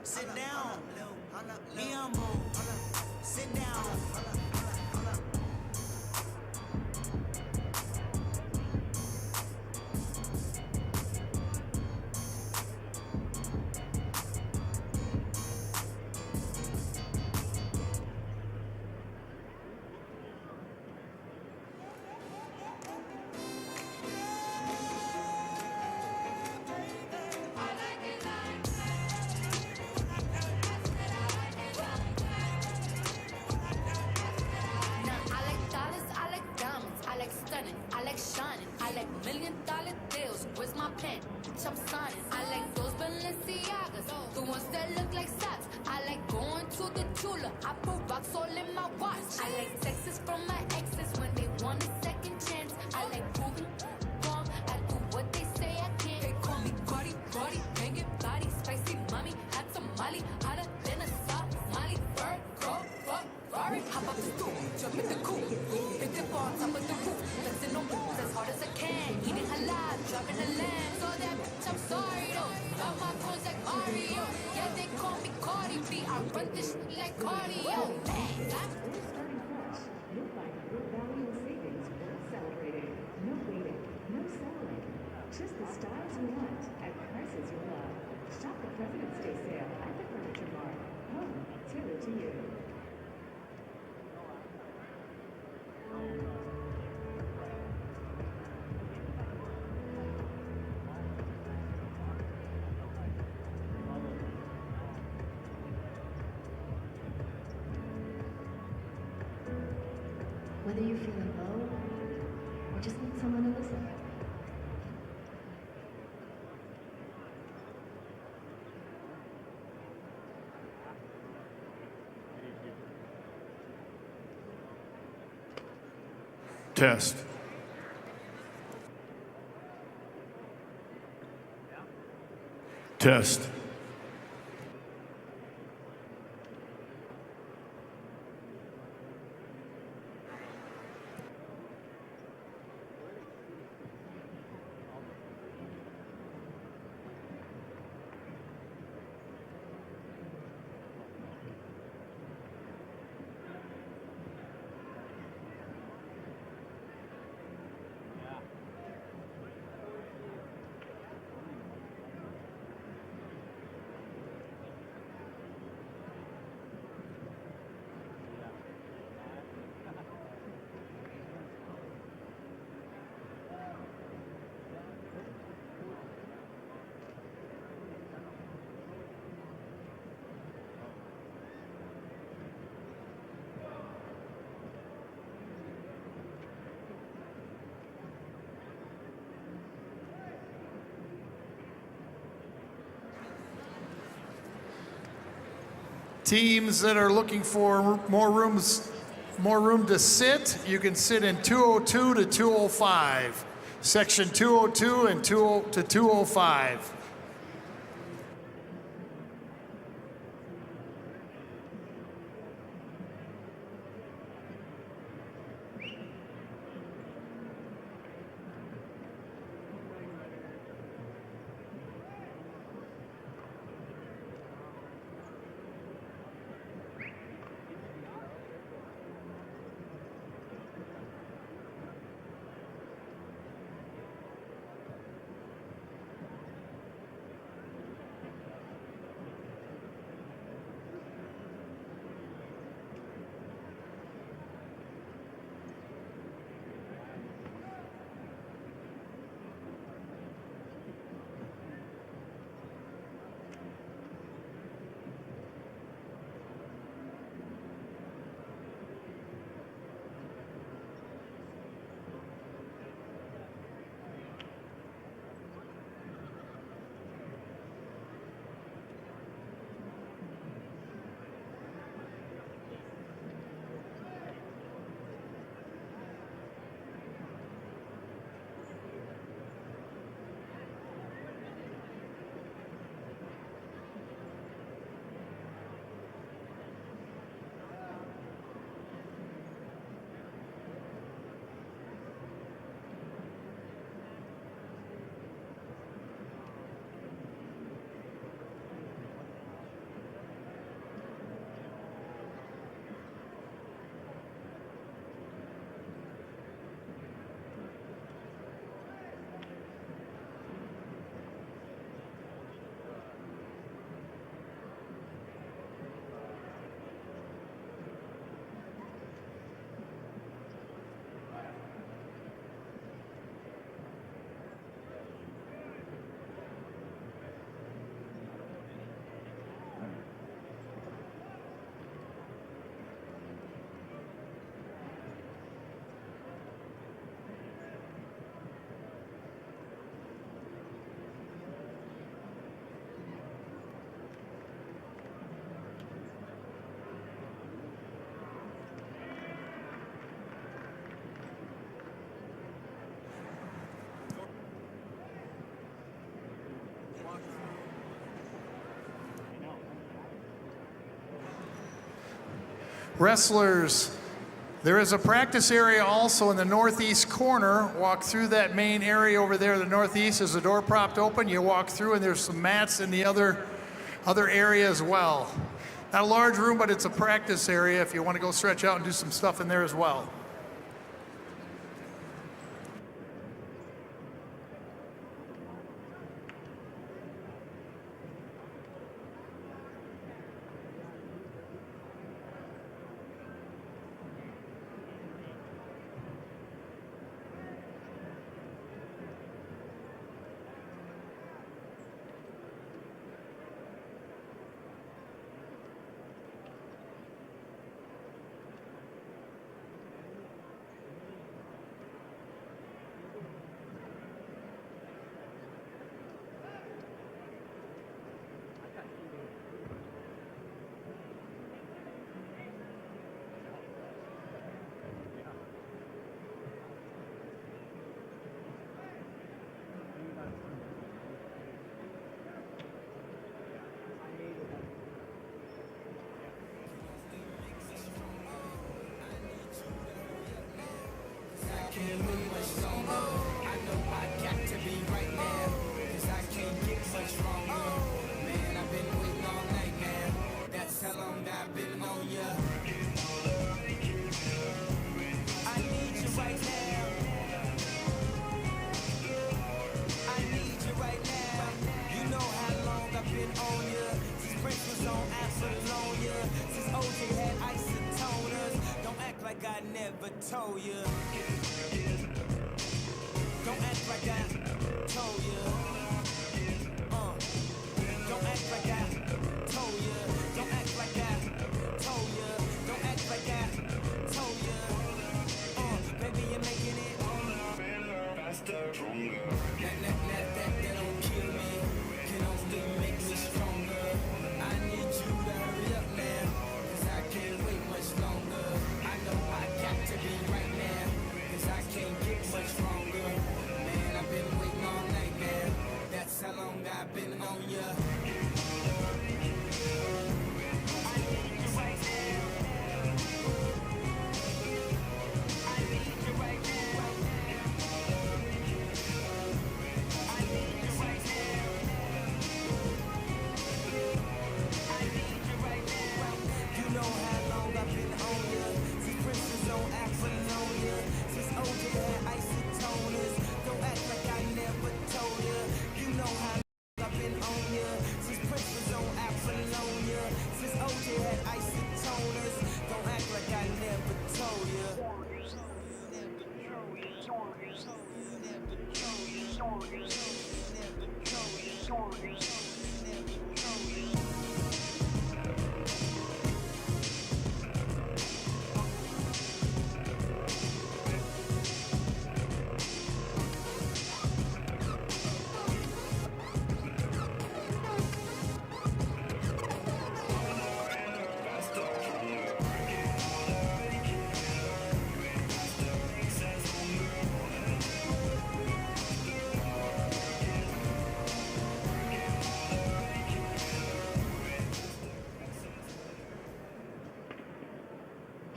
Sit down. Be humble. Sit down. $1 million deals. Where's my pen? I'm signing. I like those Balenciagas, the ones that look like socks. I like going to the Tula. I put rocks all in my watch. I like texts from my exes when they want a second chance. I like proving wrong. I do what they say I can't. They call me Cardi, Cardi, banging body, spicy mommy, hot tamale, hotter than a Somali. Virgo, fuck, Ferrari, hop up the stool, jump in the coupe, hit the bar on top of the roof, flexing on moves as hard as I can, eating halal, driving a lamb. So that bitch, I'm sorry though. Got my clothes like Mario. Yeah, they call me Cardi B. I run this shit like cardio. You'll find real value and savings worth celebrating. No waiting, no settling. Just the styles you want at prices you love. Shop the President's Day sale at the Furniture Mart. Home, tailored to you. Whether you're feeling low or just need someone to listen. Test. Test. Teams that are looking for more room to sit, you can sit in 202 to 205. Section 202 and 20 to 205. Wrestlers, there is a practice area also in the northeast corner. Walk through that main area over there in the northeast. There's a door propped open. You walk through and there's some mats in the other area as well. Not a large room, but it's a practice area if you want to go stretch out and do some stuff in there as well.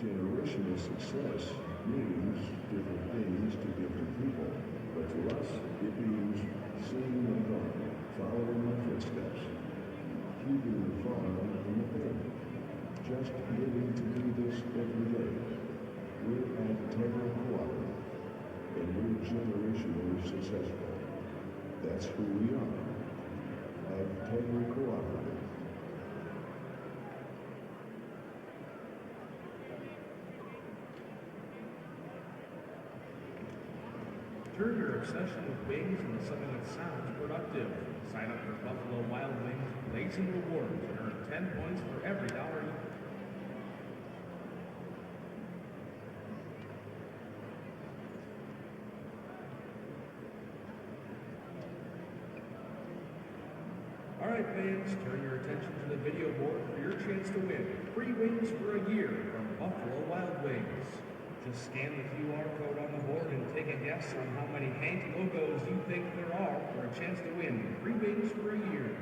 Generational success means different things to different people, but to us, it means seeing my daughter, following my footsteps, keeping the farm in the family, just living to do this every day. We're at Tegra Cooperative, and we're generationally successful. That's who we are, at Tegra Cooperative. Turn your obsession with wings into something that sounds productive. Sign up for Buffalo Wild Wings Blazing Rewards and earn 10 points for every dollar you Alright fans, turn your attention to the video board for your chance to win free wings for a year from Buffalo Wild Wings. Just scan the QR code on the board and take a guess on how many Hank logos you think there are for a chance to win free wings for a year.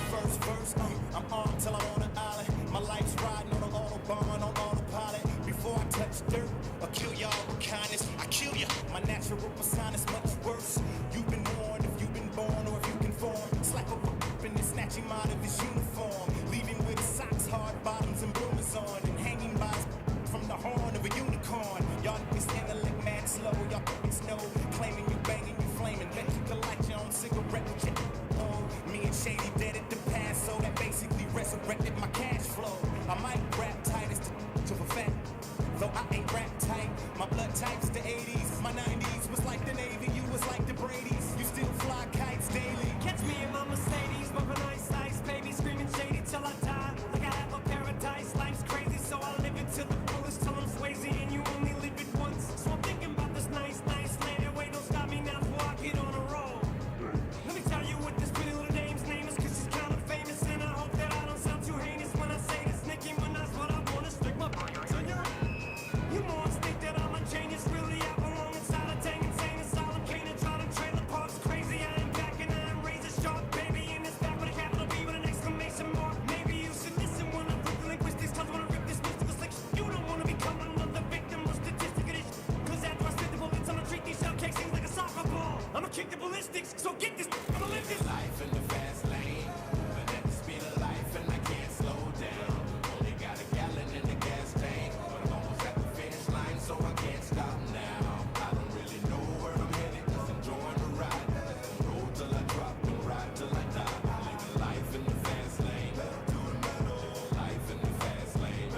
First verse, I'm armed till I'm on an island. My life's riding on an autobahn, on autopilot. Before I touch dirt or kill y'all with kindness, I kill you. My natural persona is much worse. You've been warned if you've been born or if you conform. Slap a whip and then snatch him out of his uniform, leaving with his socks, hard bottoms, and bloomers on, and hanging by his from the horn of a unicorn. Y'all niggas intellect mad slow. Y'all niggas know, claiming you banging, you flaming. Bet you can light your own cigarette with your me and Shady dead at the past, so that basically resurrected my cash flow. I might rap tight as to perfect, though I ain't rap tight. My blood type's the 80s, my 90s was like the Navy, you was like the Brady's. You still fly kites daily. Catch me in my Mercedes, bumping ice, ice, baby, screaming shady till I die. Like I have a paradise, life's crazy, so I live it to the fullest till I'm Swayze, and you only live it once. So I'm thinking about this nice, nice land, and wait, don't stop me now before I get on a roll. Let me tell you what this pretty little dame's name is, cause she's kind of famous, and I hope that I don't sound too heinous when I say this. Nicki Minaj, but I wanna stick my to you. You morons think that I'm a genius, really I belong inside a dang insane asylum. Can't try to trailer parks crazy, I am back and I am razor sharp, baby, in this back with a capital B with an exclamation mark. Maybe you should listen when I relinquish these cause when I rip this mystical slick. You don't wanna become another victim or statistic of this, cause after I spit the bullets, I'ma treat these shell casings like a soccer ball. I'ma kick the ballistics, so get this, I'ma live this Life in the fast lane, but at the speed of life and I can't slow down. Only got a gallon in the gas tank, but I'm almost at the finish line, so I can't stop now. I don't really know where I'm headed, just enjoying the ride. Roll till I drop and ride till I die. Living life in the fast lane, life in the fast lane.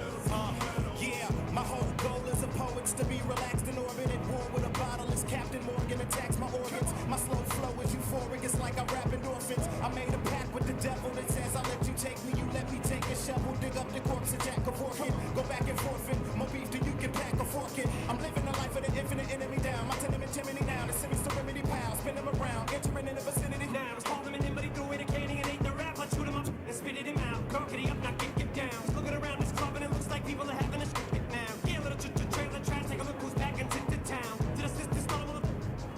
Yeah, my whole goal as a poet's to be relaxed in orbit at war with a bottle as Captain Morgan attacks my organs. My slow flow is euphoric, it's like I rap endorphins. I made a pact with the devil that says I'll let you take me, you let me take a shovel, dig up the corpse and jack a fork it. Go back and forfeit, more beef than you can pack or fork it. I'm living the life of the infinite enemy down. My tenement chimney now, the Simmons to remedy pile, spin them around, entering in the vicinity. now. It's called them in but he threw it a candy and ate the rap. I chewed him up and spit it him out. Crookedy up, now get down. Looking around this club and it looks like people are having a shit now. Yeah, little trailer trash, take a look who's back into the town. Did I assist this normal?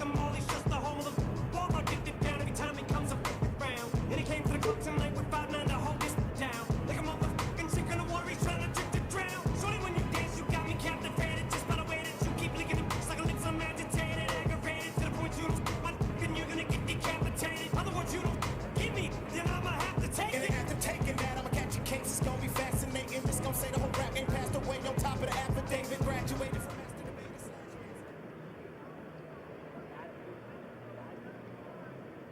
I'm all he's just the home of the Walmart get it down every time he comes around. And he came to the club tonight with 5'9" to hold this down. Like a motherfucking chicken of war, he's trying to trick to drown. Shorty, when you dance, you got me captivated. Just by the way that you keep licking the like a lips, I'm agitated, aggravated. To the point you don't my and you're gonna get decapitated. Other words, you don't give me, then I'ma have to take And it. after taking that, I'ma catch a case, it's gonna be fascinating. This gon' say the whole rap ain't passed away on top of the affidavit. Graduated from master debater.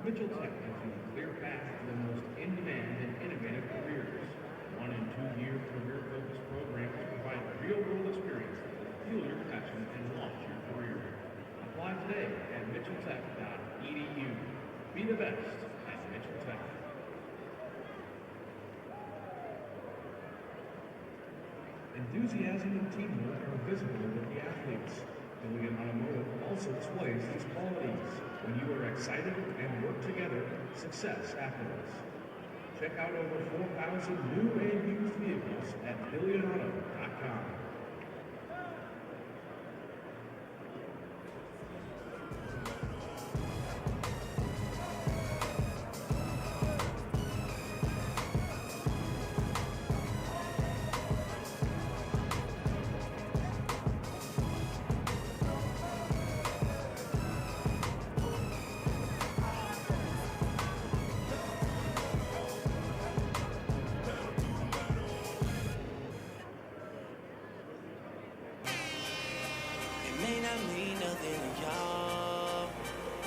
Mitchell Tech gives you a clear path to the most in-demand and innovative careers. 1 and 2 year career-focused programs provide real-world experience that will fuel your passion and launch your career. Apply today at mitchelltech.edu. Be the best at Mitchell Tech. Enthusiasm and teamwork are visible with the athletes. Gilligan Automotive also displays these qualities. When you are excited and work together, success happens. Check out over 4,000 new and used vehicles at BillionAuto.com. May not mean nothing to y'all.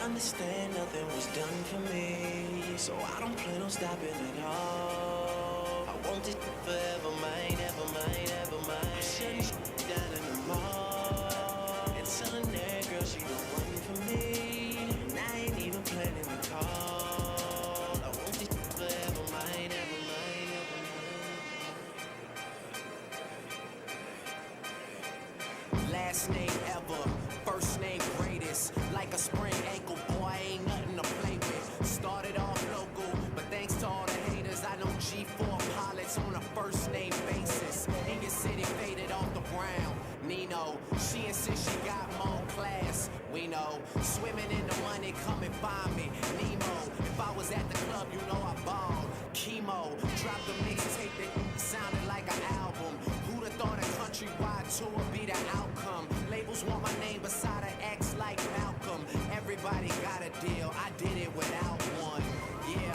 Understand nothing was done for me, so I don't plan on stopping at all. I want it forever, mine, ever mine, ever mine. Shutting down in the mall. best name ever, first name greatest. Like a sprained ankle, boy, ain't nothing to play with. Started off local, but thanks to all the haters, I know G4 pilots on a first name basis. In your city, faded off the ground. Nino, she insists she got more class. We know, swimming in the money, come and find me. Nemo, if I was at the club, you know I balled. Chemo, dropped the mixtape that sounded like an album. Who'da thought a countrywide tour would be the outcome? Labels want my name beside an X like Malcolm. Everybody got a deal, I did it without one. Yeah,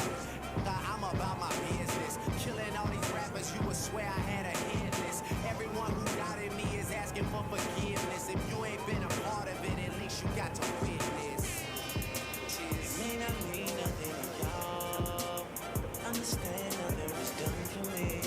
I'm about my business. Killing all these rappers, you would swear I had a hit list. Everyone who doubted me is asking for forgiveness. If you ain't been a part of it, at least you got to witness. Cheers. It may not mean nothing to y'all. Understand nothing was done for me,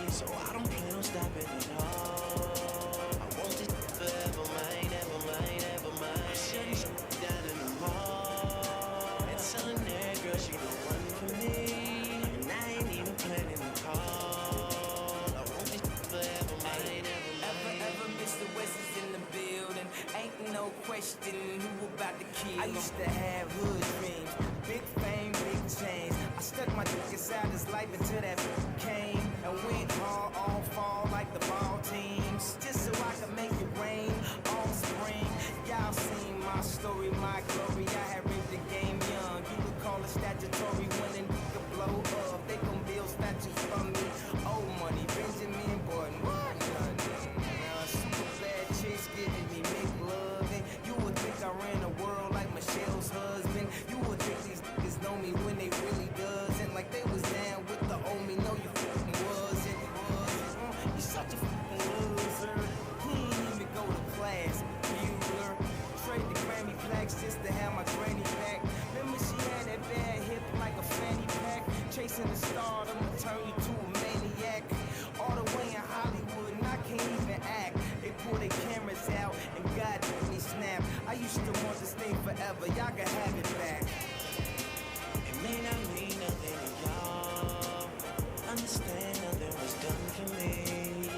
so I don't plan on stopping at all. I want it forever, mine, ever mine, ever mine. Shutting shit down in the mall and telling that girl she the one for me, and I ain't even planning to call. I want it forever, mine, ever mine. Ever Mr. West is in the building, ain't no question who about to kill. I used to have hood dreams, big fame, big chains. I stuck my dick inside his life until that came and went hard all fall like the ball teams, just so I could make it rain all spring. Y'all seen my story, my glory. I had ripped the game young. You could call it statutory when a nigga blow up. They gon' build statues for me. Old money, Benjamin Button, what? Super bad chicks giving me McLove, and you would think I ran the world like Michelle's husband. You would think these niggas know me when they really doesn't. Like they was down with the old me. No, you fucking wasn't. You such a fucking loser. He ain't even go to class. Bueller. Trade the Grammy plaques just to have my granny back. Remember she had that bad hip like a fanny pack. Chasing the star, I'ma turn you to a maniac. All the way in Hollywood, and I can't even act. They pull their cameras out and God me snap. I used to want this thing forever. Y'all can have it back. It may not mean nothing to y'all. Understand nothing was done for me,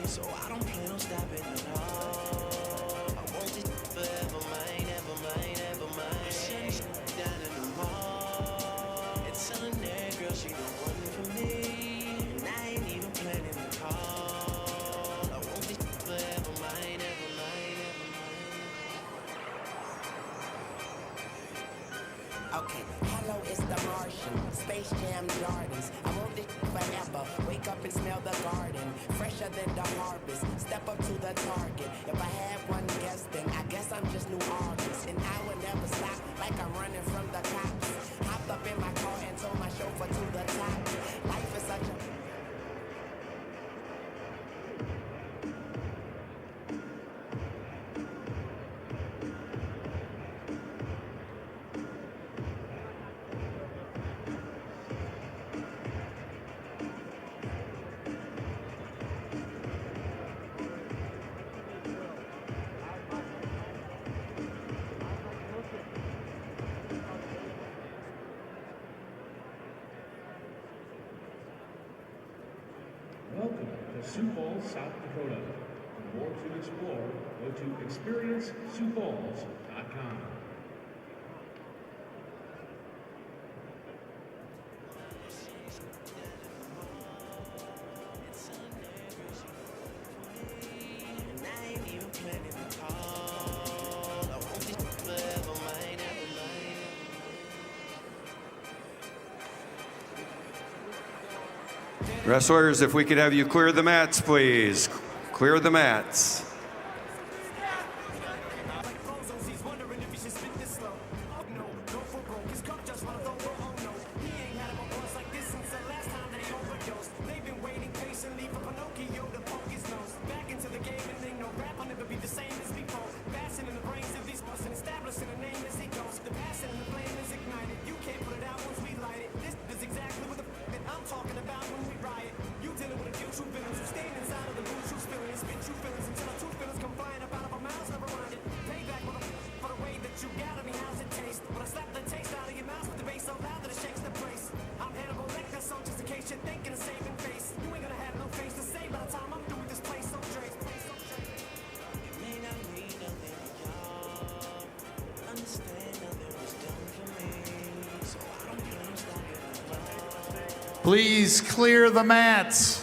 so I don't plan on stopping at all. I want it forever, mine, ever mine, ever mine. Shutting shit down in the mall and telling that girl she the one for me, and I ain't even planning to call. I want it forever, mine, ever mine, ever mine. Okay, hello, it's the Martian. Space Jam Jordans. I want this forever. Wake up and smell the garden. Fresher than the harvest. Step up to the target. If I had one guess, then I guess I'm just New Orleans. And I would never stop like I'm running from the cops. Hopped up in my car and told my chauffeur to the top. Life is such a... Welcome to Sioux Falls, South Dakota. For more to explore, go to experiencesioux-falls.com. And I ain't even planning to call. I want it forever, mine, ever mine. Wrestlers, if we could have you clear the mats, please. Clear the mats. Talking about when we riot. You dealing with a few true villains who stand inside of the booth, true feeling, spit true feelings until I Please clear the mats.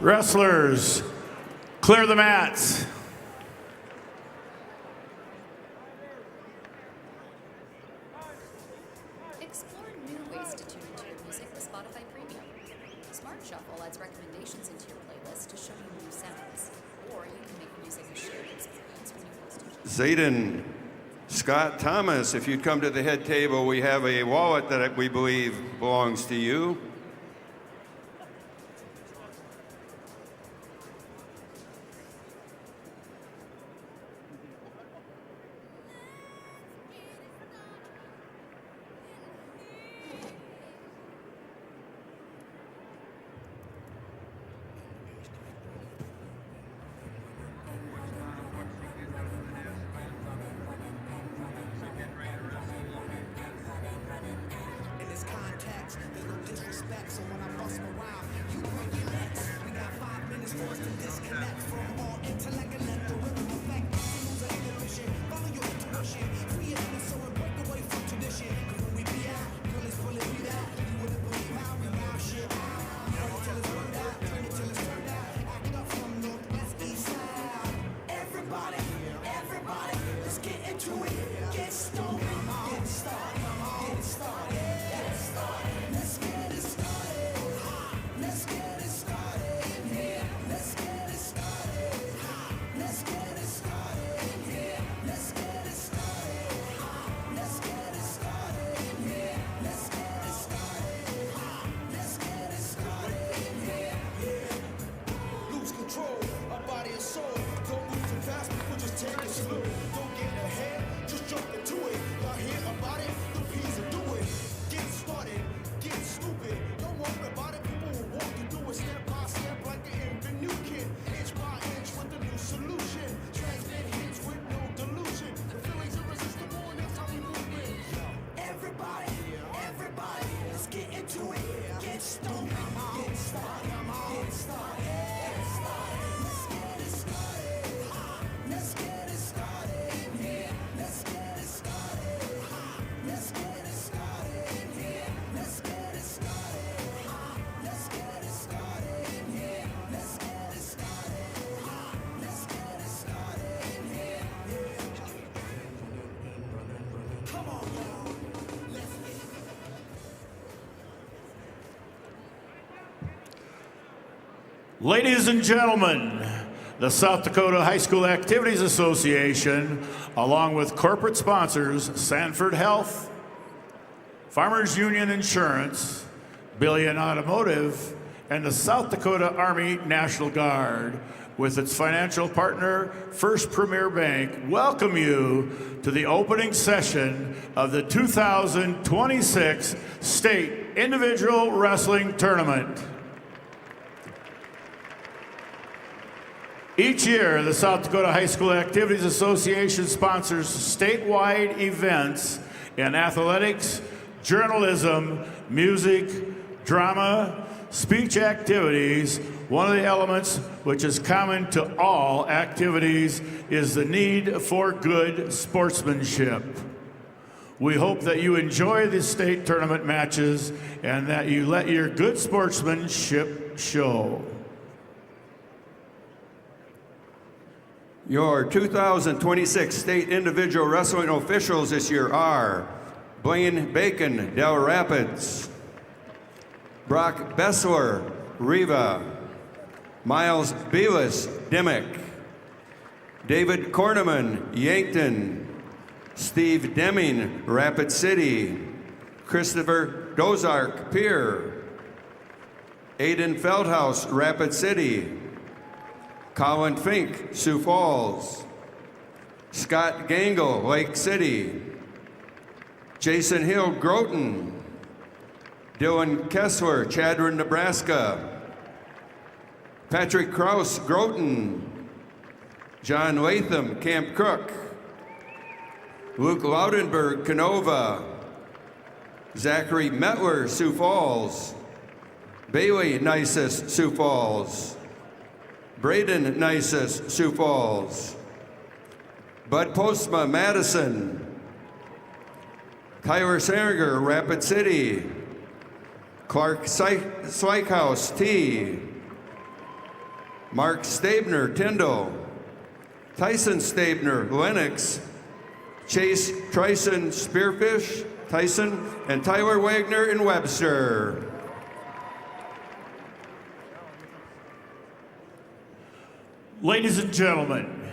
Wrestlers, clear the mats. Explore new ways to tune into your music with Spotify Premium. Smart Shuffle adds recommendations into your playlist to show you new sounds. Or you can make music a shared experience when you host a Zayden Scott Thomas, if you'd come to the head table, we have a wallet that we believe belongs to you. In this context, there's no disrespect, so when I bust around, you bring your next. We got 5 minutes for us to disconnect from all intellect and let the rhythm affect. Lose our inhibition, follow your intuition. Free it and so and break away from tradition. 'Cause when we be out, girl, it's fully beat out. You wouldn't believe how we round shit out. Turn it till it's burned out, turn it till it's turned out. Act up from northwest, east side. Everybody, everybody, let's get into it. Get stoned, get started, get started. Let's get it started. Let's get it started in here. Let's get it started. Let's get it started in here. Let's get it started. Let's get it started in here. Let's get it started. Let's get it started in here. Lose control, our body and soul. Don't move too fast, people just take it slow. Don't get ahead, just jump into it. Y'all hear about it? The P's will do it. Get started, get stupid. Don't worry about it, people will walk you through it step by step like an infant new kid. Inch by inch with a new solution. Transmit hits with no delusion. The feeling's irresistible and that's how we move it. Everybody, everybody, let's get into it. Get stupid, get started, get started. Let's get it started. Let's get it started in here. Let's get it started. Let's get it started in here. Let's get it started. Let's get it started in here. Let's get it started. Let's get it started in here. Come on, y'all. Let's get it. Ladies and gentlemen, the South Dakota High School Activities Association, along with corporate sponsors Sanford Health, Farmers Union Insurance, Billion Automotive, and the South Dakota Army National Guard, with its financial partner, First Premier Bank, welcome you to the opening session of the 2026 State Individual Wrestling Tournament. Each year, the South Dakota High School Activities Association sponsors statewide events in athletics, journalism, music, drama, speech activities. One of the elements which is common to all activities is the need for good sportsmanship. We hope that you enjoy the state tournament matches and that you let your good sportsmanship show. Your 2026 state individual wrestling officials this year are Blaine Bacon, Del Rapids, Brock Bessler, Riva, Miles Belis, Dimmick, David Korneman, Yankton, Steve Deming, Rapid City, Christopher Dozark, Pier, Aiden Feldhaus, Rapid City, Colin Fink, Sioux Falls, Scott Gangle, Lake City, Jason Hill, Groton, Dylan Kessler, Chadron, Nebraska, Patrick Kraus, Groton, John Latham, Camp Cook, Luke Laudenberg, Canova, Zachary Metler, Sioux Falls, Bailey Nisus, Sioux Falls, Braden Nisus, Sioux Falls. Bud Postma, Madison. Tyler Saringer, Rapid City. Clark Swykehouse, T. Mark Stabner, Tyndall. Tyson Stabner, Lennox. Chase Trison, Spearfish, Tyson, and Tyler Wagner in Webster. Ladies and gentlemen,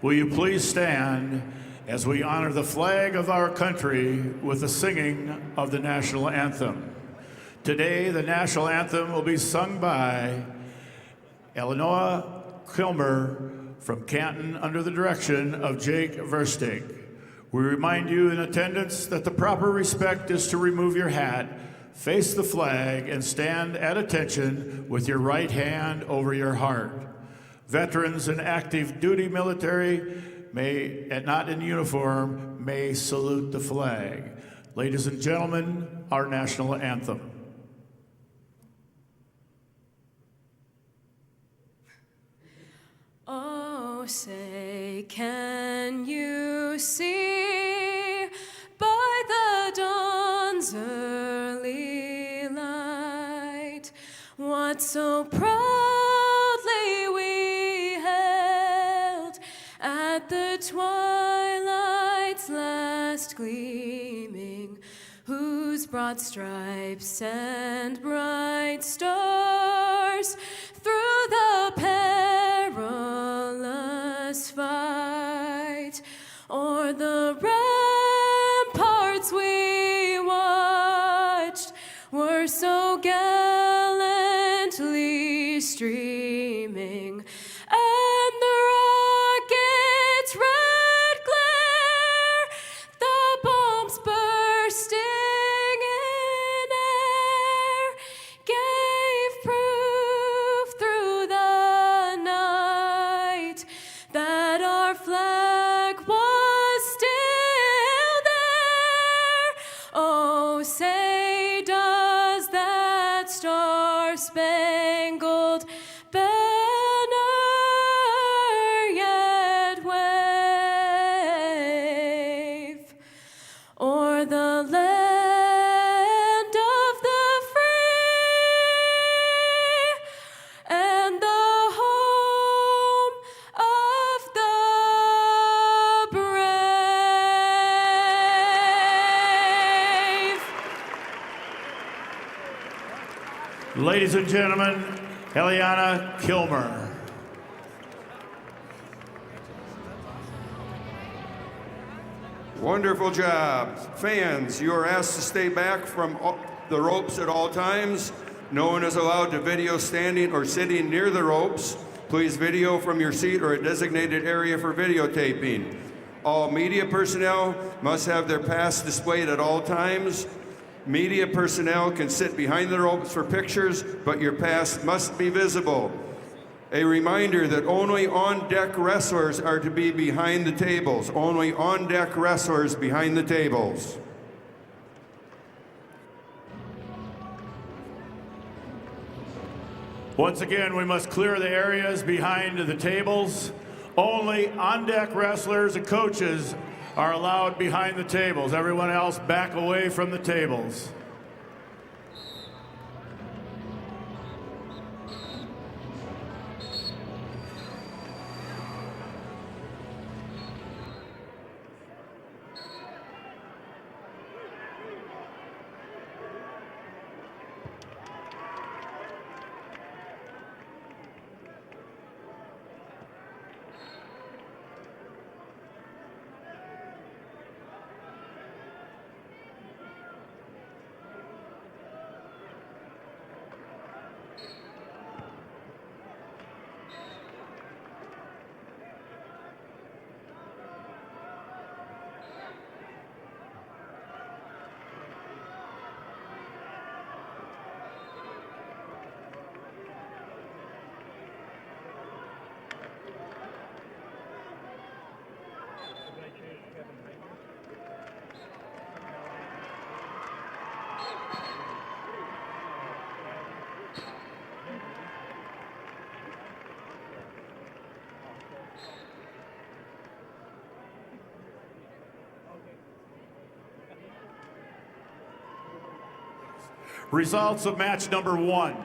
will you please stand as we honor the flag of our country with the singing of the national anthem. Today, the national anthem will be sung by Eleanor Kilmer from Canton under the direction of Jake Verstig. We remind you in attendance that the proper respect is to remove your hat, face the flag, and stand at attention with your right hand over your heart. Veterans and active duty military not in uniform, may salute the flag. Ladies and gentlemen, our national anthem. Oh, say, can you see by the dawn's early light what so proudly we held at the twilight's last gleaming, whose broad stripes and bright stars through the perilous fight o'er the ramparts we watched were so gallantly streaming, and the rocket's red glare, the bombs bursting in air, gave proof through the night that our flag was still there. Oh, say does that star-spangled banner yet wave o'er the land of the free and the home of the brave. Ladies and gentlemen, Eliana Kilmer. Wonderful job. Fans, you are asked to stay back from the ropes at all times. No one is allowed to video standing or sitting near the ropes. Please video from your seat or a designated area for videotaping. All media personnel must have their pass displayed at all times. Media personnel can sit behind the ropes for pictures, but your pass must be visible. A reminder that only on-deck wrestlers are to be behind the tables. Only on-deck wrestlers behind the tables. Once again, we must clear the areas behind the tables. Only on-deck wrestlers and coaches are allowed behind the tables. Everyone else back away from the tables. Results of match number 1.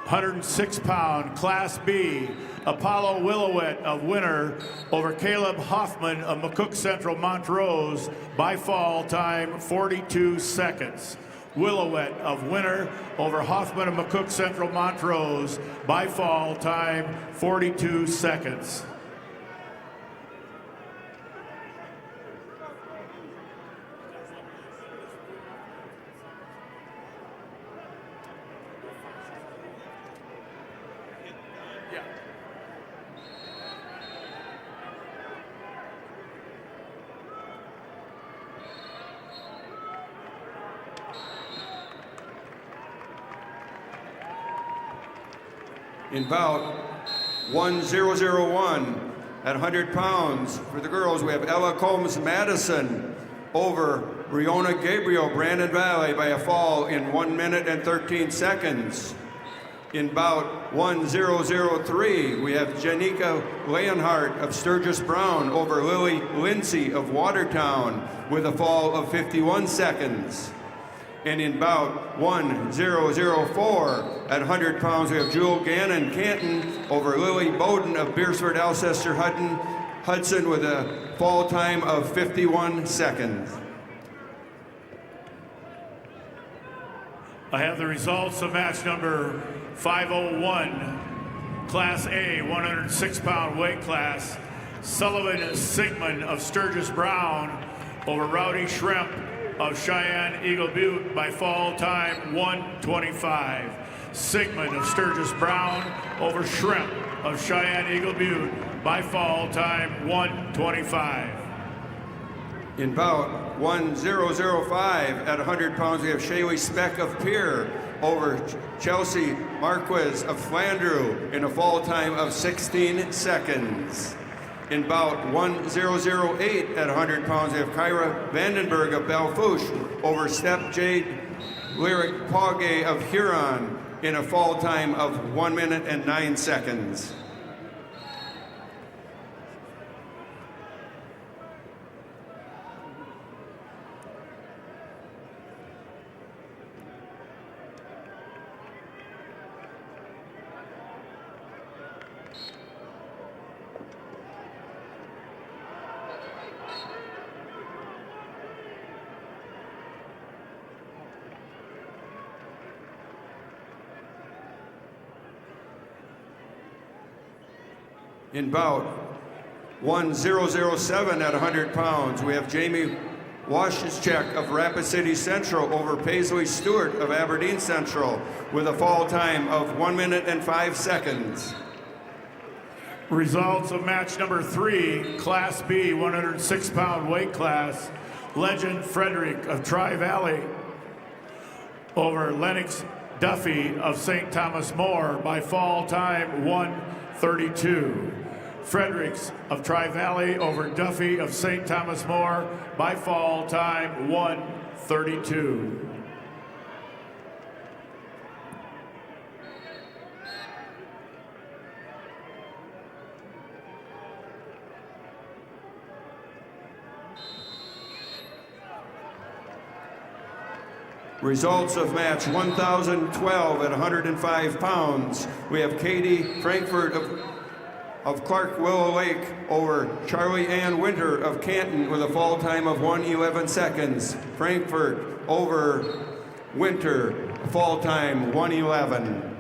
106-pound Class B, Apollo Willowet of Winter over Caleb Hoffman of McCook Central Montrose by fall time 42 seconds. Willowet of Winter over Hoffman of McCook Central Montrose by fall time 42 seconds. In bout 1001 at 100 pounds for the girls, we have Ella Combs Madison over Riona Gabriel Brandon Valley by a fall in 1 minute and 13 seconds. In bout 1003, we have Janika Leonhardt of Sturgis Brown over Lily Lindsay of Watertown with a fall of 51 seconds. And in bout 1004 at 100 pounds, we have Jewel Gannon Canton over Lily Bowden of Beersford Alcester Hudson with a fall time of 51 seconds. I have the results of match number 501, Class A, 106-pound weight class. Sullivan Sigmund of Sturgis Brown over Rowdy Shrimp of Cheyenne Eagle Butte by fall time 1:25. Sigmund of Sturgis Brown over Shrimp of Cheyenne Eagle Butte by fall time 1:25. In bout 1005 at 100 pounds, we have Shaylee Speck of Pier over Chelsea Marquez of Flandreau in a fall time of 16 seconds. In bout 1008 at 100 pounds, we have Kyra Vandenberg of Belfouche over Step Jade Lyric Pogge of Huron in a fall time of 1 minute and 9 seconds. In bout 1007 at 100 pounds, we have Jamie Washchek of Rapid City Central over Paisley Stewart of Aberdeen Central with a fall time of 1 minute and 5 seconds. Results of match number 3, Class B, 106-pound weight class. Legend Frederick of Tri-Valley over Lennox Duffy of St. Thomas More by fall time 1:32. Fredericks of Tri-Valley over Duffy of St. Thomas More by fall time 1:32. Results of match 1012 at 105 pounds. We have Katie Frankfurt of Clark Willow Lake over Charlie Ann Winter of Canton with a fall time of 1:11 seconds. Frankfurt over Winter, fall time 1:11.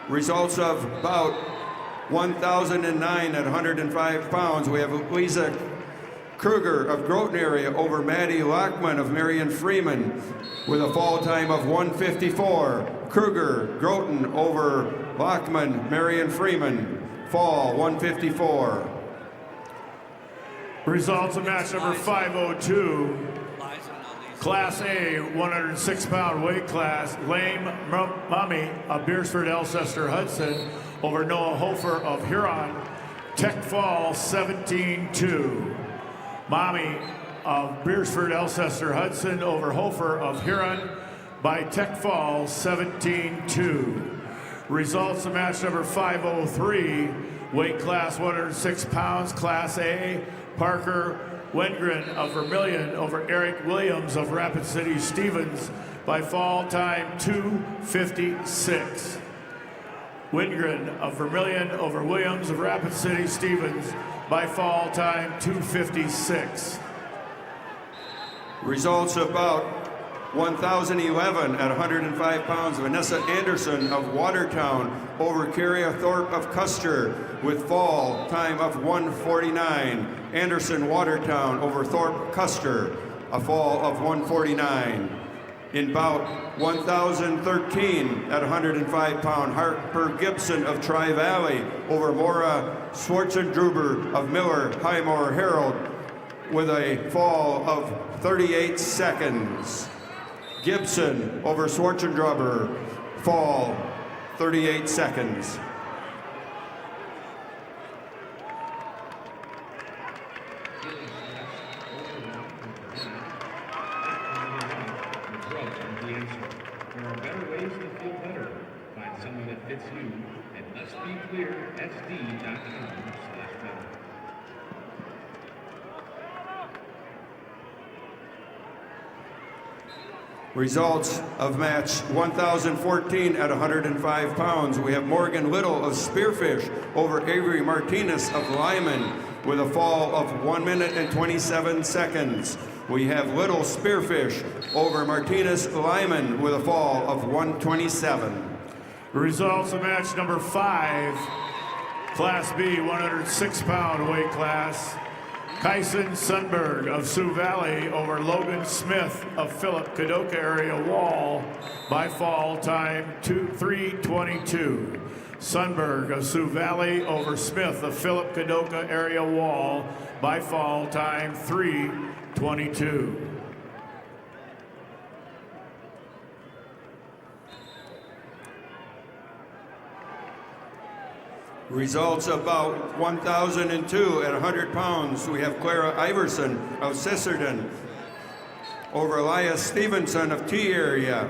Results of bout 1009 at 105 pounds. We have Lisa Kruger of Groton area over Maddie Lockman of Marion Freeman with a fall time of 1:54. Kruger, Groton over Lockman, Marion Freeman, fall 1:54. Results of match number 502. Class A, 106-pound weight class, Lame Mummy of Beersford Alcester Hudson over Noah Hofer of Huron, tech fall 17-2. Mommy of Beersford Alcester Hudson over Hofer of Huron by tech fall 17-2. Results of match number 503, weight class 106 pounds, Class A, Parker Wengren of Vermilion over Eric Williams of Rapid City Stevens by fall time 2:56. Wengren of Vermilion over Williams of Rapid City Stevens by fall time 2:56. Results of bout 1011 at 105 pounds, Vanessa Anderson of Watertown over Carrie Thorpe of Custer with fall time of 1:49. Anderson Watertown over Thorpe Custer, a fall of 1:49. In bout 1013 at 105 pound, Harper Gibson of Tri-Valley over Maura Schwartzendruber of Miller Highmore Herald with a fall of 38 seconds. Gibson over Schwartzendruber, fall 38 seconds. There are better ways to feel better. Find someone that fits you at letsbeclearsd.com/better. Results of match 1014 at 105 pounds. We have Morgan Little of Spearfish over Avery Martinez of Lyman with a fall of 1 minute and 27 seconds. We have Little Spearfish over Martinez Lyman with a fall of 1:27. Results of match number 5, Class B, 106-pound weight class. Kyson Sundberg of Sioux Valley over Logan Smith of Philip Kadoka area Wall by fall time 3:22. Sundberg of Sioux Valley over Smith of Philip Kadoka area Wall by fall time 3:22. Results about 1002 at 100 pounds. We have Clara Iverson of Sisterton over Elias Stevenson of T area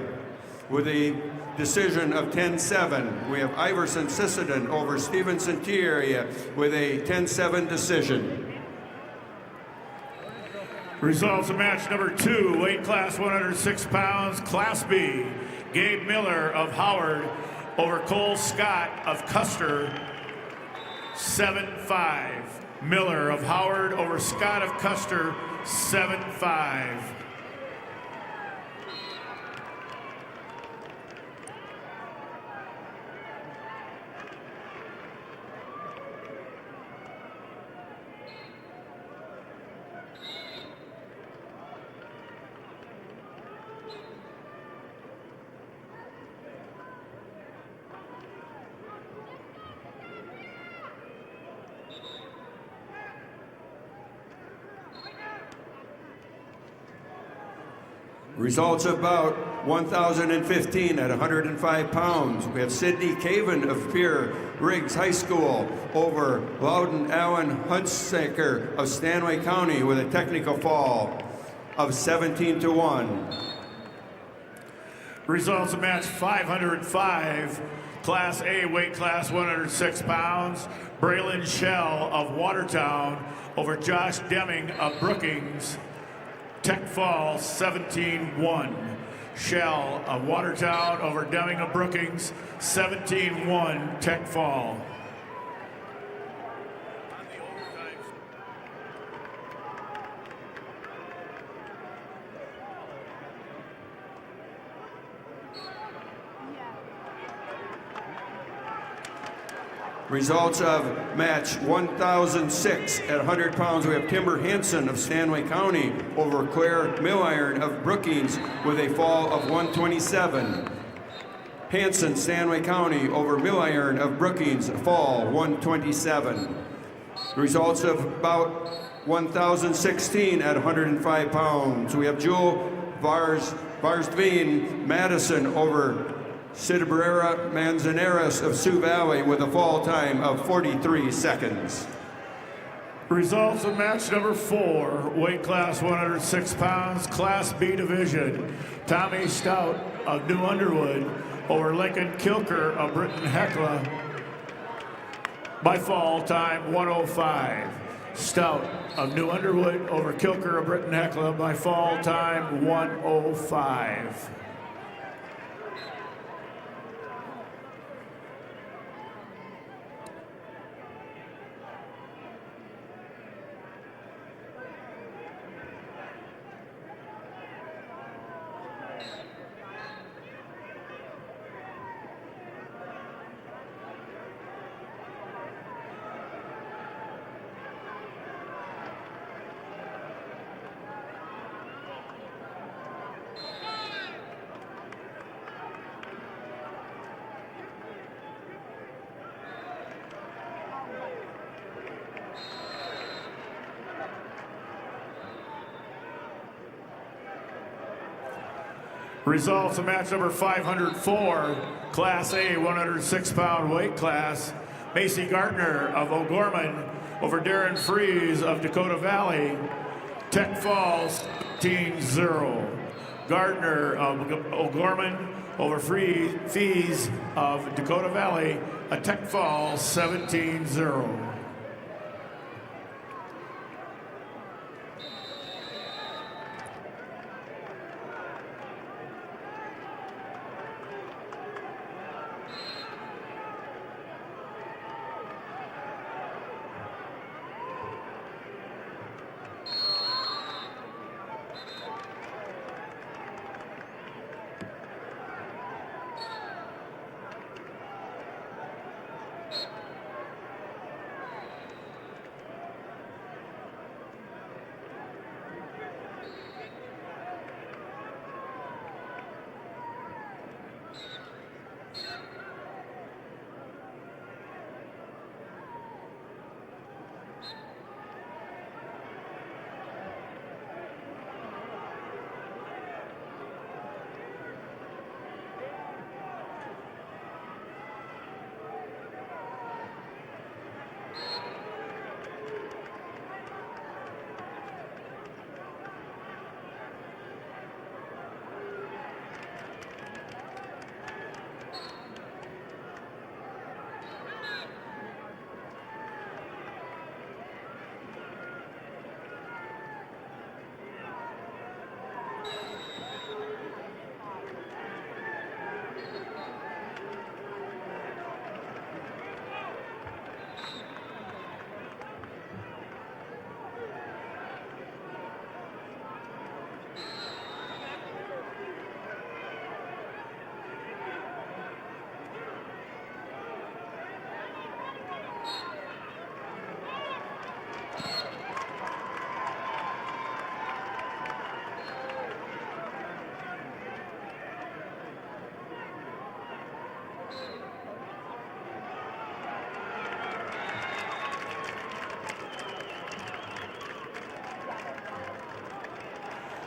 with a decision of 10-7. We have Iverson Sisterton over Stevenson T area with a 10-7 decision. Results of match number 2, weight class 106 pounds, Class B. Gabe Miller of Howard over Cole Scott of Custer, 7-5. Miller of Howard over Scott of Custer, 7-5. Results of bout 1015 at 105 pounds. We have Sidney Caven of Pierre Riggs High School over Loudon Allen Hudsaker of Stanley County with a technical fall of 17-1. Results of match 505, Class A, weight class 106 pounds. Braylon Shell of Watertown over Josh Deming of Brookings, tech fall 17-1. Shell of Watertown over Deming of Brookings, 17-1 tech fall. Results of match 1006 at 100 pounds. We have Kimber Hansen of Stanley County over Claire Milliron of Brookings with a fall of 127. Hansen, Stanley County over Milliron of Brookings, fall 127. Results of bout 1016 at 105 pounds. We have Jewel Varsveen Madison over Cidabrera Manzanares of Sioux Valley with a fall time of 43 seconds. Results of match number 4, weight class 106 pounds, Class B division. Tommy Stout of New Underwood over Lincoln Kilker of Britton Hecla by fall time 105. Stout of New Underwood over Kilker of Britton Hecla by fall time 105. Results of match number 504, Class A 106-pound weight class. Macy Gardner of O'Gorman over Darren Fries of Dakota Valley. Tech Falls 17-0. Gardner of O'Gorman over Fries of Dakota Valley. A Tech Falls 17-0.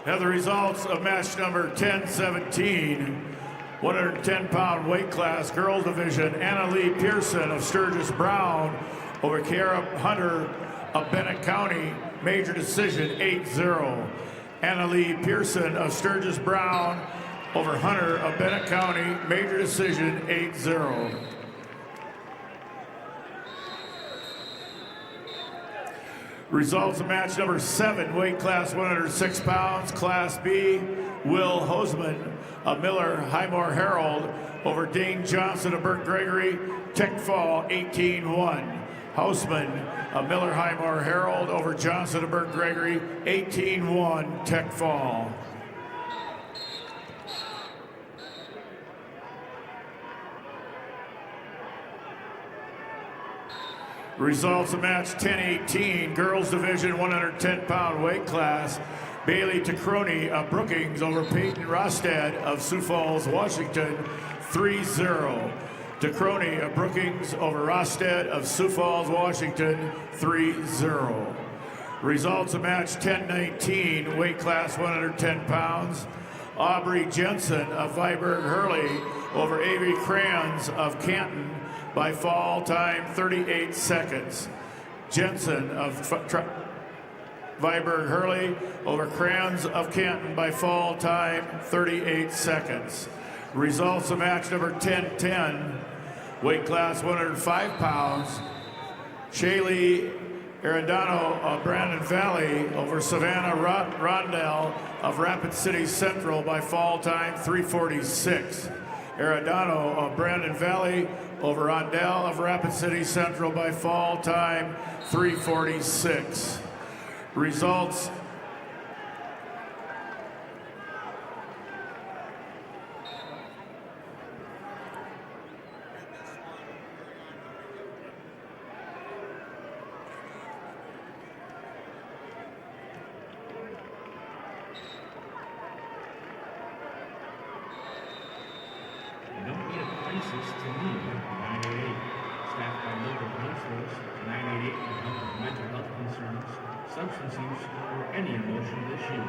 Now the results of match number 1017, 110-pound weight class, girls division. Anna Lee Pearson of Sturgis Brown over Kiara Hunter of Bennett County, major decision 8-0. Anna Lee Pearson of Sturgis Brown over Hunter of Bennett County, major decision 8-0. Results of match number 7, weight class 106 pounds, Class B. Will Hoseman of Miller Highmore Herald over Dane Johnson of Burt Gregory, Tech Fall 18-1. Hoseman of Miller Highmore Herald over Johnson of Burt Gregory, 18-1, Tech Fall. Results of match 10-18, girls division 110-pound weight class. Bailey Tacroni of Brookings over Peyton Rostad of Sioux Falls, Washington, 3-0. Tacroni of Brookings over Rostad of Sioux Falls, Washington, 3-0. Results of match 10-19, weight class 110 pounds. Aubrey Jensen of Viborg Hurley over Avery Crayons of Canton by fall time 38 seconds. Jensen of Viborg Hurley over Crayons of Canton by fall time 38 seconds. Results of match number 10-10, weight class 105 pounds. Shaylee Arendano of Brandon Valley over Savannah Rondell of Rapid City Central by fall time 3:46. Arendano of Brandon Valley over Rondell of Rapid City Central by fall time 3:46. Results. Don't be a crisis to me. 988. Staffed by local counselors. 988 can help with mental health concerns, substance use, or any emotional issue.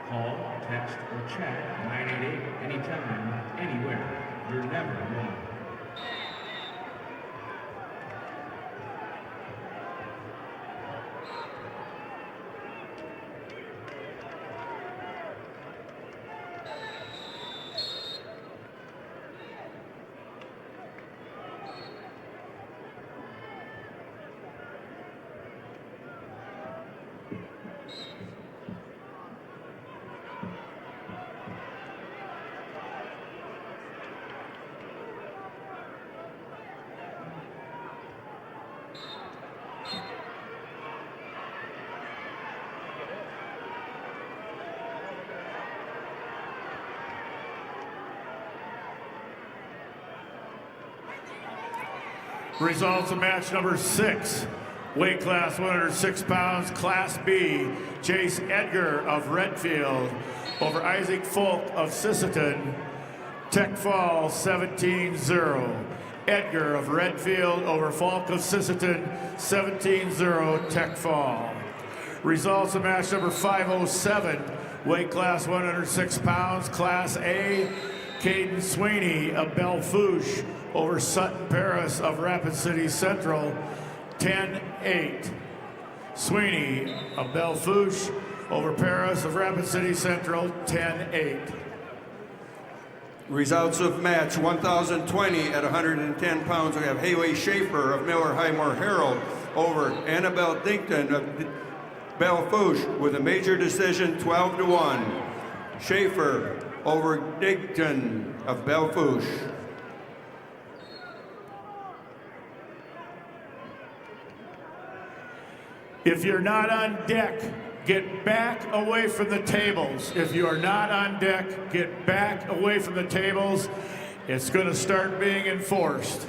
Call, text, or chat 988 anytime, anywhere. You're never alone. Results of match number 6, weight class 106 pounds, class B. Chase Edgar of Redfield over Isaac Folk of Sisseton, Tech Fall 17-0. Edgar of Redfield over Falk of Sisseton, 17-0 Tech Fall. Results of match number 507, weight class 106 pounds, class A. Caden Sweeney of Belfouche over Sutton Paris of Rapid City Central, 10-8. Sweeney of Belfouche over Paris of Rapid City Central, 10-8. Results of match 1020 at 110 pounds. We have Haley Schaefer of Miller Highmore Herald over Annabelle Dinkton of Belfouche with a major decision 12-1. Schaefer over Dinkton of Belfouche. If you're not on deck, get back away from the tables. If you are not on deck, get back away from the tables. It's going to start being enforced.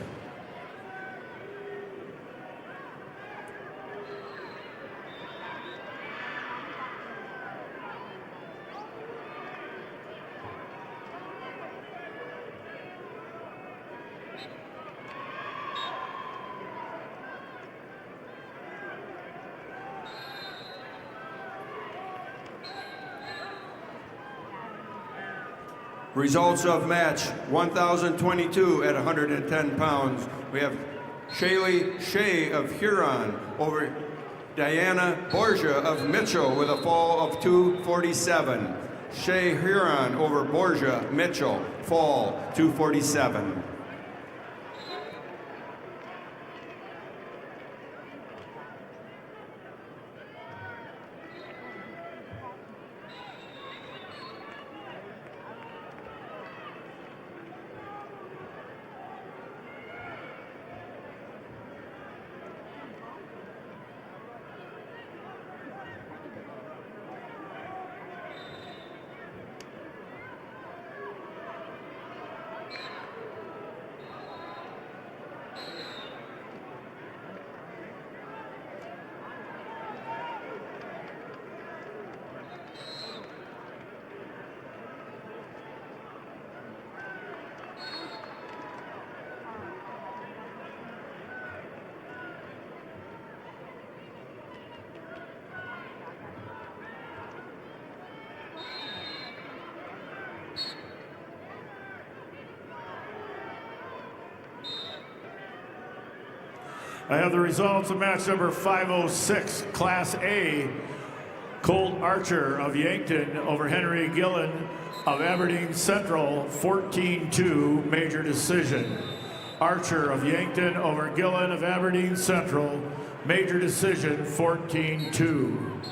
Results of match 1022 at 110 pounds. We have Shaylee Shea of Huron over Diana Borgia of Mitchell with a fall of 2:47. Shea Huron over Borgia Mitchell, fall 2:47. I have the results of match number 506, Class A. Colt Archer of Yankton over Henry Gillen of Aberdeen Central, 14-2, major decision. Archer of Yankton over Gillen of Aberdeen Central, major decision, 14-2.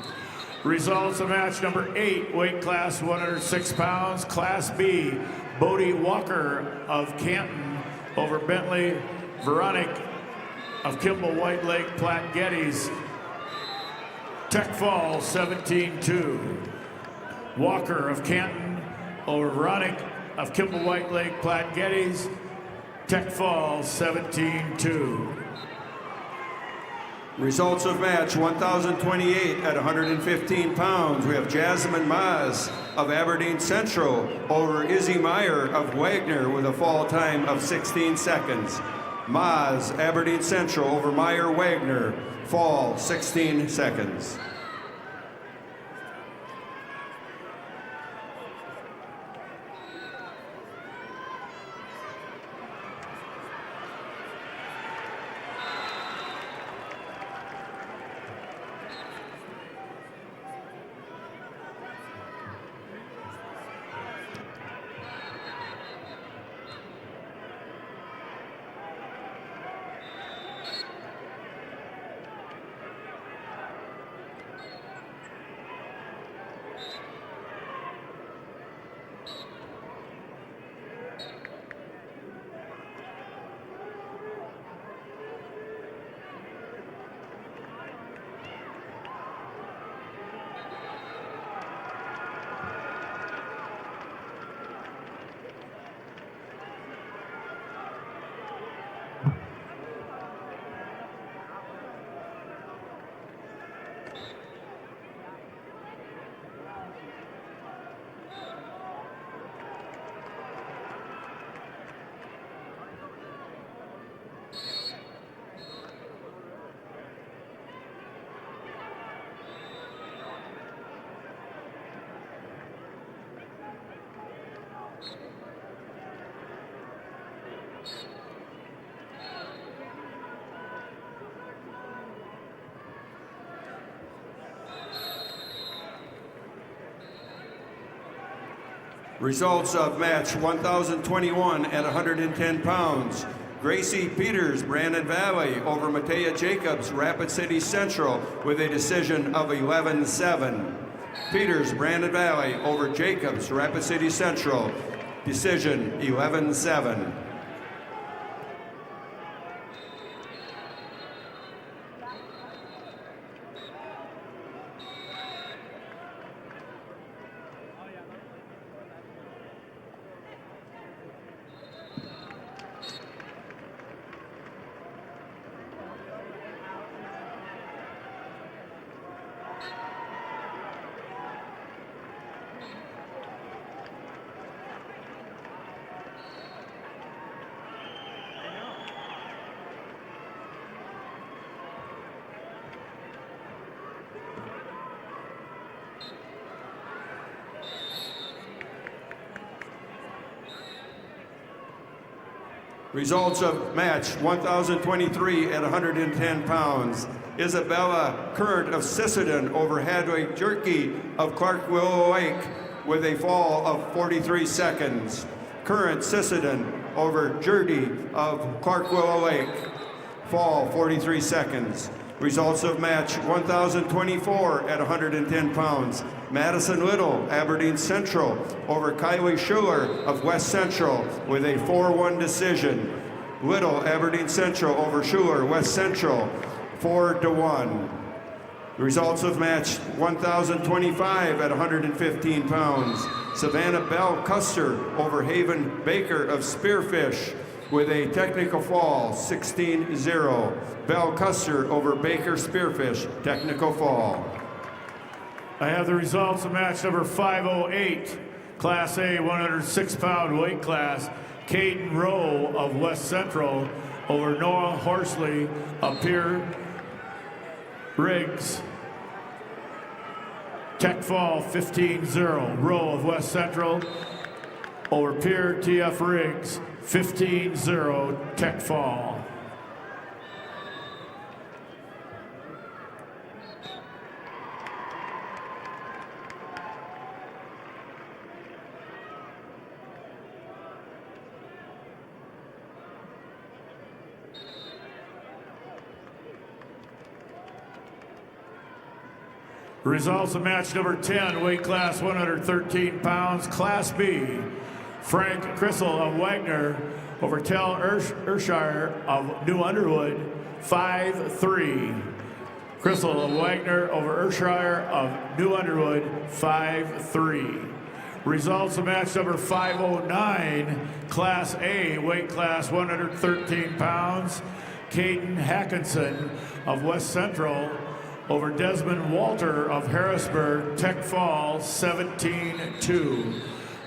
Results of match number 8, weight class 106 pounds, Class B. Bodie Walker of Canton over Bentley Veronic of Kimball White Lake Platte Geddes, Tech Fall, 17-2. Walker of Canton over Veronic of Kimball White Lake Platte Geddes, Tech Fall, 17-2. Results of match 1,028 at 115 pounds. We have Jasmine Maz of Aberdeen Central over Izzy Meyer of Wagner with a fall time of 16 seconds. Maz, Aberdeen Central over Meyer Wagner, fall 16 seconds. Results of match 1,021 at 110 pounds. Gracie Peters, Brandon Valley over Matea Jacobs, Rapid City Central with a decision of 11-7. Peters, Brandon Valley over Jacobs, Rapid City Central, decision 11-7. Results of match 1,023 at 110 pounds. Isabella Current of Sisseton over Hadley Jerky of Clark Willow Lake with a fall of 43 seconds. Current Sisseton over Jerdy of Clark Willow Lake, fall 43 seconds. Results of match 1,024 at 110 pounds. Madison Little, Aberdeen Central, over Kylie Schuler of West Central with a 4-1 decision. Little, Aberdeen Central over Schuler, West Central, 4-1. The results of match 1,025 at 115 pounds. Savannah Bell Custer over Haven Baker of Spearfish with a technical fall, 16-0. Bell Custer over Baker Spearfish, technical fall. I have the results of match number 508, Class A 106-pound weight class. Caden Rowe of West Central over Noah Horsley of Pierre Riggs. Tech fall 15-0. Rowe of West Central over Pierre T.F. Riggs, 15-0. Tech fall. Results of match number 10, weight class 113 pounds, Class B. Frank Crystal of Wagner over Tel Urshire of New Underwood, 5-3. Crystal of Wagner over Urshire of New Underwood, 5-3. Results of match number 509, Class A, weight class 113 pounds, Caden Hackinson of West Central over Desmond Walter of Harrisburg, Tech Fall, 17-2.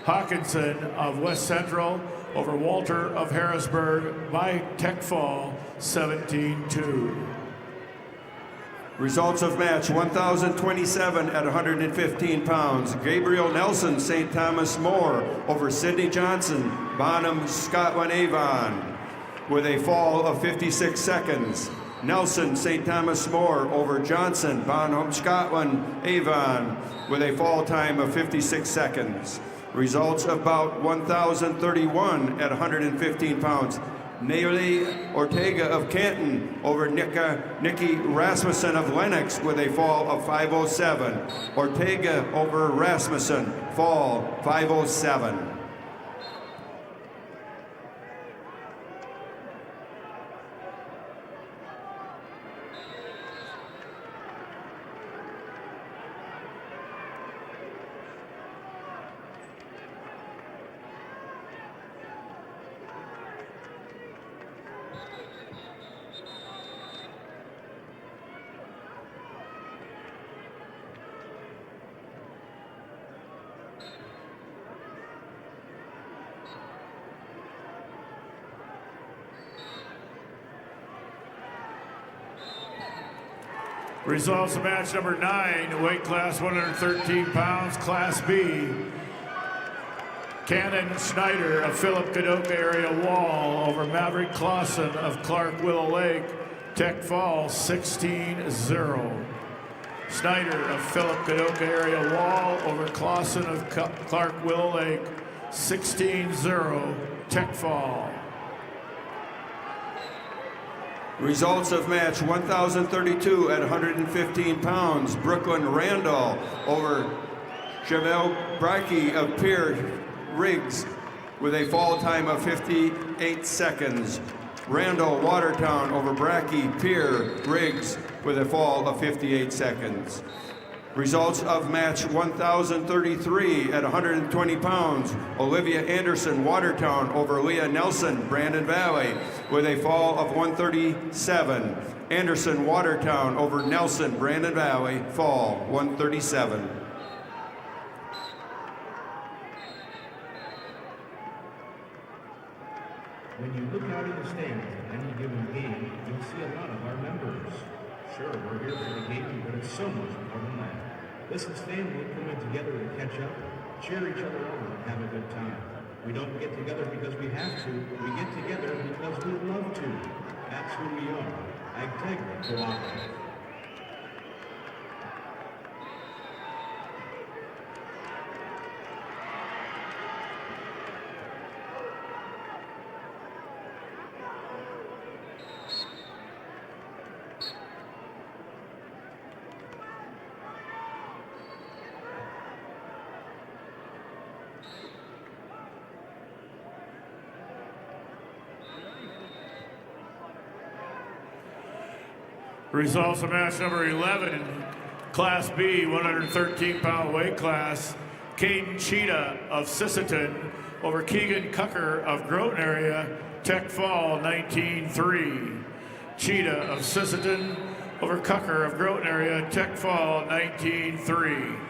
Hawkinson of West Central over Walter of Harrisburg by Tech Fall, 17-2. Results of match 1,027 at 115 pounds. Gabriel Nelson, St. Thomas More over Sidney Johnson, Bonham, Scotland Avon, with a fall of 56 seconds. Nelson, St. Thomas More over Johnson, Bonham, Scotland Avon, with a fall time of 56 seconds. Results of bout 1,031 at 115 pounds. Nelly Ortega of Canton over Nikki Rasmussen of Lennox with a fall of 507. Ortega over Rasmussen, fall 507. Results of match number 9, weight class 113 pounds, Class B. Cannon Schneider of Philip Kadoka area Wall over Maverick Clausen of Clark Willow Lake, Tech Fall, 16-0. Schneider of Philip Kadoka area Wall over Clausen of Clark Willow Lake, 16-0, Tech Fall. Results of match 1,032 at 115 pounds. Brooklyn Randall over Javel Bracke of Pierre Riggs with a fall time of 58 seconds. Randall Watertown over Bracke Pierre Riggs with a fall of 58 seconds. Results of match 1,033 at 120 pounds. Olivia Anderson, Watertown over Leah Nelson, Brandon Valley, with a fall of 137. Anderson, Watertown over Nelson, Brandon Valley, fall 137. When you look out in the stands at any given game, you'll see a lot of our members. Sure, we're here for the game, but it's so much more than that. This is family coming together to catch up, cheer each other on, and have a good time. We don't get together because we have to. We get together because we love to. That's who we are. Agtegra Cooperative. Results of match number 11, Class B, 113-pound weight class. Caden Cheetah of Sisseton over Keegan Cucker of Groton area, Tech Fall, 19-3. Cheetah of Sisseton over Cucker of Groton area, Tech Fall, 19-3.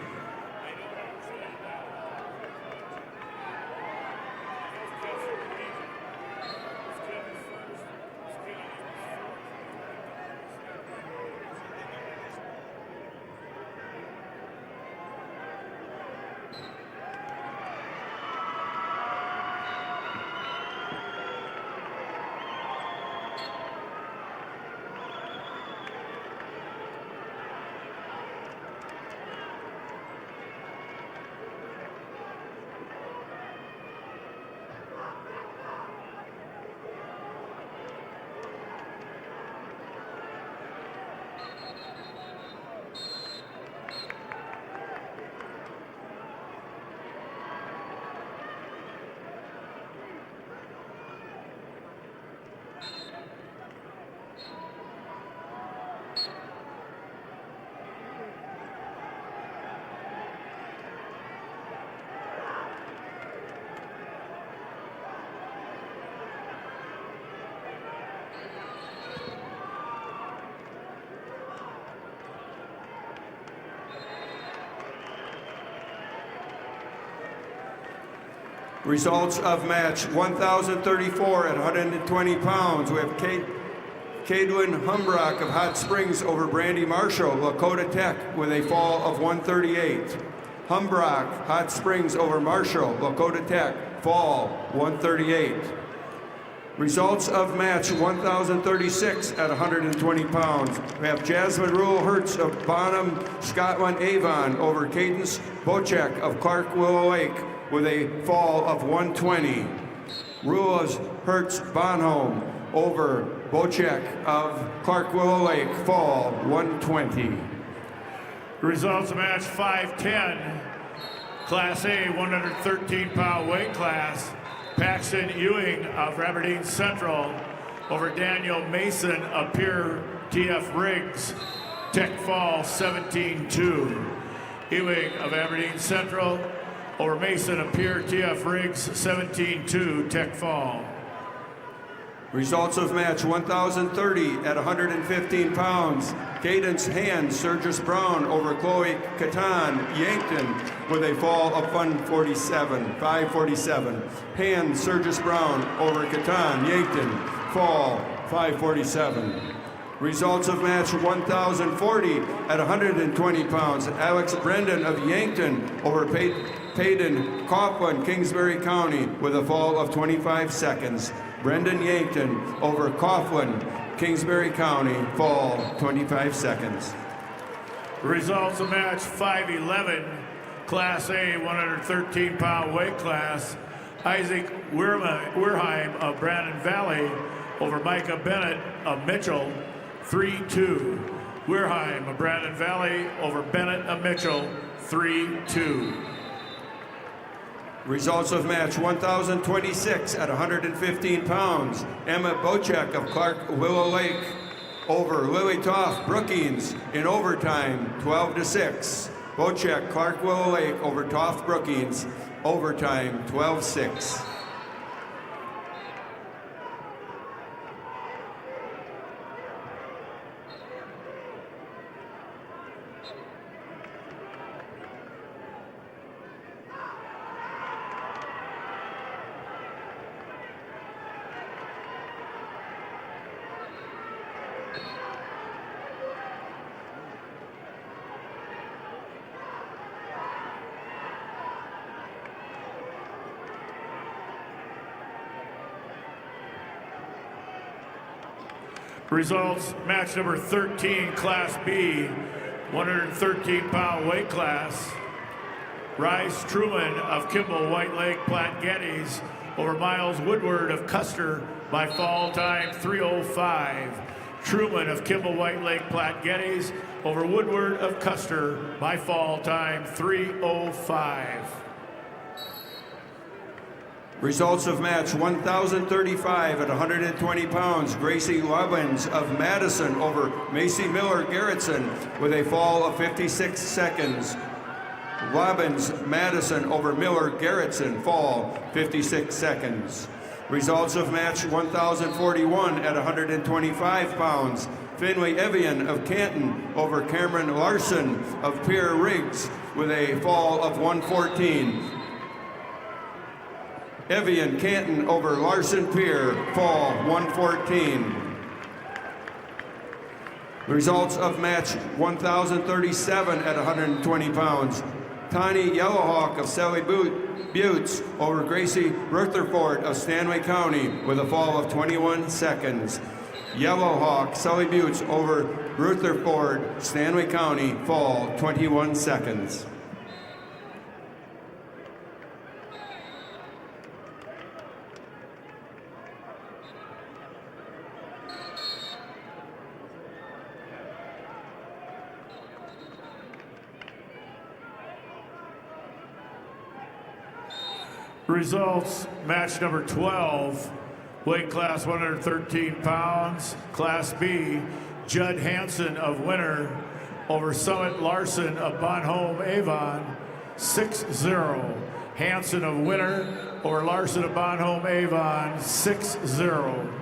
Results of match 1,034 at 120 pounds. We have Cadwin Humbrock of Hot Springs over Brandy Marshall, Lakota Tech, with a fall of 138. Humbrock, Hot Springs over Marshall, Lakota Tech, fall 138. Results of match 1,036 at 120 pounds. We have Jasmine Rule Hertz of Bonham, Scotland Avon over Cadence Bocek of Clark Willow Lake with a fall of 120. Rules Hertz Bonham over Bocek of Clark Willow Lake, fall 120. Results of match 510, Class A 113-pound weight class. Paxton Ewing of Aberdeen Central over Daniel Mason of Pierre TF Riggs, Tech fall 17-2. Ewing of Aberdeen Central over Mason of Pierre TF Riggs, 17-2, Tech fall. Results of match 1,030 at 115 pounds. Cadence Hand, Sergius Brown over Chloe Catan, Yankton, with a fall of 547. Hand, Sergius Brown over Catan, Yankton, fall 547. Results of match 1,040 at 120 pounds. Alex Brendan of Yankton over Payden Coughlin, Kingsbury County, with a fall of 25 seconds. Brendan Yankton over Coughlin, Kingsbury County, fall 25 seconds. Results of match 511, Class A 113-pound weight class. Isaac Weirheim of Brandon Valley over Micah Bennett of Mitchell, 3-2. Weirheim of Brandon Valley over Bennett of Mitchell, 3-2. Results of match 1,026 at 115 pounds. Emma Bocek of Clark Willow Lake over Lily Toff Brookings in overtime, 12-6. Bocek, Clark Willow Lake over Toff Brookings, overtime, 12-6. Results, match number 13, Class B, 113-pound weight class. Rice Truman of Kimball White Lake Platte Geddes over Miles Woodward of Custer by fall time 3:05. Truman of Kimball White Lake Platte Geddes over Woodward of Custer by fall time 3:05. Results of match 1,035 at 120 pounds. Gracie Lobbins of Madison over Macy Miller Garrettson with a fall of 56 seconds. Lobbins, Madison over Miller Garrettson, fall 56 seconds. Results of match 1,041 at 125 pounds. Finley Evian of Canton over Cameron Larson of Pierre Riggs with a fall of 114. Evian Canton over Larson Pier, fall 114. Results of match 1,037 at 120 pounds. Tani Yellowhawk of Sally Buttes over Gracie Rutherford of Stanley County with a fall of 21 seconds. Yellowhawk, Sally Buttes over Rutherford, Stanley County, fall 21 seconds. Results, match number 12, weight class 113 pounds, Class B, Judd Hansen of Winter over Summit Larson of Bonhomme Avon, 6-0. Hansen of Winter over Larson of Bonhomme Avon, 6-0.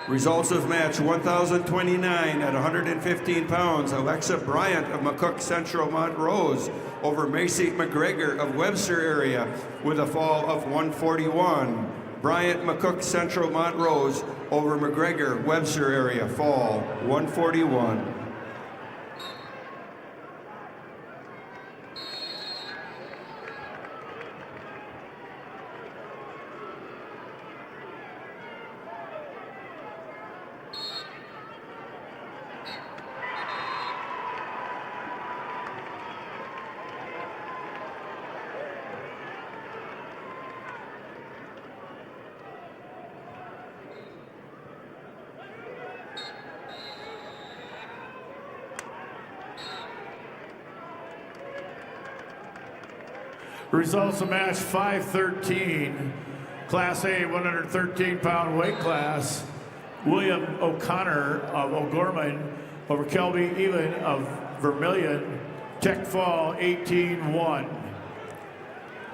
Results of match 1,029 at 115 pounds. Alexa Bryant of McCook Central Montrose over Macy McGregor of Webster area with a fall of 141. Bryant McCook Central Montrose over McGregor Webster area, fall 141. Results of match 513, Class A 113-pound weight class. William O'Connor of O'Gorman over Kelby Evan of Vermilion, tech fall 18-1.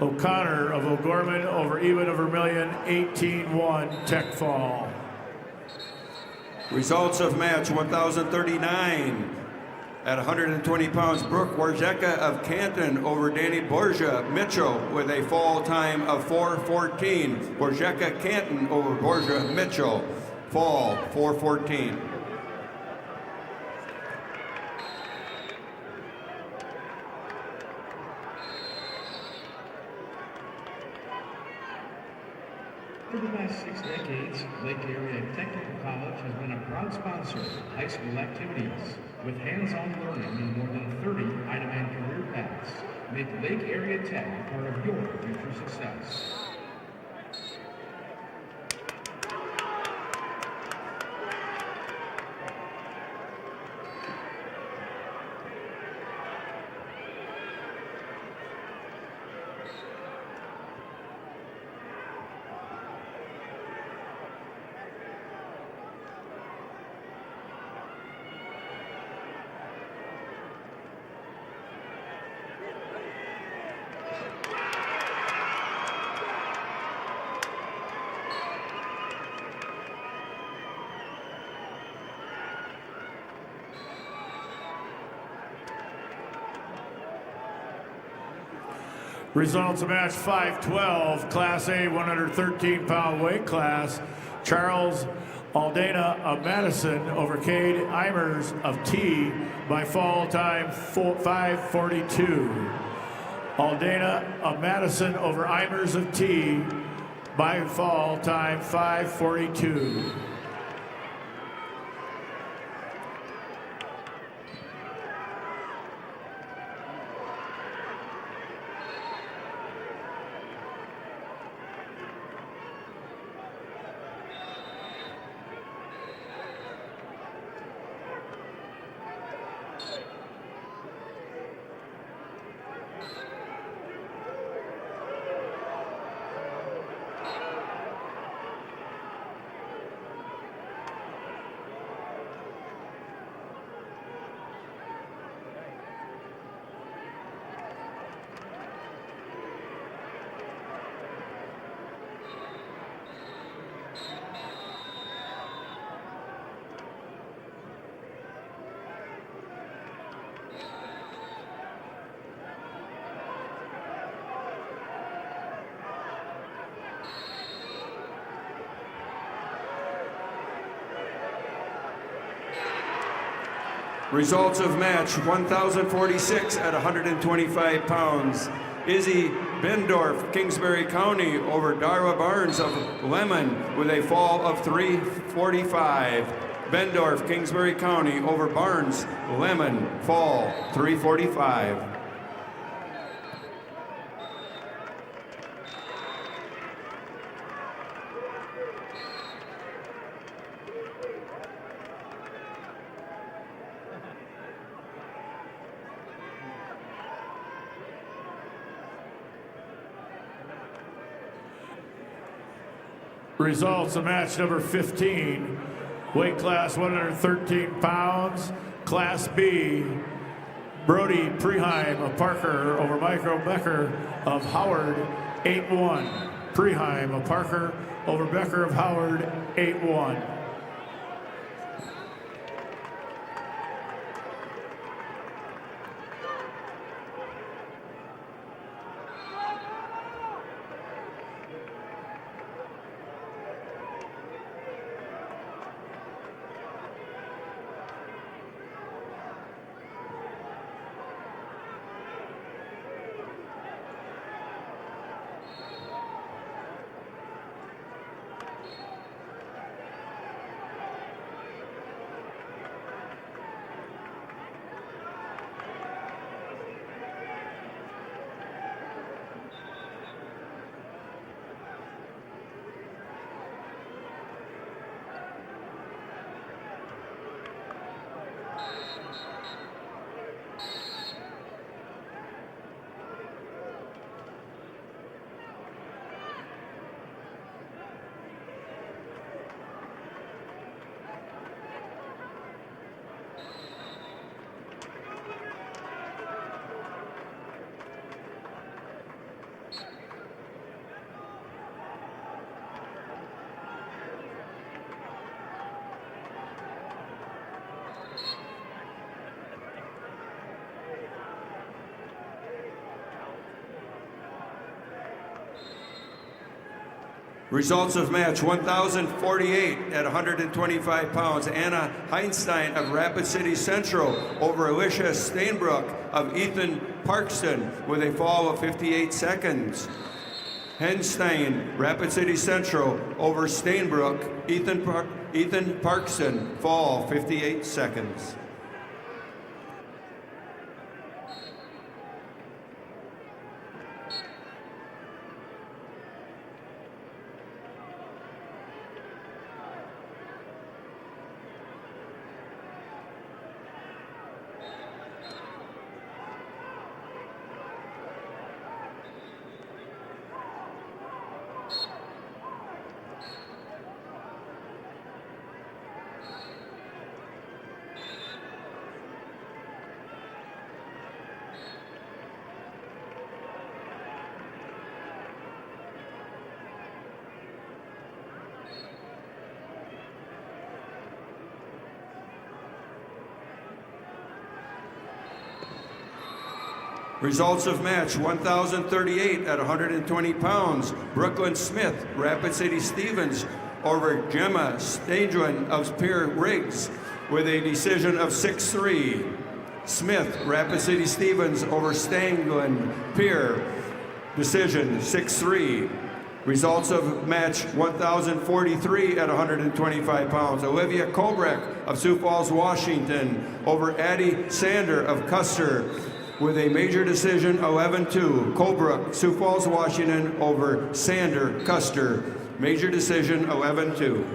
O'Connor of O'Gorman over Evan of Vermilion, 18-1, tech fall. Results of match 1,039. At 120 pounds, Brooke Warjeka of Canton over Danny Borgia Mitchell with a fall time of 4:14. Warjeka Canton over Borgia Mitchell, fall 4:14. For the past 6 decades, Lake Area Technical College has been a proud sponsor of high school activities. With hands-on learning in more than 30 Ironman career paths, make Lake Area Tech a part of your future success. Results of match 512, Class A 113-pound weight class. Charles Aldana of Madison over Cade Eimers of T by fall time 5:42. Aldana of Madison over Eimers of T by fall time 5:42. Results of match 1,046 at 125 pounds. Izzy Bendorf, Kingsbury County over Darwa Barnes of Lemon with a fall of 3:45. Bendorf, Kingsbury County over Barnes, Lemon, fall 3:45. Results of match number 15, weight class 113 pounds, Class B, Brody Preheim of Parker over Michael Becker of Howard, 8-1. Preheim of Parker over Becker of Howard, 8-1. Results of match 1,048 at 125 pounds. Anna Heinstein of Rapid City Central over Alicia Stainbrook of Ethan Parkston with a fall of 58 seconds. Heinstein, Rapid City Central over Stainbrook, Ethan Parkston, fall 58 seconds. Results of match 1,038 at 120 pounds. Brooklyn Smith, Rapid City Stevens over Gemma Stadrin of Pierre Riggs with a decision of 6-3. Smith, Rapid City Stevens over Stanglin Pierre, decision 6-3. Results of match 1,043 at 125 pounds. Olivia Kobrek of Sioux Falls, Washington over Addie Sander of Custer with a major decision 11-2. Colebrook, Sioux Falls, Washington over Sander, Custer. Major decision 11-2.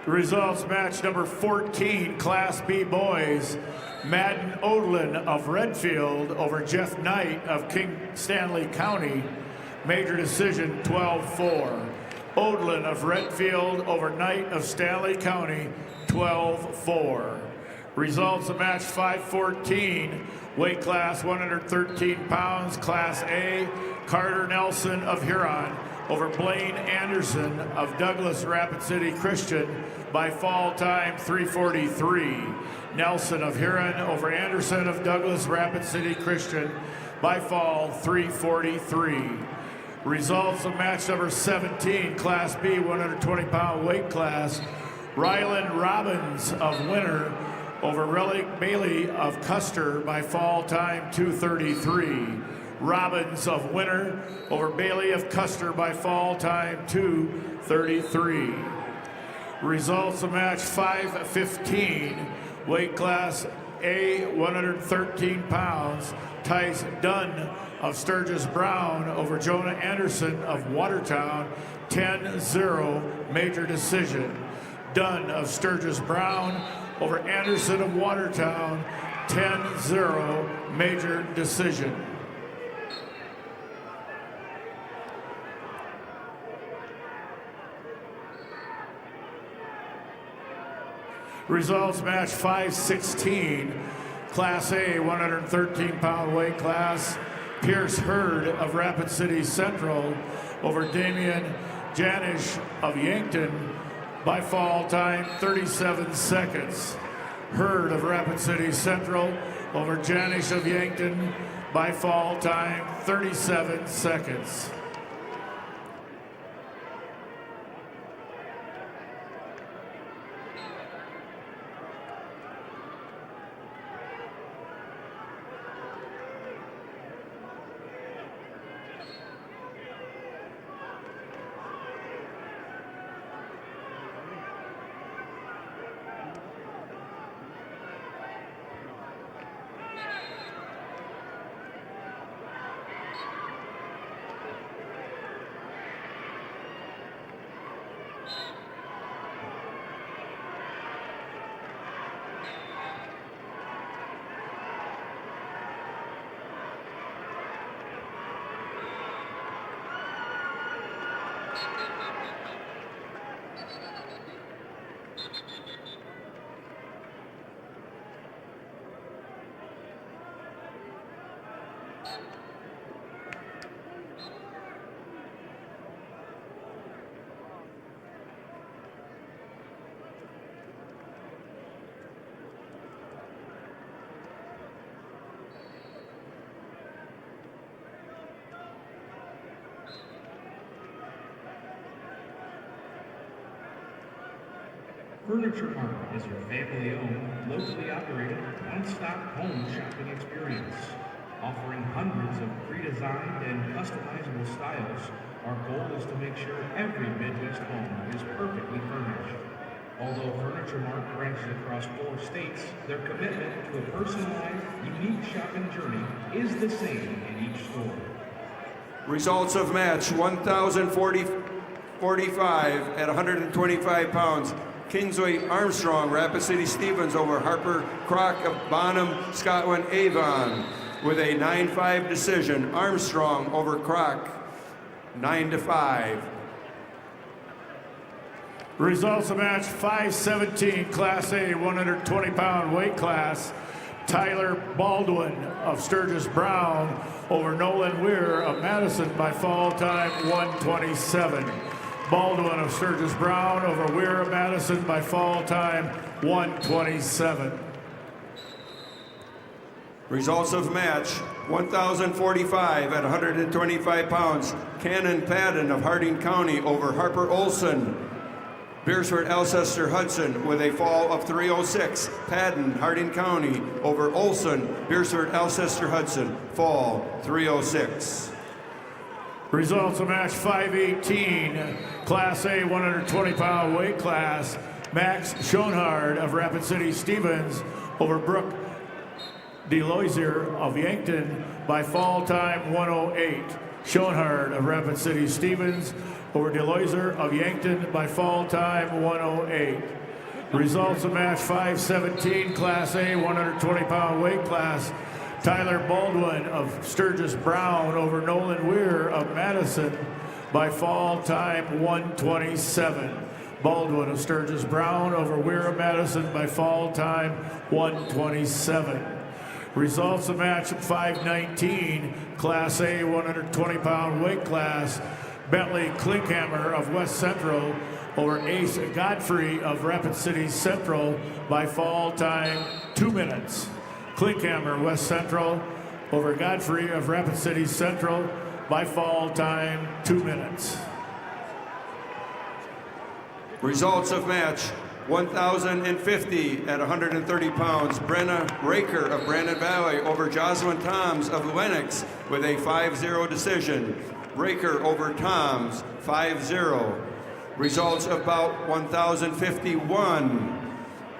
The results match number 14, Class B boys. Madden Odlin of Redfield over Jeff Knight of King Stanley County. Major decision 12-4. Odlin of Redfield over Knight of Stanley County, 12-4. Results of match 514. Weight class 113 pounds, Class A, Carter Nelson of Huron over Blaine Anderson of Douglas Rapid City Christian by fall time 3:43. Nelson of Huron over Anderson of Douglas Rapid City Christian by fall 3:43. Results of match number 17, Class B, 120-pound weight class. Rylan Robbins of Winter over Relic Bailey of Custer by fall time 2:33. Robbins of Winter over Bailey of Custer by fall time 2:33. Results of match 5:15, weight class A, 113 pounds. Tice Dunn of Sturgis Brown over Jonah Anderson of Watertown, 10-0, major decision. Dunn of Sturgis Brown over Anderson of Watertown, 10-0, major decision. Results match 5:16, Class A, 113-pound weight class. Pierce Hurd of Rapid City Central over Damian Janish of Yankton by fall time 37 seconds. Hurd of Rapid City Central over Janish of Yankton by fall time 37 seconds. Furniture Mart is your family-owned, locally operated, one-stop home shopping experience. Offering hundreds of pre-designed and customizable styles, our goal is to make sure every Midwest home is perfectly furnished. Although Furniture Mart branches across 4 states, their commitment to a personalized, unique shopping journey is the same in each store. Results of match 1,045 at 125 pounds. Kingsway Armstrong, Rapid City Stevens over Harper Crock of Bonham, Scotland Avon with a 9-5 decision. Armstrong over Crock, 9-5. Results of match 517, Class A, 120-pound weight class. Tyler Baldwin of Sturgis Brown over Nolan Weir of Madison by fall time 127. Baldwin of Sturgis Brown over Weir of Madison by fall time 127. Results of match 1,045 at 125 pounds. Cannon Padden of Harding County over Harper Olson. Beersford Alcester Hudson with a fall of 306. Padden, Harding County over Olson. Beersford Alcester Hudson, fall 306. Results of match 518, Class A 120-pound weight class. Max Schoenhard of Rapid City Stevens over Brooke DeLoisier of Yankton by fall time 108. Schoenhard of Rapid City Stevens over DeLoisier of Yankton by fall time 108. Results of match 517, Class A 120-pound weight class. Tyler Baldwin of Sturgis Brown over Nolan Weir of Madison by fall time 127. Baldwin of Sturgis Brown over Weir of Madison by fall time 127. Results of match 519, Class A 120-pound weight class. Bentley Klinkhammer of West Central over Ace Godfrey of Rapid City Central by fall time 2 minutes. Klinkhammer, West Central, over Godfrey of Rapid City Central by fall time 2 minutes. Results of match 1,050 at 130 pounds. Brenna Raker of Brandon Valley over Jocelyn Toms of Lennox with a 5-0 decision. Raker over Toms, 5-0. Results of bout 1,051.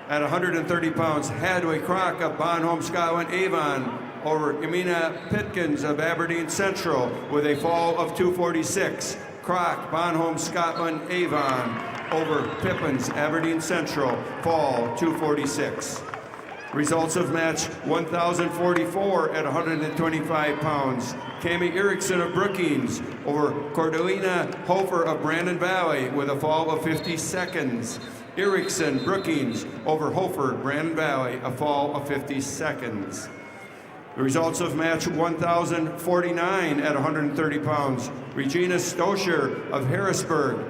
At 130 pounds, Hadley Crock of Bonham, Scotland Avon over Emina Pitkins of Aberdeen Central with a fall of 246. Crock, Bonham, Scotland Avon over Pippins, Aberdeen Central, fall 246. Results of match 1,044 at 125 pounds. Cami Erickson of Brookings over Cordellina Hofer of Brandon Valley with a fall of 50 seconds. Erickson, Brookings over Hofer, Brandon Valley, a fall of 50 seconds. The results of match 1,049 at 130 pounds. Regina Stoscher of Harrisburg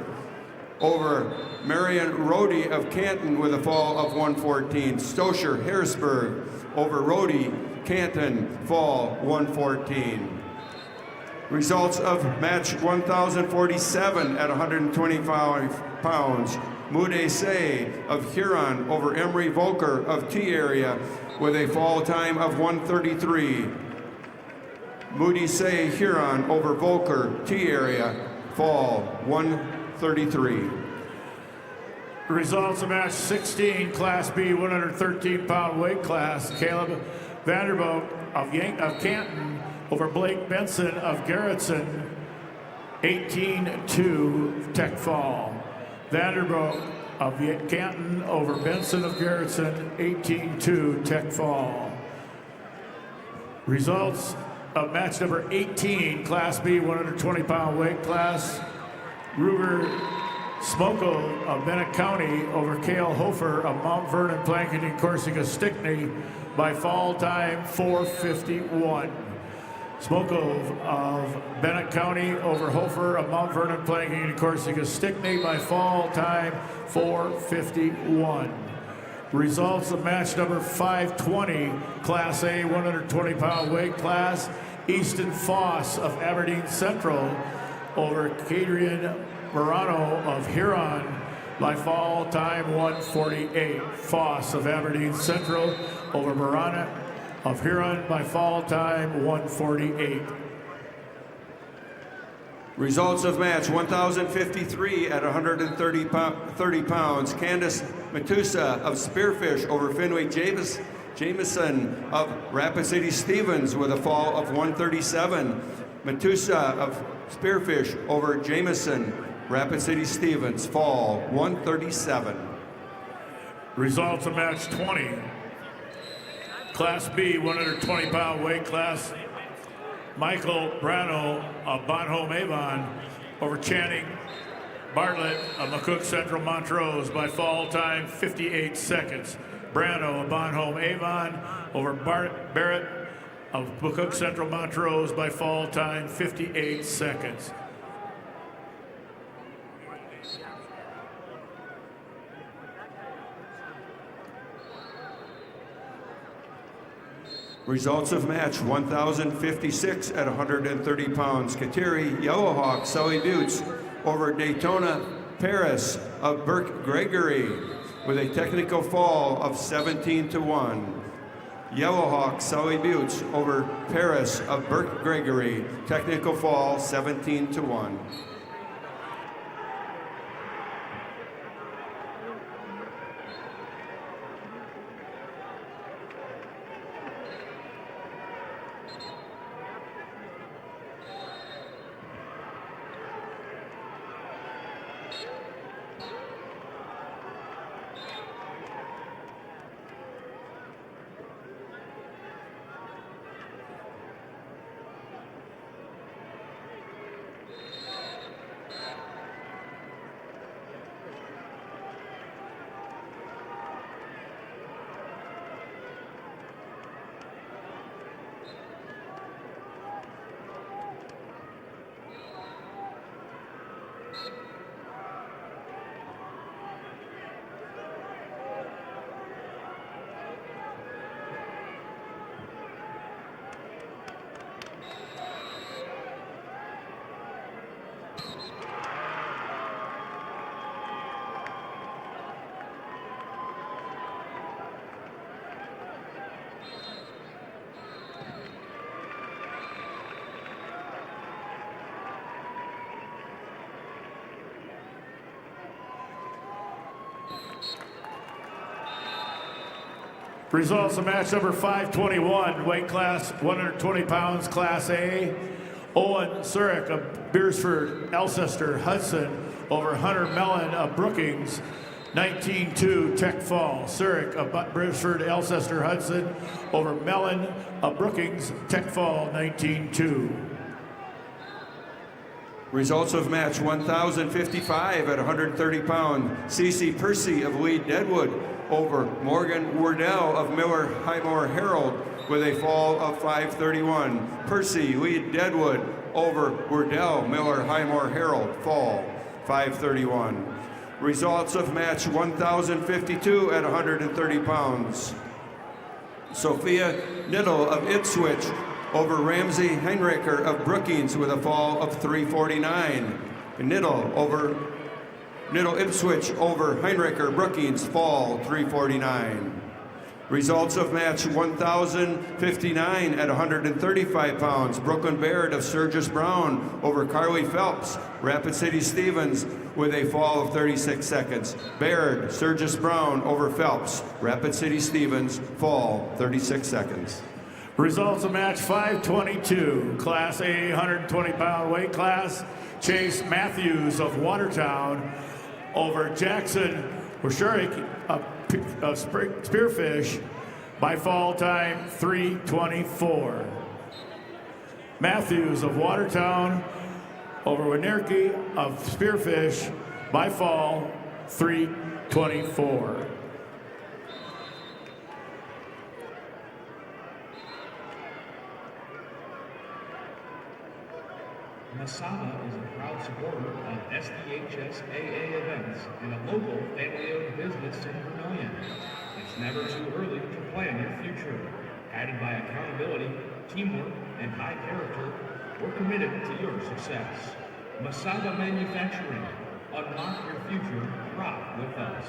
over Marion Rhodey of Canton with a fall of 114. Stoscher, Harrisburg over Rhodey, Canton, fall 114. Results of match 1,047 at 125 pounds. Mude Say of Huron over Emery Volker of T Area with a fall time of 133. Moody Say Huron over Volker T Area, fall 133. Results of match 16, Class B 113-pound weight class. Caleb Vanderbilt of Canton over Blake Benson of Garrettson, 18-2 Tech fall. Vanderbilt of Canton over Benson of Garrettson, 18-2 Tech fall. Results of match number 18, Class B 120-pound weight class. Ruger Smoko of Bennett County over Cale Hofer of Mount Vernon, Plankinton, Corsica, Stickney by fall time 4:51. Smokov of Bennett County over Hofer of Mount Vernon, Plankinton, Corsica, Stickney by fall time 4:51. Results of match number 520, Class A 120-pound weight class. Easton Foss of Aberdeen Central over Cadrian Morano of Huron by fall time 148. Foss of Aberdeen Central over Marana of Huron by fall time 148. Results of match 1,053 at 130 pounds. Candace Matusa of Spearfish over Finway Jameson of Rapid City Stevens with a fall of 137. Matusa of Spearfish over Jameson, Rapid City Stevens, fall 137. Results of match 20. Class B, 120-pound weight class. Michael Brano of Bonhomme Avon over Channing Bartlett of McCook Central Montrose by fall time 58 seconds. Brano of Bonhomme Avon over Barrett of McCook Central Montrose by fall time 58 seconds. Results of match 1,056 at 130 pounds. Kateri Yellowhawk, Sully Buttes over Daytona Paris of Burke Gregory with a technical fall of 17-1. Yellowhawk, Sully Buttes over Paris of Burke Gregory, technical fall 17-1. Results of match number 521, weight class 120 pounds, Class A. Owen Surek of Beersford, Alcester, Hudson over Hunter Mellon of Brookings, 19-2 tech fall. Surek of Beersford, Alcester, Hudson over Mellon of Brookings, tech fall, 19-2. Results of match 1,055 at 130 pound. Cece Percy of Lee Deadwood over Morgan Wardell of Miller Highmore Herald with a fall of 5:31. Percy Lee Deadwood over Wardell Miller Highmore Herald, fall 5:31. Results of match 1,052 at 130 pounds. Sophia Niddle of Ipswich over Ramsey Heinricher of Brookings with a fall of 3:49. Niddle Ipswich over Heinricher Brookings, fall 3:49. Results of match 1,059 at 135 pounds. Brooklyn Baird of Sturgis Brown over Carly Phelps, Rapid City Stevens with a fall of 36 seconds. Baird, Sturgis Brown over Phelps, Rapid City Stevens, fall 36 seconds. Results of match 522, Class A 120-pound weight class. Chase Matthews of Watertown over Jackson Washurik of Spearfish by fall time 3:24. Matthews of Watertown over Winnerke of Spearfish by fall 3:24. Masaba is a proud supporter of SDHS AA events and a local family-owned business in Vermillion. It's never too early to plan your future. Added by accountability, teamwork, and high character, we're committed to your success. Masaba Manufacturing, Unlock your future. Rock with us.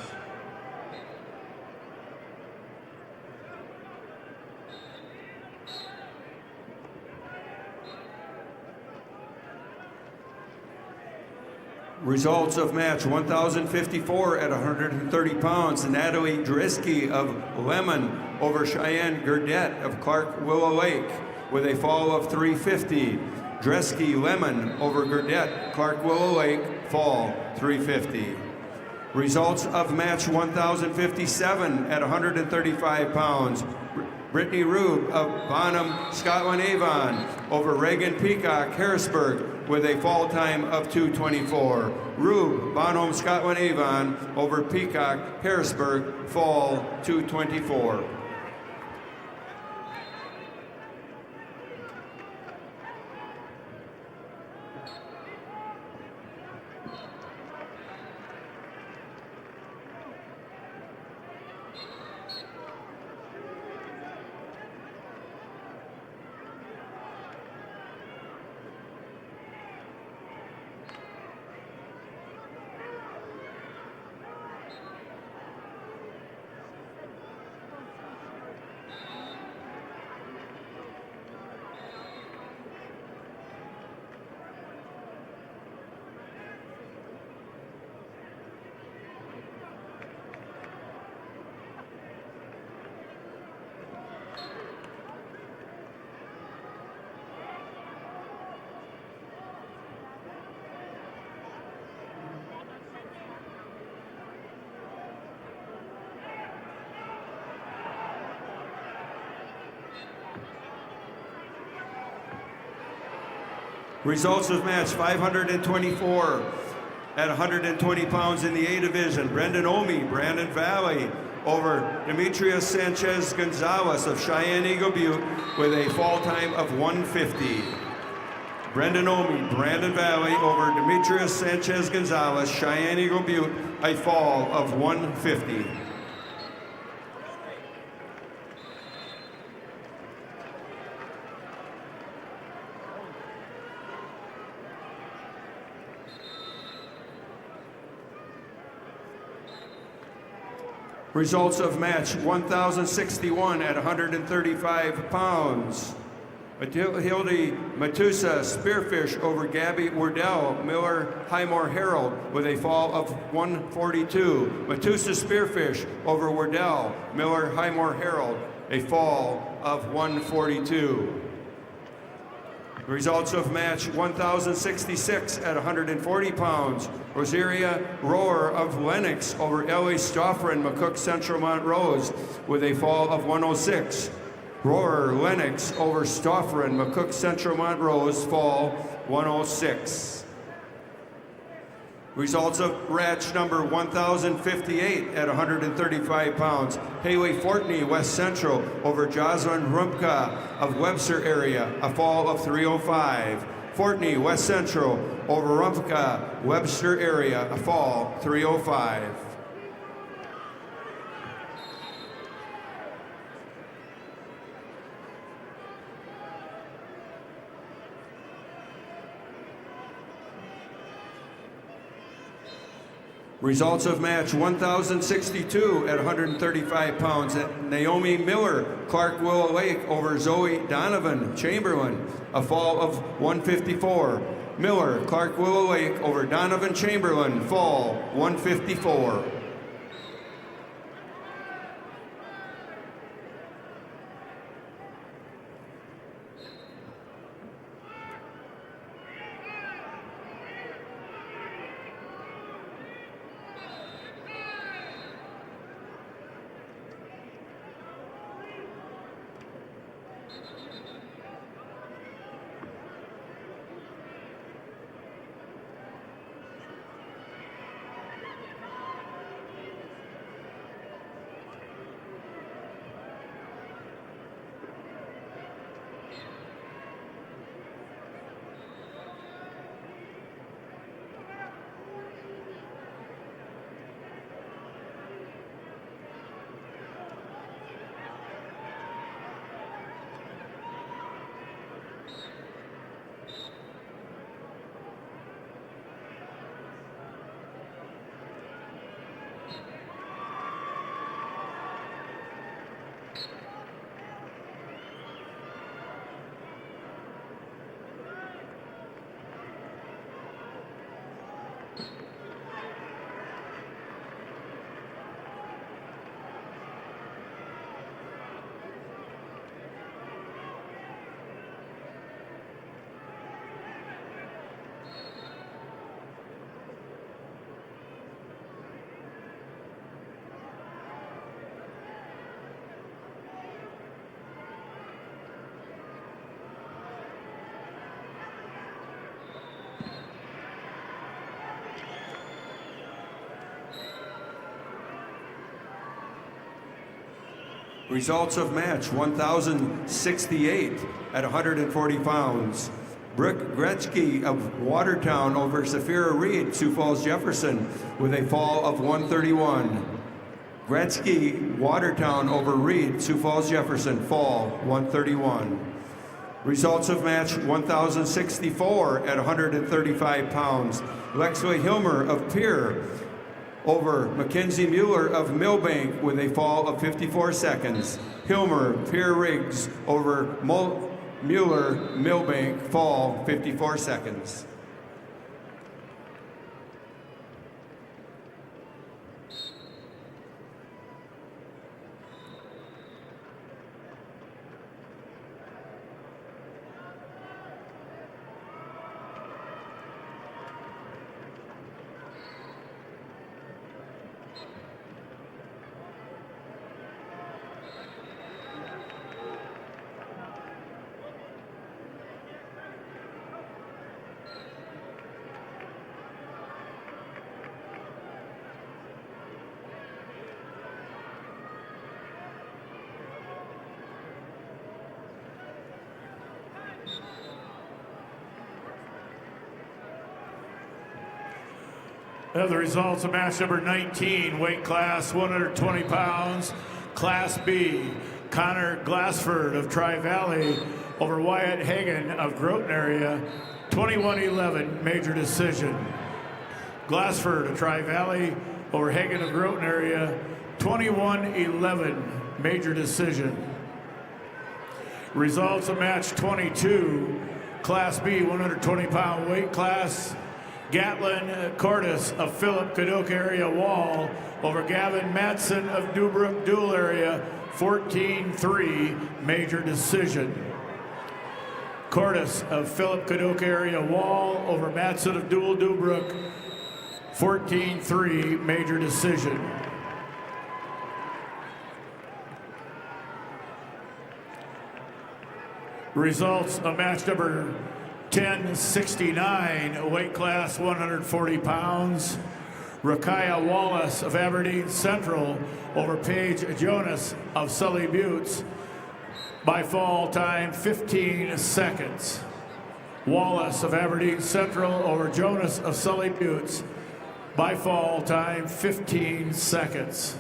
Results of match 1,054 at 130 pounds. Natalie Drisky of Lemon over Cheyenne Gurdett of Clark Willow Lake with a fall of 350. Drisky Lemon over Gurdett, Clark Willow Lake, fall 350. Results of match 1,057 at 135 pounds. Brittany Rube of Bonham, Scotland Avon over Reagan Peacock, Harrisburg with a fall time of 2:24. Rube, Bonham, Scotland Avon over Peacock, Harrisburg, fall 2:24. Results of match 524 at 120 pounds in the A division. Brendan Omi, Brandon Valley over Demetrius Sanchez Gonzalez of Cheyenne Eagle Butte with a fall time of 150. Brendan Omi, Brandon Valley over Demetrius Sanchez Gonzalez, Cheyenne Eagle Butte, a fall of 150. Results of match 1,061 at 135 pounds. Hildy Matusa Spearfish over Gabby Wardell, Miller Highmore Herald with a fall of 142. Matusa Spearfish over Wardell, Miller Highmore Herald, a fall of 142. Results of match 1,066 at 140 pounds. Rosaria Rohr of Lennox over Ellie Stoffren, McCook Central Montrose with a fall of 106. Rohr Lennox over Stoffren, McCook Central Montrose, fall 106. Results of match number 1,058 at 135 pounds. Haley Fortney, West Central, over Jocelyn Rumpka of Webster area, a fall of 305. Fortney, West Central, over Rumpka, Webster area, a fall 305. Results of match 1,062 at 135 pounds. Naomi Miller, Clark Willow Lake over Zoe Donovan Chamberlain, a fall of 154. Miller, Clark Willow Lake over Donovan Chamberlain, fall 154. Results of match 1,068 at 140 pounds. Brooke Gretzky of Watertown over Zafira Reed, Sioux Falls Jefferson, with a fall of 131. Gretzky, Watertown over Reed, Sioux Falls Jefferson, fall 131. Results of match 1,064 at 135 pounds. Lexway Hilmer of Pierre over Mackenzie Mueller of Millbank with a fall of 54 seconds. Hilmer, Pierre Riggs over Mueller, Millbank, fall 54 seconds. The results of match number 19, weight class 120 pounds, Class B. Connor Glassford of Tri-Valley over Wyatt Hagan of Groton area, 21-11, major decision. Glassford of Tri-Valley over Hagan of Groton area, 21-11, major decision. Results of match 22, Class B, 120-pound weight class, Gatlin Cordes of Philip Cadoc area Wall over Gavin Matson of Dubrook Dual area, 14-3, major decision. Cordes of Philip Cadoc area Wall over Matson of Dual Dubrook, 14-3, major decision. Results of match number 1069, weight class 140 pounds. Rakaya Wallace of Aberdeen Central over Paige Jonas of Sully Buttes by fall time 15 seconds. Wallace of Aberdeen Central over Jonas of Sully Buttes by fall time 15 seconds.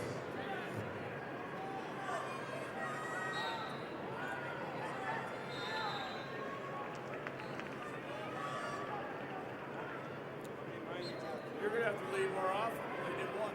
You're going to have to leave more often. They did one.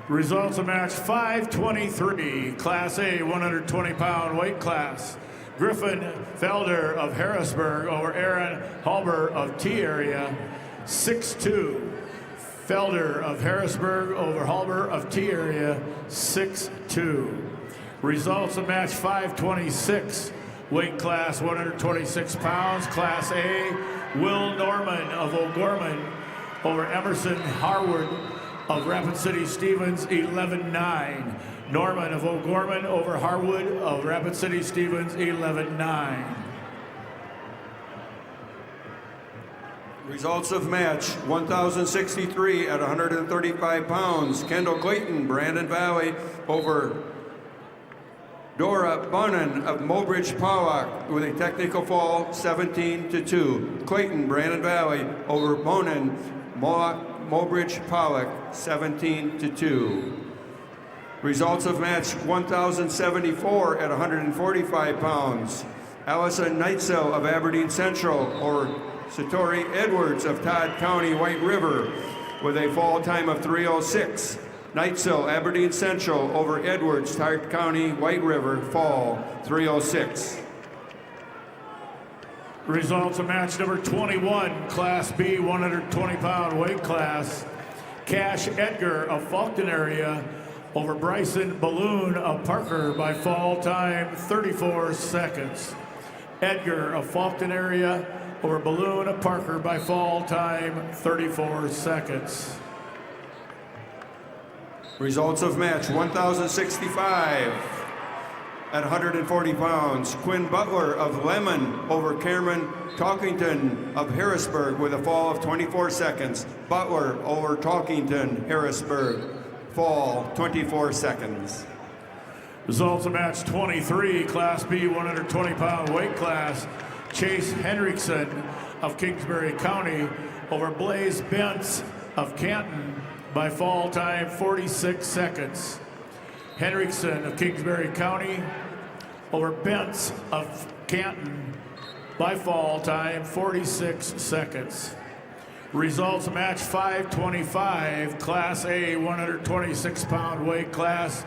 Results of match 523, Class A, 120-pound weight class. Griffin Felder of Harrisburg over Aaron Halber of T area, 6-2. Felder of Harrisburg over Halber of T area, 6-2. Results of match 526, weight class 126 pounds, Class A. Will Norman of O'Gorman over Emerson Harwood of Rapid City Stevens, 11-9. Norman of O'Gorman over Harwood of Rapid City Stevens, 11-9. Results of match 1,063 at 135 pounds. Kendall Clayton, Brandon Valley over Dora Bunnan of Mobridge Powak with a technical fall 17-2. Clayton Brandon Valley over Bunnan Mobridge Powak 17-2. Results of match 1074 at 145 pounds. Allison Neitzel of Aberdeen Central or Satori Edwards of Todd County White River with a fall time of 3:06. Neitzel, Aberdeen Central over Edwards, Todd County White River, fall 3:06. Results of match number 21, Class B, 120-pound weight class. Cash Edgar of Faulkton area over Bryson Balloon of Parker by fall time 34 seconds. Edgar of Faulkton area over Balloon of Parker by fall time 34 seconds. Results of match 1065 at 140 pounds. Quinn Butler of Lemon over Cameron Talkington of Harrisburg with a fall of 24 seconds. Butler over Talkington, Harrisburg, fall 24 seconds. Results of match 23, Class B, 120-pound weight class. Chase Hendrickson of Kingsbury County over Blaze Bentz of Canton by fall time 46 seconds. Hendrickson of Kingsbury County over Bentz of Canton by fall time 46 seconds. Results of match 525, Class A, 126-pound weight class.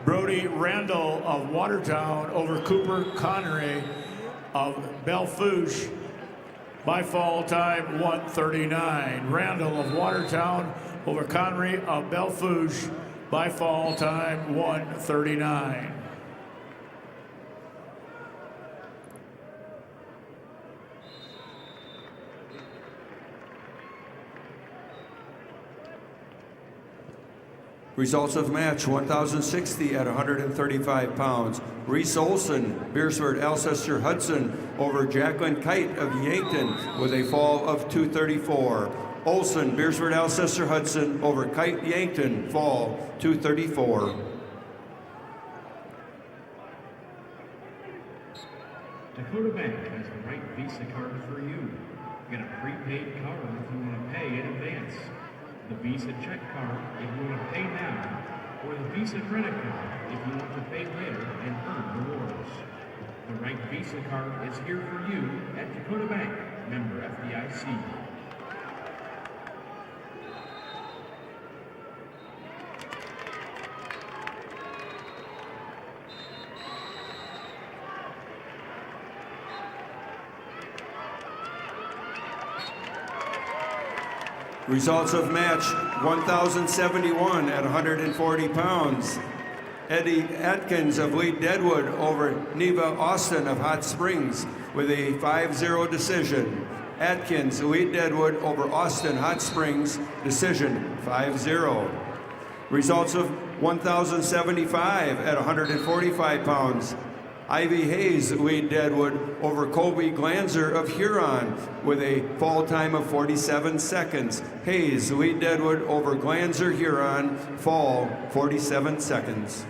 Brody Randall of Watertown over Cooper Connery of Belfouche by fall time 139. Randall of Watertown over Connery of Belfouche by fall time 139. Results of match 1060 at 135 pounds. Reese Olson, Beersford Alcester Hudson over Jacqueline Kite of Yankton with a fall of 234. Olson, Beersford Alcester Hudson over Kite Yankton, fall 234. Dakota Bank has the right Visa card for you. Get a prepaid card if you want to pay in advance, the Visa check card if you want to pay now, or the Visa credit card if you want to pay later and earn rewards. The right Visa card is here for you at Dakota Bank, member FDIC. Results of match 1071 at 140 pounds. Eddie Atkins of Lee Deadwood over Neva Austin of Hot Springs with a 5-0 decision. Atkins, Lee Deadwood over Austin Hot Springs, decision 5-0. Results of 1075 at 145 pounds. Ivy Hayes, Lee Deadwood over Colby Glanzer of Huron with a fall time of 47 seconds. Hayes, Lee Deadwood over Glanzer, Huron, fall 47 seconds.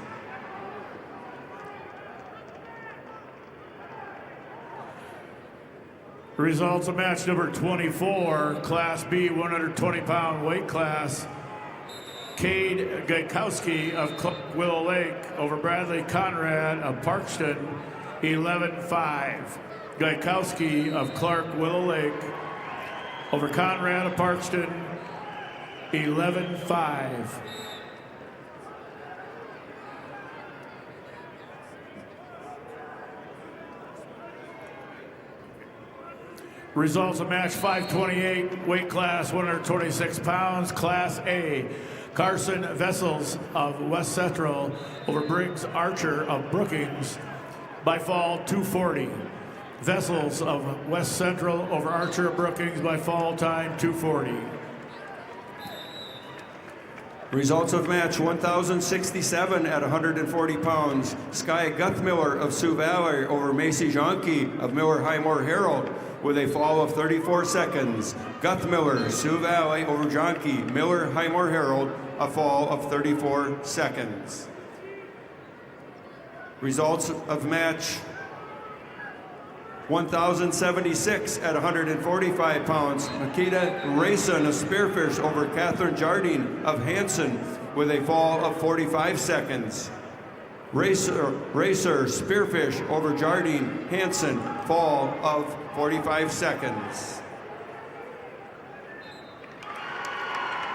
Results of match number 24, Class B, 120-pound weight class. Cade Gaikowski of Willow Lake over Bradley Conrad of Parkston, 11-5. Gaikowski of Clark Willow Lake over Conrad of Parkston, 11-5. Results of match 528, weight class 126 pounds, Class A. Carson Vessels of West Central over Briggs Archer of Brookings by fall 240. Vessels of West Central over Archer of Brookings by fall time 240. Results of match 1067 at 140 pounds. Sky Guthmiller of Sioux Valley over Macy Jonke of Miller Highmore Herald with a fall of 34 seconds. Guthmiller, Sioux Valley over Jonke, Miller Highmore Herald, a fall of 34 seconds. Results of match 1,076 at 145 pounds. Makita Rayson of Spearfish over Catherine Jardine of Hanson with a fall of 45 seconds. Racer Spearfish over Jardine Hanson, fall of 45 seconds.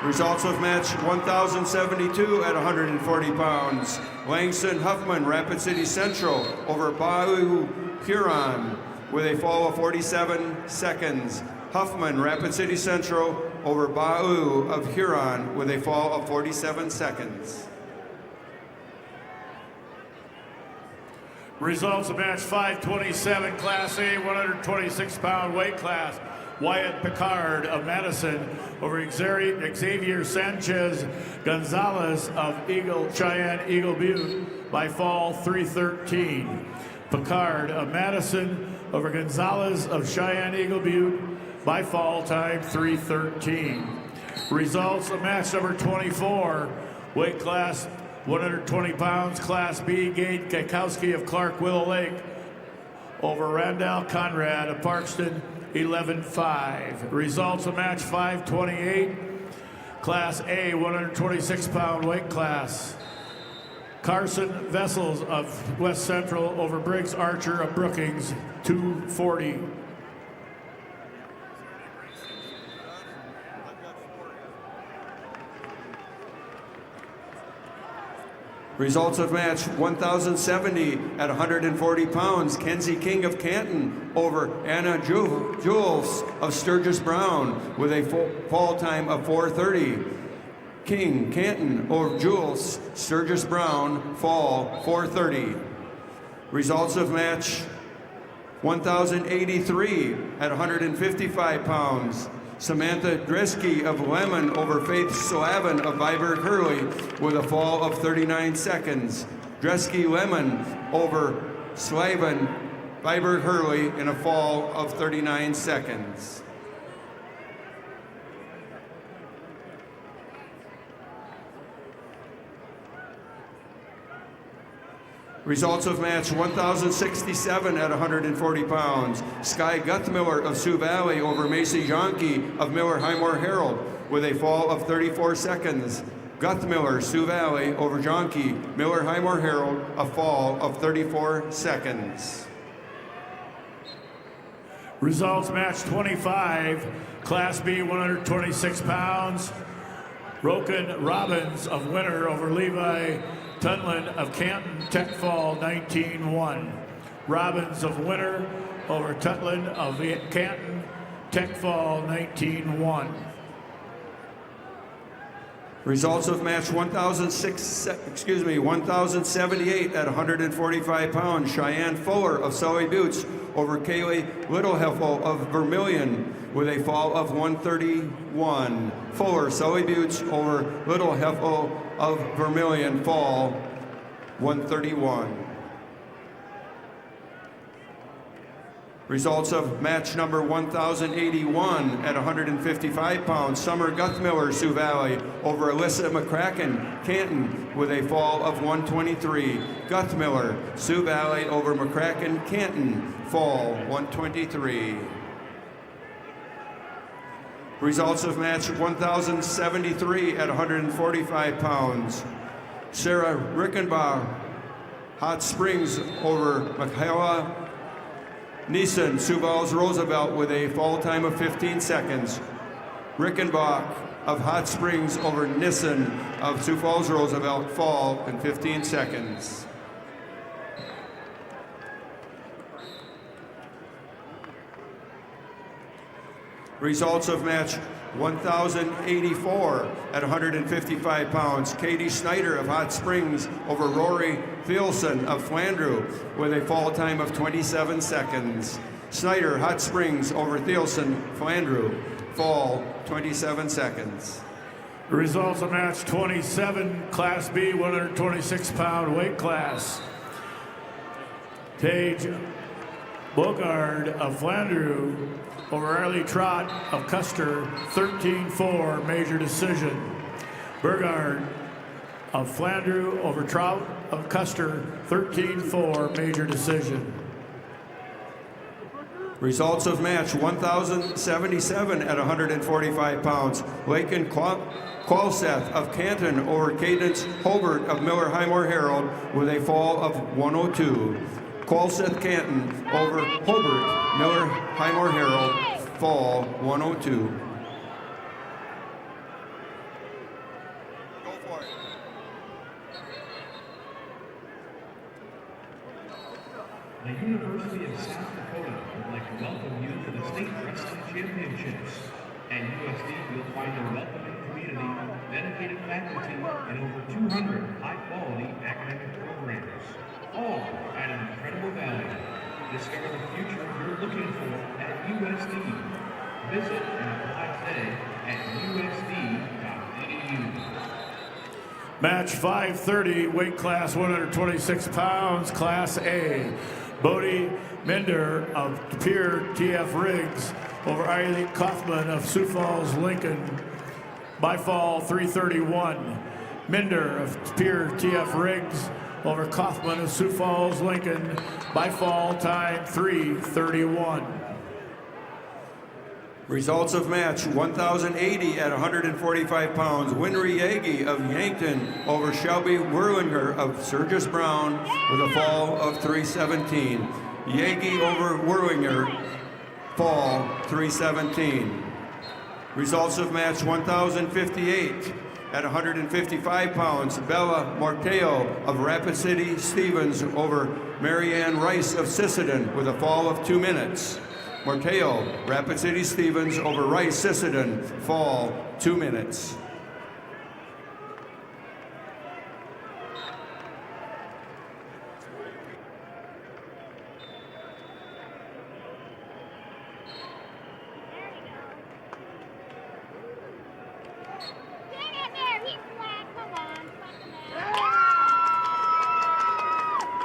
Results of match 1,072 at 140 pounds. Langston Huffman, Rapid City Central over Bau Huron with a fall of 47 seconds. Huffman, Rapid City Central over Bau of Huron with a fall of 47 seconds. Results of match 527, Class A, 126-pound weight class. Wyatt Picard of Madison over Xavier Sanchez Gonzalez of Cheyenne Eagle Butte by fall 3:13. Picard of Madison over Gonzalez of Cheyenne Eagle Butte by fall time 3:13. Results of match number 24, weight class 120 pounds, Class B, Gade Kikowski of Clark Willow Lake over Randall Conrad of Parkston, 11-5. Results of match 528, Class A, 126-pound weight class. Carson Vessels of West Central over Briggs Archer of Brookings, 240. Results of match 1,070 at 140 pounds. Kenzie King of Canton over Anna Jules of Sturgis Brown with a fall time of 4:30. King, Canton over Jules, Sturgis Brown, fall 4:30. Results of match 1,083 at 155 pounds. Samantha Dresky of Lemon over Faith Slavin of Viborg Hurley with a fall of 39 seconds. Dresky Lemon over Slavin Viborg Hurley in a fall of 39 seconds. Results of match 1,067 at 140 pounds. Sky Guthmiller of Sioux Valley over Macy Jonke of Miller Highmore Herald with a fall of 34 seconds. Guthmiller, Sioux Valley over Jonke, Miller Highmore Herald, a fall of 34 seconds. Results match 25, Class B, 126 pounds. Roken Robbins of Winter over Levi Tunlin of Canton, Tech Fall, 19-1. Robbins of Winter over Tunlin of Canton, Tech Fall, 19-1. Results of match 1,078 at 145 pounds. Cheyenne Fuller of Sully Buttes over Kaylee Littleheffel of Vermilion with a fall of 131. Fuller, Sully Buttes over Littleheffel of Vermilion, fall 131. Results of match number 1,081 at 155 pounds. Summer Guthmiller, Sioux Valley over Alyssa McCracken, Canton with a fall of 123. Guthmiller, Sioux Valley over McCracken, Canton, fall 123. Results of match 1,073 at 145 pounds. Sarah Rickenbach, Hot Springs over Michaela Neeson, Sioux Falls Roosevelt with a fall time of 15 seconds. Rickenbach of Hot Springs over Nissen of Sioux Falls Roosevelt, fall in 15 seconds. Results of match 1,084 at 155 pounds. Katie Snyder of Hot Springs over Rory Thielson of Flandreau with a fall time of 27 seconds. Snyder, Hot Springs over Thielson, Flandreau, fall 27 seconds. The results of match 27, Class B, 126-pound weight class. Tage Bogard of Flandreau over Arlie Trott of Custer, 13-4, major decision. Burgard of Flandreau over Trout of Custer 13-4 major decision. Results of match 1,077 at 145 pounds. Lakin Qualseth of Canton over Cadence Hobart of Miller Highmore Herald with a fall of 102. Qualseth Canton over Hobart Miller Highmore Herald, fall 102. The University of South Dakota would like to welcome you to the State Wrestling Championships. At USD, you'll find a welcoming community, dedicated faculty, and over 200 high-quality academic programs, all at an incredible value. Discover the future you're looking for at USD. Visit and apply today at usd.edu. Match 530, weight class 126 pounds, Class A. Bodie Minder of Pierre TF Riggs over Eileen Kaufman of Sioux Falls, Lincoln, by fall 331. Minder of Pierre TF Riggs over Kaufman of Sioux Falls, Lincoln, by fall time 331. Results of match 1,080 at 145 pounds. Winry Yagi of Yankton over Shelby Werlinger of Sturgis Brown with a fall of 317. Yagi over Werlinger, fall 317. Results of match 1,058 at 155 pounds. Bella Marteo of Rapid City Stevens over Marianne Rice of Sisseton with a fall of 2 minutes. Marteo, Rapid City Stevens over Rice Sisseton, fall 2 minutes.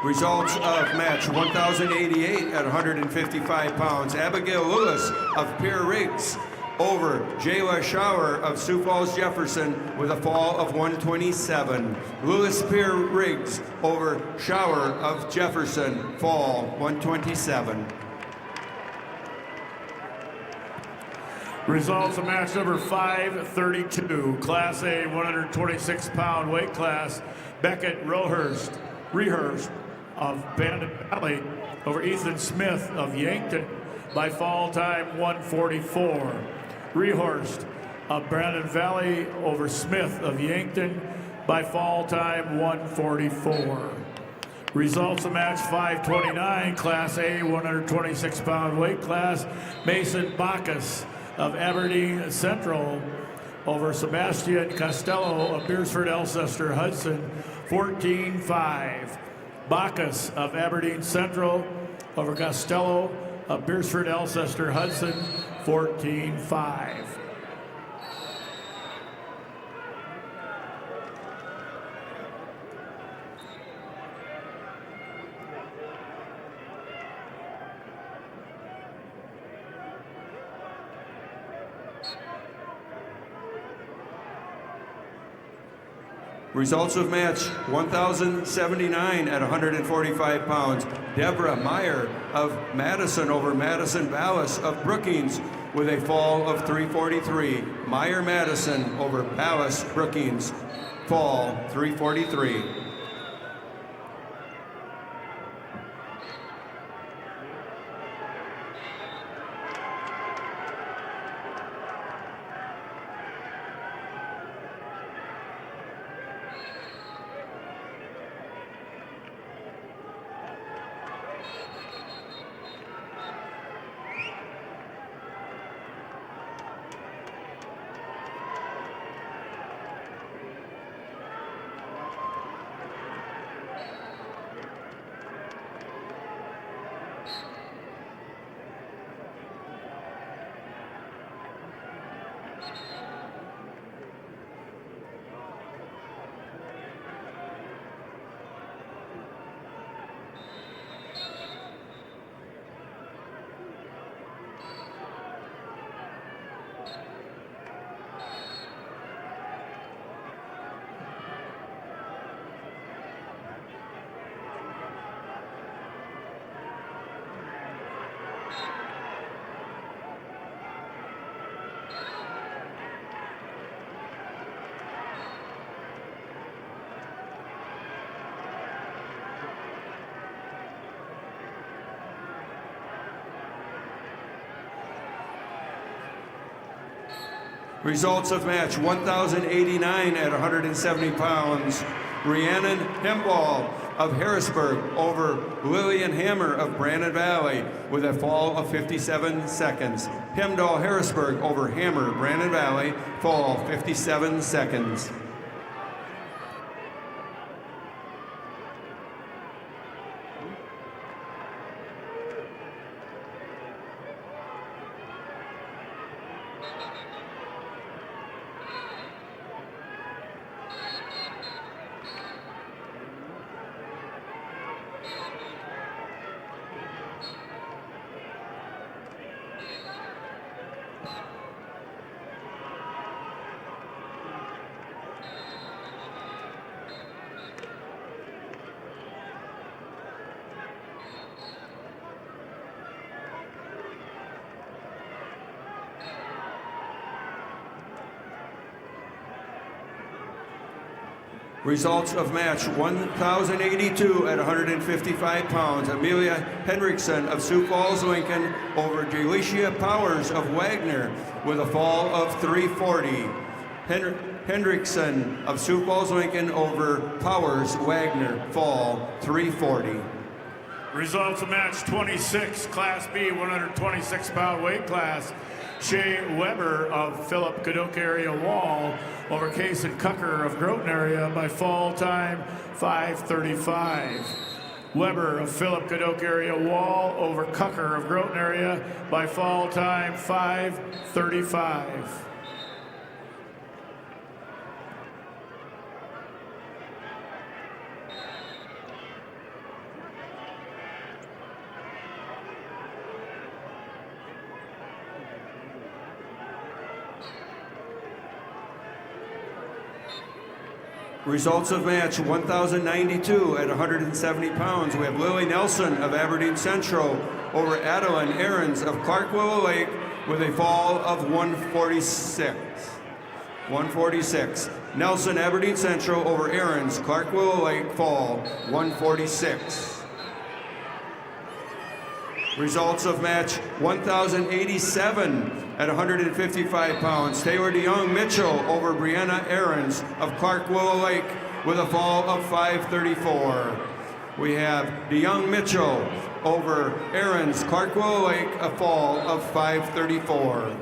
Results of match 1,088 at 155 pounds. Abigail Lewis of Pierre Riggs over Jayla Shower of Sioux Falls Jefferson with a fall of 127. Lewis Pierre Riggs over Shower of Jefferson, fall 127. Results of match number 532, Class A 126-pound weight class. Beckett Rehurst of Bandon Valley over Ethan Smith of Yankton by fall time 144. Rehurst of Brandon Valley over Smith of Yankton by fall time 144. Results of match 529, Class A 126-pound weight class. Mason Bacchus of Aberdeen Central over Sebastian Costello of Beersford Alcester Hudson, 14-5. Bacchus of Aberdeen Central over Costello of Beersford Alcester Hudson, 14-5. Results of match 1,079 at 145 pounds. Deborah Meyer of Madison over Madison Ballas of Brookings with a fall of 343. Meyer Madison over Ballas Brookings, fall 343. Results of match 1,089 at 170 pounds. Rhiannon Hemball of Harrisburg over Lillian Hammer of Brandon Valley with a fall of 57 seconds. Hemdahl Harrisburg over Hammer Brandon Valley, fall 57 seconds. Results of match 1,082 at 155 pounds. Amelia Hendrickson of Sioux Falls, Lincoln over Delicia Powers of Wagner with a fall of 340. Hendrickson of Sioux Falls, Lincoln over Powers Wagner, fall 340. Results of match 26, Class B, 126-pound weight class. Shea Weber of Philip Cadoc area Wall over Kason Cucker of Groton area by fall time 5:35. Weber of Philip Cadoc area Wall over Cucker of Groton area by fall time 5:35. Results of match 1,092 at 170 pounds. We have Lily Nelson of Aberdeen Central over Adeline Aarons of Clark Willow Lake with a fall of 146. 146. Nelson Aberdeen Central over Aarons, Clark Willow Lake, fall 146. Results of match 1,087 at 155 pounds. Taylor DeYoung Mitchell over Brianna Aarons of Clark Willow Lake with a fall of 534. We have DeYoung Mitchell over Aarons, Clark Willow Lake, a fall of 534.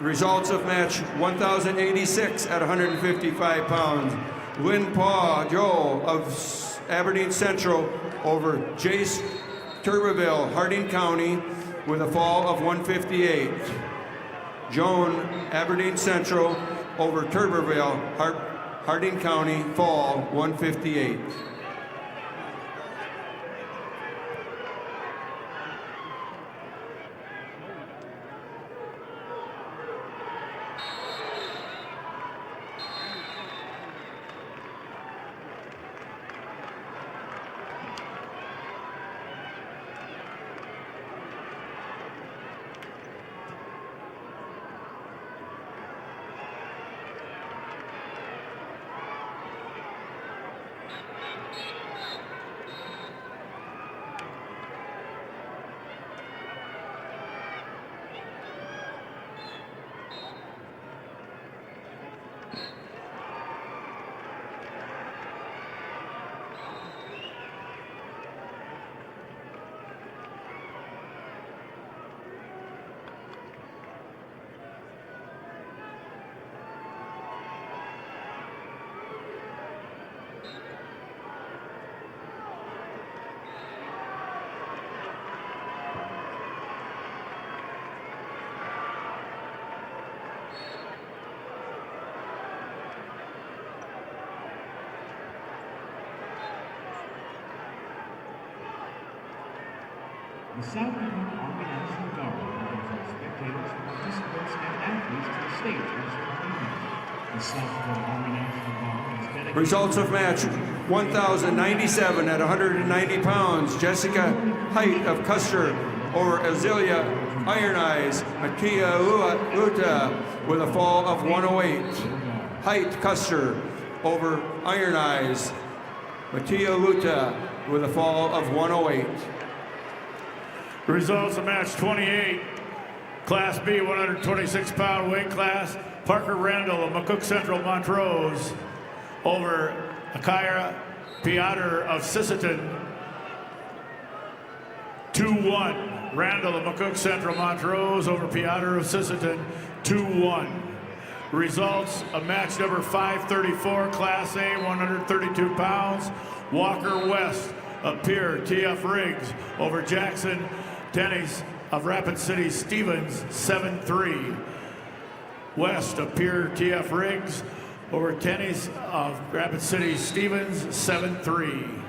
Results of match 1,086 at 155 pounds. Lynn Paw Joel of Aberdeen Central over Jace Turbeville, Harding County, with a fall of 158. Joan Aberdeen Central over Turbeville, Harding County, fall 158. The South Dakota Army National Guard welcomes spectators, participants, and athletes to the stage as their playground. The South Dakota Army National Guard is dedicated. Results of match 1,097 at 190 pounds. Jessica Height of Custer over Azealia Iron Eyes, Makia Luta with a fall of 108. Height Custer over Iron Eyes, Matia Luta with a fall of 108. Results of match 28, Class B 126-pound weight class. Parker Randall of McCook Central Montrose over Akira Piotr of Sisseton. 2-1. Randall of McCook Central Montrose over Piotr of Sisseton. 2-1. Results of match number 534, Class A 132 pounds. Walker West of Pierre T.F. Riggs over Jackson Dennis of Rapid City Stevens. 7-3. West of Pierre T.F. Riggs over Tennis of Rapid City Stevens. 7-3.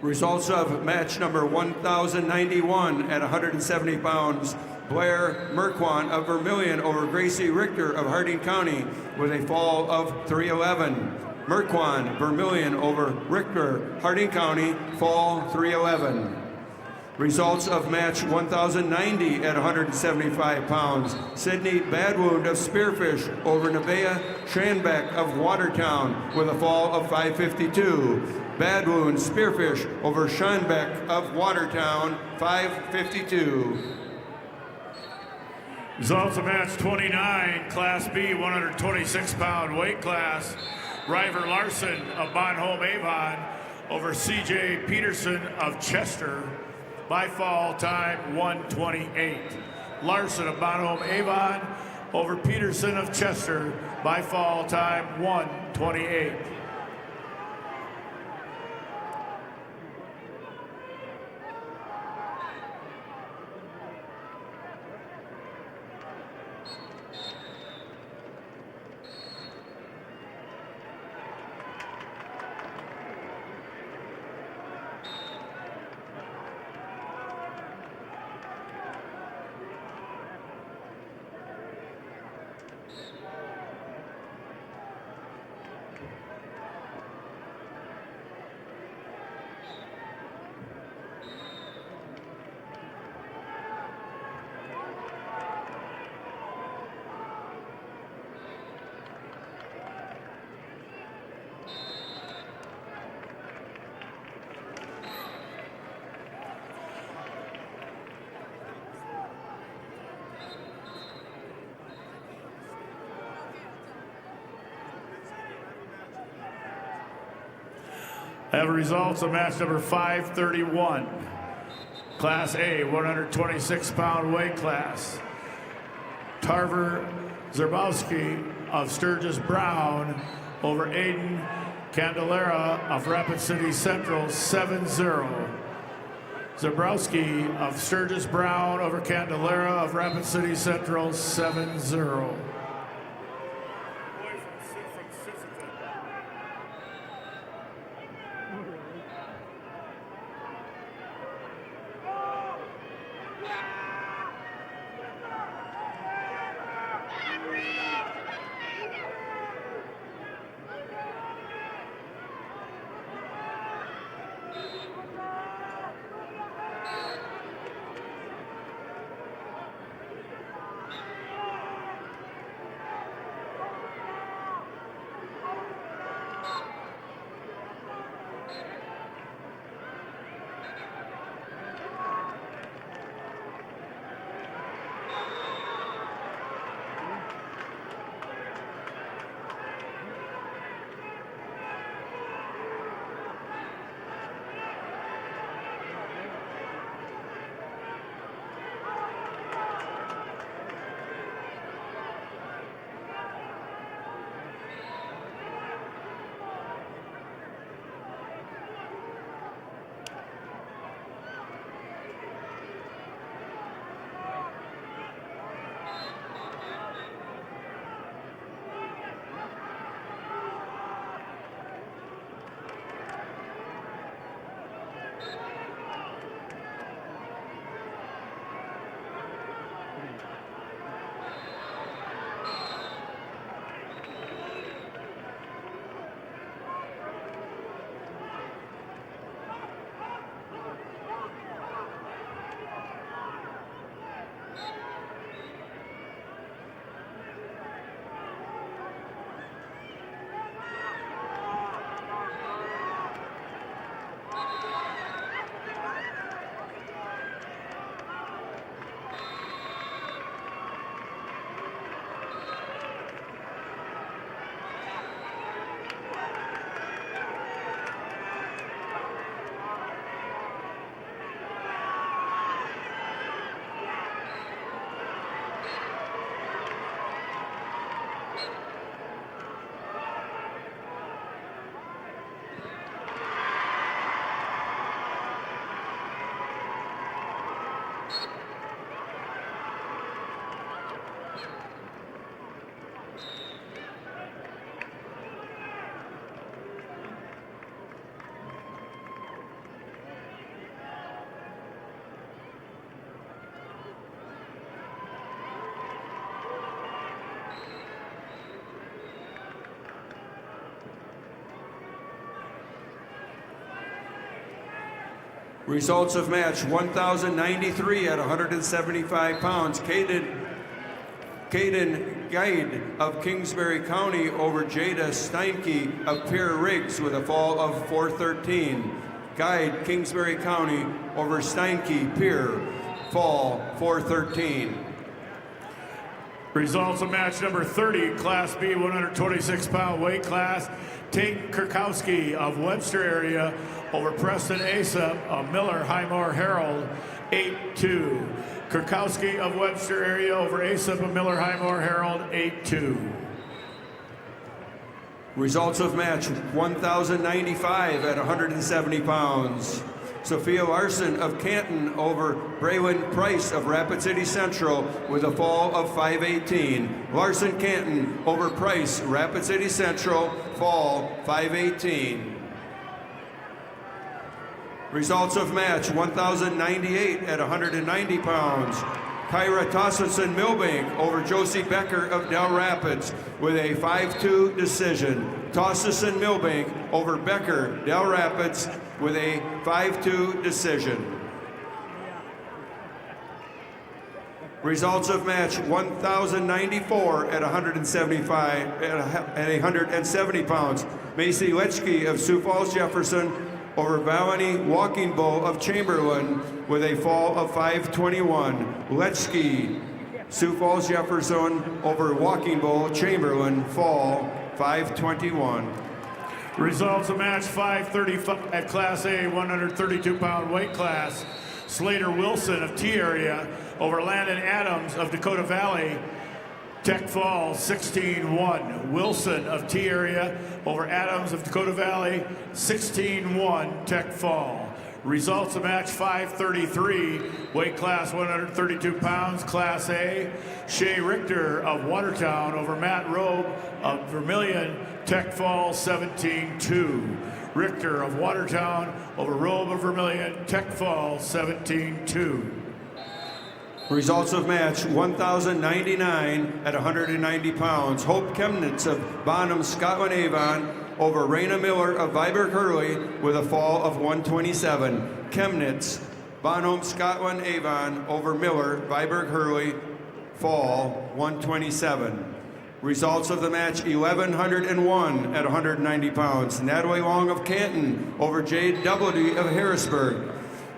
Results of match number 1091 at 170 pounds. Blair Merquan of Vermilion over Gracie Richter of Harding County with a fall of 311. Merquan, Vermilion over Richter, Harding County, fall 311. Results of match 1090 at 175 pounds. Sydney Badwound of Spearfish over Nevaeh Schanbeck of Watertown with a fall of 552. Badwound Spearfish over Schanbeck of Watertown, 552. Results of match 29, Class B 126-pound weight class. River Larson of Bonholm Avon over CJ Peterson of Chester by fall time 128. Larson of Bonholm Avon over Peterson of Chester by fall time 128. Have results of match number 531. Class A, 126-pound weight class. Tarver Zerbowski of Sturgis Brown over Aiden Candelera of Rapid City Central, 7-0. Zerbowski of Sturgis Brown over Candelera of Rapid City Central, 7-0. Results of match 1,093 at 175 pounds. Caden Guide of Kingsbury County over Jada Steinke of Pierre Riggs with a fall of 413. Guide Kingsbury County over Steinke Pierre, fall 413. Results of match number 30, Class B 126-pound weight class. Tate Kurkowski of Webster area over Preston Asa of Miller Highmore Herald, 8-2. Kurkowski of Webster area over Asa of Miller Highmore Herald, 8-2. Results of match 1,095 at 170 pounds. Sophia Larson of Canton over Braylon Price of Rapid City Central with a fall of 518. Larson Canton over Price, Rapid City Central, fall 518. Results of match 1,098 at 190 pounds. Kyra Tossinson Milbank over Josie Becker of Del Rapids with a 5-2 decision. Tossinson Milbank over Becker, Del Rapids with a 5-2 decision. Results of match 1,094 at 175 at 170 pounds. Macy Lechke of Sioux Falls Jefferson over Valani Walking Bull of Chamberlain with a fall of 521. Lechke, Sioux Falls Jefferson over Walking Bull Chamberlain, fall 521. Results of match 535 at Class A 132-pound weight class. Slater Wilson of T area over Landon Adams of Dakota Valley. Tech fall 16-1. Wilson of T area over Adams of Dakota Valley, 16-1 Tech fall. Results of match 533, weight class 132 pounds, Class A. Shea Richter of Watertown over Matt Robe of Vermilion, Tech fall 17-2. Richter of Watertown over Robe of Vermilion, Tech fall 17-2. Results of match 1,099 at 190 pounds. Hope Chemnitz of Bonham, Scotland Avon over Raina Miller of Viborg Hurley with a fall of 127. Chemnitz, Bonham, Scotland Avon over Miller, Viborg Hurley, fall 127. Results of the match 1,101 at 190 pounds. Natalie Long of Canton over Jade Doubleday of Harrisburg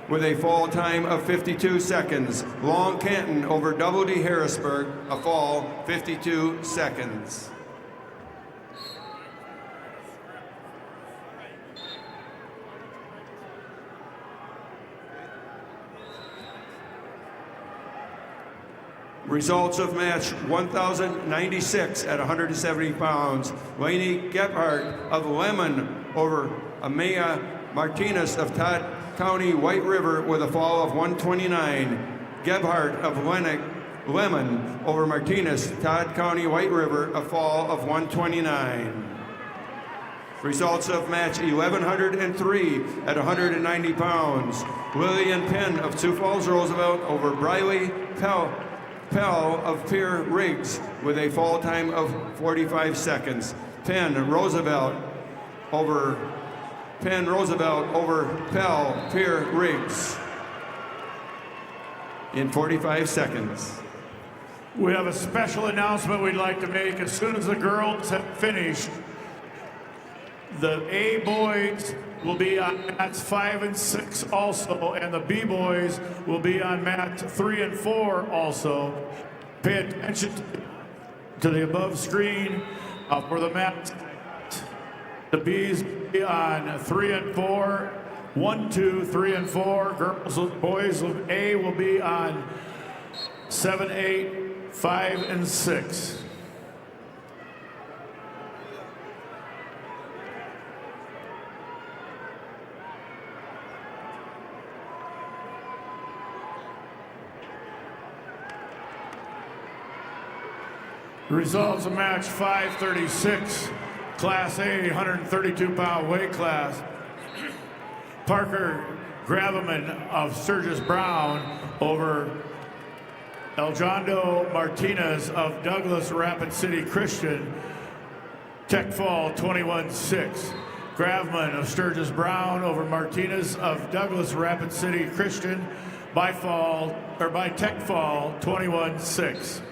with a fall time of 52 seconds. Long Canton over Doubleday Harrisburg, a fall 52 seconds. Results of match 1,096 at 170 pounds. Lainey Gebhardt of Lemon over Amaya Martinez of Todd County White River with a fall of 129. Gebhardt of Lemon over Martinez, Todd County White River, a fall of 129. Results of match 1,103 at 190 pounds. Lillian Penn of Sioux Falls Roosevelt over Briley Pell of Pierre Riggs with a fall time of 45 seconds. Penn Roosevelt over Pell Pierre Riggs in 45 seconds. We have a special announcement we'd like to make. As soon as the girls have finished, the A boys will be on mats 5 and 6 also, and the B boys will be on mats 3 and 4 also. Pay attention to the above screen for the mats. The B's will be on 3 and 4, 1, 2, 3 and 4. Boys of A will be on 7, 8, 5 and 6. Results of match 536, Class A 132-pound weight class. Parker Graveman of Sturgis Brown over Eljondo Martinez of Douglas Rapid City Christian. Tech fall 21-6. Gravman of Sturgis Brown over Martinez of Douglas Rapid City Christian by tech fall 21-6.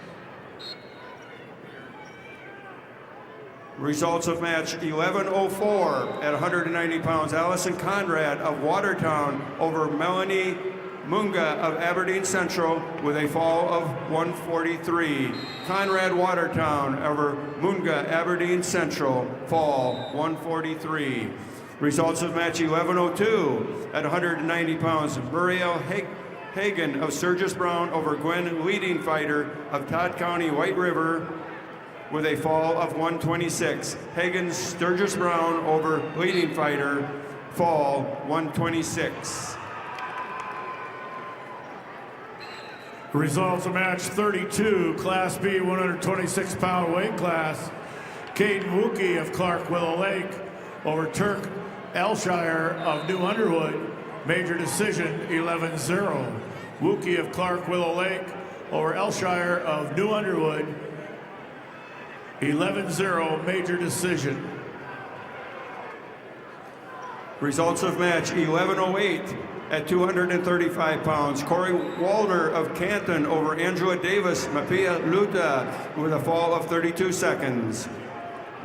Results of match 11:04 at 190 pounds. Allison Conrad of Watertown over Melanie Munga of Aberdeen Central with a fall of 143. Conrad Watertown over Munga Aberdeen Central, fall 143. Results of match 11:02 at 190 pounds. Muriel Hagen of Sturgis Brown over Gwen Leading Fighter of Todd County White River with a fall of 126. Hagen Sturgis Brown over Leading Fighter, fall 126. Results of match 32, Class B 126-pound weight class. Caden Wookie of Clark Willow Lake over Turk Elshire of New Underwood. Major decision 11-0. Wookie of Clark Willow Lake over Elshire of New Underwood. 11-0, major decision. Results of match 11:08 at 235 pounds. Corey Waldner of Canton over Angela Davis, Mapia Luta with a fall of 32 seconds.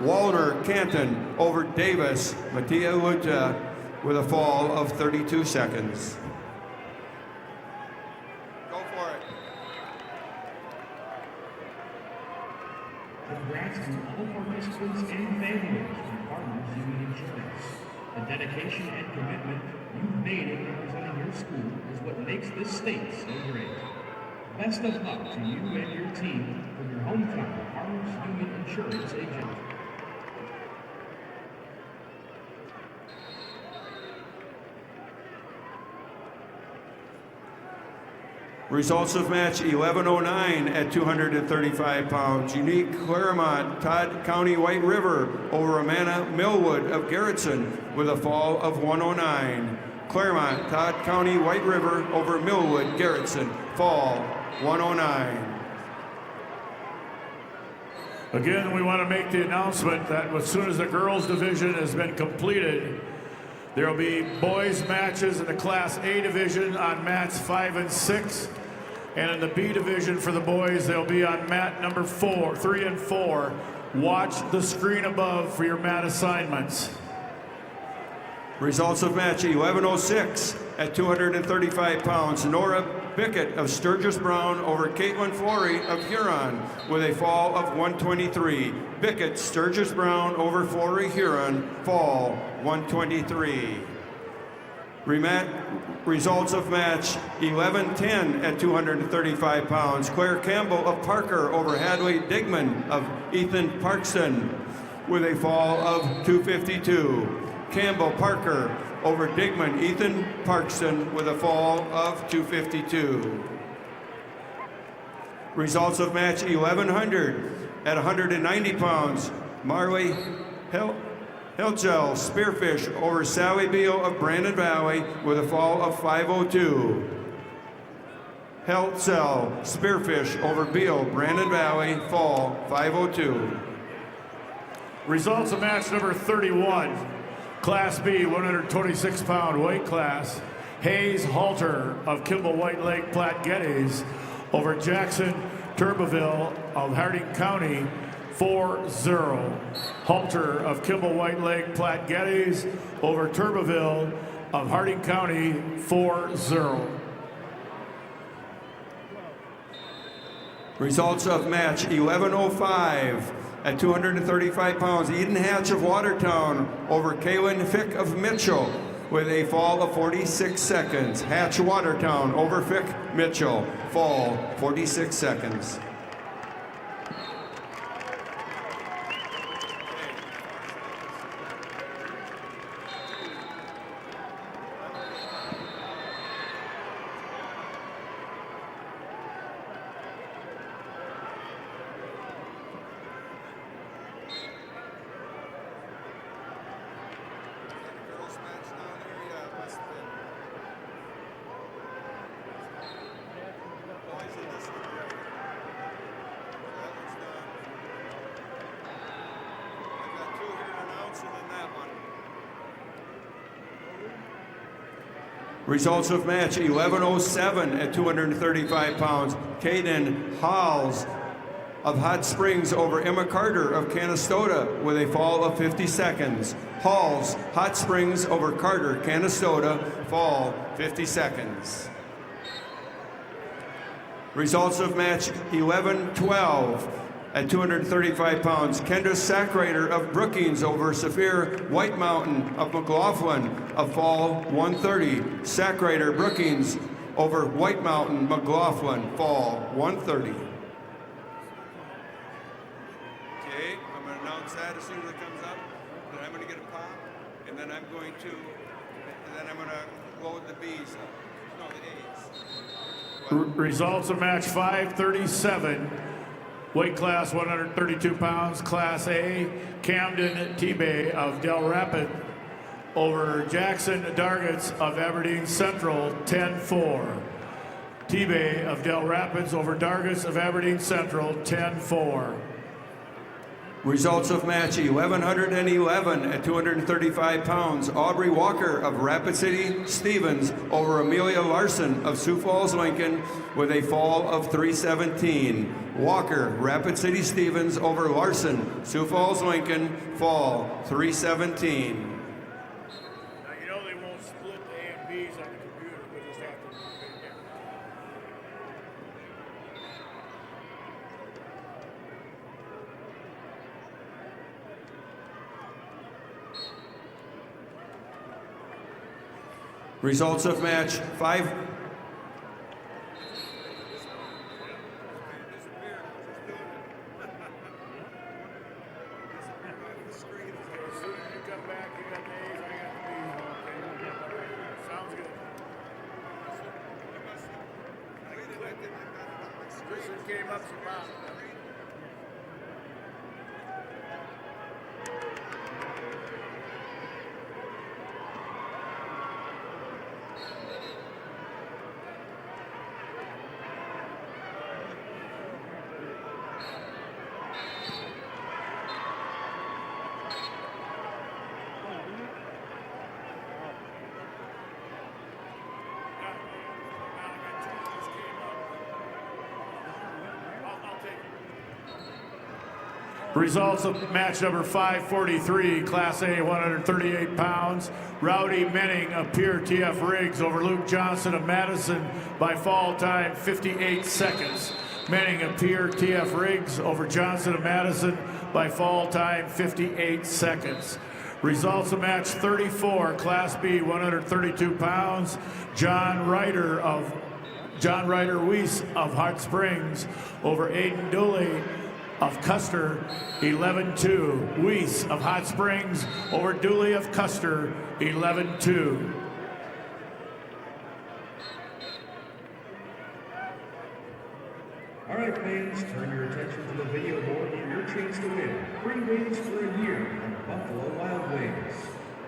Waldner, Canton over Davis, Matia Luta with a fall of 32 seconds. Go for it. Congrats to all participants and families from Farmers Union Insurance. The dedication and commitment you've made in representing your school is what makes this state so great. Best of luck to you and your team from your hometown Farmers Union Insurance agent. Results of match 11:09 at 235 pounds. Unique Claremont, Todd County White River over Amanda Millwood of Garrettson with a fall of 109. Claremont, Todd County White River over Millwood, Garrettson, fall 109. Again, we want to make the announcement that as soon as the girls division has been completed, there will be boys matches in the Class A division on mats 5 and 6. And in the B division for the boys, they'll be on mat number 3 and 4. Watch the screen above for your mat assignments. Results of match 11:06 at 235 pounds. Nora Bickett of Sturgis Brown over Caitlin Flory of Huron with a fall of 123. Bickett, Sturgis Brown over Flory Huron, fall 123. Results of match 11:10 at 235 pounds. Claire Campbell of Parker over Hadley Digman of Ethan Parkston with a fall of 252. Campbell Parker over Digman Ethan Parkston with a fall of 252. Results of match 1100 at 190 pounds. Marley Hilgel Spearfish over Sally Beal of Brandon Valley with a fall of 502. Hilgel Spearfish over Beal, Brandon Valley, fall 502. Results of match number 31, Class B 126-pound weight class. Hayes Halter of Kimball White Lake Platte Geddes over Jackson Turbeville of Harding County, 4-0. Halter of Kimball White Lake Platte Geddes over Turbeville of Harding County, 4-0. Results of match 11:05 at 235 pounds. Eden Hatch of Watertown over Kaylin Fick of Mitchell with a fall of 46 seconds. Hatch Watertown over Fick Mitchell, fall 46 seconds. Results of match 11:07 at 235 pounds. Caden Halls of Hot Springs over Emma Carter of Canastota with a fall of 50 seconds. Halls, Hot Springs over Carter, Canastota, fall 50 seconds. Results of match 11:12 at 235 pounds. Kendra Sackrader of Brookings over Saphir White Mountain of McLaughlin, a fall 130. Sackrader Brookings over White Mountain McLaughlin, fall 130. Okay, I'm going to announce that as soon as it comes up. Then I'm going to get a pop, and then I'm going to load the B's up. No, the A's. Results of match 537. Weight class 132 pounds, Class A, Camden T-Bay of Del Rapids over Jackson Dargitz of Aberdeen Central, 10-4. T-Bay of Del Rapids over Dargitz of Aberdeen Central, 10-4. Results of match 1111 at 235 pounds. Aubrey Walker of Rapid City Stevens over Amelia Larson of Sioux Falls, Lincoln with a fall of 317. Walker, Rapid City Stevens over Larson, Sioux Falls, Lincoln, fall 317. Now, you know they won't split the A and B's on the computer. We'll just have to Results of match 5. came up some round. Results of match number 543, Class A, 138 pounds. Rowdy Menning of Pierre T.F. Riggs over Luke Johnson of Madison by fall time, 58 seconds. Menning of Pierre T.F. Riggs over Johnson of Madison by fall time, 58 seconds. Results of match 34, Class B, 132 pounds. John Ryder Weiss of Hot Springs over Aiden Dooley of Custer, 11-2. Weiss of Hot Springs over Dooley of Custer, 11-2. All right, fans, turn your attention to the video board for your chance to win free wings for a year from Buffalo Wild Wings.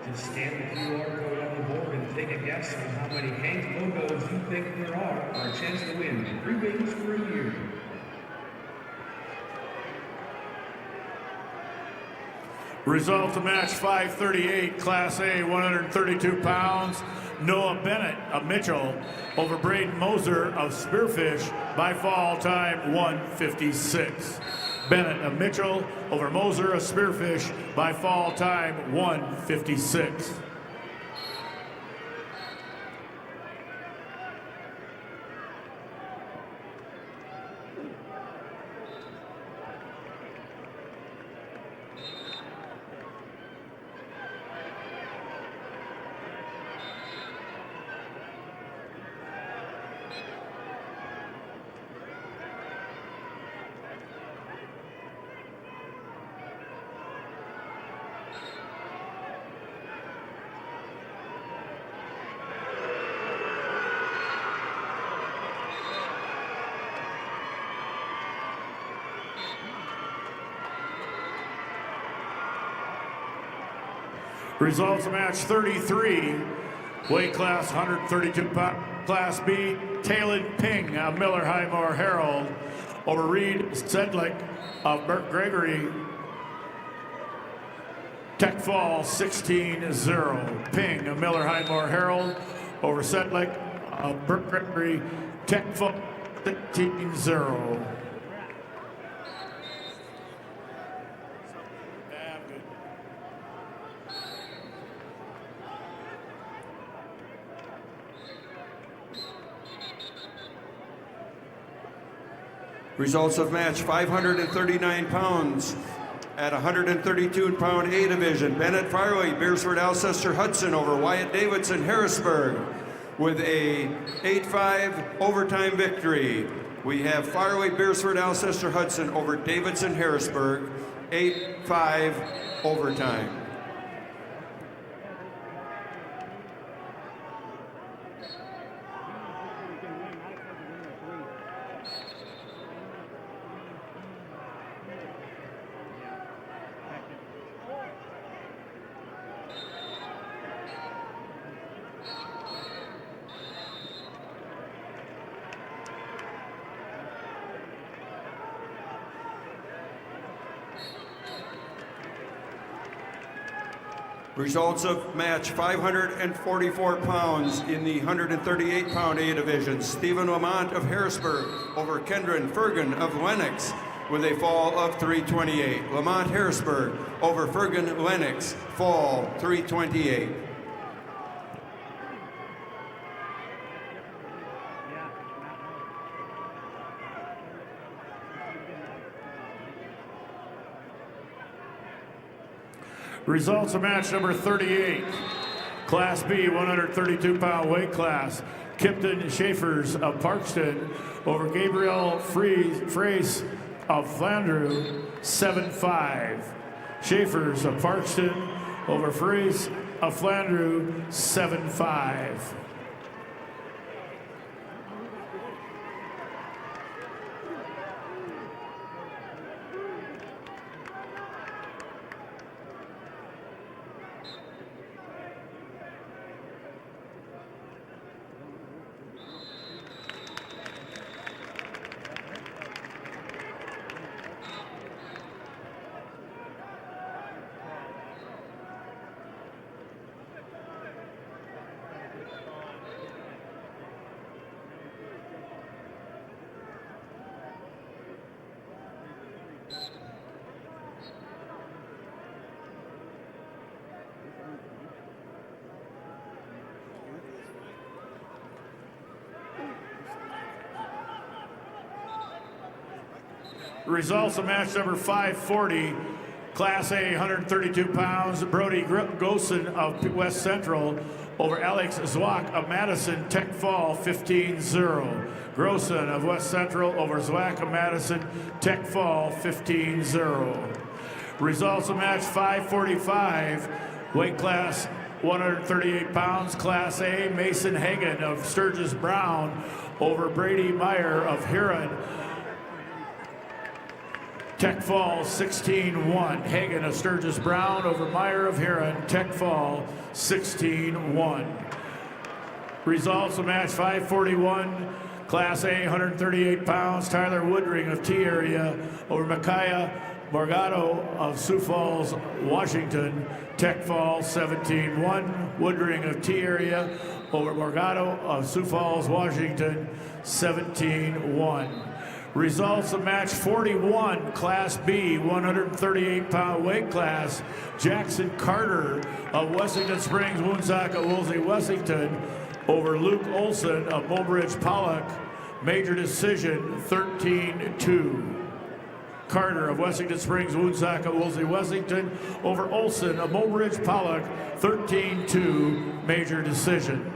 Just scan the QR code on the board and take a guess on how many Hank logos you think there are for a chance to win free wings for a year. Results of match 538, Class A, 132 pounds. Noah Bennett of Mitchell over Braden Moser of Spearfish by fall time, 156. Bennett of Mitchell over Moser of Spearfish by fall time, 156. Results of match 33, weight class 132 Class B, Talon Ping of Miller Highmore Herald over Reed Sedlick of Burt Gregory, Tech Fall 16-0. Ping of Miller Highmore Herald over Setlick of Burberry Tech Fall 15-0. Results of match: 539 pounds at 132-pound A division. Bennett Farley, Beersford Alcester Hudson over Wyatt Davidson Harrisburg with a 8-5 overtime victory. We have Farley, Beersford Alcester Hudson over Davidson Harrisburg, 8-5 overtime. Results of match: 544 pounds in the 138-pound A division. Stephen Lamont of Harrisburg over Kendron Fergan of Lennox with a fall of 328. Lamont Harrisburg over Fergan Lennox, fall 328. Results of match number 38. Class B, 132-pound weight class. Kipton Schaefers of Parkston over Gabriel Freys of Flandreau, 7-5. Schaefers of Parkston over Freys of Flandreau, 7-5. Results of match number 540, Class A, 132 pounds. Brody Gosen of West Central over Alex Zwack of Madison Tech Fall, 15-0. Grossen of West Central over Zwack of Madison Tech Fall, 15-0. Results of match 545, weight class 138 pounds, Class A, Mason Hagan of Sturgis Brown over Brady Meyer of Huron Tech Fall, 16-1. Hagan of Sturgis Brown over Meyer of Huron Tech Fall, 16-1. Results of match 541, Class A, 138 pounds. Tyler Woodring of T Area over Micaiah Morgado of Sioux Falls, Washington, Tech Fall, 17-1. Woodring of T Area over Morgado of Sioux Falls, Washington, 17-1. Results of match 41, Class B, 138-pound weight class. Jackson Carter of Wessington Springs, Woonsocket, Woolsey, Wessington over Luke Olson of Mobridge Pollock. Major decision, 13-2. Carter of Wessington Springs, Woonsocket, Woolsey, Wessington over Olson of Mobridge Pollock, 13-2, major decision.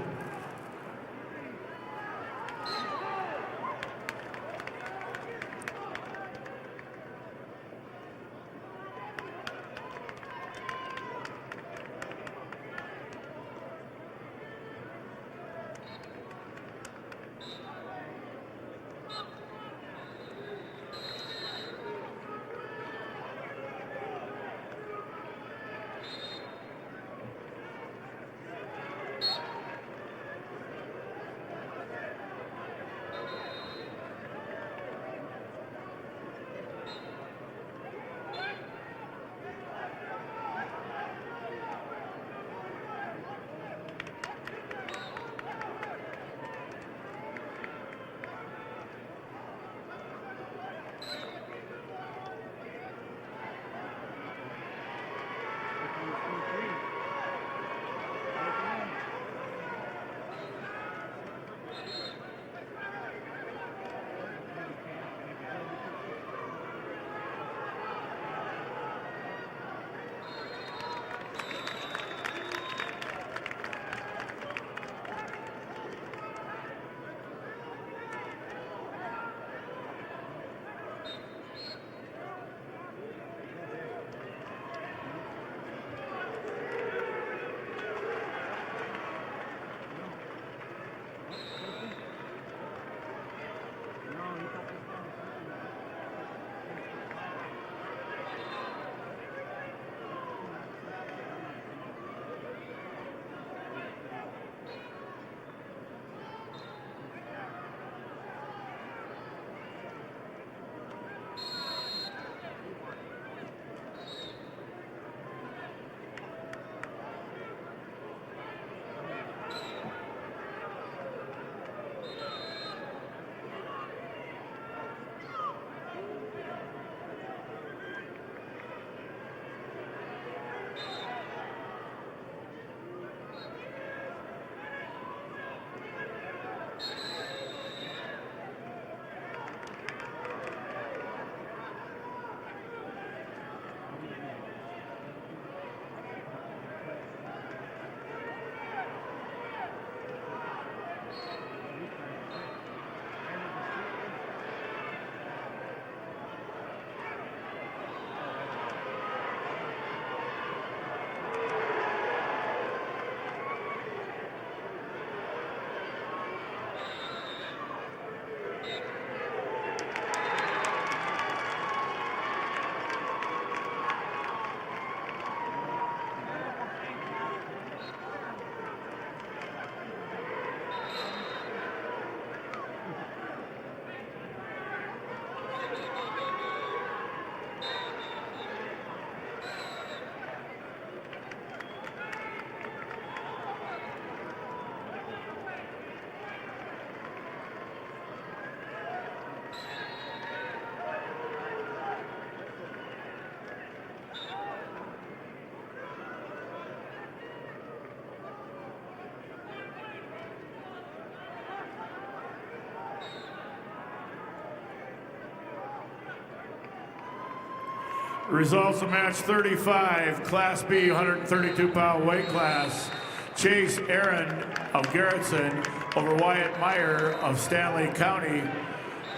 Results of match 35, Class B, 132-pound weight class. Chase Aaron of Garrettson over Wyatt Meyer of Stanley County.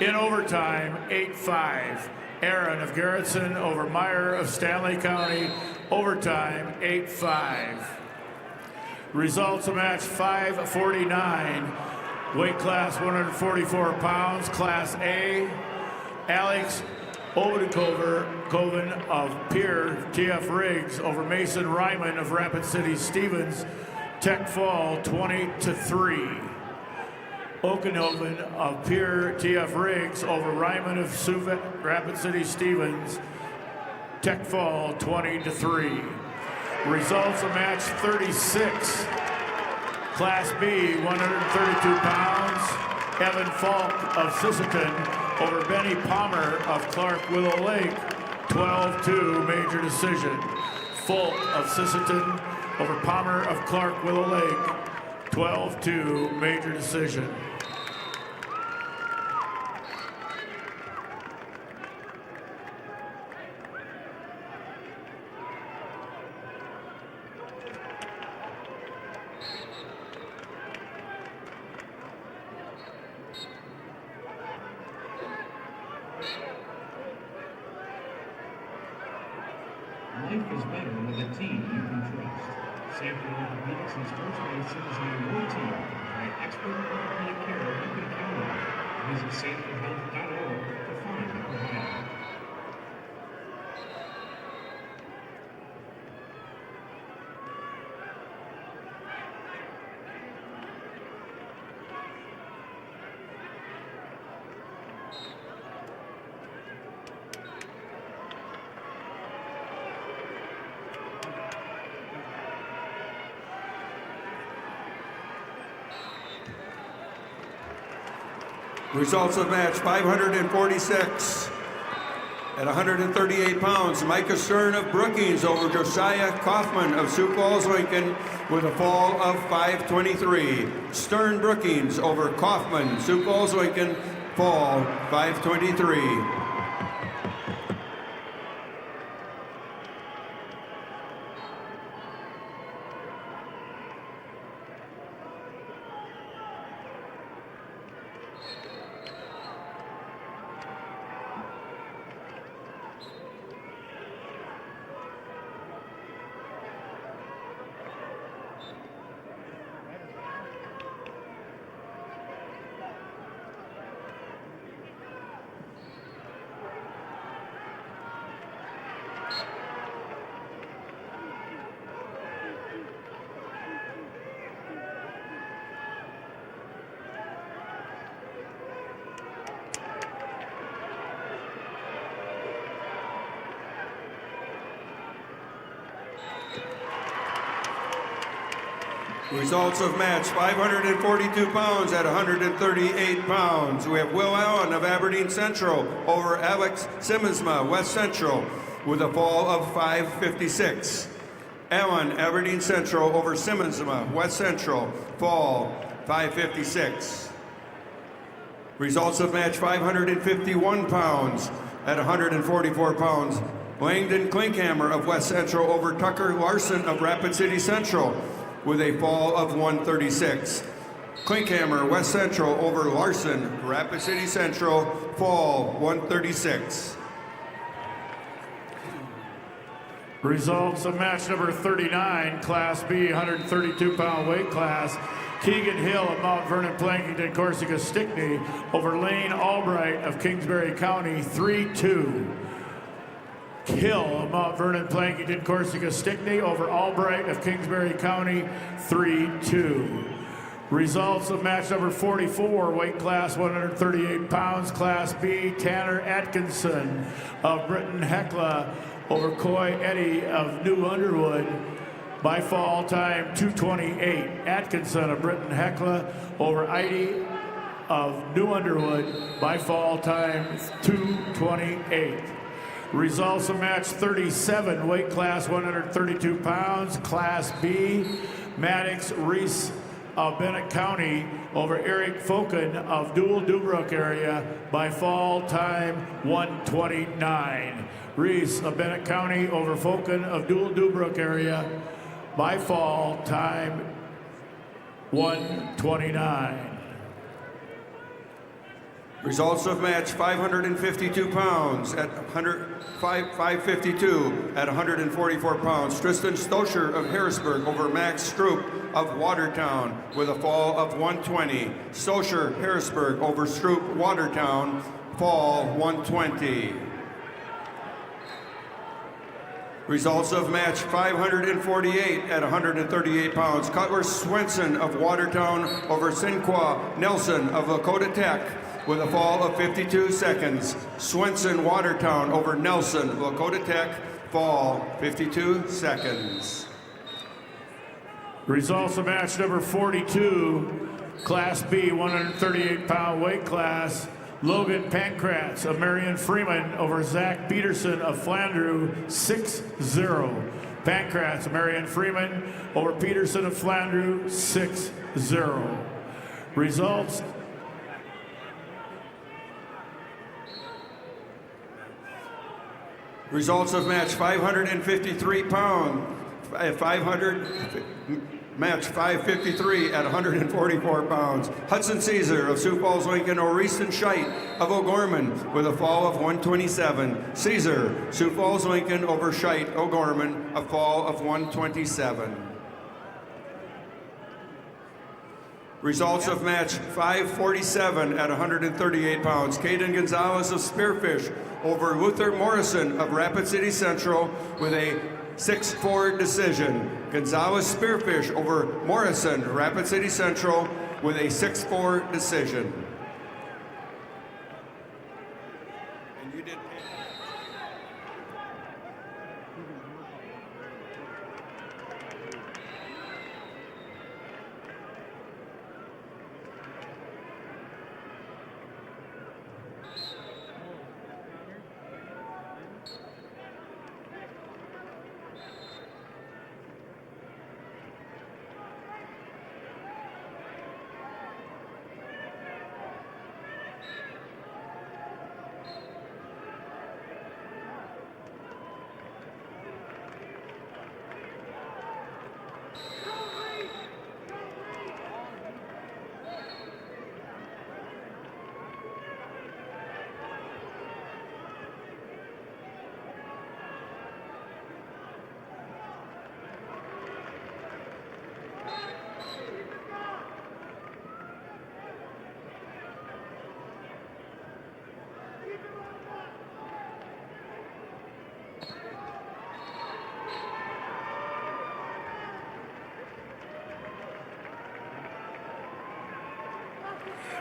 In overtime, 8-5. Aaron of Garrettson over Meyer of Stanley County. Overtime, 8-5. Results of match 549. Weight class 144 pounds, Class A. Alex Odenkoven of Pierre TF Riggs over Mason Ryman of Rapid City Stevens. Tech Fall 20-3. Odenkoven of Pierre TF Riggs over Ryman of Rapid City Stevens. Tech Fall 20-3. Results of match 36. Class B, 132 pounds. Evan Falk of Sisseton over Benny Palmer of Clark Willow Lake. 12-2 major decision. Falk of Sisseton over Palmer of Clark Willow Lake. 12-2 major decision. Life is better with a team you can trust. Sanford Orthopedics and Sports Medicine is on your team to provide expert orthopedic care you can count on. Visit sanfordhealth.org to find a provider. Results of match 546. At 138 pounds, Micah Stern of Brookings over Josiah Kaufman of Sioux Falls, Lincoln with a fall of 523. Stern Brookings over Kaufman, Sioux Falls, Lincoln, fall 523. Results of match 542 pounds at 138 pounds. We have Will Allen of Aberdeen Central over Alex Simmonsma, West Central, with a fall of 556. Allen, Aberdeen Central over Simmonsma, West Central, fall 556. Results of match 551 pounds at 144 pounds. Langdon Klinkhammer of West Central over Tucker Larson of Rapid City Central, with a fall of 136. Klinkhammer, West Central over Larson, Rapid City Central, fall 136. Results of match number 39, Class B, 132-pound weight class. Keegan Hill of Mount Vernon, Plankington, Corsica, Stickney over Lane Albright of Kingsbury County, 3-2. Hill of Mount Vernon, Plankington, Corsica, Stickney over Albright of Kingsbury County, 3-2. Results of match number 44, weight class 138 pounds, Class B, Tanner Atkinson of Britton Hecla over Coy Eddy of New Underwood by fall time 228. Atkinson of Britton Hecla over Eddy of New Underwood by fall time 228. Results of match 37, weight class 132 pounds, Class B, Maddox Reese of Bennett County over Eric Foken of Dual Dubrook area by fall time 129. Reese of Bennett County over Fulton of Dual-Dubrook area by fall time 1:29. Results of match 552 pounds at 552 at 144 pounds. Tristan Stoscher of Harrisburg over Max Stroop of Watertown with a fall of 120. Stoscher, Harrisburg over Stroop, Watertown, fall 120. Results of match 548 at 138 pounds. Cutler Swenson of Watertown over Sinqua Nelson of Lakota Tech with a fall of 52 seconds. Swenson, Watertown over Nelson of Lakota Tech, fall 52 seconds. Results of match number 42, Class B, 138-pound weight class. Logan Pankratz of Marion Freeman over Zach Peterson of Flandreau, 6-0. Pankratz of Marion Freeman over Peterson of Flandreau, 6-0. Results. Results of match 553 pound, match 553 at 144 pounds. Hudson Caesar of Sioux Falls, Lincoln, or Reeston Scheit of O'Gorman with a fall of 127. Caesar, Sioux Falls, Lincoln over Scheit, O'Gorman, a fall of 127. Results of match 547 at 138 pounds. Caden Gonzalez of Spearfish over Luther Morrison of Rapid City Central with a 6-4 decision. Gonzalez Spearfish over Morrison, Rapid City Central with a 6-4 decision. And you did.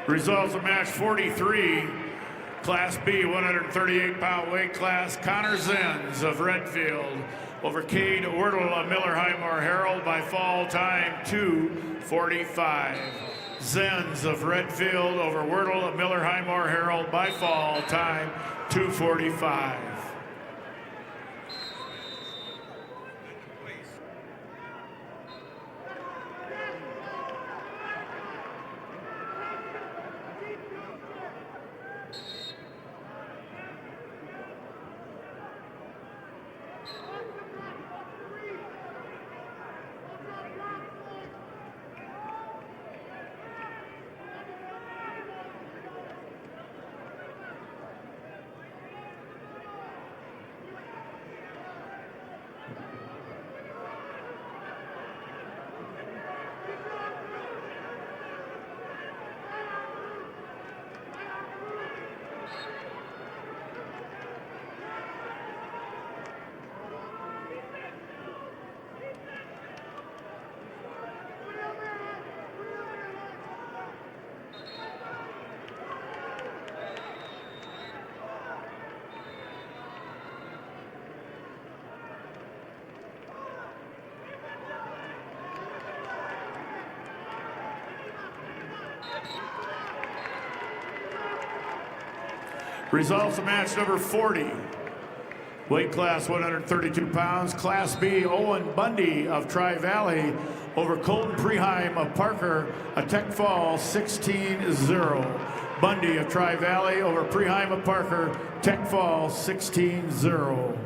Results of match 43, Class B, 138-pound weight class. Connor Zenz of Redfield over Cade Wordle of Miller-Highmore Herald by fall time 2:45. Zenz of Redfield over Wordle of Miller-Highmore Herald by fall time 2:45. Results of match number 40. Weight class 132 pounds. Class B, Owen Bundy of Tri-Valley over Colton Preheim of Parker, a Tech Fall 16-0. Bundy of Tri-Valley over Preheim Parker, Tech Fall 16-0.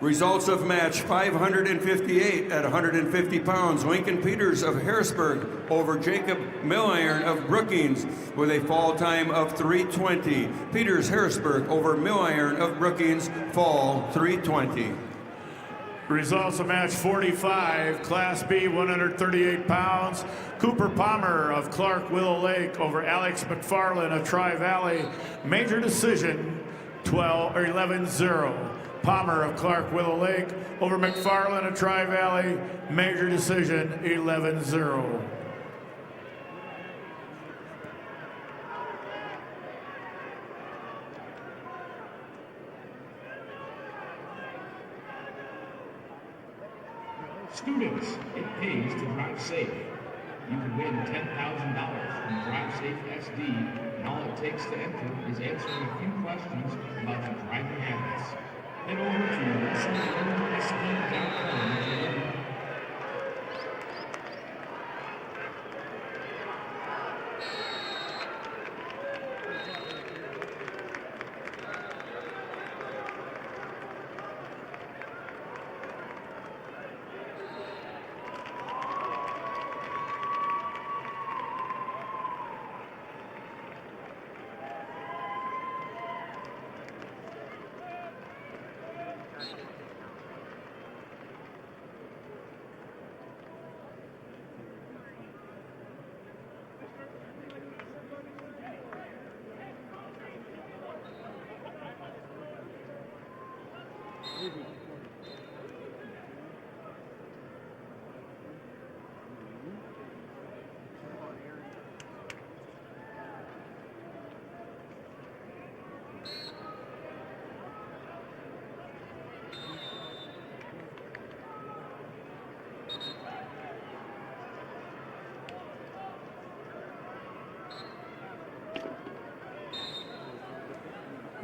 Results of match 558 at 150 pounds. Lincoln Peters of Harrisburg over Jacob Milliron of Brookings with a fall time of 3:20. Peters Harrisburg over Milliron of Brookings, fall 3:20. Results of match 45, Class B, 138 pounds. Cooper Palmer of Clark Willow Lake over Alex McFarland of Tri-Valley. Major decision 11-0. Palmer of Clark Willow Lake over McFarland of Tri-Valley. Major decision 11-0. Students, it pays to drive safe. You can win $10,000 from Drive Safe SD, and all it takes to enter is answering a few questions about your driving habits. Head over to listentoSD.com to learn.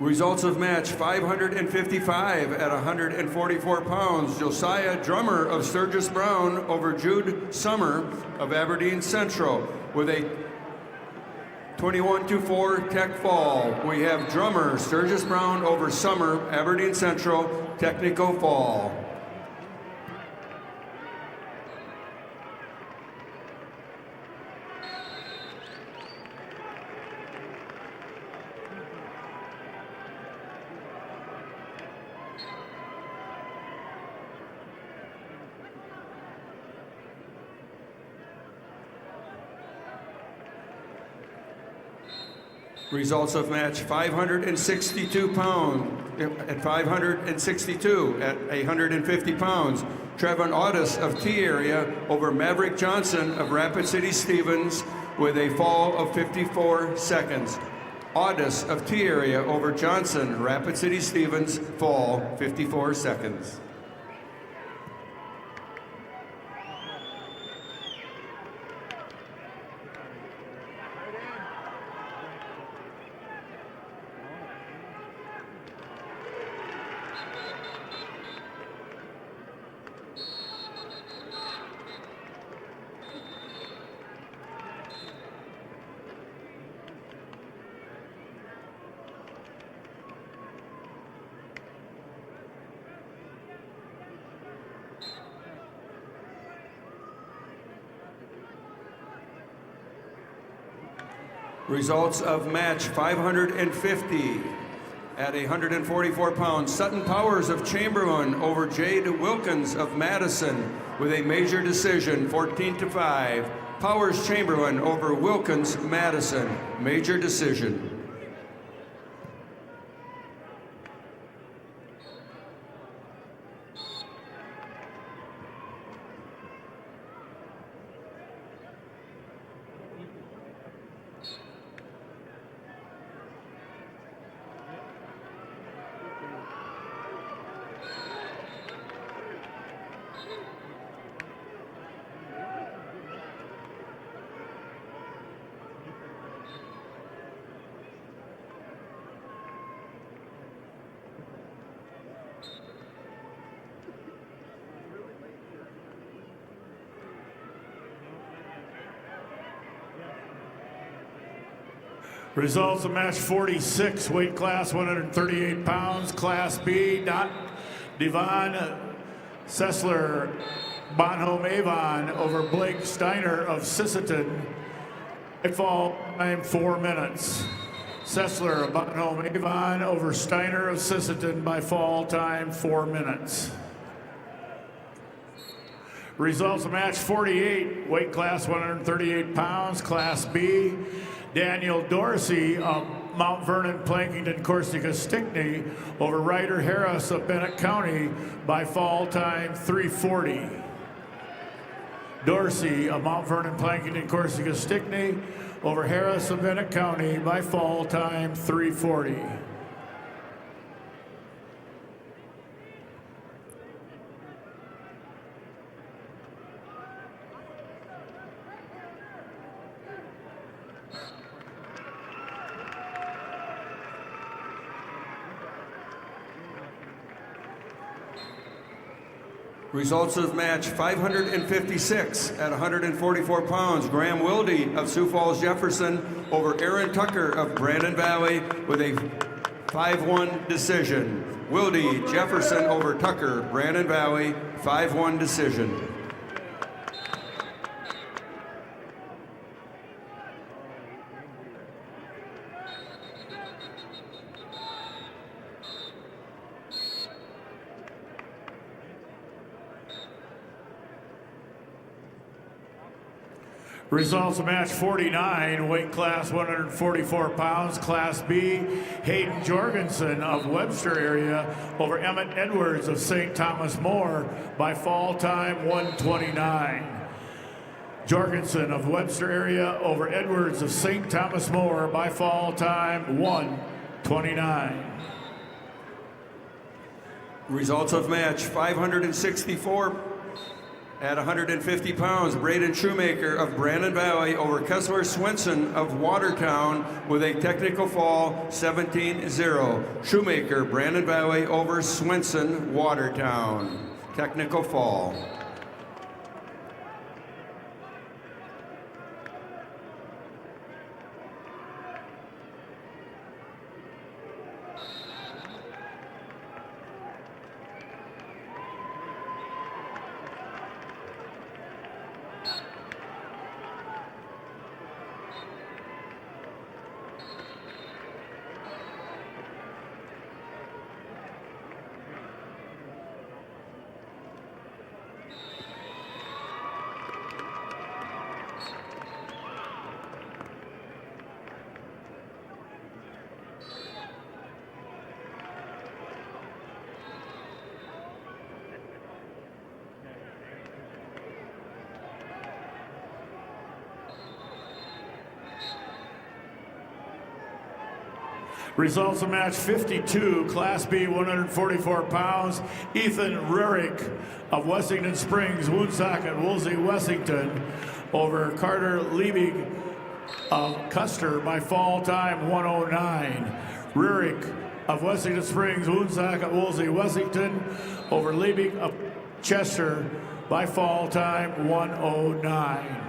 Results of match 555 at 144 pounds. Josiah Drummer of Sturgis Brown over Jude Summer of Aberdeen Central with a 21-4 Tech fall. We have Drummer, Sturgis Brown over Summer, Aberdeen Central, Technico fall. Results of match 562 pound at 562 at 150 pounds. Trevin Audis of T area over Maverick Johnson of Rapid City Stevens with a fall of 54 seconds. Audis of T area over Johnson, Rapid City Stevens, fall 54 seconds. Results of match 550 at 144 pounds. Sutton Powers of Chamberlain over Jade Wilkins of Madison with a major decision, 14-5. Powers Chamberlain over Wilkins Madison, major decision. Results of match 46, weight class 138 pounds, Class B, Devon Sessler Bonhomme Avon over Blake Steiner of Sisseton. Fall time 4 minutes. Sessler Bonhomme Avon over Steiner of Sisseton by fall time 4 minutes. Results of match 48, weight class 138 pounds, Class B. Daniel Dorsey of Mount Vernon, Plankington, Corsica, Stickney over Ryder Harris of Bennett County by fall time 3:40. Dorsey of Mount Vernon, Plankington, Corsica, Stickney over Harris of Bennett County by fall time 3:40. Results of match 556 at 144 pounds. Graham Wilde of Sioux Falls, Jefferson over Aaron Tucker of Brandon Valley with a 5-1 decision. Wilde, Jefferson over Tucker, Brandon Valley, 5-1 decision. Results of match 49, weight class 144 pounds, Class B. Hayden Jorgensen of Webster area over Emmett Edwards of St. Thomas More by fall time 1:29. Jorgensen of Webster area over Edwards of St. Thomas More by fall time 1:29. Results of match 564 at 150 pounds, Braden Shoemaker of Brandon Valley over Kessler Swenson of Watertown with a technical fall 17-0. Shoemaker, Brandon Valley over Swenson, Watertown. Technical fall. Results of match 52, Class B, 144 pounds. Ethan Rurick of Wessington Springs, Woonsocket, Woolsey, Wessington over Carter Liebig of Custer by fall time 1:09. Rurick of Wessington Springs, Woonsocket, Woolsey, Wessington over Liebig of Chester by fall time 1:09.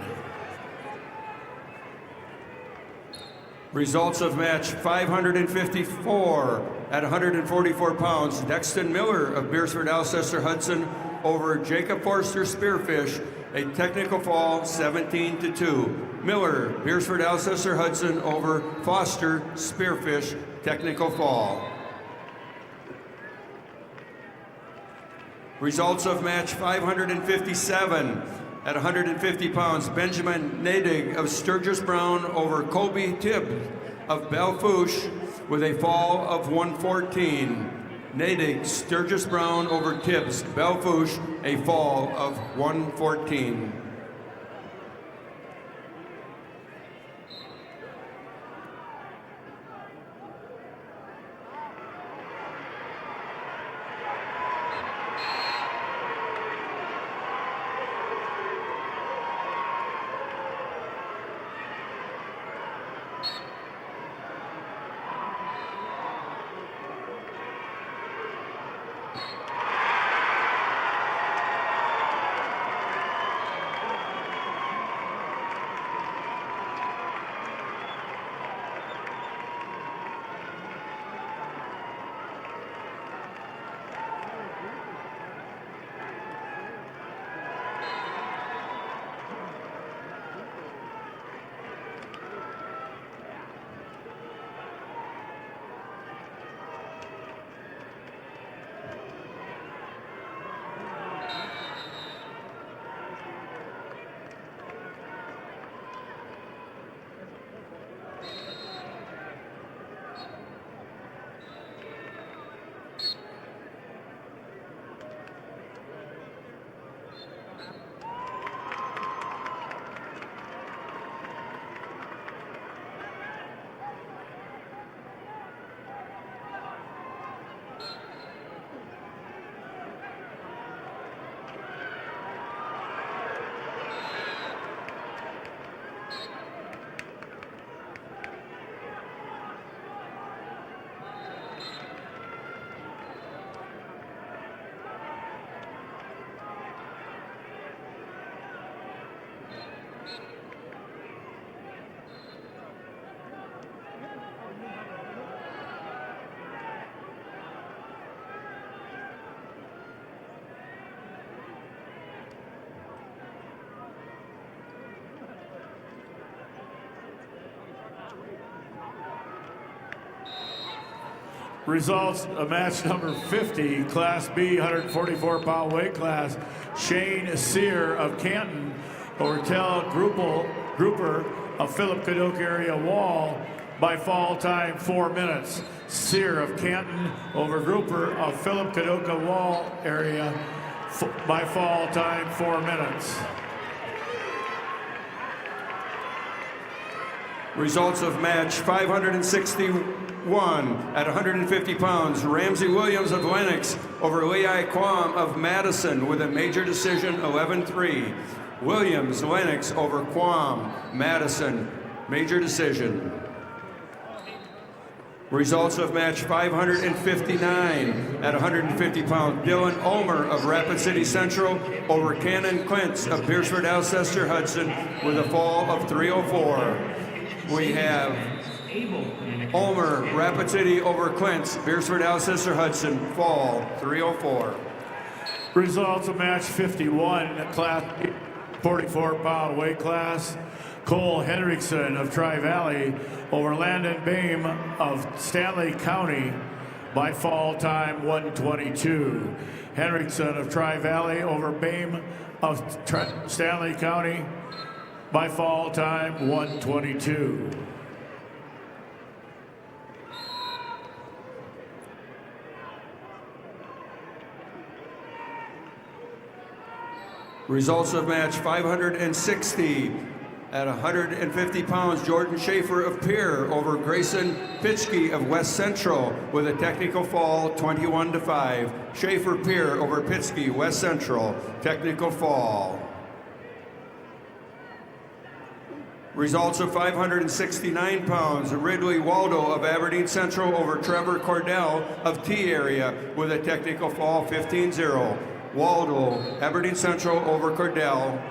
Results of match 554 at 144 pounds. Dexton Miller of Beersford, Alcester, Hudson over Jacob Forster Spearfish, a technical fall 17-2. Miller, Beersford, Alcester, Hudson over Foster Spearfish, technical fall. Results of match 557 at 150 pounds, Benjamin Nadig of Sturgis Brown over Colby Tibb of Belfouche with a fall of 114. Nadig, Sturgis Brown over Tibbs, Belfouche, a fall of 114. Results of match number 50, Class B, 144-pound weight class. Shane Sear of Canton over Tel Grouper of Philip Cadoc area Wall by fall time 4 minutes. Sear of Canton over Grouper of Philip Cadoc Wall area by fall time 4 minutes. Results of match 561 at 150 pounds. Ramsey Williams of Lennox over Lei Quam of Madison with a major decision 11-3. Williams, Lennox over Quam, Madison, major decision. Results of match 559 at 150 pounds. Dylan Ulmer of Rapid City Central over Cannon Quince of Beersford, Alcester, Hudson with a fall of 304. We have Ulmer, Rapid City over Quince, Beersford, Alcester, Hudson, fall 304. Results of match 51, Class 44-pound weight class. Cole Henriksen of Tri-Valley over Landon Bame of Stanley County by fall time 122. Henriksen of Tri-Valley over Bame of Stanley County by fall time 122. Results of match 560 at 150 pounds. Jordan Schaefer of Pierre over Grayson Pitschke of West Central with a technical fall 21-5. Schaefer Pierre over Pitschke, West Central, technical fall. Results of 569 pounds. Ridley Waldo of Aberdeen Central over Trevor Cordell of T area with a technical fall 15-0. Waldo, Aberdeen Central over Cordell,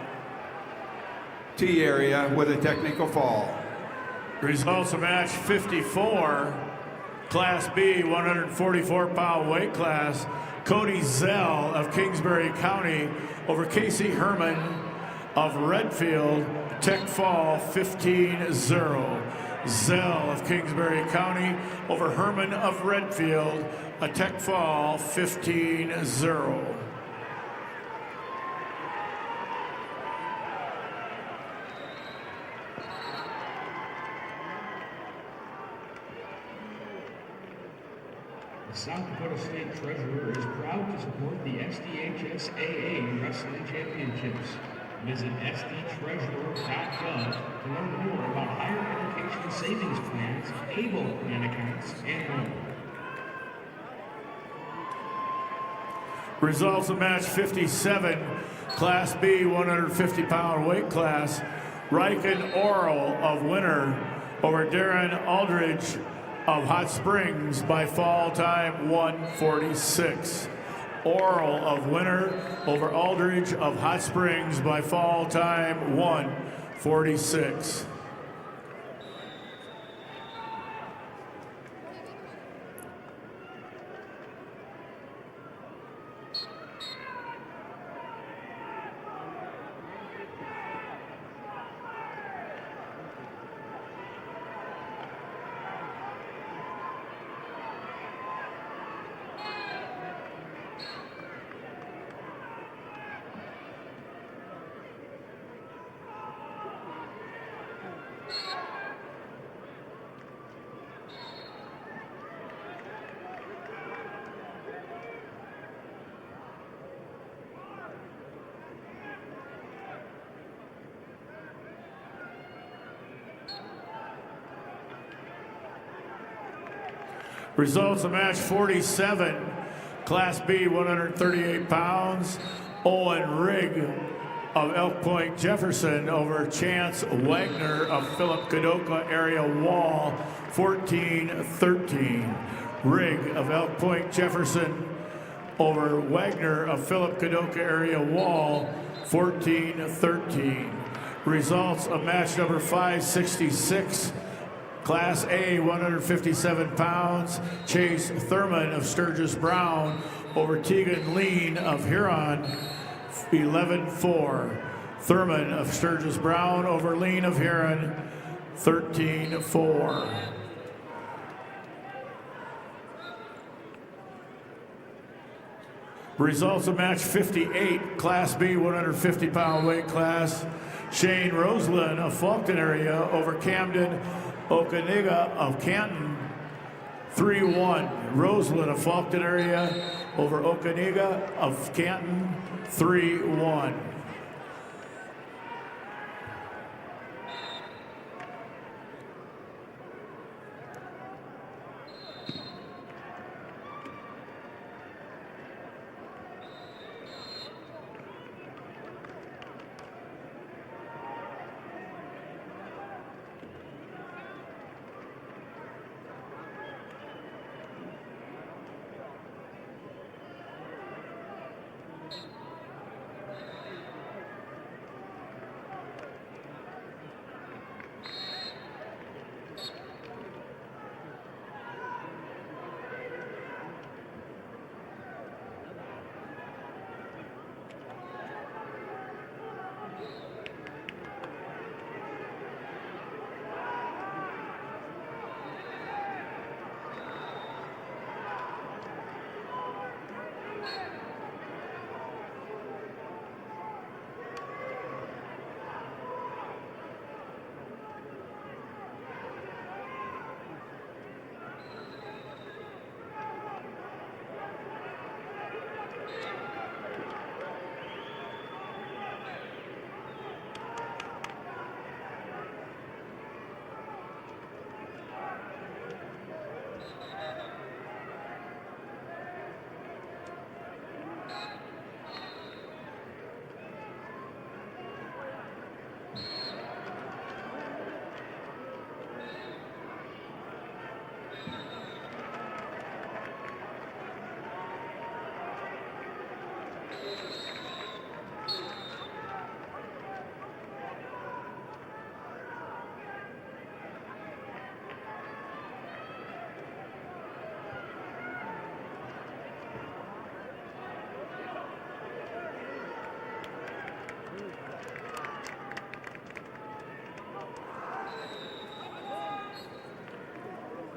T area with a technical fall. Results of match 54, Class B, 144-pound weight class. Cody Zell of Kingsbury County over Casey Herman of Redfield, tech fall 15-0. Zell of Kingsbury County over Herman of Redfield, a tech fall 15-0. The South Dakota State Treasurer is proud to support the SDHSAA Wrestling Championships. Visit sdtreasurer.gov to learn more about higher education savings plans, ABLE plan accounts, and more. Results of match 57, Class B, 150-pound weight class. Riken Oral of Winter over Darren Aldridge of Hot Springs by fall time 146. Oral of Winter over Aldridge of Hot Springs by fall time 146. Results of match 47, Class B, 138 pounds. Owen Rigg of Elk Point Jefferson over Chance Wagner of Philip Cadoc area Wall, 14-13. Rigg of Elk Point Jefferson over Wagner of Philip Cadoc area Wall, 14-13. Results of match number 566, Class A, 157 pounds. Chase Thurman of Sturgis Brown over Tegan Lean of Huron, 11-4. Thurman of Sturgis Brown over Lean of Huron, 13-4. Results of match 58, Class B 150-pound weight class. Shane Roseland of Fulton area over Camden Okaniga of Canton, 3-1. Roseland of Fulton area over Okaniga of Canton, 3-1.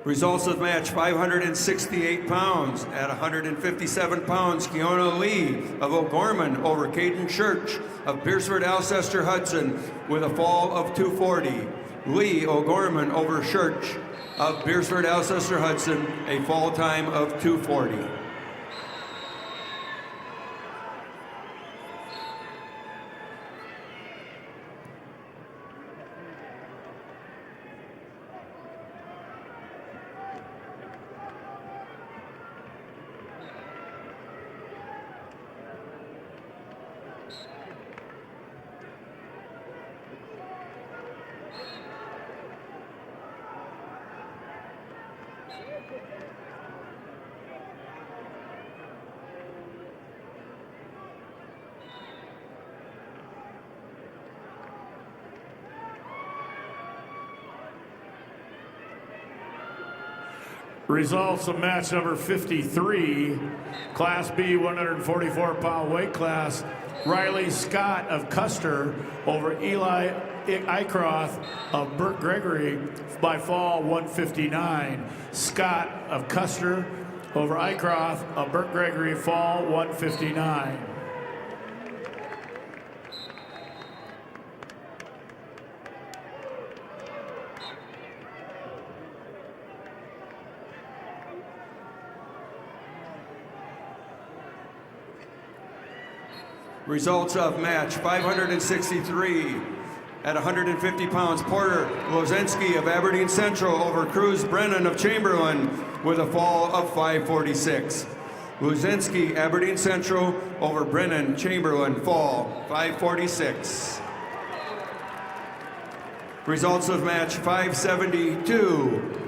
Results of match 568 pounds. At 157 pounds, Keona Lee of O'Gorman over Caden Church of Beersford Alcester Hudson with a fall of 240. Lee O'Gorman over Church of Beersford Alcester Hudson, a fall time of 240. Results of match number 53, Class B 144-pound weight class. Riley Scott of Custer over Eli Icroth of Burt Gregory by fall 159. Scott of Custer over Icroth of Burt Gregory, fall 159. Results of match 563. At 150 pounds, Porter Lozensky of Aberdeen Central over Cruz Brennan of Chamberlain with a fall of 546. Lozensky, Aberdeen Central over Brennan, Chamberlain, fall 546. Results of match 572.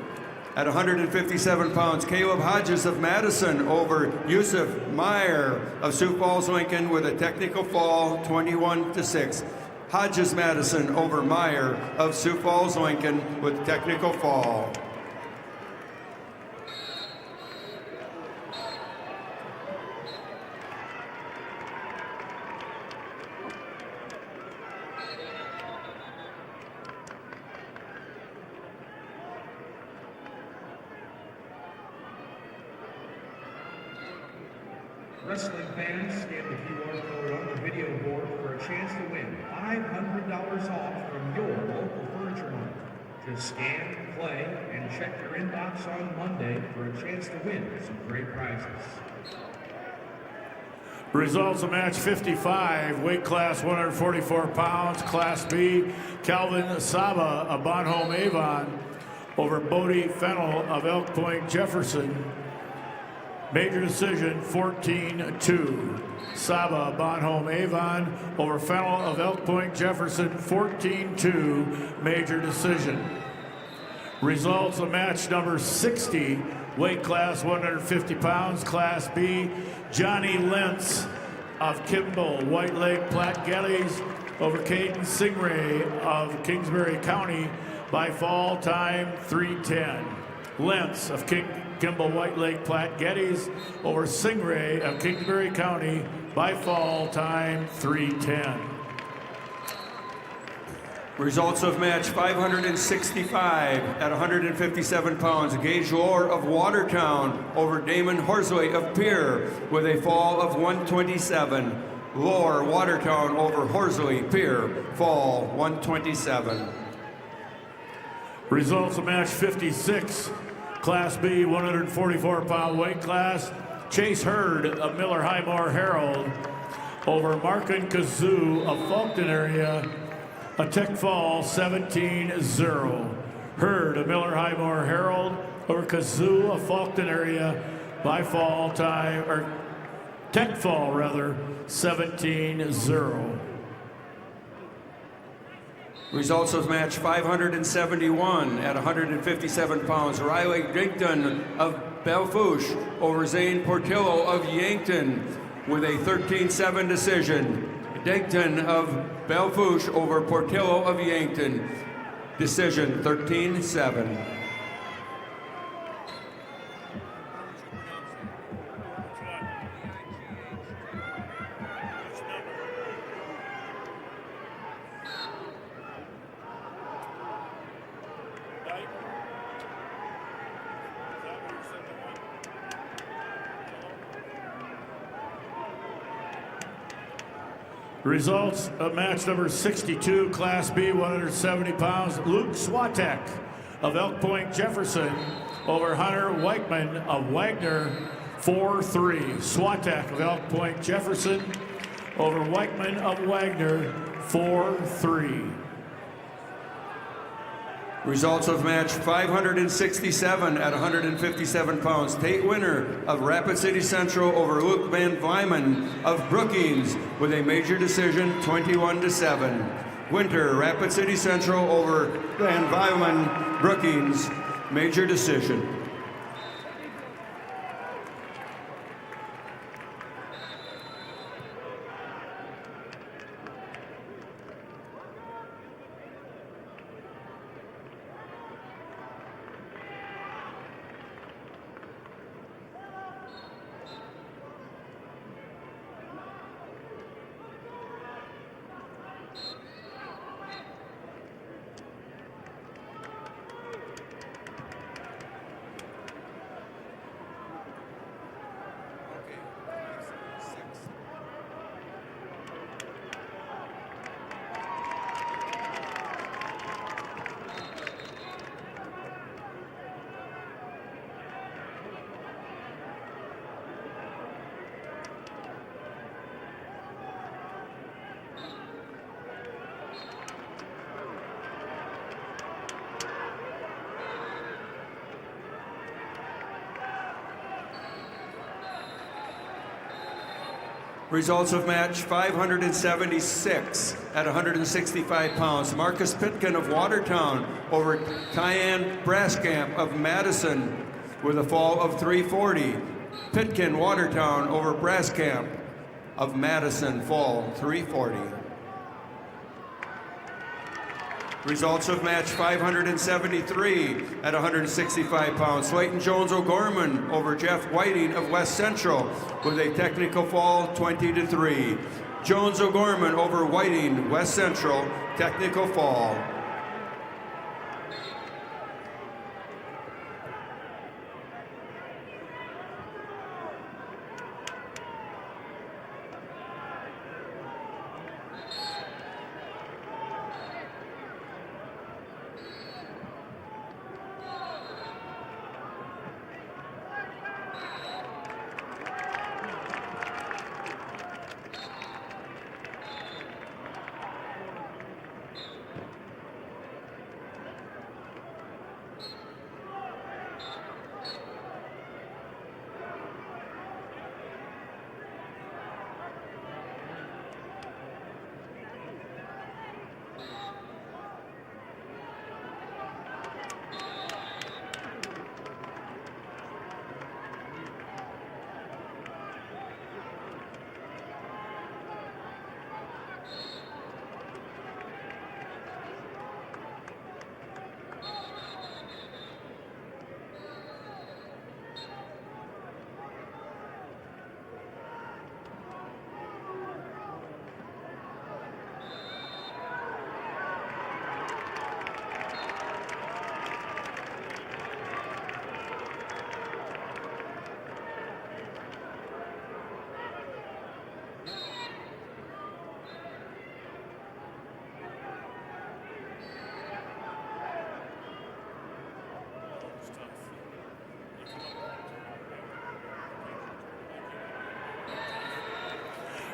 At 157 pounds, Caleb Hodges of Madison over Yusuf Meyer of Sioux Falls, Lincoln with a technical fall 21-6. Hodges Madison over Meyer of Sioux Falls, Lincoln with technical fall. Wrestling fans, scan the QR code on the video board for a chance to win $500 off from your local furniture mart. Just scan, play, and check your inbox on Monday for a chance to win some great prizes. Results of match 55, weight class 144 pounds, Class B, Calvin Saba of Bonhomme Avon over Bodie Fennell of Elk Point Jefferson. Major decision 14-2. Saba Bonhomme Avon over Fennell of Elk Point Jefferson 14-2. Major decision. Results of match number 60, weight class 150 pounds, Class B, Johnny Lentz of Kimball White Lake Platte Geddes over Caden Singray of Kingsbury County by fall time 3:10. Lentz of Kimball White Lake Platte Geddes over Singray of Kingsbury County by fall time 3:10. Results of match 565 at 157 pounds. Gage Lohr of Watertown over Damon Horsley of Pierre with a fall of 127. Lohr, Watertown over Horsley, Pierre, fall 127. Results of match 56, Class B, 144-pound weight class. Chase Hurd of Miller Highmore Herald over Markin Kazoo of Fulton area. A tech fall 17-0. Hurd of Miller Highmore Herald over Kazoo of Fulton area by fall time, or tech fall rather, 17-0. Results of match 571 at 157 pounds. Riley Dinkton of Belfouche over Zane Portillo of Yankton with a 13-7 decision. Dinkton of Belfouche over Portillo of Yankton. Decision 13-7. Results of match number 62, Class B, 170 pounds. Luke Swatek of Elk Point Jefferson over Hunter Weichman of Wagner, 4-3. Swatek of Elk Point Jefferson over Weichman of Wagner, 4-3. Results of match 567 at 157 pounds. Tate Winter of Rapid City Central over Luke Van Vyman of Brookings with a major decision 21-7. Winter, Rapid City Central over Van Vyman, Brookings, major decision. Results of match 576 at 165 pounds. Marcus Pitkin of Watertown over Tyann Braskamp of Madison with a fall of 340. Pitkin, Watertown over Braskamp of Madison, fall 340. Results of match 573 at 165 pounds. Slayton Jones O'Gorman over Jeff Whiting of West Central with a technical fall 20-3. Jones O'Gorman over Whiting, West Central, technical fall.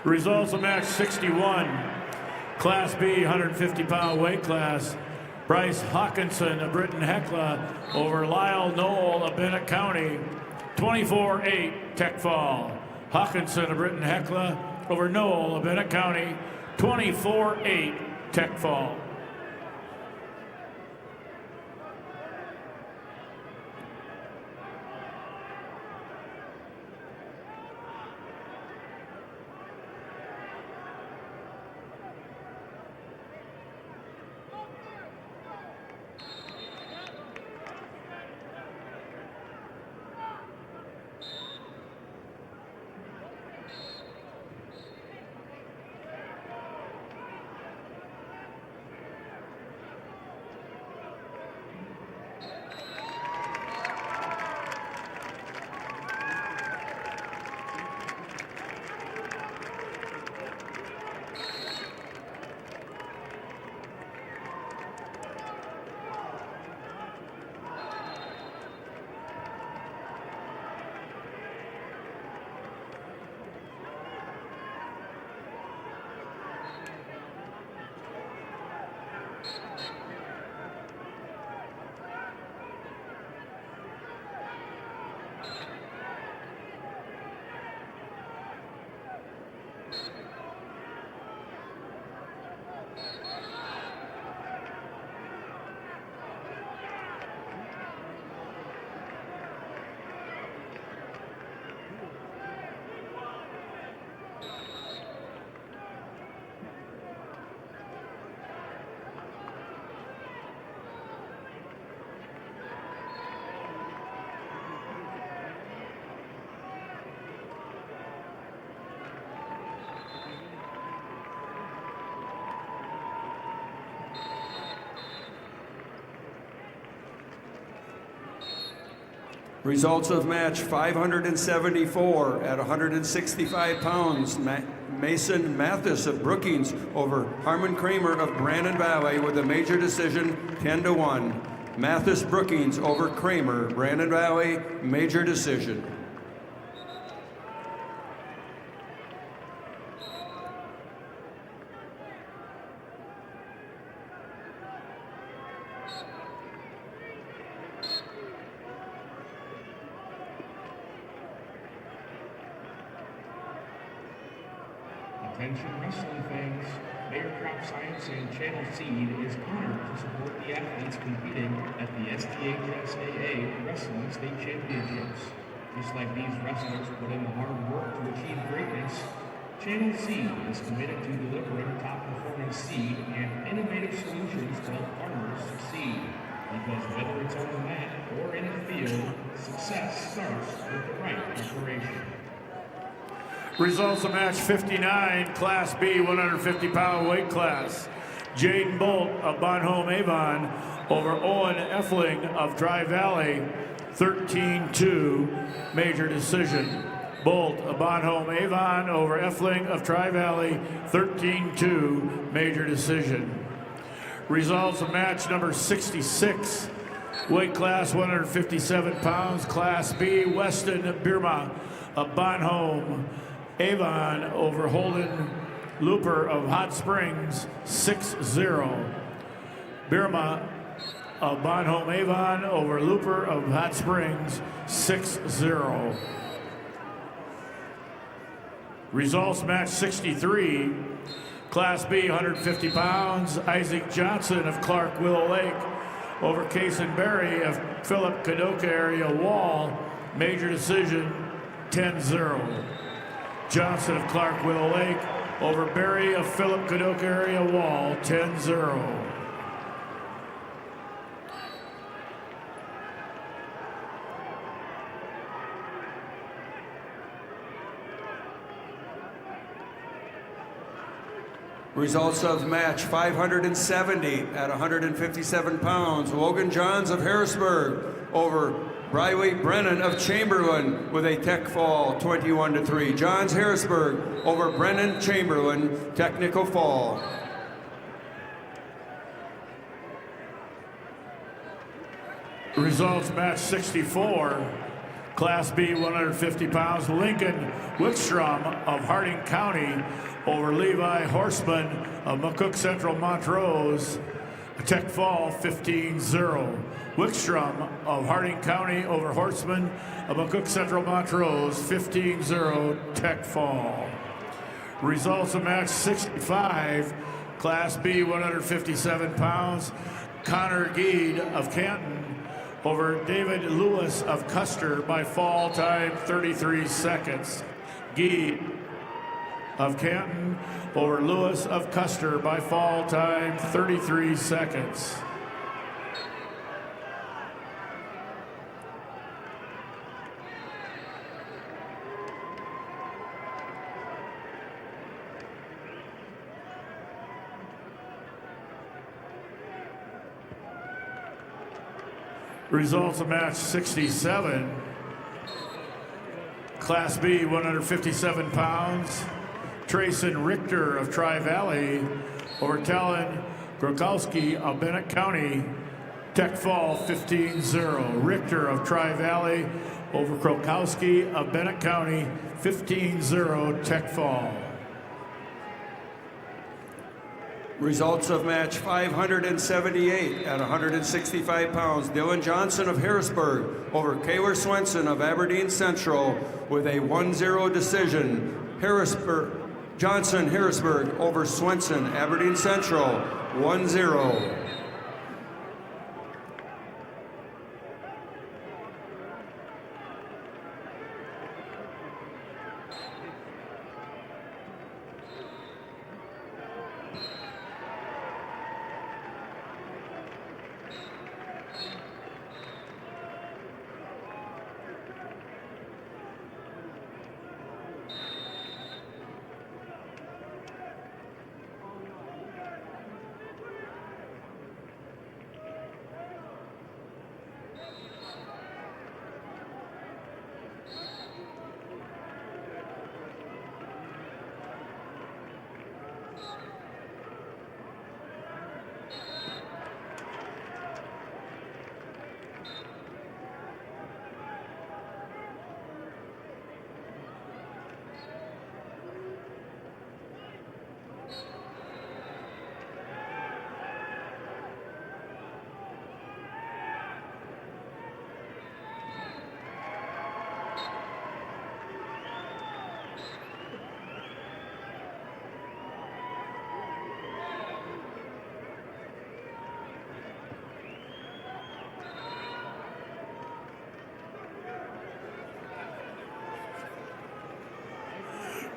Results of match 61, Class B, 150-pound weight class. Bryce Hawkinson of Britton Hecla over Lyle Knoll of Bennett County, 24-8 tech fall. Hawkinson of Britton Hecla over Knoll of Bennett County, 24-8 tech fall. Results of match 574 at 165 pounds. Mason Mathis of Brookings over Harmon Kramer of Brandon Valley with a major decision, 10-1. Mathis Brookings over Kramer, Brandon Valley, major decision. Attention wrestling fans, Mayor Crop Science and Channel Seed is honored to support the athletes competing at the STHSAA Wrestling State Championships. Just like these wrestlers put in the hard work to achieve greatness, Channel Seed is committed to delivering top-performing seed and innovative solutions to help farmers succeed. Because whether it's on the mat or in a field, success starts with the right preparation. Results of match 59, Class B, 150-pound weight class. Jaden Bolt of Bonhomme Avon over Owen Effling of Dry Valley, 13-2, major decision. Bolt of Bonhomme Avon over Effling of Dry Valley, 13-2, major decision. Results of match number 66, weight class 157 pounds, Class B, Weston Birma of Bonhomme Avon over Holden Looper of Hot Springs, 6-0. Birma of Bonhomme Avon over Looper of Hot Springs, 6-0. Results match 63, Class B, 150 pounds, Isaac Johnson of Clark Willow Lake over Kason Berry of Philip Kadoka area Wall, major decision, 10-0. Johnson of Clark Willow Lake over Berry of Philip Kadoka area Wall, 10-0. Results of match 570 at 157 pounds. Logan Johns of Harrisburg over Briley Brennan of Chamberlain with a tech fall, 21-3. Johns Harrisburg over Brennan Chamberlain, technical fall. Results match 64, Class B, 150 pounds, Lincoln Wickstrom of Harding County over Levi Horseman of McCook Central Montrose. Tech fall 15-0. Wickstrom of Harding County over Horseman of McCook Central Montrose, 15-0 Tech fall. Results of match 65, Class B, 157 pounds, Connor Geed of Canton over David Lewis of Custer by fall time 33 seconds. Geed of Canton over Lewis of Custer by fall time 33 seconds. Results of match 67. Class B, 157 pounds. Trayson Richter of Tri-Valley over Talon Grokowski of Bennett County. Tech fall 15-0. Richter of Tri-Valley over Grokowski of Bennett County, 15-0 Tech fall. Results of match 578 at 165 pounds. Dylan Johnson of Harrisburg over Kaylor Swenson of Aberdeen Central with a 1-0 decision. Johnson Harrisburg over Swenson, Aberdeen Central, 1-0.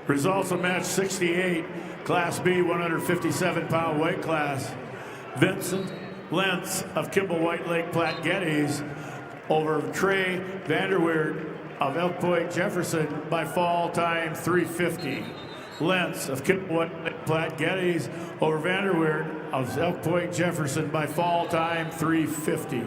Results of match 68, Class B, 157-pound weight class. Vincent Lentz of Kimball White Lake Platte Geddes over Trey Vanderweerd of Elk Point Jefferson by fall time 3:50. Lentz of Kimball White Lake Platte Geddes over Vanderweerd of Elk Point Jefferson by fall time 3:50.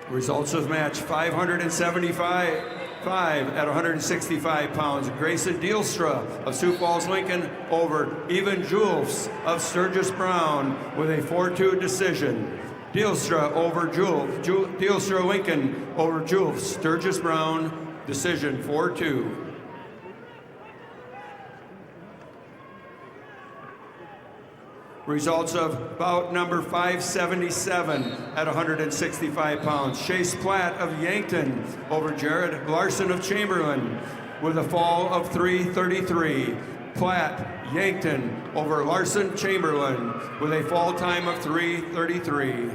Results of match 575 at 165 pounds. Grayson Dealstra of Sioux Falls Lincoln over Evan Julfs of Sturgis Brown with a 4-2 decision. Dealstra over Dealstra Lincoln over Julfs, Sturgis Brown, decision 4-2. Results of bout number 577 at 165 pounds. Chase Platt of Yankton over Jared Larson of Chamberlain with a fall of 3:33. Platt, Yankton over Larson Chamberlain with a fall time of 3:33.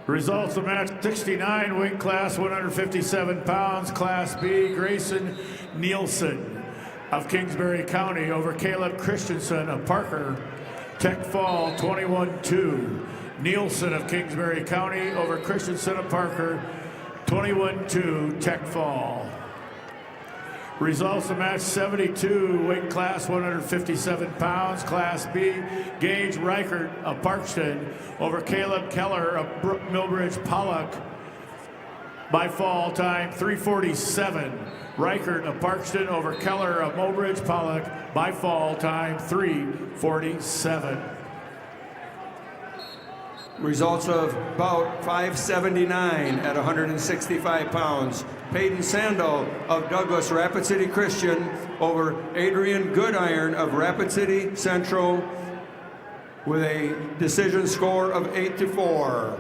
Results of match 69, weight class 157 pounds, Class B, Grayson Nielsen of Kingsbury County over Caleb Christensen of Parker, Tech Fall 21-2. Nielsen of Kingsbury County over Christensen of Parker, 21-2, Tech Fall. Results of match 72, weight class 157 pounds, Class B, Gage Reichert of Parkston over Caleb Keller of Millbridge Pollock by fall time 3:47. Reichert of Parkston over Keller of Millbridge Pollock by fall time 3:47. Results of bout 579 at 165 pounds. Peyton Sandel of Douglas Rapid City Christian over Adrian Goodiron of Rapid City Central with a decision score of 8-4.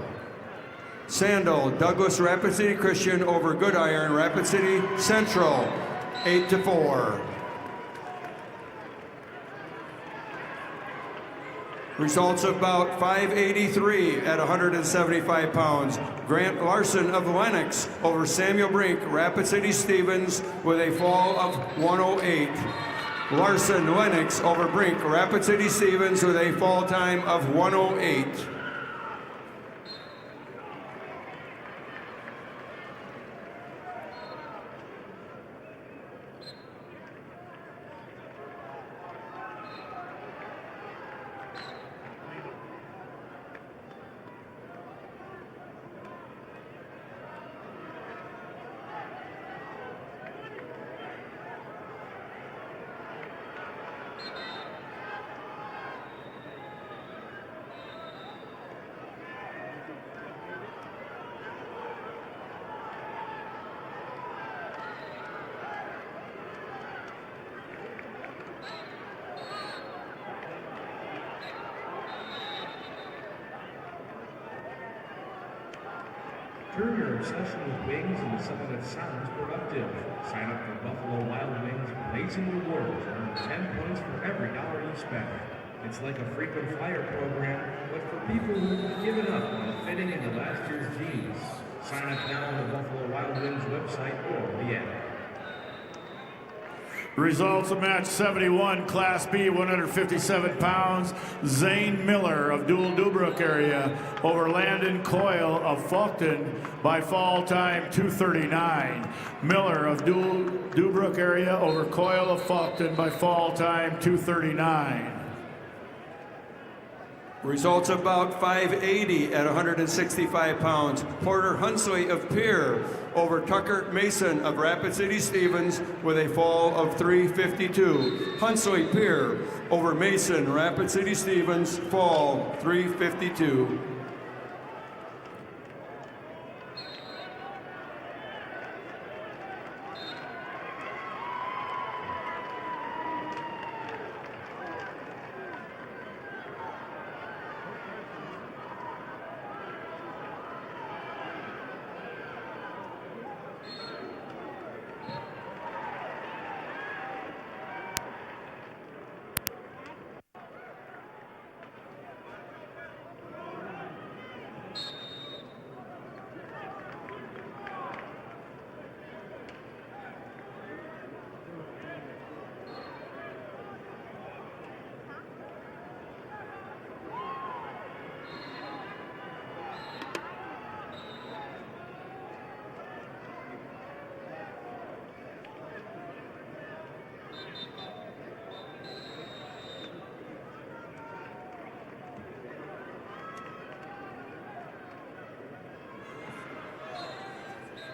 Sandel, Douglas Rapid City Christian over Goodiron, Rapid City Central, 8-4. Results of bout 583 at 175 pounds. Grant Larson of Lennox over Samuel Brink, Rapid City Stevens with a fall of 108. Larson Lennox over Brink, Rapid City Stevens with a fall time of 108. Turn your obsession with wings into something that sounds productive. Sign up for Buffalo Wild Wings Blazing Rewards and earn 10 points for every dollar you spend. It's like a frequent flyer program, but for people who've given up on fitting into last year's jeans. Sign up now on the Buffalo Wild Wings website or the app. Results of match 71, Class B, 157 pounds. Zane Miller of Dual Dubrook area over Landon Coyle of Faulkton by fall time 2:39. Miller of Dual Dubrook area over Coyle of Faulkton by fall time 2:39. Results of bout 580 at 165 pounds. Porter Hunsley of Pierre over Tucker Mason of Rapid City Stevens with a fall of 3:52. Hunsley Pierre over Mason, Rapid City Stevens, fall 3:52.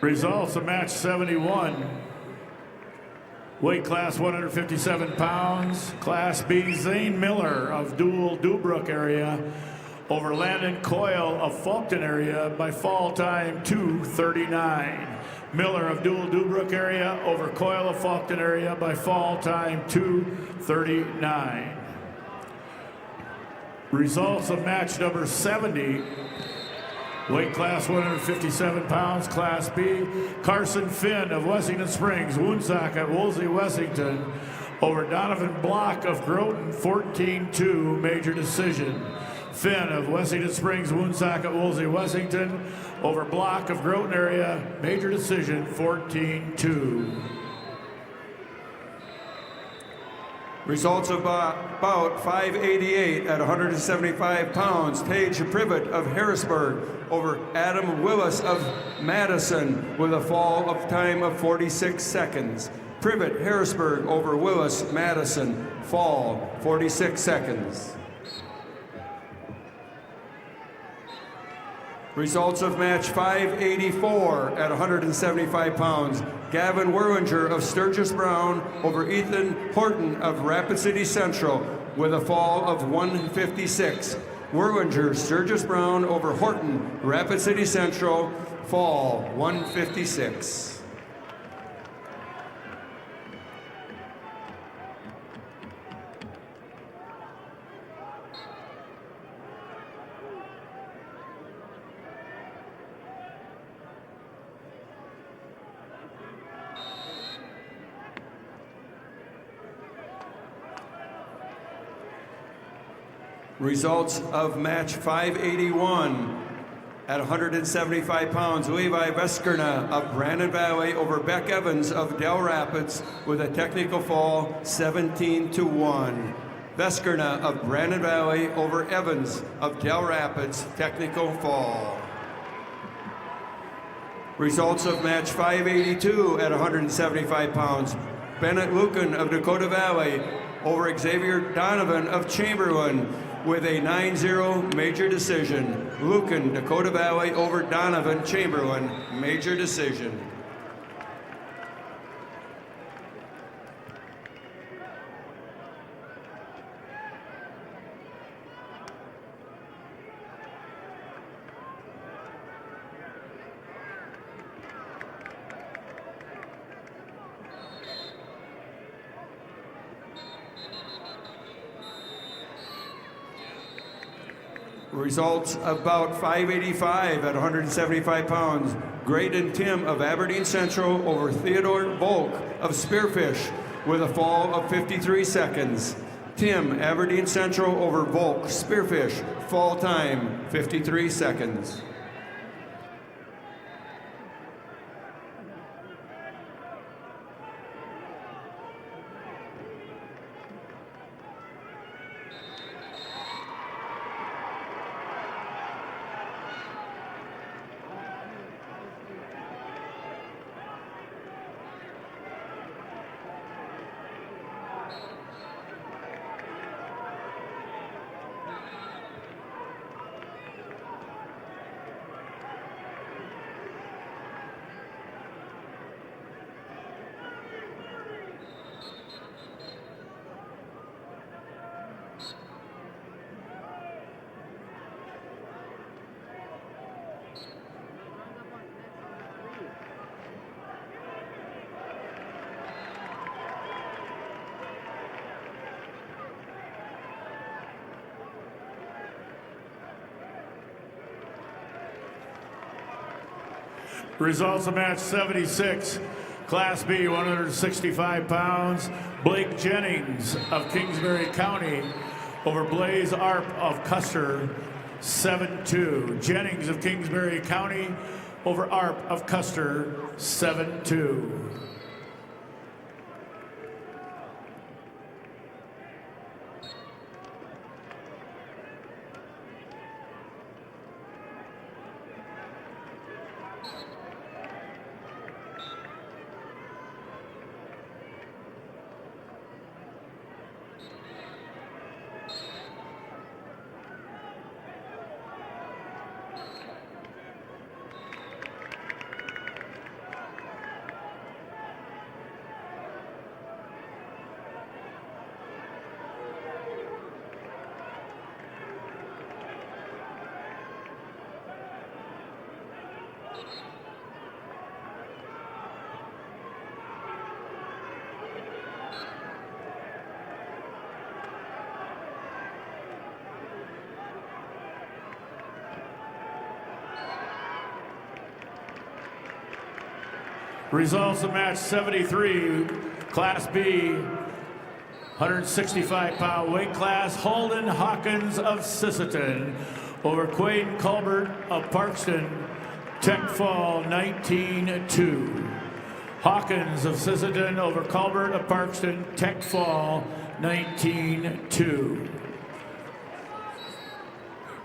Results of match 71. Weight class 157 pounds. Class B, Zane Miller of Dual Dubrook area over Landon Coyle of Faulkton area by fall time 2:39. Miller of Dual Dubrook area over Coyle of Faulkton area by fall time 2:39. Results of match number 70. Weight class 157 pounds, Class B. Carson Finn of Wessington Springs, Woonsocket, Woolsey, Wessington over Donovan Block of Groton, 14-2, major decision. Finn of Wessington Springs, Woonsocket, Woolsey, Wessington over Block of Groton area. Major decision 14-2. Results of bout 588 at 175 pounds. Tage Privet of Harrisburg over Adam Willis of Madison with a fall of time of 46 seconds. Privet, Harrisburg over Willis, Madison, fall 46 seconds. Results of match 584 at 175 pounds. Gavin Werlinger of Sturgis Brown over Ethan Horton of Rapid City Central with a fall of 156. Werlinger, Sturgis Brown over Horton, Rapid City Central, fall 156. Results of match 581 at 175 pounds. Levi Veskerna of Brandon Valley over Beck Evans of Del Rapids with a technical fall 17-1. Veskerna of Brandon Valley over Evans of Del Rapids, technical fall. Results of match 582 at 175 pounds. Bennett Lucan of Dakota Valley over Xavier Donovan of Chamberlain with a 9-0 major decision. Lucan, Dakota Valley over Donovan, Chamberlain, major decision. Results of bout 585 at 175 pounds. Graydon Tim of Aberdeen Central over Theodore Volk of Spearfish with a fall of 53 seconds. Tim, Aberdeen Central over Volk, Spearfish, fall time 53 seconds. Results of match 76, Class B, 165 pounds. Blake Jennings of Kingsbury County over Blaze Arp of Custer, 7-2. Jennings of Kingsbury County over Arp of Custer, 7-2. Results of match 73, Class B, 165-pound weight class, Holden Hawkins of Sisseton over Quaden Colbert of Parkston, Tech Fall 19-2. Hawkins of Sisseton over Colbert of Parkston, Tech Fall 19-2.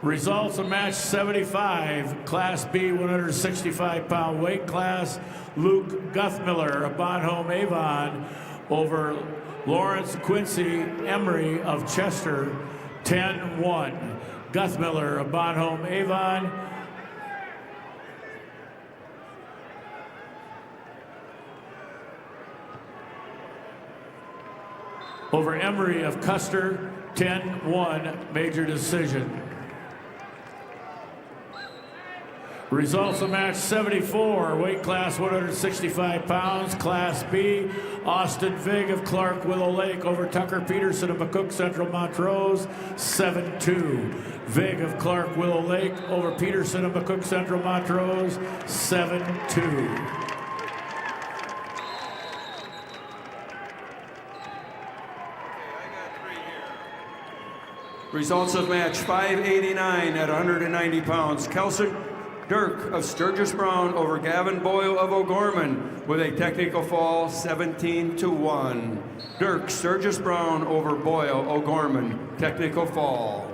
Results of match 75, Class B 165-pound weight class, Luke Guthmiller of Bonhomme Avon over Lawrence Quincy Emery of Chester, 10-1. Guthmiller of Bonhomme Avon over Emery of Custer, 10-1, major decision. Results of match 74, weight class 165 pounds, Class B, Austin Vig of Clark Willow Lake over Tucker Peterson of McCook Central Montrose, 7-2. Vig of Clark Willow Lake over Peterson of McCook Central Montrose, 7-2. Results of match 589 at 190 pounds. Kelson Dirk of Sturgis Brown over Gavin Boyle of O'Gorman with a technical fall, 17-1. Dirk Sturgis Brown over Boyle O'Gorman, technical fall.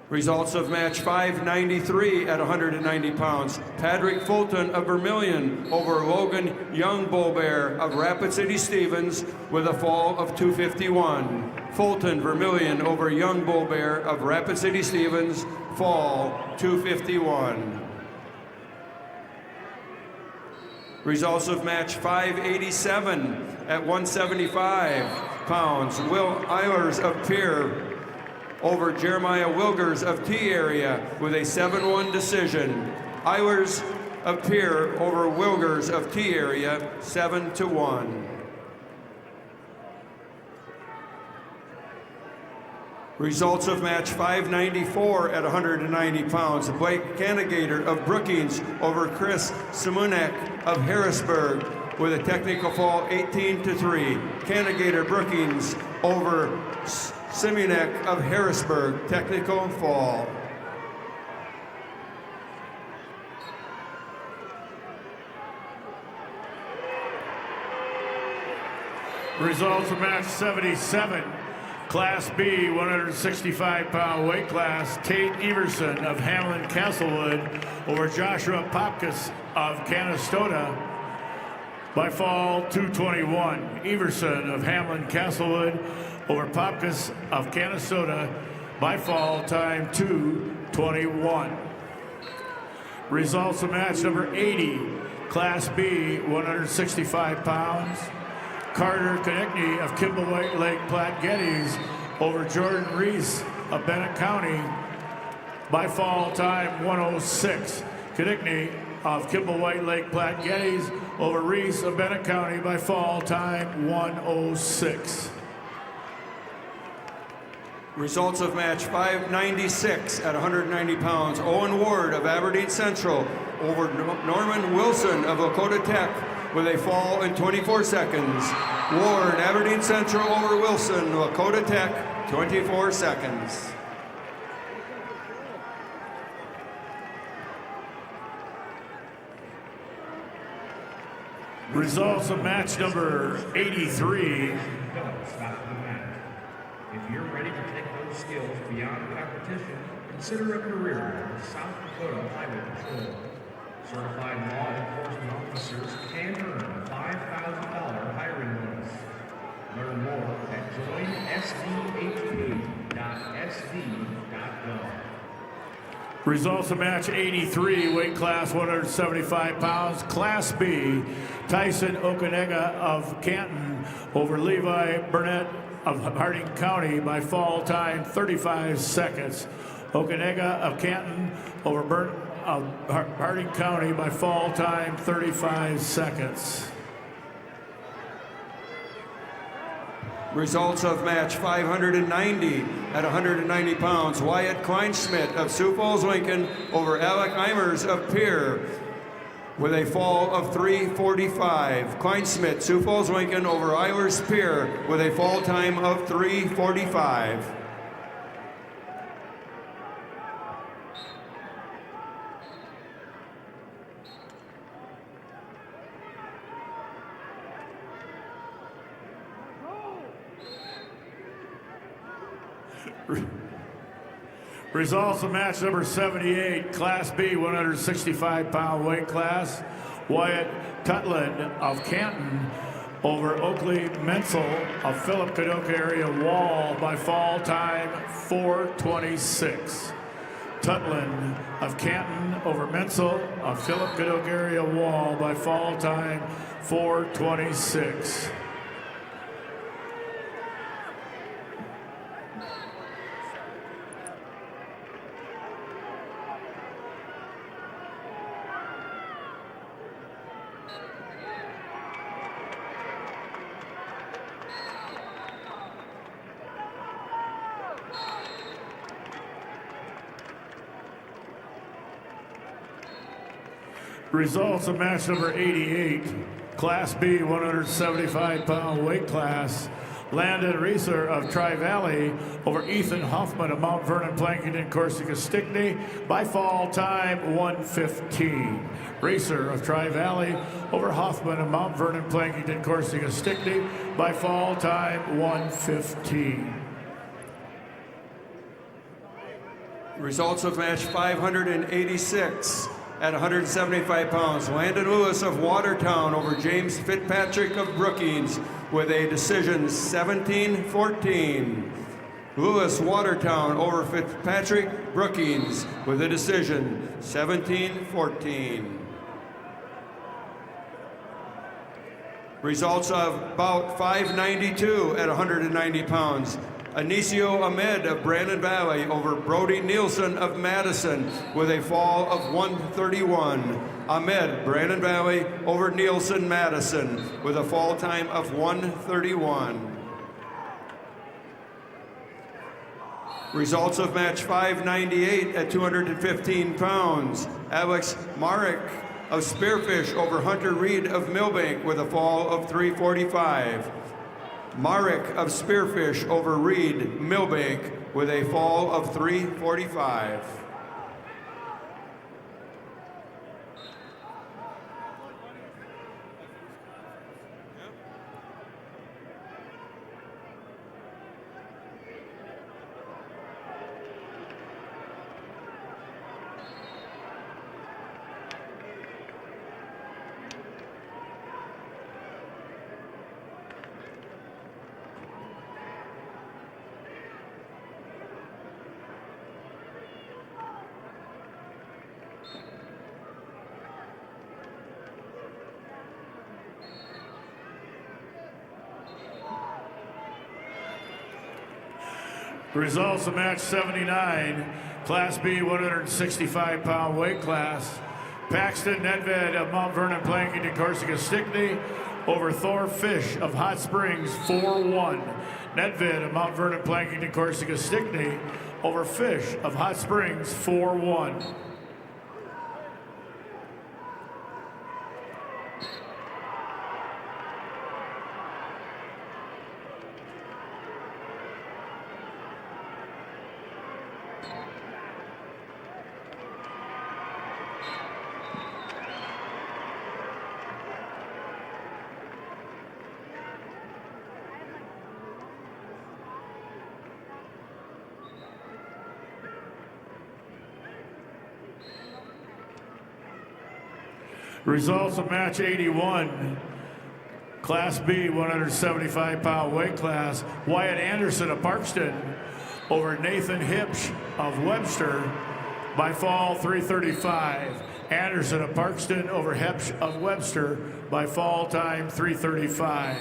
Results of match 593 at 190 pounds. Patrick Fulton of Vermilion over Logan Young Bullbear of Rapid City Stevens with a fall of 251. Fulton Vermilion over Young Bullbear of Rapid City Stevens, fall 251. Results of match 587 at 175 pounds. Will Eilers of Pierre over Jeremiah Wilgers of T Area with a 7-1 decision. Eilers of Pierre over Wilgers of T Area, 7-1. Results of match 594 at 190 pounds. Blake Canigator of Brookings over Chris Simonek of Harrisburg with a technical fall, 18-3. Canigator Brookings over Simonek of Harrisburg, technical fall. Results of match 77, Class B 165-pound weight class, Tate Everson of Hamlin Castlewood over Joshua Popkus of Canastota by fall 221. Everson of Hamlin Castlewood over Popkus of Canastota by fall time 221. Results of match number 80, Class B 165 pounds, Carter Konechny of Kimball White Lake Platte Geddes over Jordan Reese of Bennett County by fall time 106. Konechny of Kimball White Lake Platte Geddes over Reese of Bennett County by fall time 106. Results of match 596 at 190 pounds. Owen Ward of Aberdeen Central over Norman Wilson of Lakota Tech with a fall in 24 seconds. Ward, Aberdeen Central over Wilson, Lakota Tech, 24 seconds. Results of match number 83. If you're ready to take those skills beyond competition, consider a career with South Dakota Highway Patrol. Certified law enforcement officers can earn a $5,000 hiring bonus. Learn more at joinsdhp.sd.gov. Results of match 83, weight class 175 pounds, Class B, Tyson Okanega of Canton over Levi Burnett of Harding County by fall time 35 seconds. Okanega of Canton over Harding County by fall time 35 seconds. Results of match 590 at 190 pounds. Wyatt Kleinschmidt of Sioux Falls, Lincoln over Alec Eimers of Pierre with a fall of 3:45. Kleinsmith, Sioux Falls Lincoln over Eilers Pier with a fall time of 3:45. Results of match number 78, Class B, 165-pound weight class. Wyatt Tutland of Canton over Oakley Menzel of Philip Kadoka area Wall by fall time 4:26. Tutland of Canton over Menzel of Philip Kadoka area Wall by fall time 4:26. Results of match number 88, Class B, 175-pound weight class. Landon Reeser of Tri-Valley over Ethan Hoffman of Mount Vernon, Plankington, Corsica, Stickney by fall time 1:15. Reeser of Tri-Valley over Hoffman of Mount Vernon, Plankington, Corsica, Stickney by fall time 1:15. Results of match 586. At 175 pounds, Landon Lewis of Watertown over James Fitzpatrick of Brookings with a decision 17-14. Lewis Watertown over Fitzpatrick Brookings with a decision 17-14. Results of bout 592 at 190 pounds. Anicio Ahmed of Brandon Valley over Brody Nielsen of Madison with a fall of 131. Ahmed, Brandon Valley over Nielsen, Madison with a fall time of 131. Results of match 598 at 215 pounds. Alex Marek of Spearfish over Hunter Reed of Millbank with a fall of 345. Marek of Spearfish over Reed, Millbank, with a fall of 345. Results of match 79, Class B, 165-pound weight class. Paxton Nedved of Mount Vernon, Plankington, Corsica, Stickney over Thor Fish of Hot Springs 4-1. Nedved of Mount Vernon, Plankington, Corsica, Stickney over Fish of Hot Springs 4-1. Results of match 81, Class B, 175-pound weight class. Wyatt Anderson of Parkston over Nathan Hipsch of Webster by fall 335. Anderson of Parkston over Hipsch of Webster by fall time 335.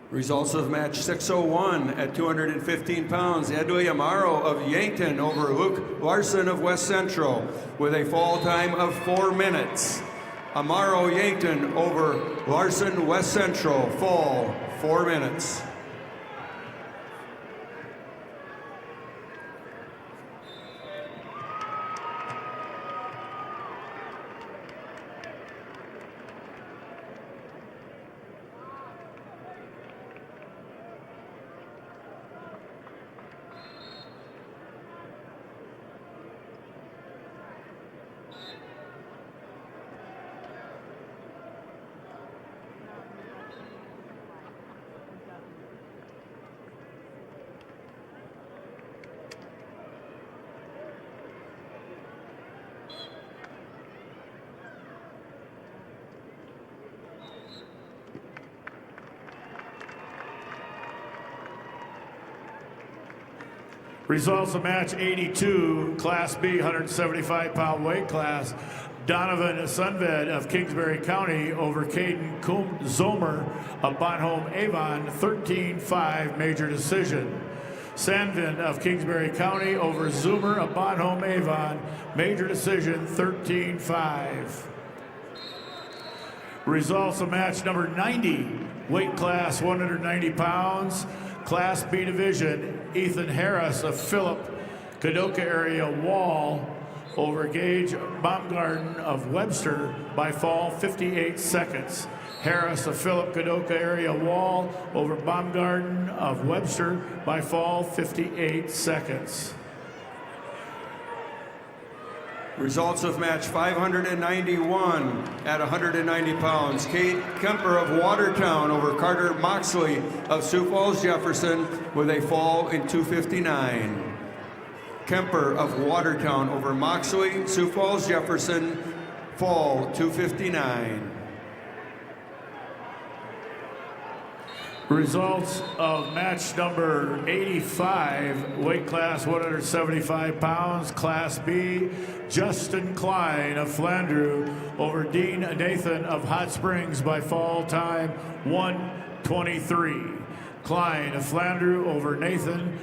Results of match 601 at 215 pounds. Edwin Amaro of Yankton over Luke Larson of West Central with a fall time of 4 minutes. Amaro Yankton over Larson West Central, fall 4 minutes. Results of match 82, Class B, 175-pound weight class. Donovan Sunved of Kingsbury County over Caden Zomer of Bonhomme Avon, 13-5 major decision. Sandvin of Kingsbury County over Zoomer of Bonhomme Avon, major decision, 13-5. Results of match number 90, weight class 190 pounds, Class B division. Ethan Harris of Philip, Kadoka area Wall over Gage Baumgarten of Webster by fall 58 seconds. Harris of Philip, Kadoka area Wall over Baumgarten of Webster by fall 58 seconds. Results of match 591 at 190 pounds. Kate Kemper of Watertown over Carter Moxley of Sioux Falls Jefferson with a fall in 259. Kemper of Watertown over Moxley, Sioux Falls Jefferson, fall 259. Results of match number 85, weight class 175 pounds, Class B. Justin Klein of Flandreau over Dean Nathan of Hot Springs by fall time 1:23. Klein of Flandreau over Nathan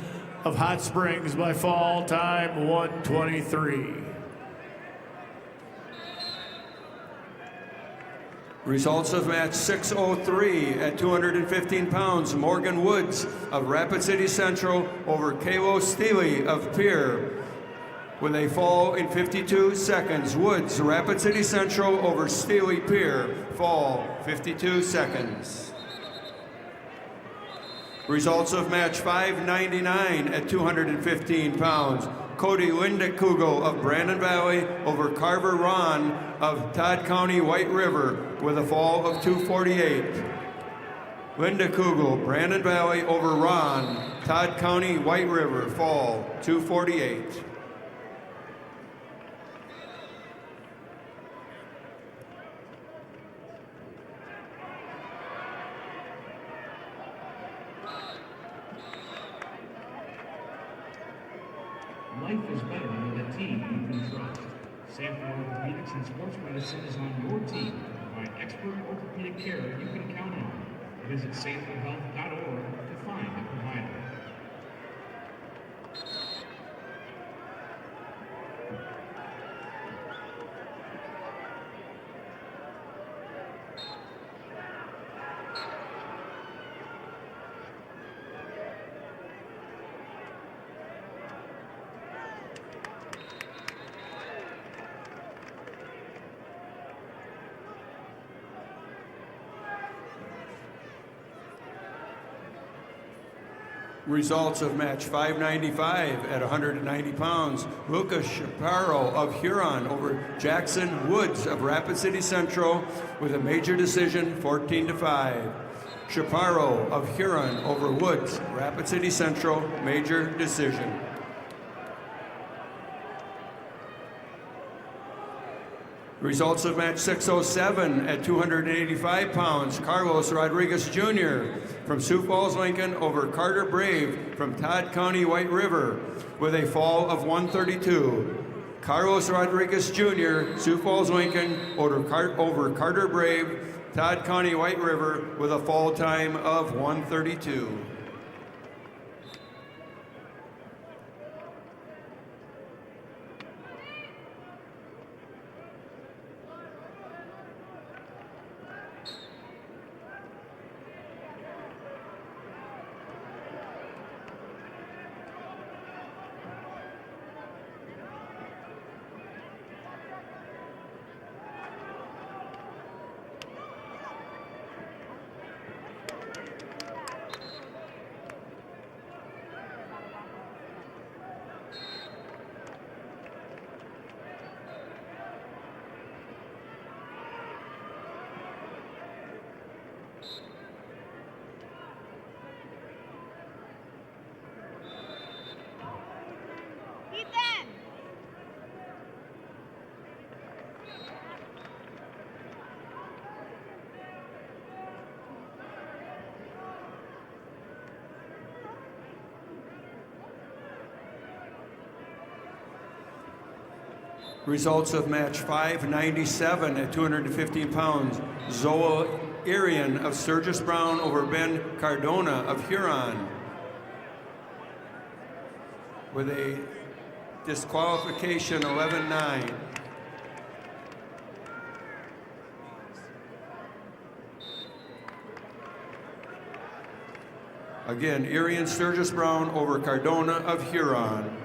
of Hot Springs by fall time 1:23. Results of match 603 at 215 pounds. Morgan Woods of Rapid City Central over Kalo Steely of Pierre with a fall in 52 seconds. Woods, Rapid City Central over Steely Pierre, fall 52 seconds. Results of match 599 at 215 pounds. Cody Lindekugel of Brandon Valley over Carver Ron of Todd County White River with a fall of 248. Lindekugel, Brandon Valley over Ron, Todd County White River, fall 248. Life is better with a team you can trust. Sanford Orthopedics and Sports Medicine is on your team to provide expert orthopedic care you can count on. Visit sanfordhealth.org to find a provider. Results of match 595 at 190 pounds. Lucas Chaparro of Huron over Jackson Woods of Rapid City Central with a major decision, 14-5. Chaparro of Huron over Woods, Rapid City Central, major decision. Results of match 607 at 285 pounds. Carlos Rodriguez Jr. from Sioux Falls, Lincoln over Carter Brave from Todd County White River with a fall of 132. Carlos Rodriguez Jr., Sioux Falls, Lincoln over Carter Brave, Todd County White River with a fall time of 132. Results of match 597 at 215 pounds. Zoa Arian of Sturgis Brown over Ben Cardona of Huron, with a disqualification 11-9. Again, Arian Sturgis Brown over Cardona of Huron.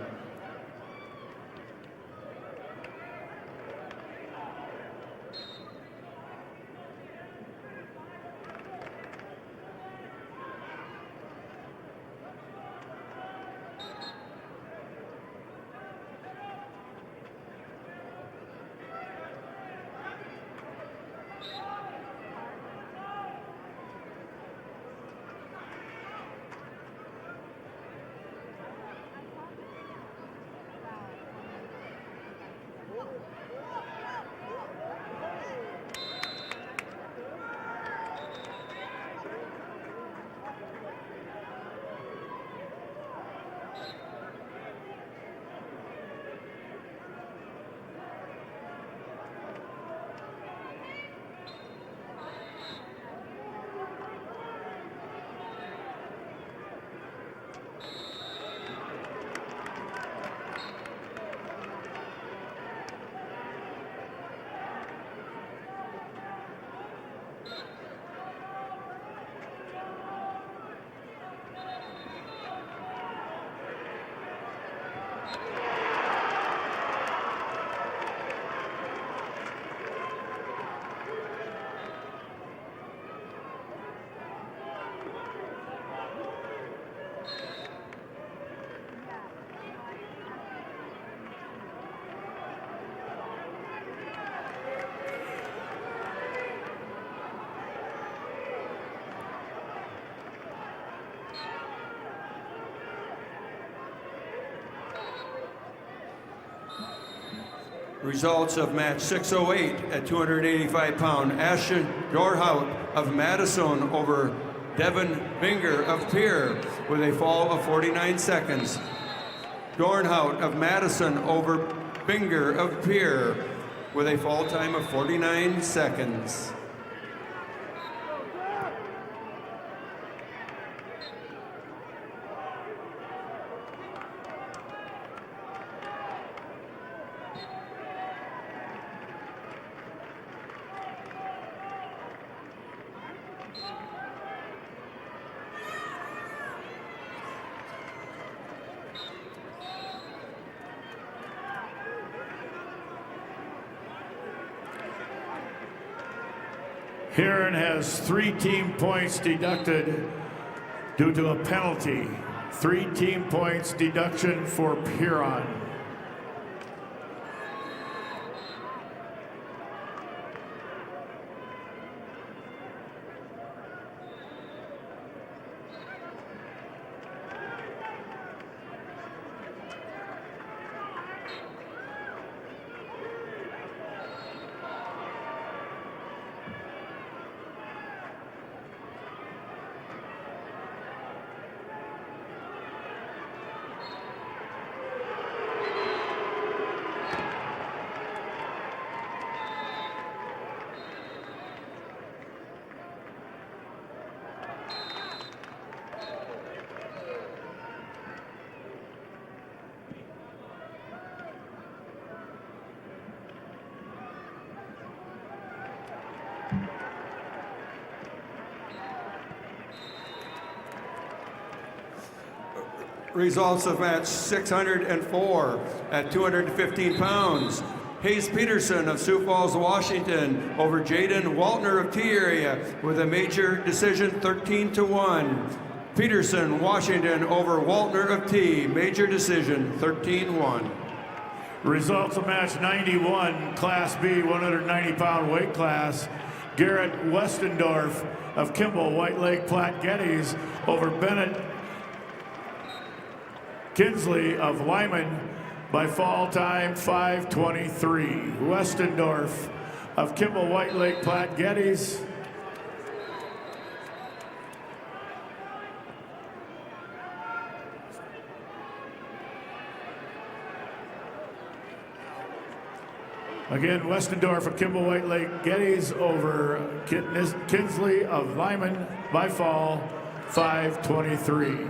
Results of match 608 at 285 pound. Ashton Dorhout of Madison over Devin Binger of Pierre with a fall of 49 seconds. Dornhout of Madison over Binger of Pierre with a fall time of 49 seconds. Huron has 3 team points deducted due to a penalty. 3 team points deduction for Huron. Results of match 604 at 215 pounds. Hayes Peterson of Sioux Falls, Washington over Jaden Waltner of T Area with a major decision 13-1. Peterson, Washington over Waltner of T, major decision 13-1. Results of match 91, Class B, 190 pound weight class. Garrett Westendorf of Kimball, White Lake Platte Geddes over Bennett Kinsley of Lyman by fall time 5:23. Westendorf of Kimball, White Lake Platte Geddes. Again, Westendorf of Kimball White Lake Geddes over Kinsley of Lyman by fall 5:23.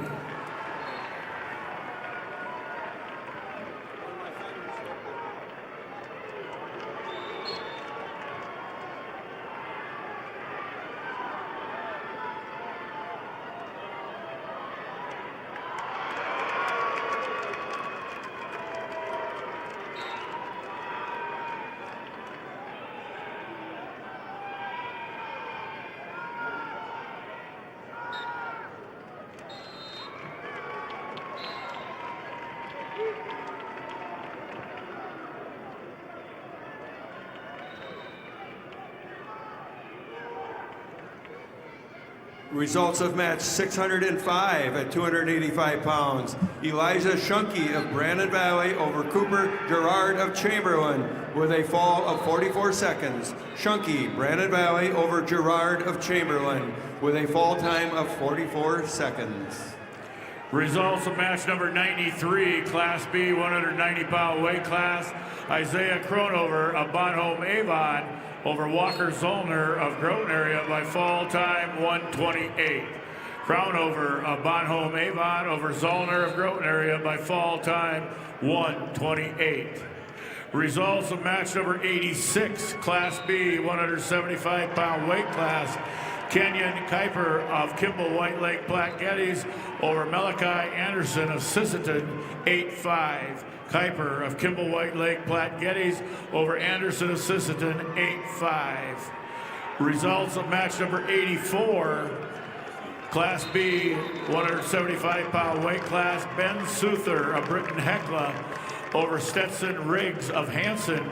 Results of match 605 at 285 pounds. Elijah Shunky of Brandon Valley over Cooper Gerard of Chamberlain with a fall of 44 seconds. Shunky, Brandon Valley over Gerard of Chamberlain with a fall time of 44 seconds. Results of match number 93, Class B, 190-pound weight class. Isaiah Cronover of Bonhomme Avon over Walker Zollner of Groton area by fall time 1:28. Crownover of Bonhomme Avon over Zollner of Groton area by fall time 1:28. Results of match number 86, Class B, 175-pound weight class. Kenyon Kuiper of Kimball White Lake Platte Geddes over Malachi Anderson of Sisseton 8-5. Kuiper of Kimball White Lake Platte Geddes over Anderson of Sisseton 8-5. Results of match number 84, Class B, 175-pound weight class. Ben Souther of Britton Hecla over Stetson Riggs of Hanson.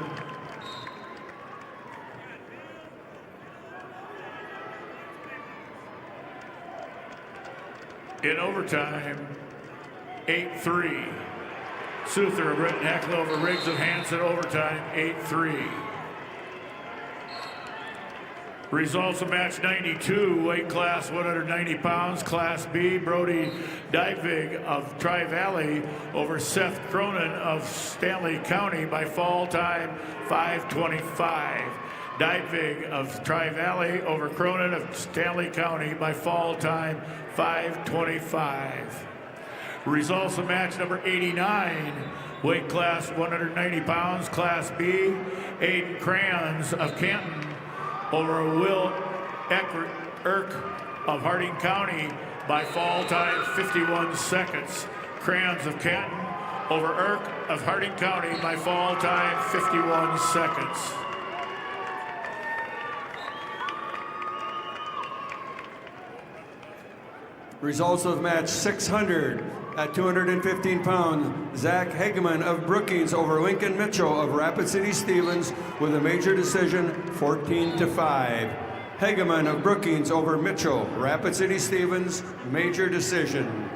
In overtime, 8-3. Souther of Britton Hecla over Riggs of Hanson, overtime, 8-3. Results of match 92, weight class 190 pounds, Class B, Brody Dykvig of Tri-Valley over Seth Cronin of Stanley County by fall time 5:25. Dykvig of Tri-Valley over Cronin of Stanley County by fall time 5:25. Results of match number 89, weight class 190 pounds, Class B, Aiden Crayons of Canton over Will Erk of Harding County by fall time 51 seconds. Crayons of Canton over Erk of Harding County by fall time 51 seconds. Results of match 600 at 215 pounds. Zach Hageman of Brookings over Lincoln Mitchell of Rapid City Stevens with a major decision 14-5. Hageman of Brookings over Mitchell, Rapid City Stevens, major decision.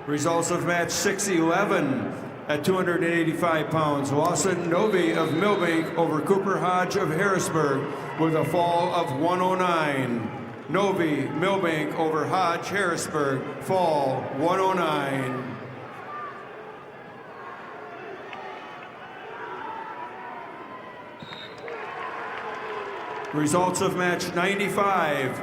Results of match 611 at 285 pounds. Lawson Novi of Milbank over Cooper Hodge of Harrisburg with a fall of 109. Novi, Milbank over Hodge, Harrisburg, fall 109. Results of match 95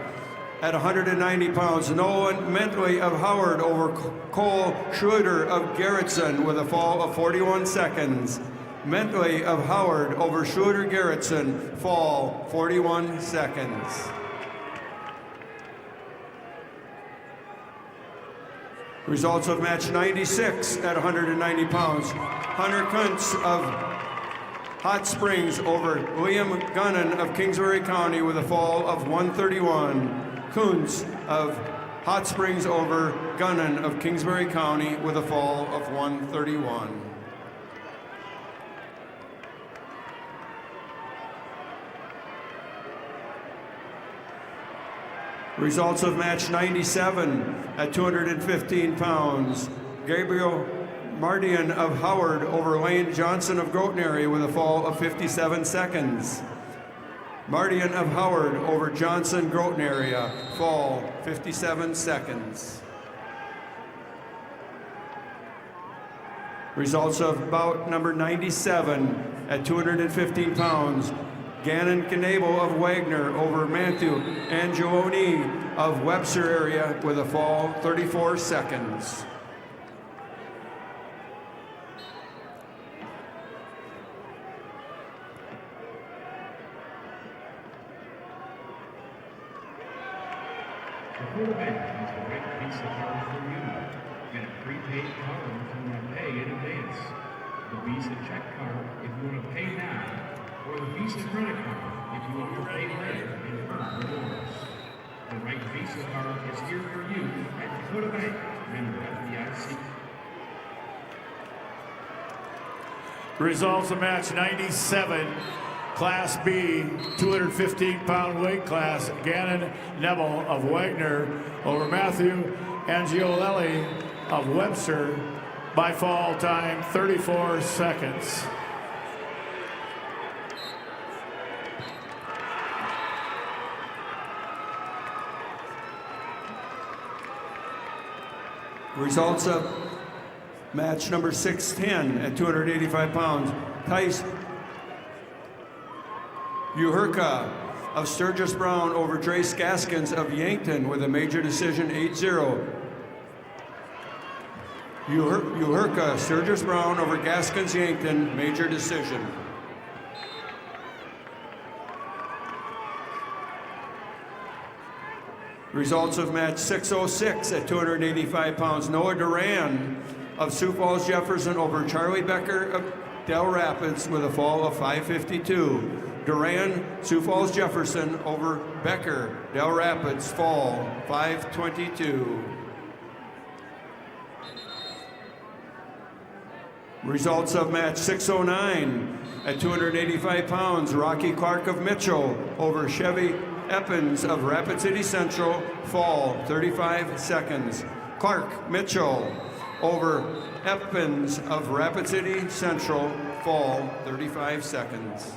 at 190 pounds. Nolan Mentley of Howard over Cole Schroeder of Garrettson with a fall of 41 seconds. Mentley of Howard over Schroeder Garrettson, fall 41 seconds. Results of match 96 at 190 pounds. Hunter Kuntz of Hot Springs over Liam Gunnan of Kingsbury County with a fall of 131. Kuntz of Hot Springs over Gunnan of Kingsbury County with a fall of 131. Results of match 97 at 215 pounds. Gabriel Mardian of Howard over Lane Johnson of Groton area with a fall of 57 seconds. Mardian of Howard over Johnson Groton area, fall 57 seconds. Results of bout number 97 at 215 pounds. Gannon Knable of Wagner over Matthew Angiolini of Webster area with a fall 34 seconds. The quarterback has the right Visa card for you. Get a prepaid card if you want to pay in advance. The Visa check card if you want to pay now, or the Visa credit card if you want to pay later and earn rewards. The right Visa card is here for you at Dakota Bank, member FDIC. Results of match 97, Class B, 215-pound weight class. Gannon Knable of Wagner over Matthew Angiolelli of Webster by fall time 34 seconds. Results of match number 610 at 285 pounds. Tice Uherka of Sturgis Brown over Trace Gaskins of Yankton with a major decision 8-0. Uherka, Sturgis Brown over Gaskins Yankton, major decision. Results of match 606 at 285 pounds. Noah Duran of Sioux Falls Jefferson over Charlie Becker of Del Rapids with a fall of 552. Duran, Sioux Falls Jefferson over Becker, Del Rapids, fall 522. Results of match 609 at 285 pounds. Rocky Clark of Mitchell over Chevy Eppins of Rapid City Central, fall 35 seconds. Clark Mitchell over Eppins of Rapid City Central, fall 35 seconds.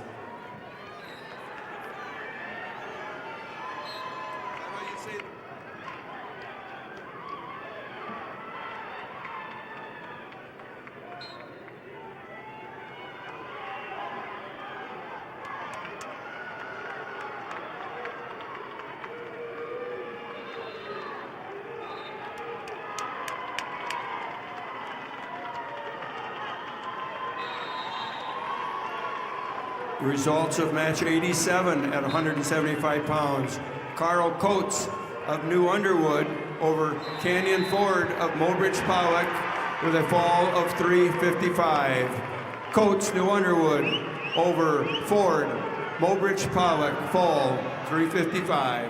Results of match 87 at 175 pounds. Carl Coates of New Underwood over Canyon Ford of Mobridge Pollock with a fall of 355. Coates, New Underwood over Ford, Mobridge Pollock, fall 355.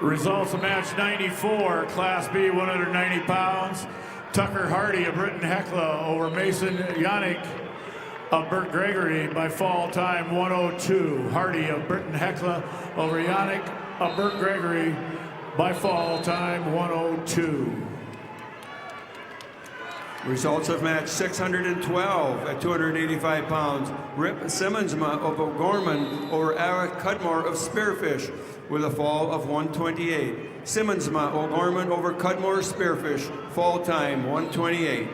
Results of match 94, Class B, 190 pounds. Tucker Hardy of Britton Hecla over Mason Yannick of Burt Gregory by fall time 102. Hardy of Britton Hecla over Yannick of Burt Gregory by fall time 102. Results of match 612 at 285 pounds. Rip Simmonsma of O'Gorman over Eric Cudmore of Spearfish with a fall of 128. Simmonsma O'Gorman over Cudmore Spearfish, fall time 128.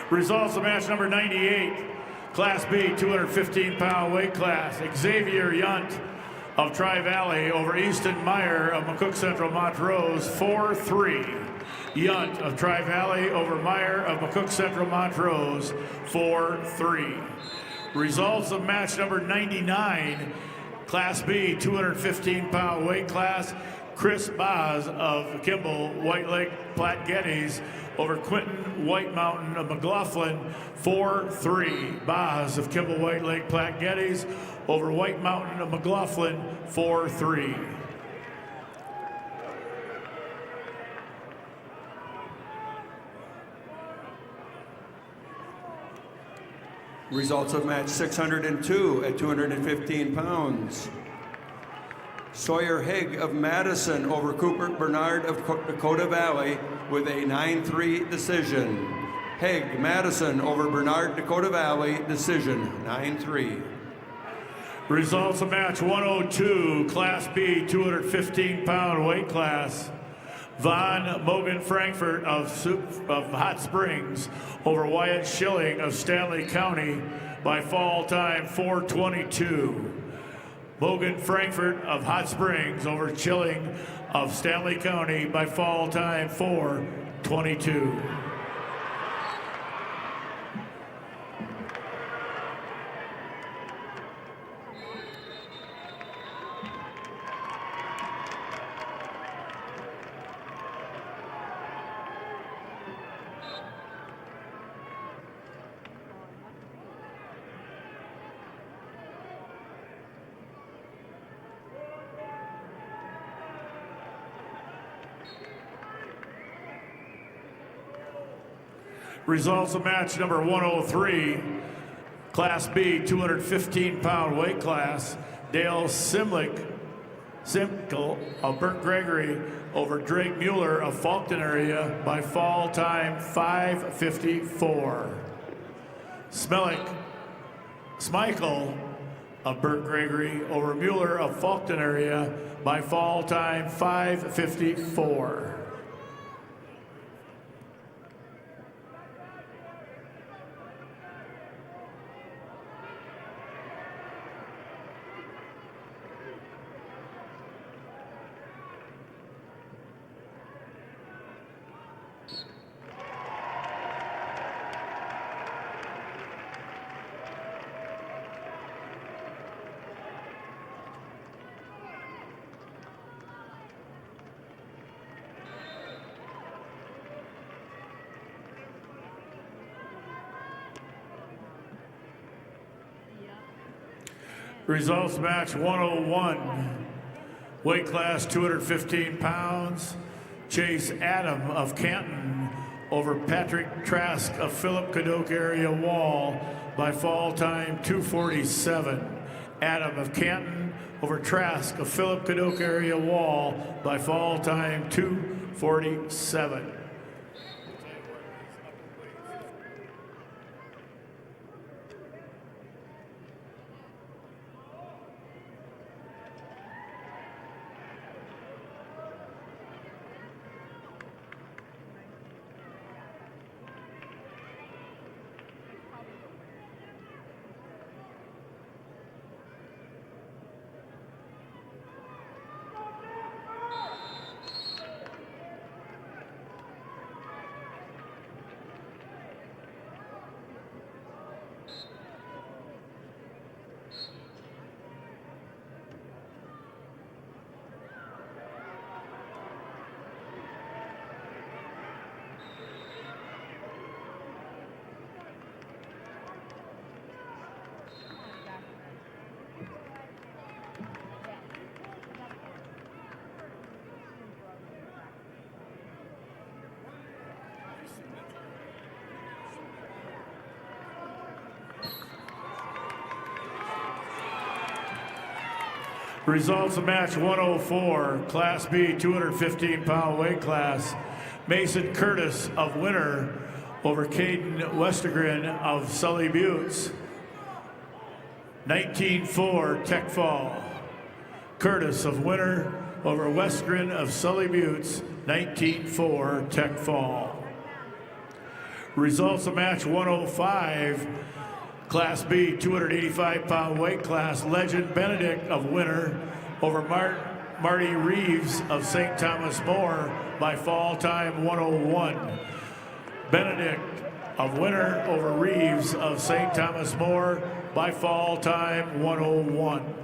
Results of match number 98, Class B, 215-pound weight class. Xavier Yunt of Tri-Valley over Easton Meyer of McCook Central Montrose, 4-3. Yunt of Tri-Valley over Meyer of McCook Central Montrose, 4-3. Results of match number 99, Class B, 215-pound weight class. Chris Boz of Kimball White Lake Platte Geddes over Quentin White Mountain of McLaughlin, 4-3. Boz of Kimball White Lake Platte Geddes over White Mountain of McLaughlin, 4-3. Results of match 602 at 215 pounds. Sawyer Haig of Madison over Cooper Bernard of Dakota Valley with a 9-3 decision. Haig, Madison over Bernard, Dakota Valley, decision, 9-3. Results of match 102, Class B, 215-pound weight class. Von Mogan Frankfurt of Hot Springs over Wyatt Schilling of Stanley County by fall time 4:22. Mogan Frankfurt of Hot Springs over Schilling of Stanley County by fall time 4:22. Results of match number 103, Class B, 215-pound weight class. Dale Simkel of Burt Gregory over Drake Mueller of Faulkton area by fall time 5:54. Smichael of Burt Gregory over Mueller of Faulkton area by fall time 5:54. Results match 101, weight class 215 pounds. Chase Adam of Canton over Patrick Trask of Philip Cadoc area Wall by fall time 2:47. Adam of Canton over Trask of Philip Cadoc area Wall by fall time 2:47. Results of match 104, Class B, 215-pound weight class. Mason Curtis of Winter over Caden Westergren of Sully Buttes. 19-4 Tech Fall. Curtis of Winter over Westgren of Sully Buttes, 19-4 Tech Fall. Results of match 105, Class B, 285-pound weight class, Legend Benedict of Winter over Marty Reeves of St. Thomas More by fall time 101. Benedict of Winter over Reeves of St. Thomas More by fall time 101.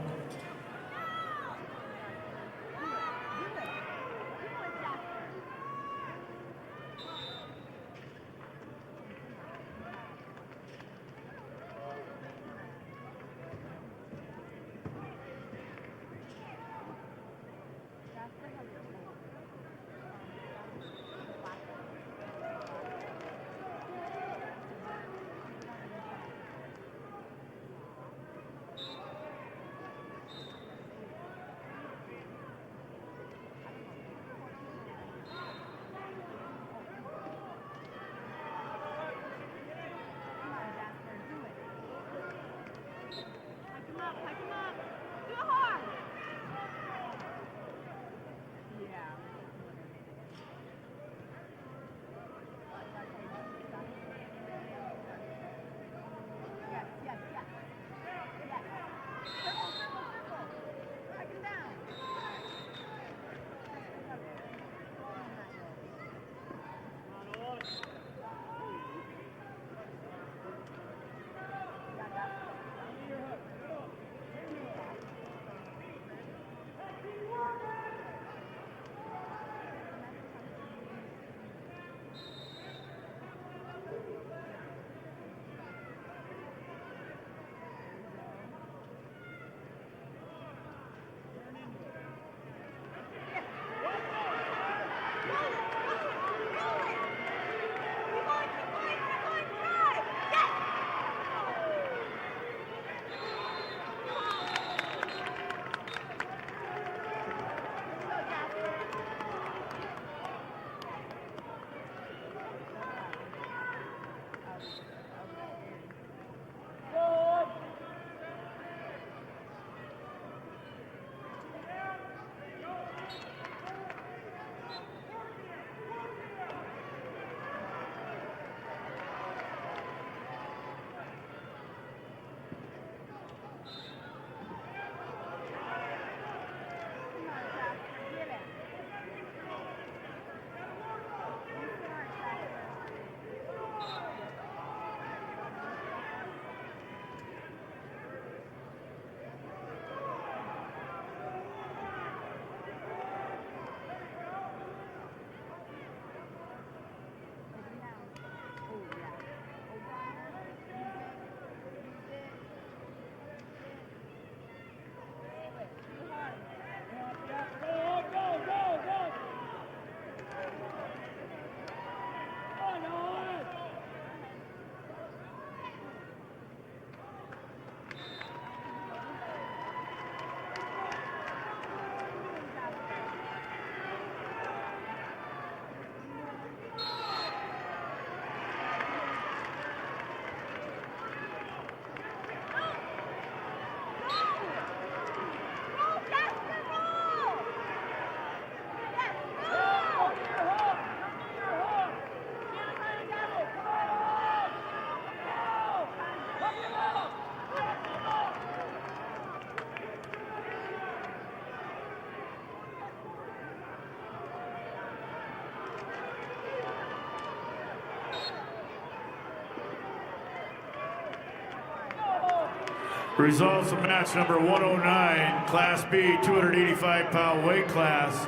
Results of match number 109, Class B, 285-pound weight class.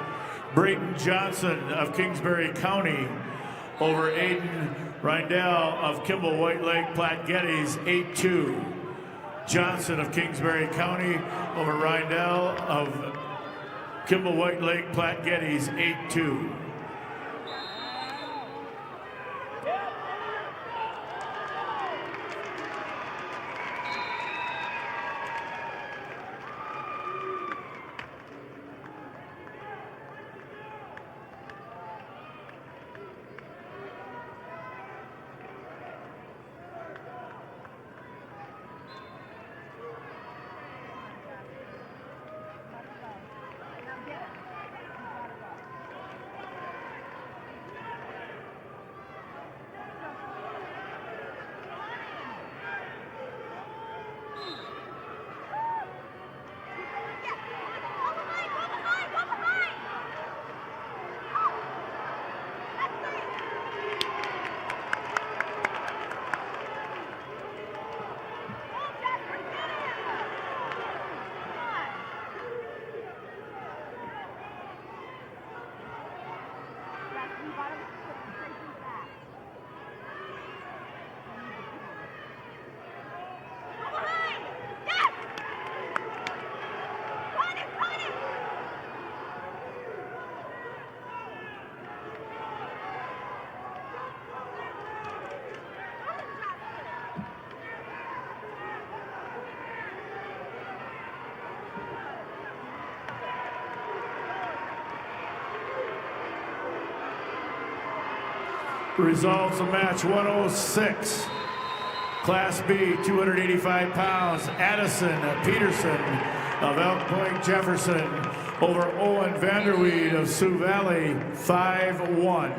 Brayton Johnson of Kingsbury County over Aiden Rindell of Kimball White Lake Platte Geddes, 8-2. Johnson of Kingsbury County over Rindell of Kimball White Lake Platte Geddes, 8-2. Results of match 106. Class B, 285 pounds, Addison Peterson of Elk Point Jefferson over Owen Vanderweed of Sioux Valley, 5-1.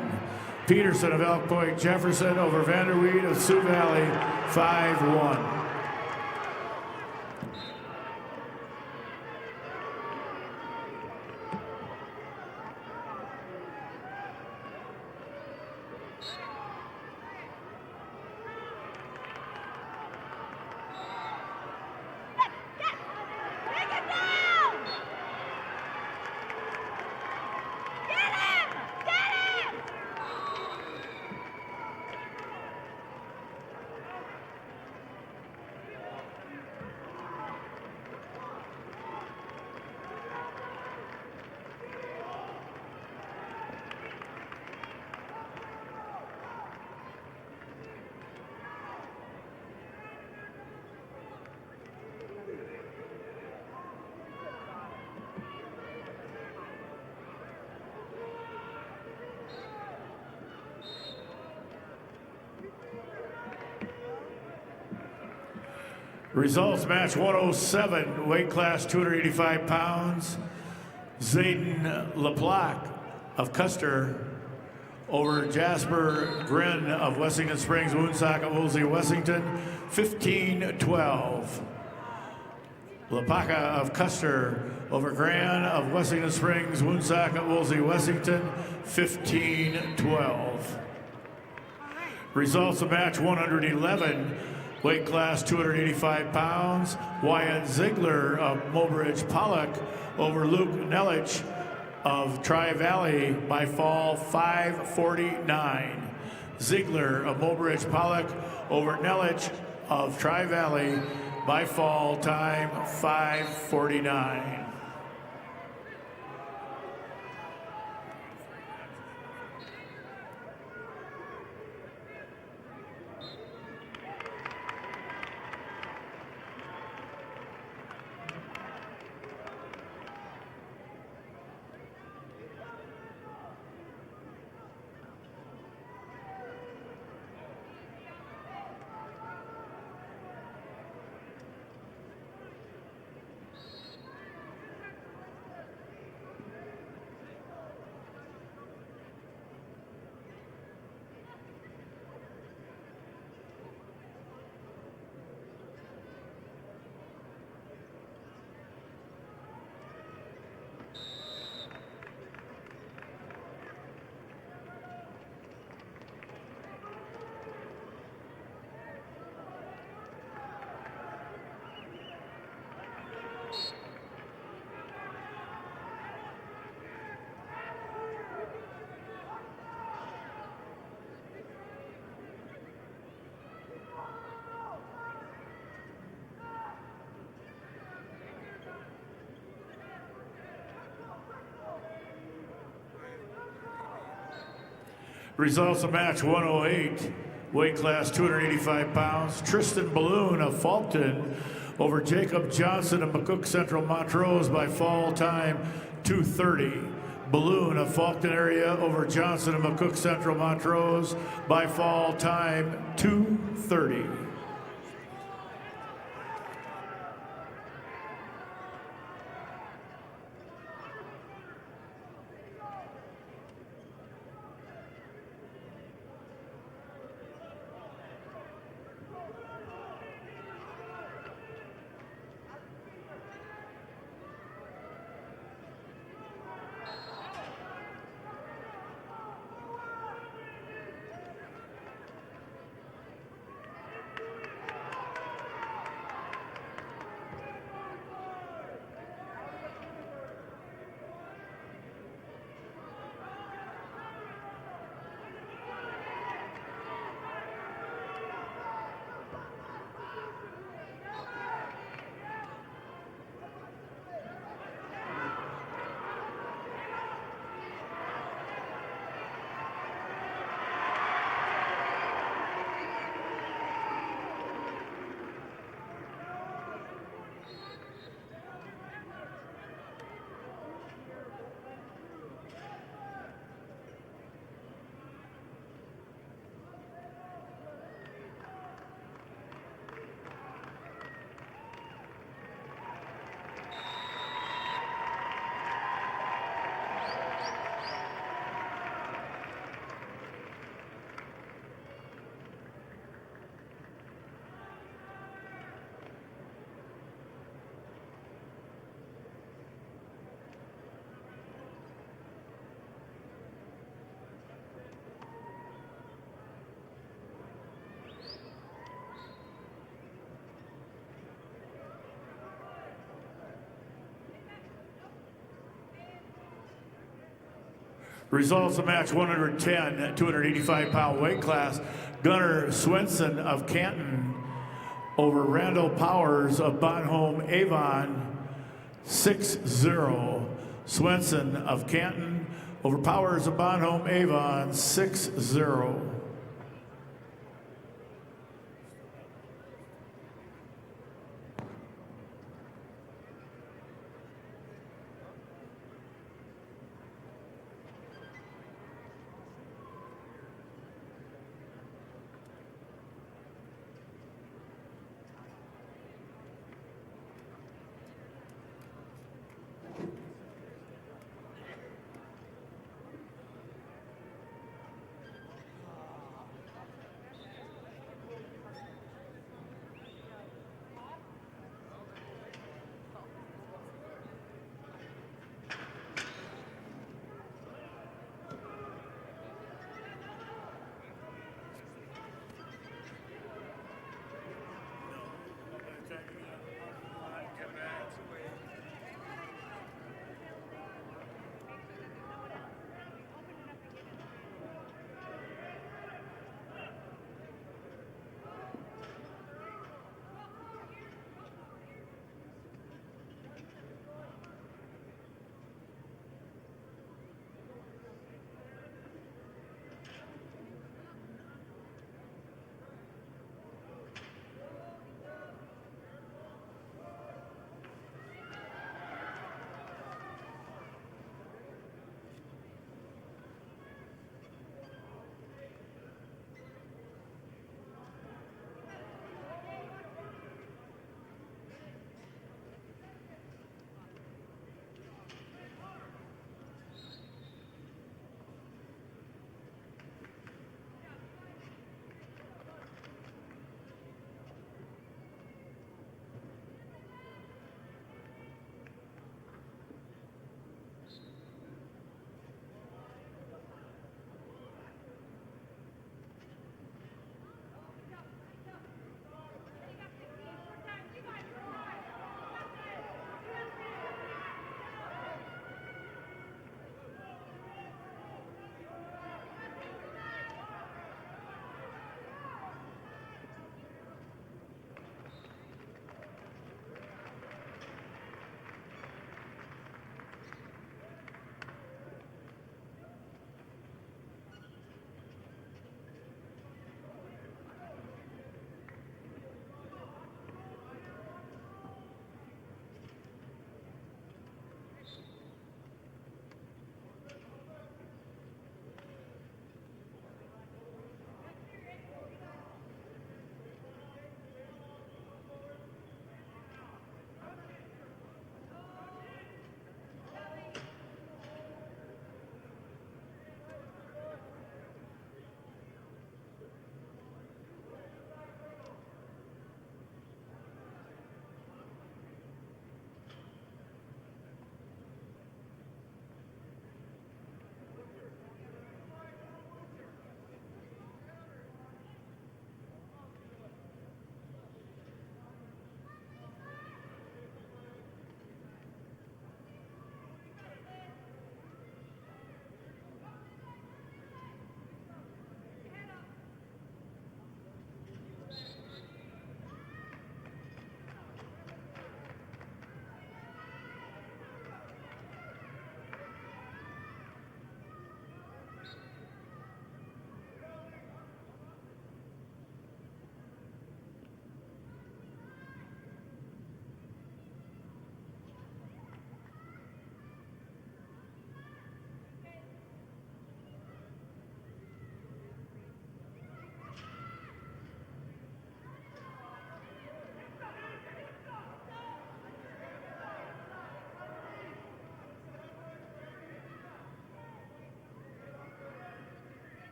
Peterson of Elk Point Jefferson over Vanderweed of Sioux Valley, 5-1. Results match 107, weight class 285 pounds. Zayden LePlac of Custer over Jasper Grin of Wessington Springs, Woonsocket, Woolsey, Wessington, 15-12. LePlac of Custer over Gran of Wessington Springs, Woonsocket, Woolsey, Wessington, 15-12. Results of match 111, weight class 285 pounds. Wyatt Ziegler of Mobridge Pollock over Luke Nelich of Tri-Valley by fall 5:49. Ziegler of Mobridge Pollock over Nelich of Tri-Valley by fall time 5:49. Results of match 108, weight class 285 pounds. Tristan Balloon of Faulkton over Jacob Johnson of McCook Central Montrose by fall time 2:30. Balloon of Faulkton area over Johnson of McCook Central Montrose by fall time 2:30. Results of match 110, 285-pound weight class. Gunnar Swenson of Canton over Randall Powers of Bonhomme Avon, 6-0. Swenson of Canton over Powers of Bonhomme Avon, 6-0.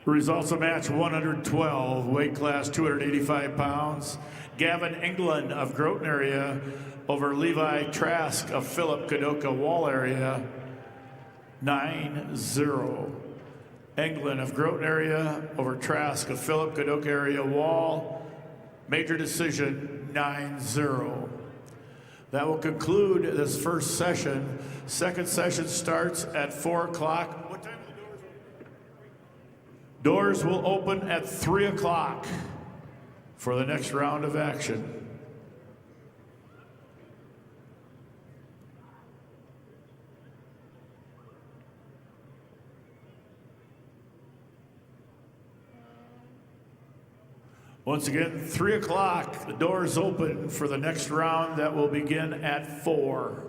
Results of match 112, weight class 285 pounds. Gavin England of Groton area over Levi Trask of Philip Kadoka Wall area, 9-0. England of Groton area over Trask of Philip Kadoka area Wall, major decision, 9-0. That will conclude this first session. Second session starts at 4 o'clock. What time are the doors open? Doors will open at 3 o'clock for the next round of action. Once again, 3 o'clock, the doors open for the next round that will begin at 4.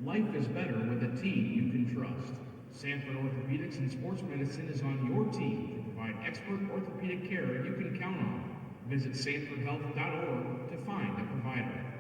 Life is better with a team you can trust. Sanford Orthopedics and Sports Medicine is on your team to provide expert orthopedic care you can count on. Visit sanfordhealth.org to find a provider.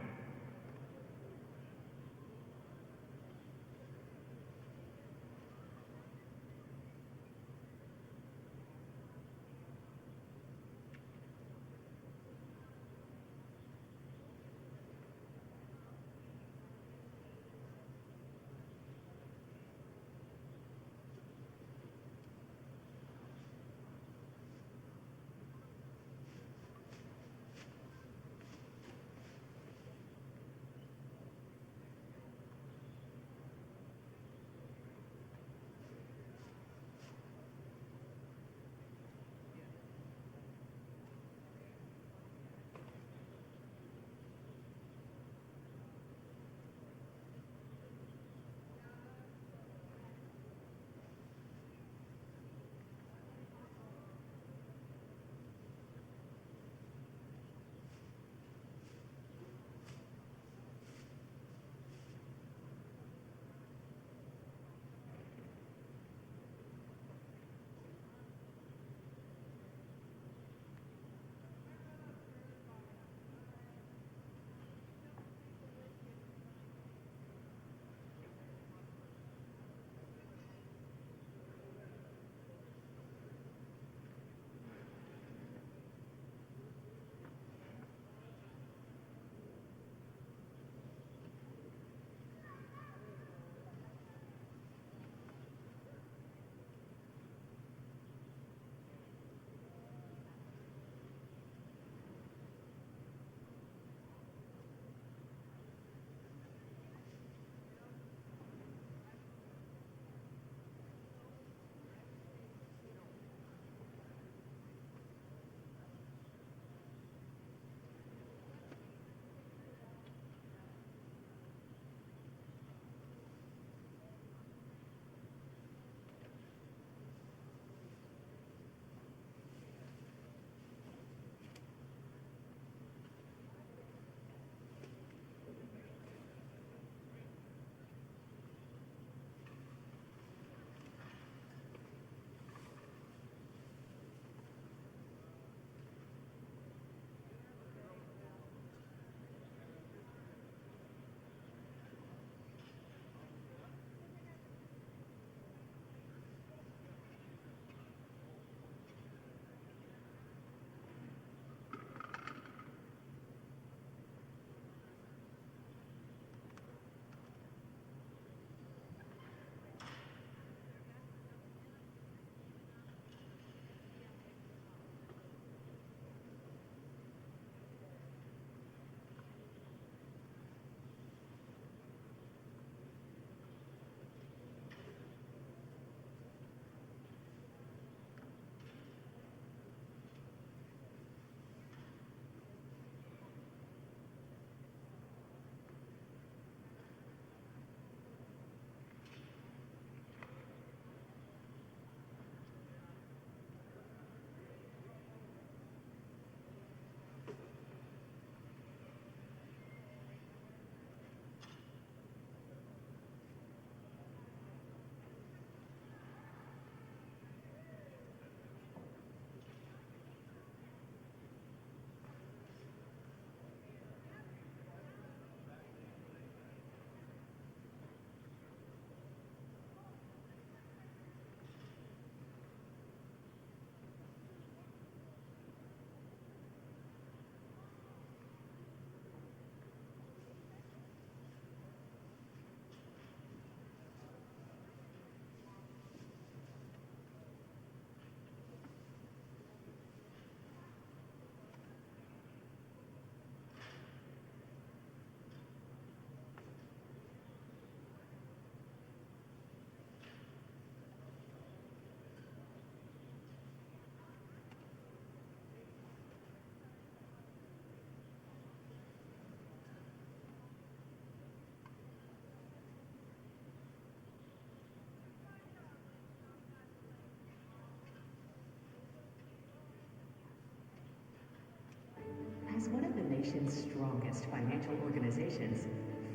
nation's strongest financial organizations,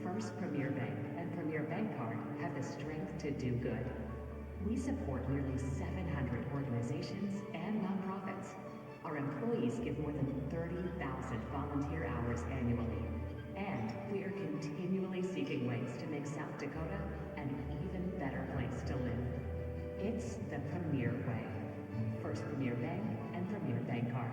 First Premier Bank and Premier Bank Card have the strength to do good. We support nearly 700 organizations and nonprofits. Our employees give more than 30,000 volunteer hours annually. And we are continually seeking ways to make South Dakota an even better place to live. It's the Premier way. First Premier Bank and Premier Bank Card.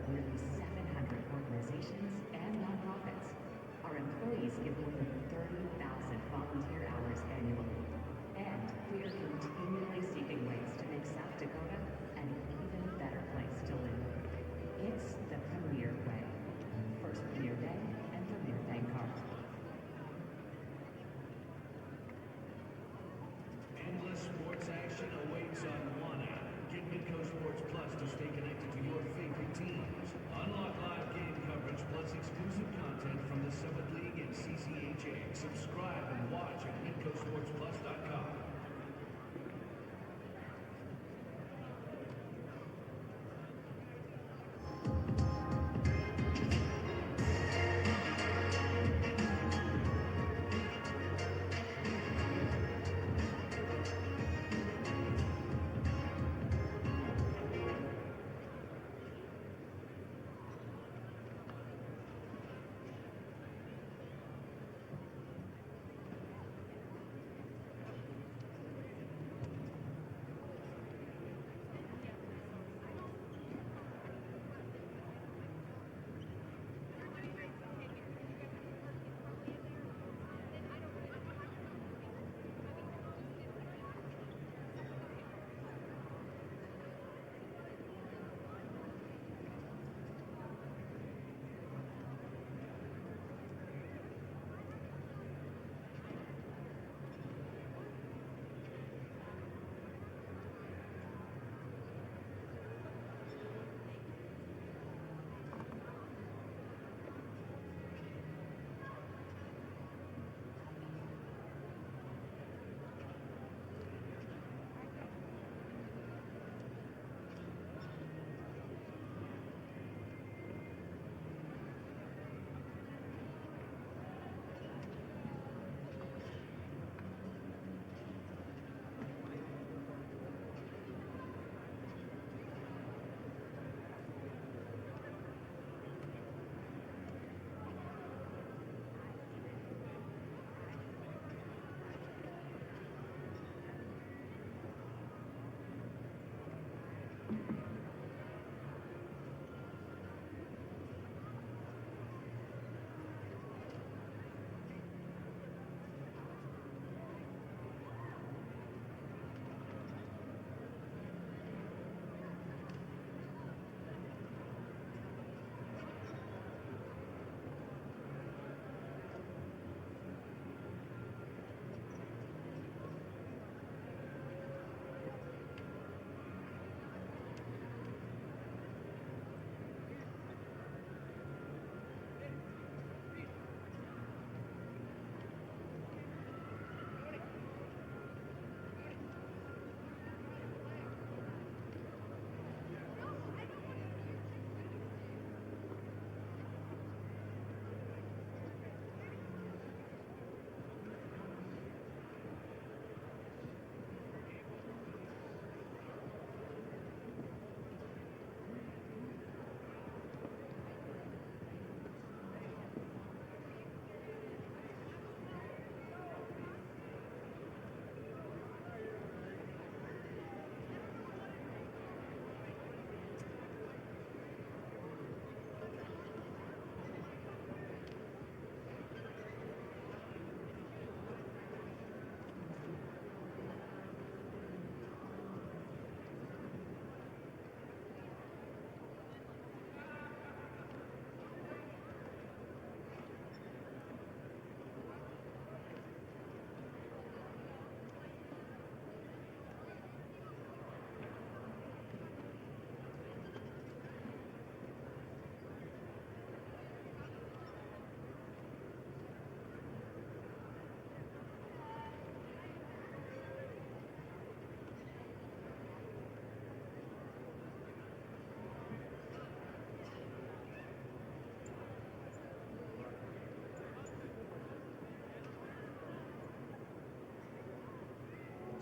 nearly 700 organizations and nonprofits. Our employees give more than 30,000 volunteer hours annually. And we are continually seeking ways to make South Dakota an even better place to live. It's the Premier Way. First Premier Bank and Premier Bank Card. Endless sports action awaits on One app. Get Midco Sports Plus to stay connected to your favorite teams. Unlock live game coverage plus exclusive content from the 7th League and CCHA. Subscribe and watch at MidcoSportsPlus.com.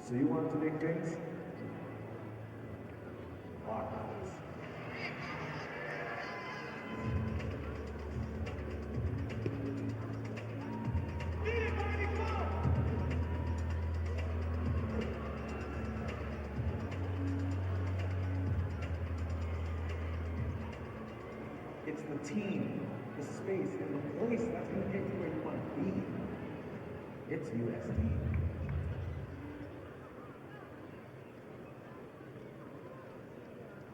So you want to make things? Rock this. It's the team, the space, and the place that's going to get you where you want to be. It's USD.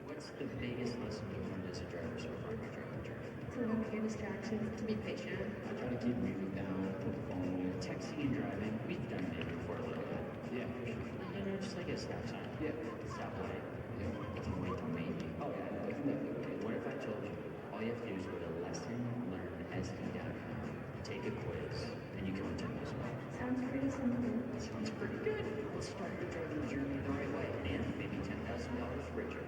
What's the biggest lesson you learned as a driver so far in your driving journey? To not get distractions, to be patient. I try to keep music down, put the phone away. Texting and driving, we've done it before a little bit. Yeah, for sure. You know, just like a stop sign. Yeah. Stoplight. Yeah. You can wait till maybe. Oh, yeah, I can definitely wait. What if I told you all you have to do is go to lessonlearnsd.com, take a quiz, and you can win 10 bucks back? Sounds pretty simple. Sounds pretty good. Let's start your driving journey the right way and maybe $10,000 richer.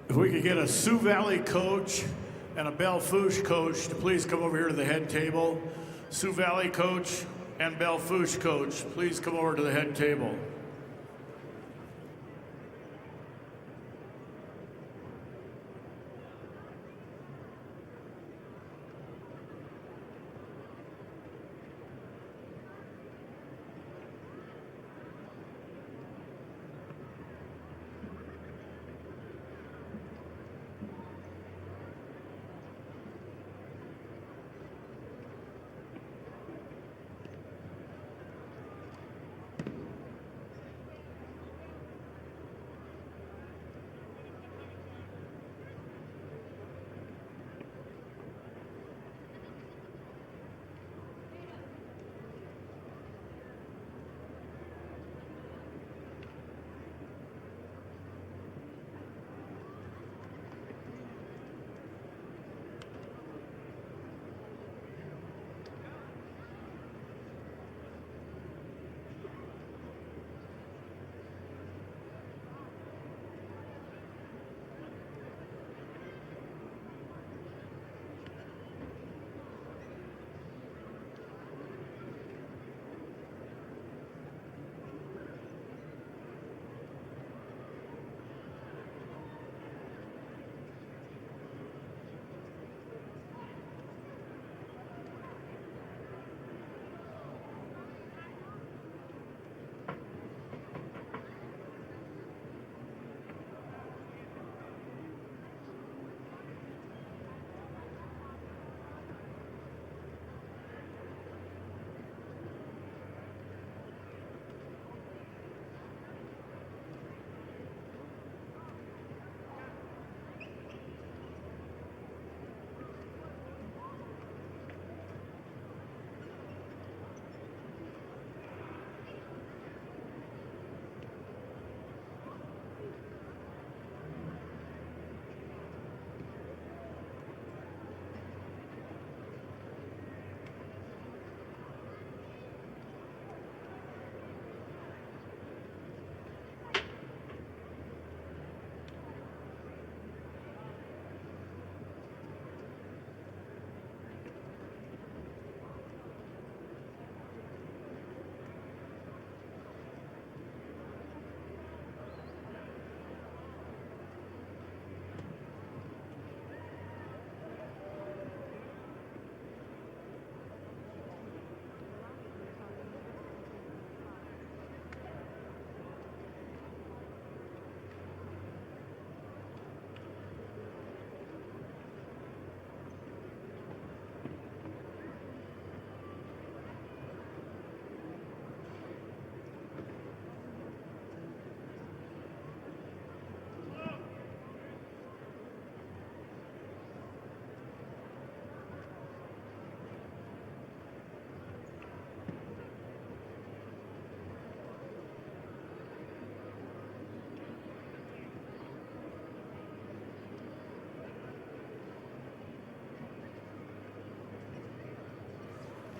If we could get a Sioux Valley coach and a Belle Fourche coach to please come over here to the head table. Sioux Valley coach and Belle Fourche coach, please come over to the head table.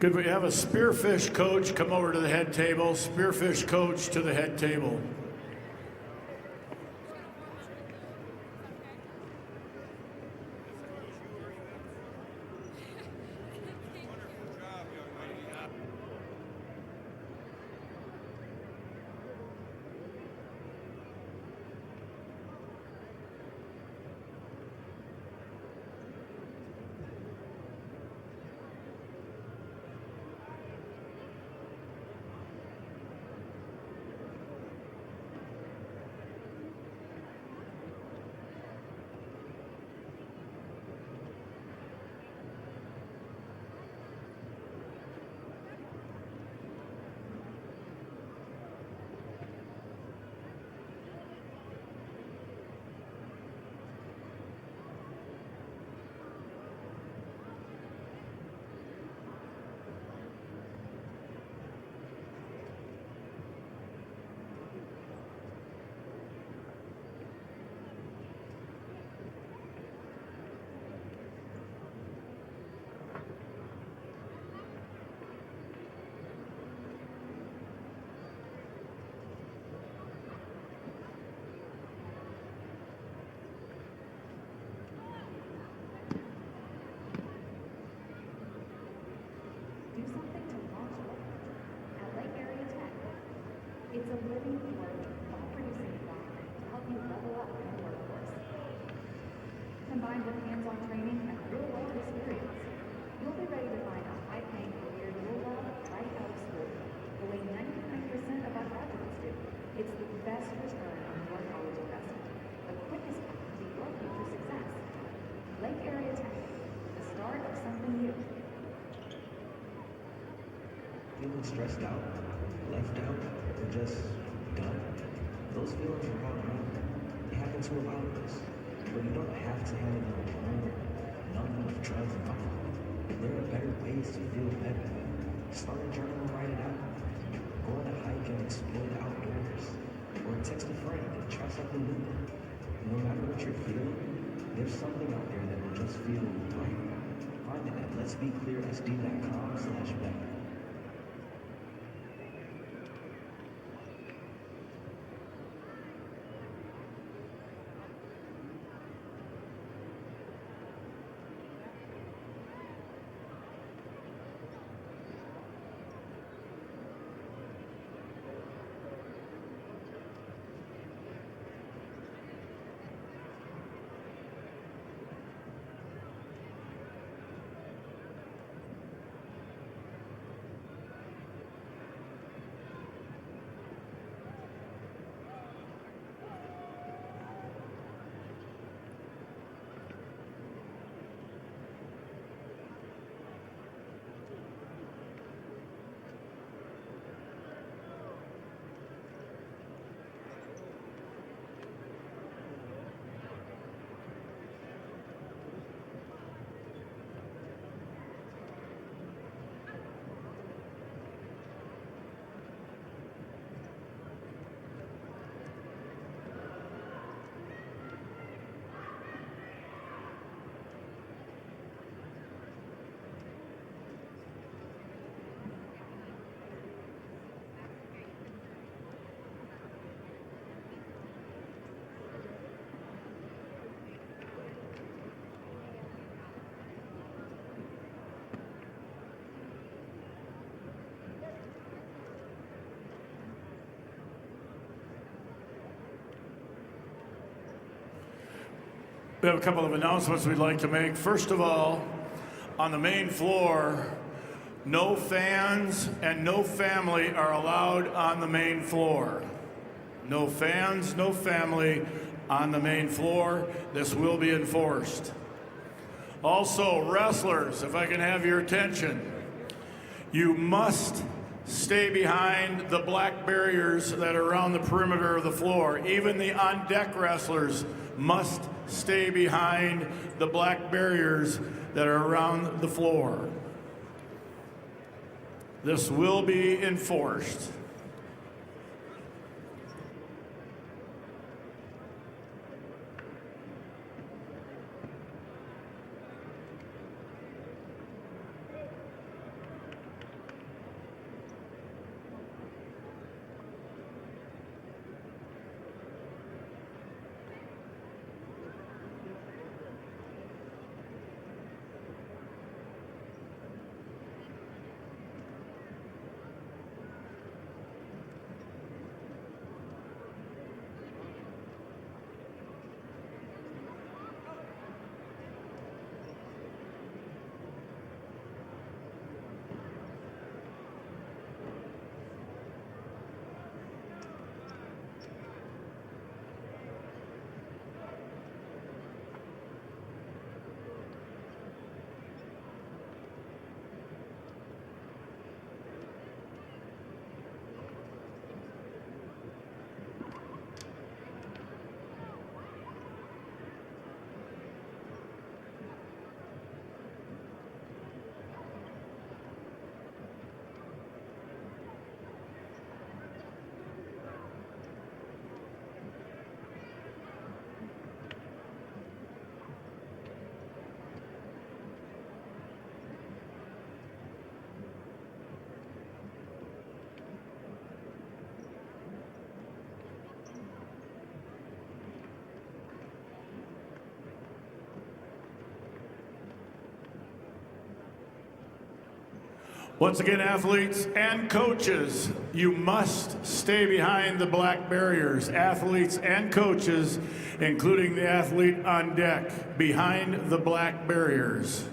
Could we have a spearfish coach come over to the head table? Spearfish coach to the head table. Do something to launch at Lake Area Tech. It's a living, working, thought-producing environment to help you level up in the workforce. Combined with hands-on training and real-world experience, you'll be ready to find a high-paying career you'll love right out of school, the way 99% of our graduates do. It's the best return on your college investment, the quickest path to your future success. Lake Area Tech, the start of something new. Feeling stressed out, left out, or just done? Those feelings are all normal. They happen to a lot of us. But you don't have to handle them alone or numb with drugs and alcohol. There are better ways to feel better. Start a journal and write it out. Go on a hike and explore the outdoors. Or text a friend and try something new. No matter what you're feeling, there's something out there that will just feel right. Find it at letsbeclearsd.com/better. We have a couple of announcements we'd like to make. First of all, on the main floor, no fans and no family are allowed on the main floor. No fans, no family on the main floor. This will be enforced. Also, wrestlers, if I can have your attention, you must stay behind the black barriers that are around the perimeter of the floor. Even the on-deck wrestlers must stay behind the black barriers that are around the floor. This will be enforced. Once again, athletes and coaches, you must stay behind the black barriers. Athletes and coaches, including the athlete on deck, behind the black barriers.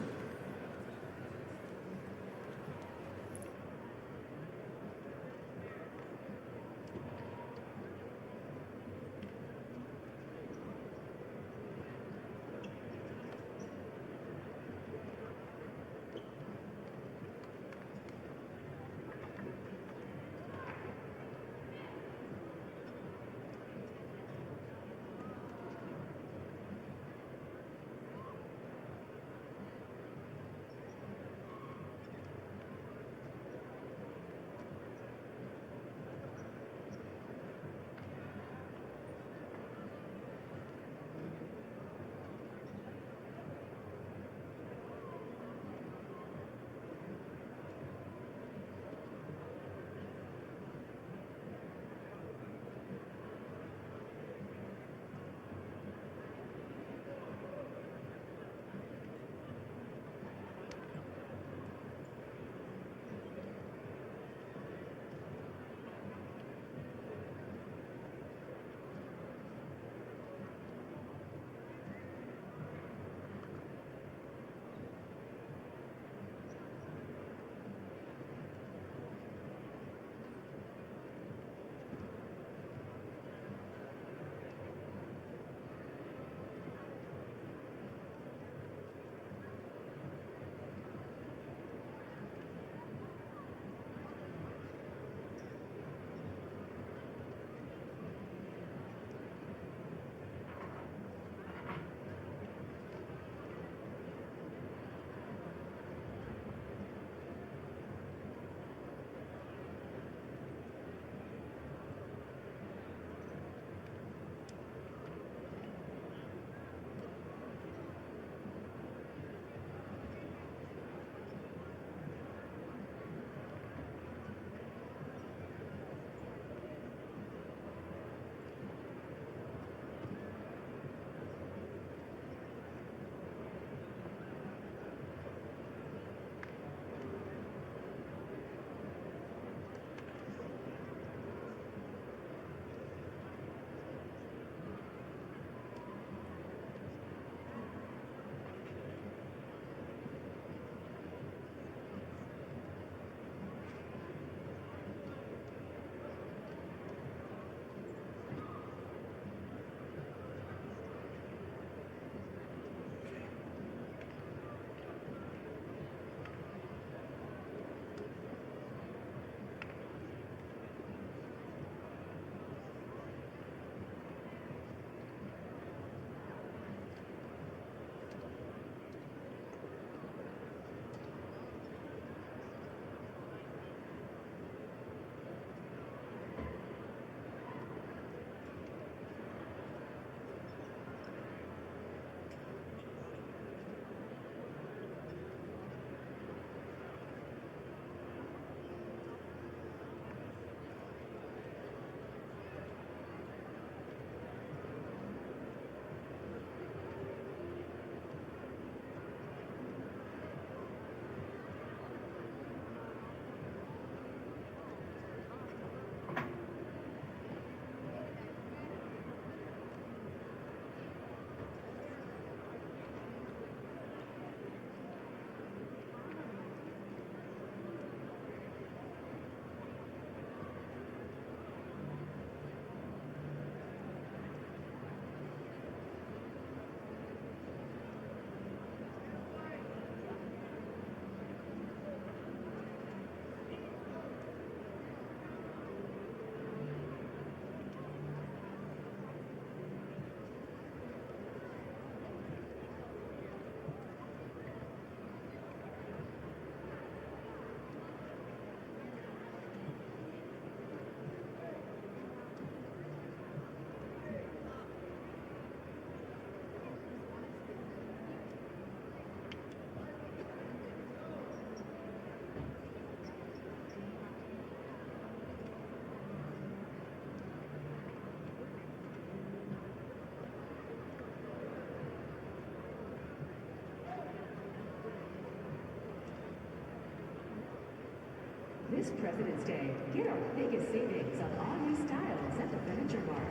This President's Day, get our biggest savings on all new styles at the Furniture Mart.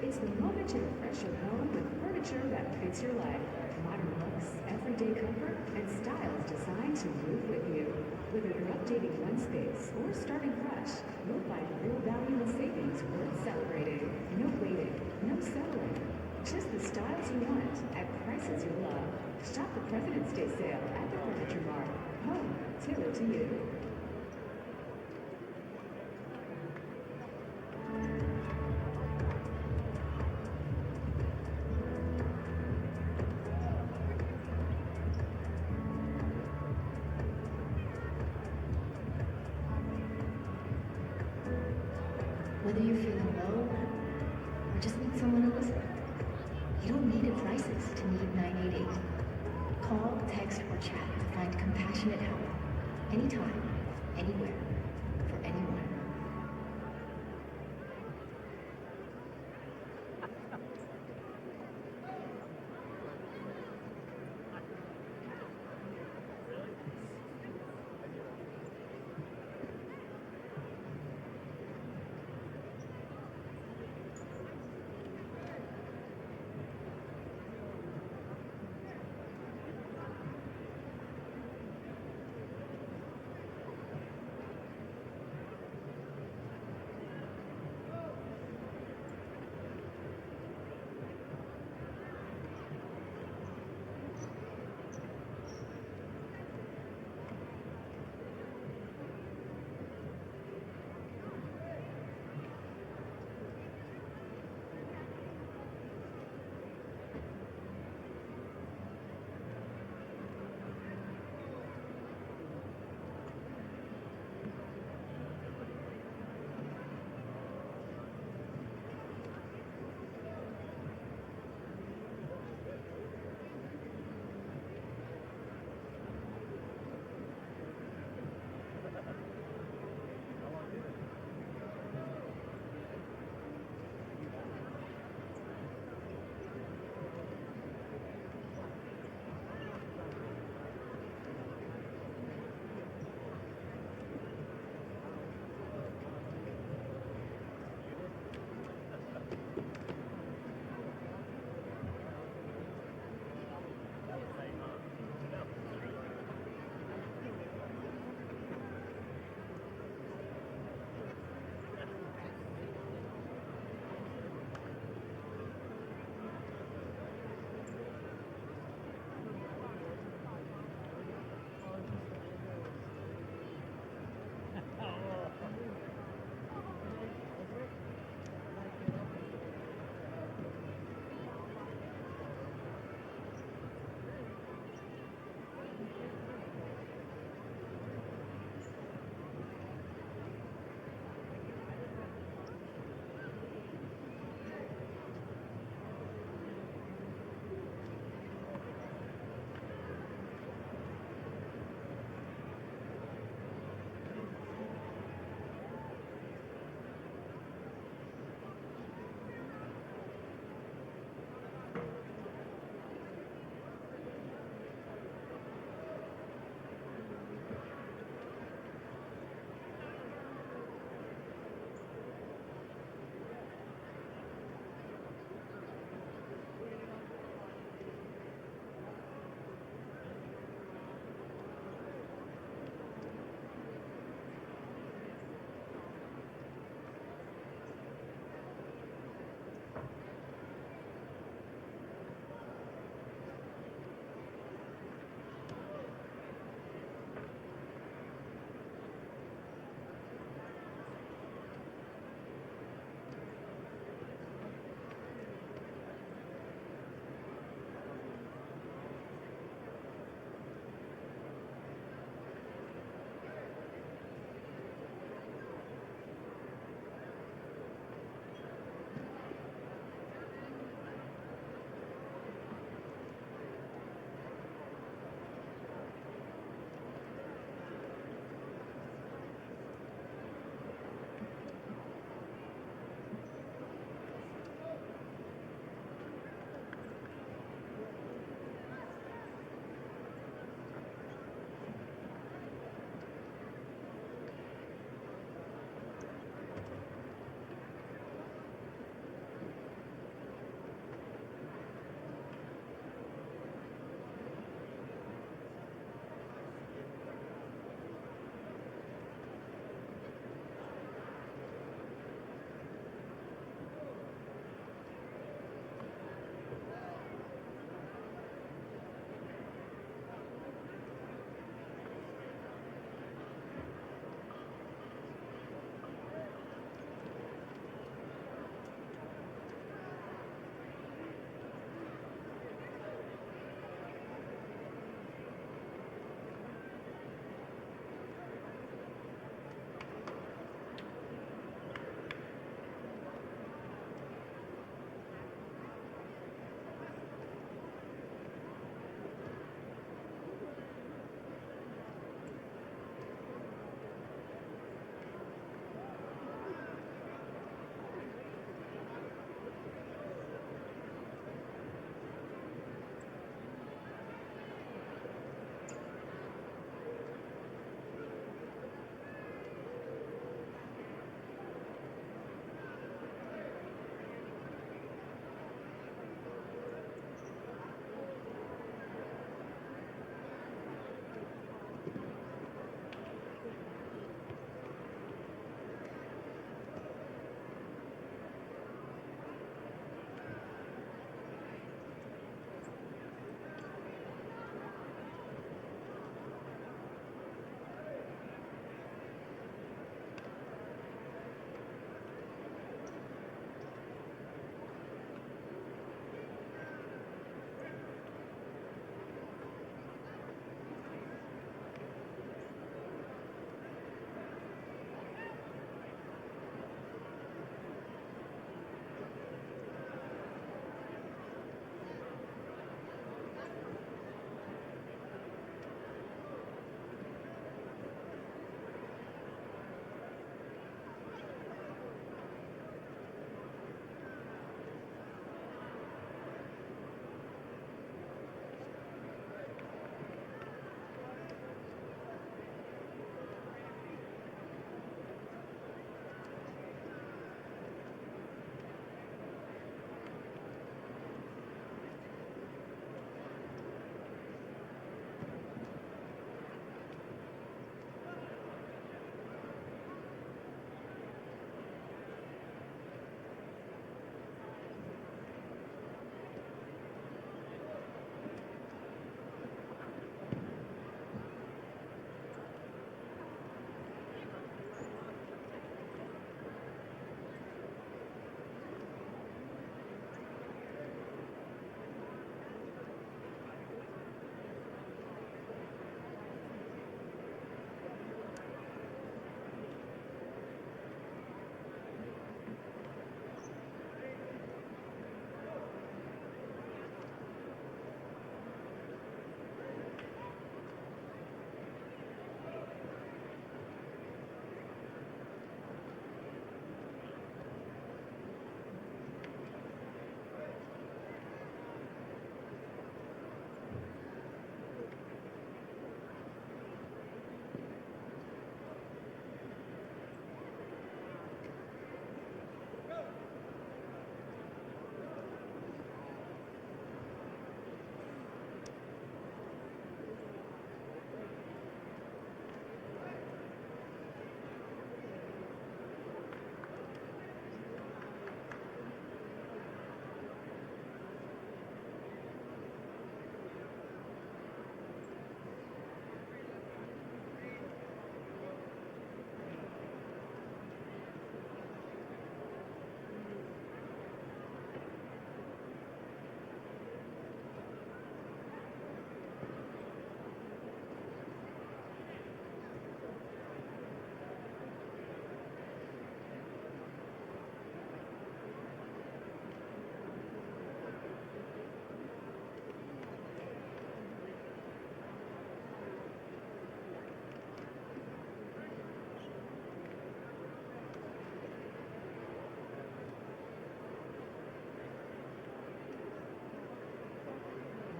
It's the moment to refresh your home with furniture that fits your life. Modern looks, everyday comfort, and styles designed to move with you. Whether you're updating one space or starting fresh, you'll find real value and savings worth celebrating. No waiting, no settling. Just the styles you want at prices you love. Shop the President's Day sale at the Furniture Mart. Home, tailored to you. Whether you're feeling low or just need someone to listen, you don't need a crisis to need 988. Call, text, or chat to find compassionate help. Anytime, anywhere, for anyone.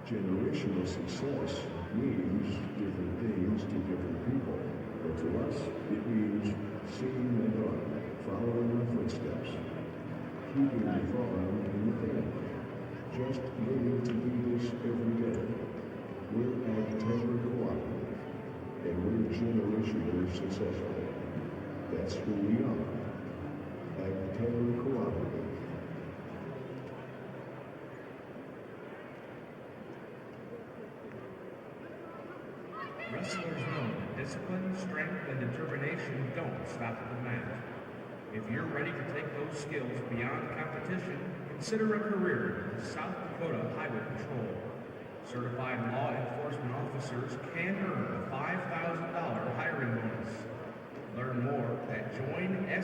Generational success means different things to different people, but to us, it means seeing my daughter, following my footsteps, keeping the farm in the family, just living to do this every day. We're Ag-Timber Cooperative, and we're generationally successful. That's who we are. Ag-Timber Cooperative. Wrestlers know that discipline, strength, and determination don't stop at the mat. If you're ready to take those skills beyond competition, consider a career in South Dakota Highway Patrol. Certified law enforcement officers can earn a $5,000 hiring bonus. Learn more at joinsdhp.sd.gov.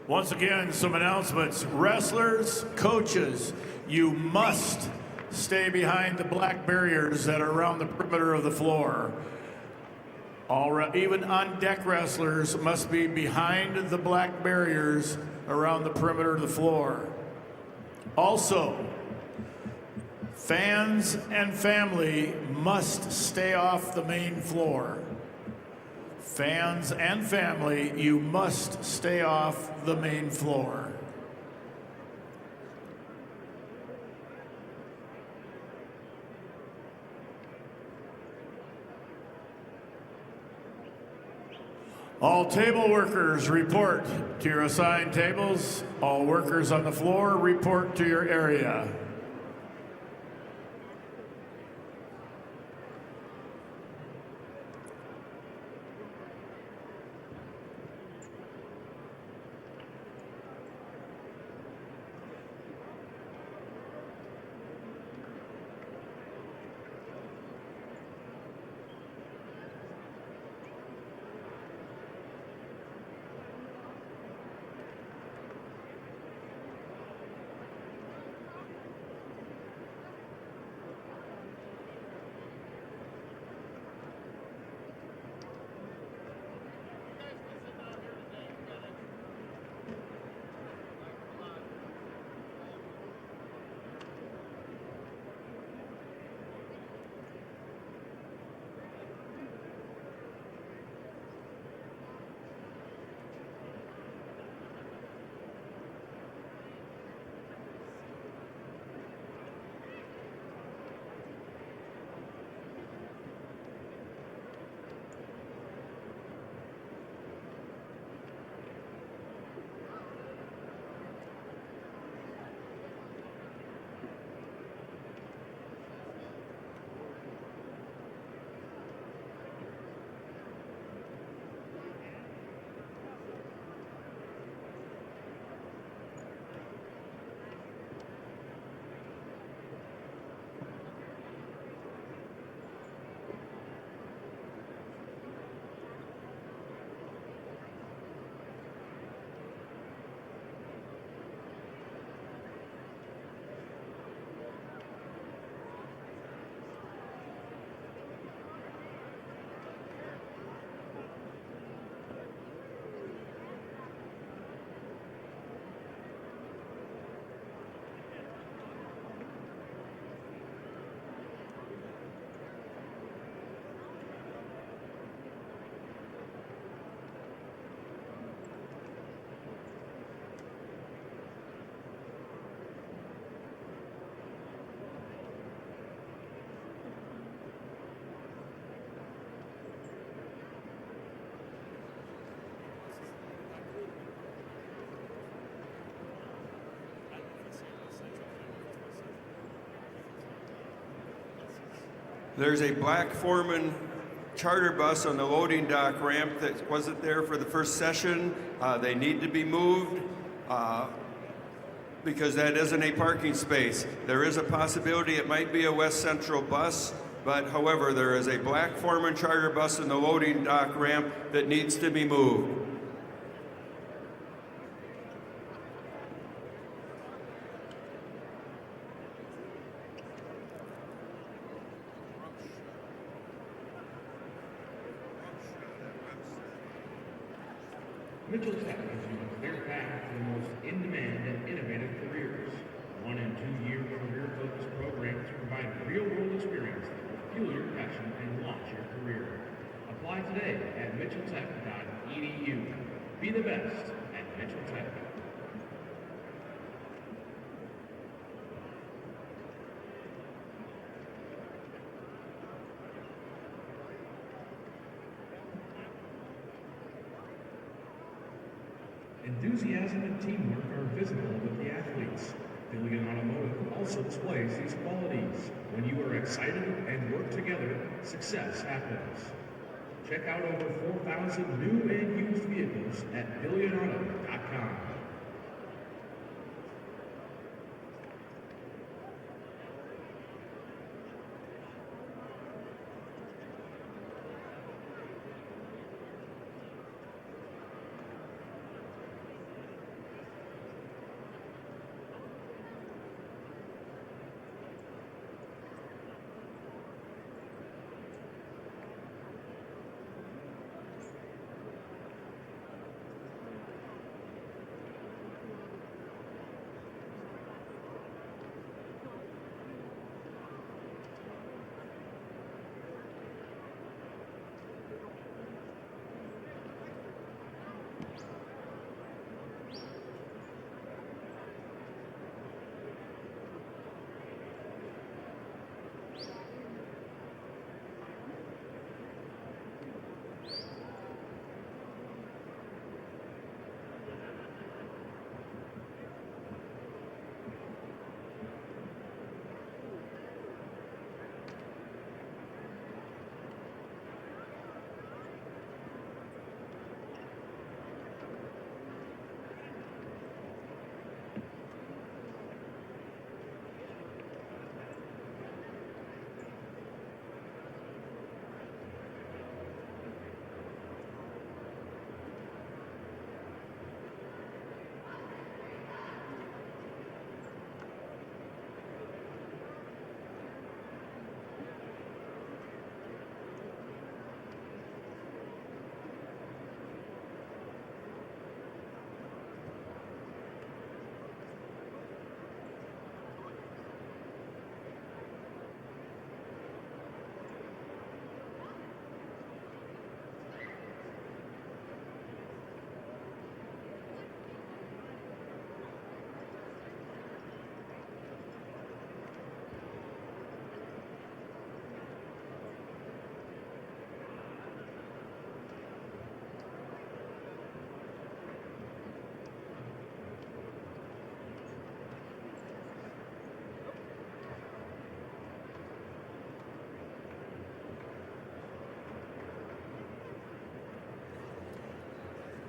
Once again, some announcements. Wrestlers, coaches, you must stay behind the black barriers that are around the perimeter of the floor. Even on-deck wrestlers must be behind the black barriers around the perimeter of the floor. Also, fans and family must stay off the main floor. Fans and family, you must stay off the main floor. All table workers report to your assigned tables. All workers on the floor report to your area. There's a Black Foreman charter bus on the loading dock ramp that wasn't there for the first session. They need to be moved. because that isn't a parking space. There is a possibility it might be a West Central bus, but however, there is a black Foreman charter bus in the loading dock ramp that needs to be moved. Mitchell Tech gives you a clear path to the most in-demand and innovative careers. 1 and 2 year career-focused programs provide real-world experience that will fuel your passion and launch your career. Apply today at mitchelltech.edu. Be the best at Mitchell Tech. Enthusiasm and teamwork are visible with the athletes. Billion Automotive also displays these qualities. When you are excited and work together, success happens. Check out over 4,000 new and used vehicles at billionauto.com.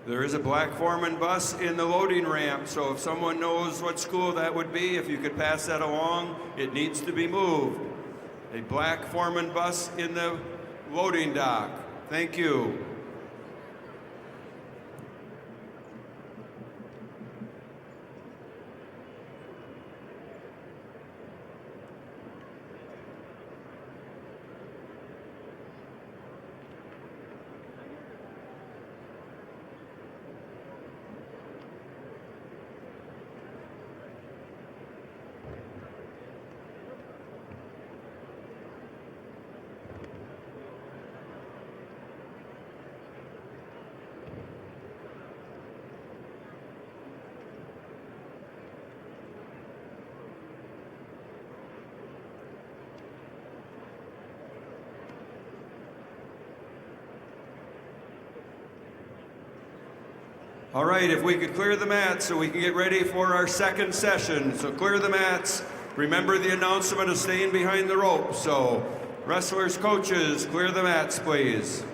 There is a black Foreman bus in the loading ramp, so if someone knows what school that would be, if you could pass that along, it needs to be moved. A black Foreman bus in the loading dock. Thank you. All right, if we could clear the mats so we can get ready for our second session. So clear the mats. Remember the announcement of staying behind the rope. So wrestlers, coaches, clear the mats, please.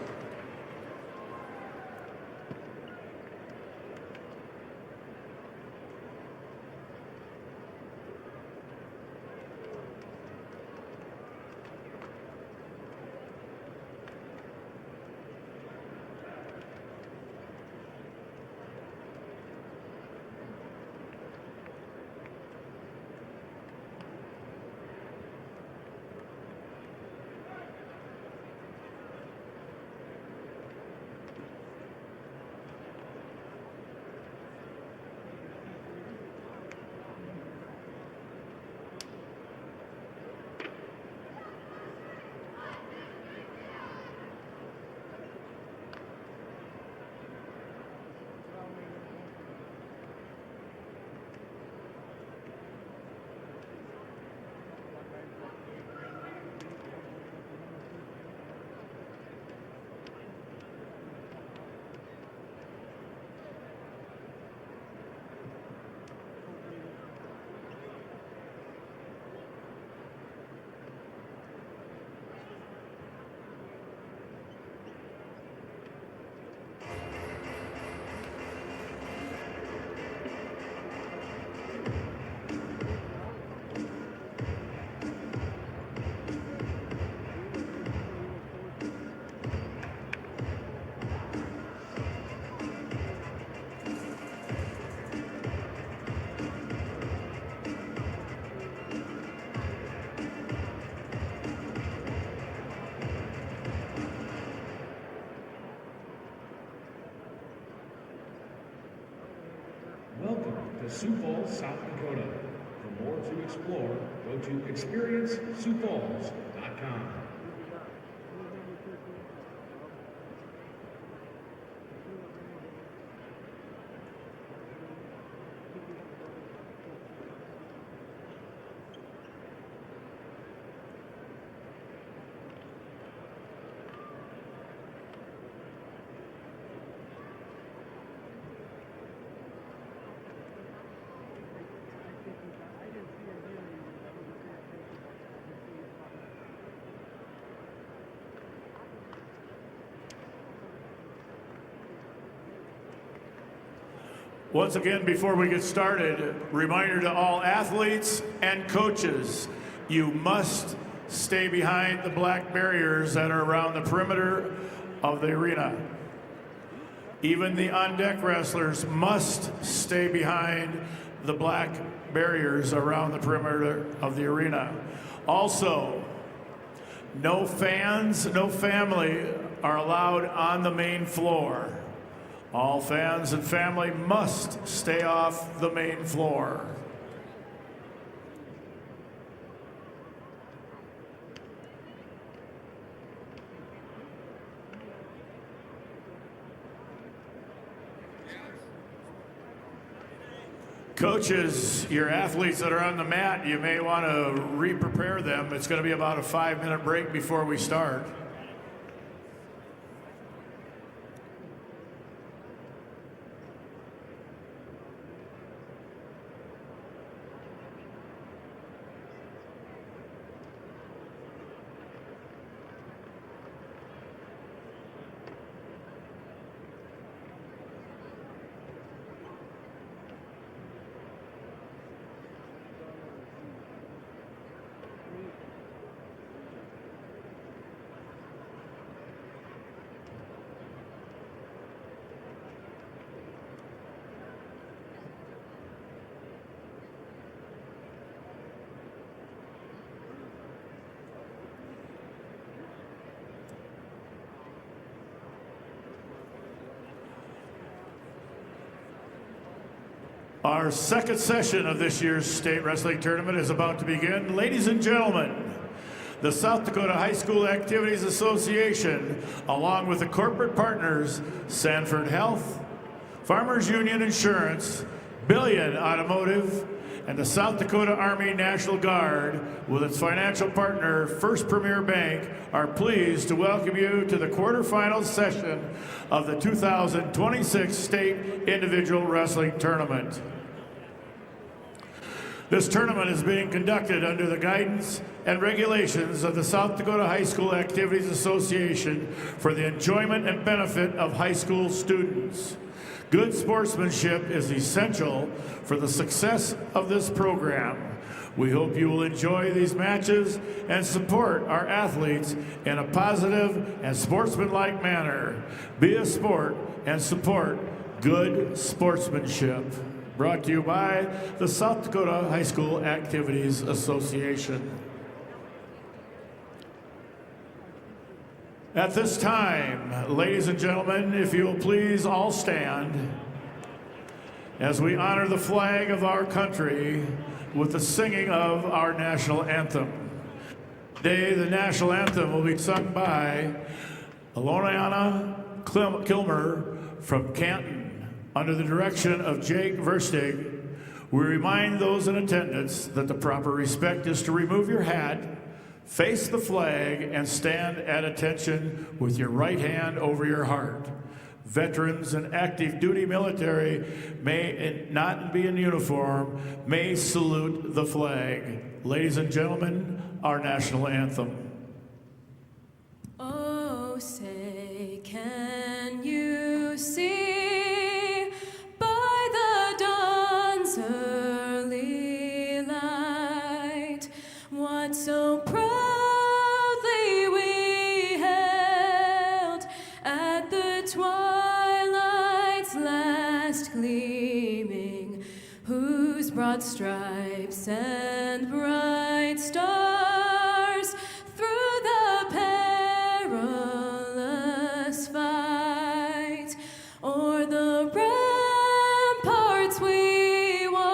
to Sioux Falls, South Dakota. For more to explore, go to experienceSiouxFalls.com. Once again, before we get started, reminder to all athletes and coaches, you must stay behind the black barriers that are around the perimeter of the arena. Even the on-deck wrestlers must stay behind the black barriers around the perimeter of the arena. Also, no fans, no family are allowed on the main floor. All fans and family must stay off the main floor. Coaches, your athletes that are on the mat, you may want to re-prepare them. It's going to be about a 5-minute break before we start. Our second session of this year's state wrestling tournament is about to begin. Ladies and gentlemen, the South Dakota High School Activities Association, along with the corporate partners, Sanford Health, Farmers Union Insurance, Billion Automotive, and the South Dakota Army National Guard, with its financial partner, First Premier Bank, are pleased to welcome you to the quarterfinal session of the 2026 State Individual Wrestling Tournament. This tournament is being conducted under the guidance and regulations of the South Dakota High School Activities Association for the enjoyment and benefit of high school students. Good sportsmanship is essential for the success of this program. We hope you will enjoy these matches and support our athletes in a positive and sportsmanlike manner. Be a sport and support good sportsmanship. Brought to you by the South Dakota High School Activities Association. At this time, ladies and gentlemen, if you will please all stand as we honor the flag of our country with the singing of our national anthem. Today, the national anthem will be sung by Aloniana Kilmer from Canton. Under the direction of Jake Verstig, we remind those in attendance that the proper respect is to remove your hat, face the flag, and stand at attention with your right hand over your heart. Veterans and active duty military may not be in uniform, may salute the flag. Ladies and gentlemen, our national anthem. Oh, say, can you see? So proudly we held at the twilight's last gleaming, whose broad stripes and bright stars through the perilous fight o'er the ramparts we watched.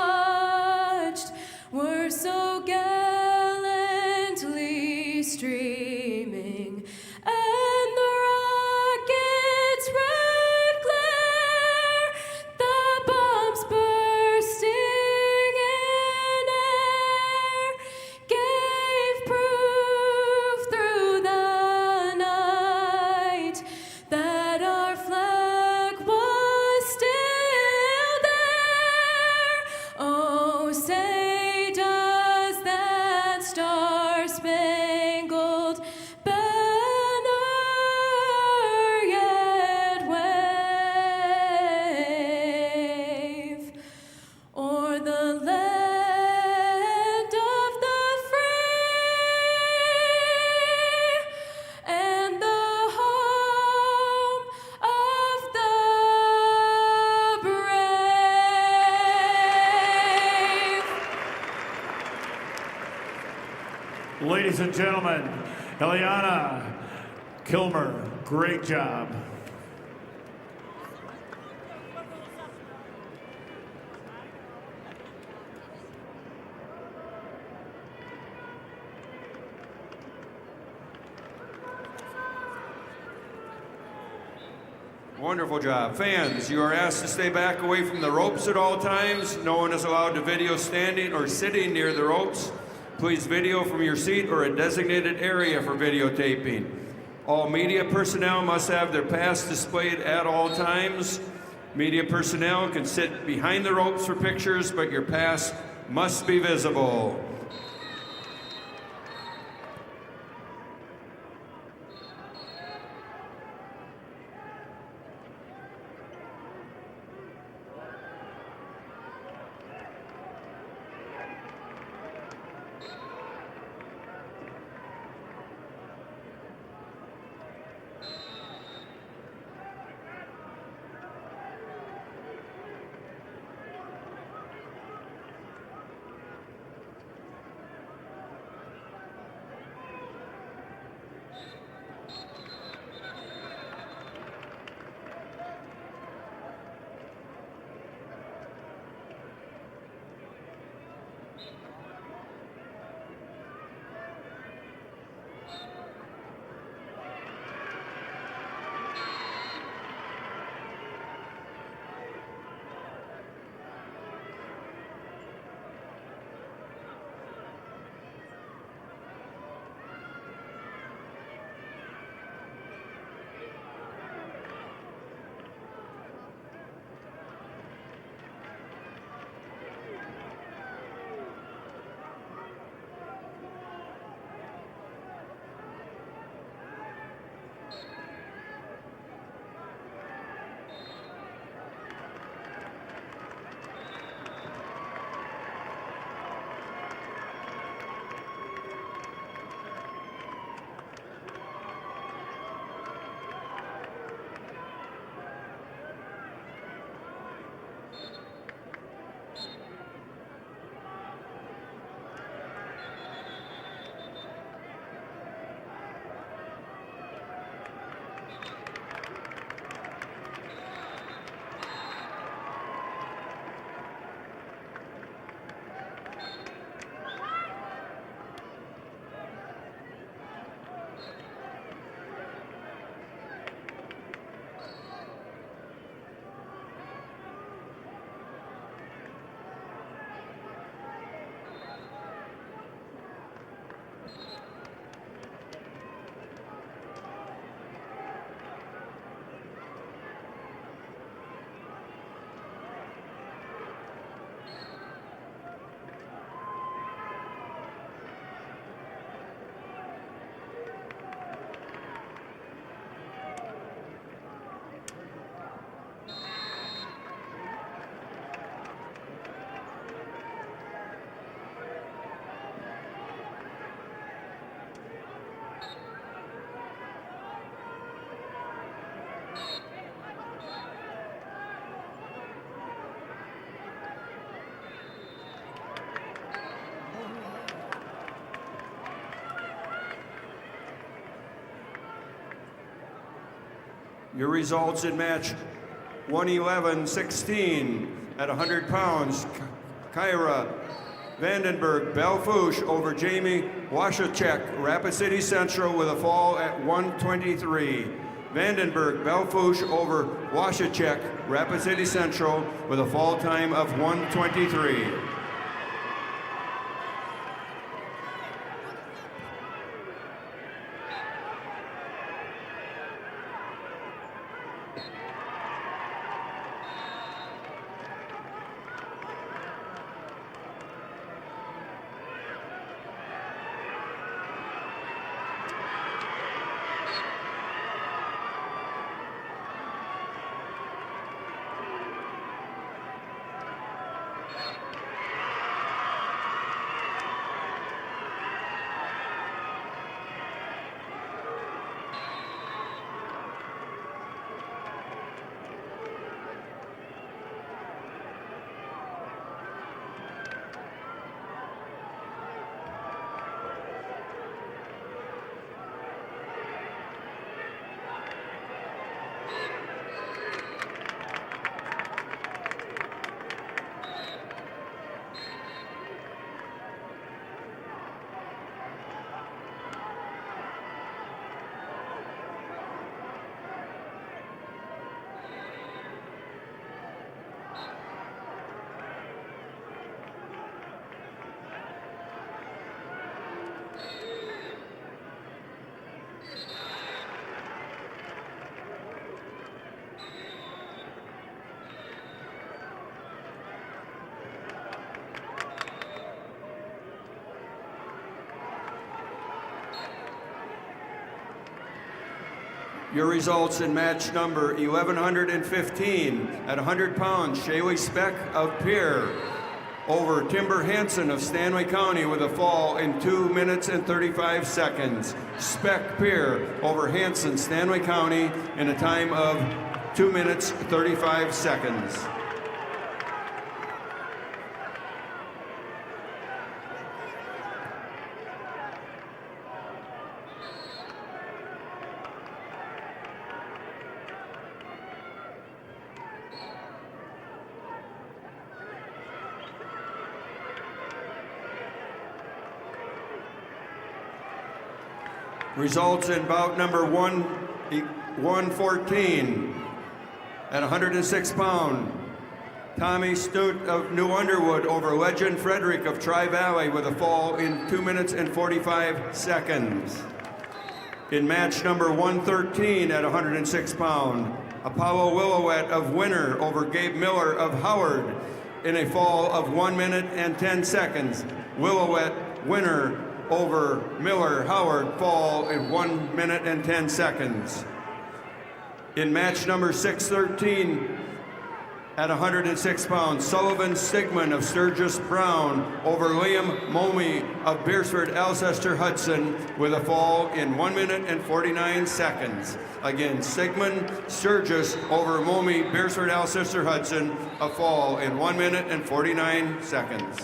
Ladies and gentlemen, Eliana Kilmer, great job. Wonderful job. Fans, you are asked to stay back away from the ropes at all times. No one is allowed to video standing or sitting near the ropes. Please video from your seat or a designated area for videotaping. All media personnel must have their pass displayed at all times. Media personnel can sit behind the ropes for pictures, but your pass must be visible. Your results in match 111-16 at 100 pounds. Kyra Vandenberg Belfouche over Jamie Washachek, Rapid City Central with a fall at 123. Vandenberg Belfouche over Washachek, Rapid City Central with a fall time of 123. Your results in match number 1115 at 100 pounds, Shaylee Speck of Pierre over Timber Hansen of Stanley County with a fall in 2 minutes and 35 seconds. Speck Pierre over Hansen, Stanley County in a time of 2 minutes 35 seconds. Results in bout number 114 at 106 pound. Tommy Stute of New Underwood over Legend Frederick of Tri-Valley with a fall in 2 minutes and 45 seconds. In match number 113 at 106 pound, Apollo Willowet of Winner over Gabe Miller of Howard in a fall of 1 minute and 10 seconds. Willowet, Winner over Miller, Howard, fall in 1 minute and 10 seconds. In match number 613 at 106 pounds, Sullivan Stigman of Sturgis Brown over Liam Momey of Beersford Alcester Hudson with a fall in 1 minute and 49 seconds. Again, Stigman Sturgis over Momey Beersford Alcester Hudson, a fall in 1 minute and 49 seconds.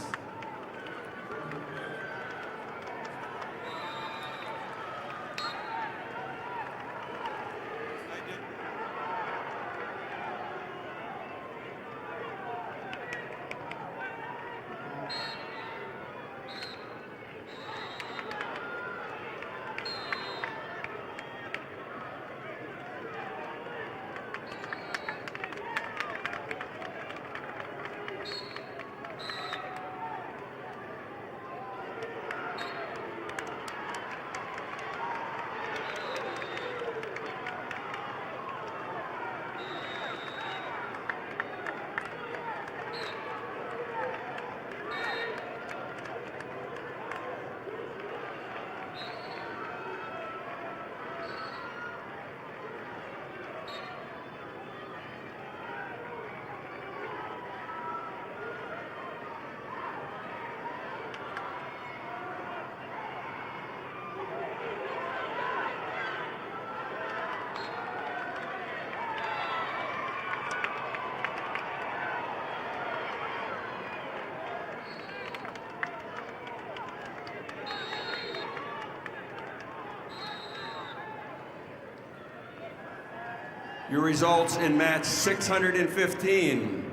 Your results in match 615.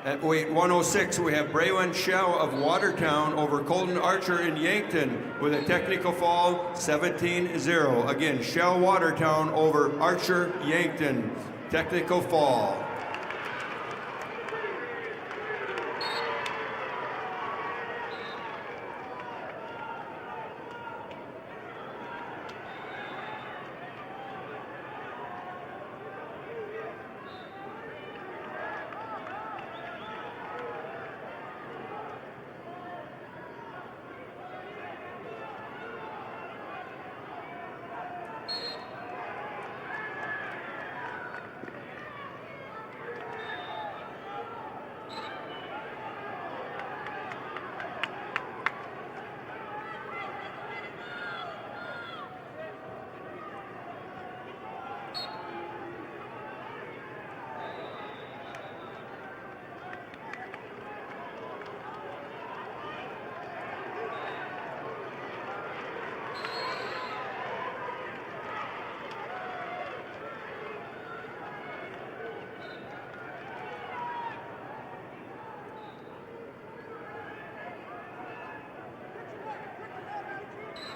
At weight 106, we have Braylon Shell of Watertown over Colton Archer in Yankton with a technical fall 17-0. Again, Shell Watertown over Archer Yankton, technical fall.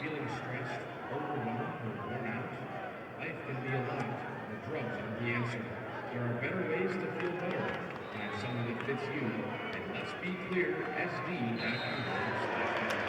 Feeling stressed, overwhelmed, or worn out? Life can be a lot, but drugs aren't the answer. There are better ways to feel better. Find someone that fits you, and let's be clear, SD.com/better.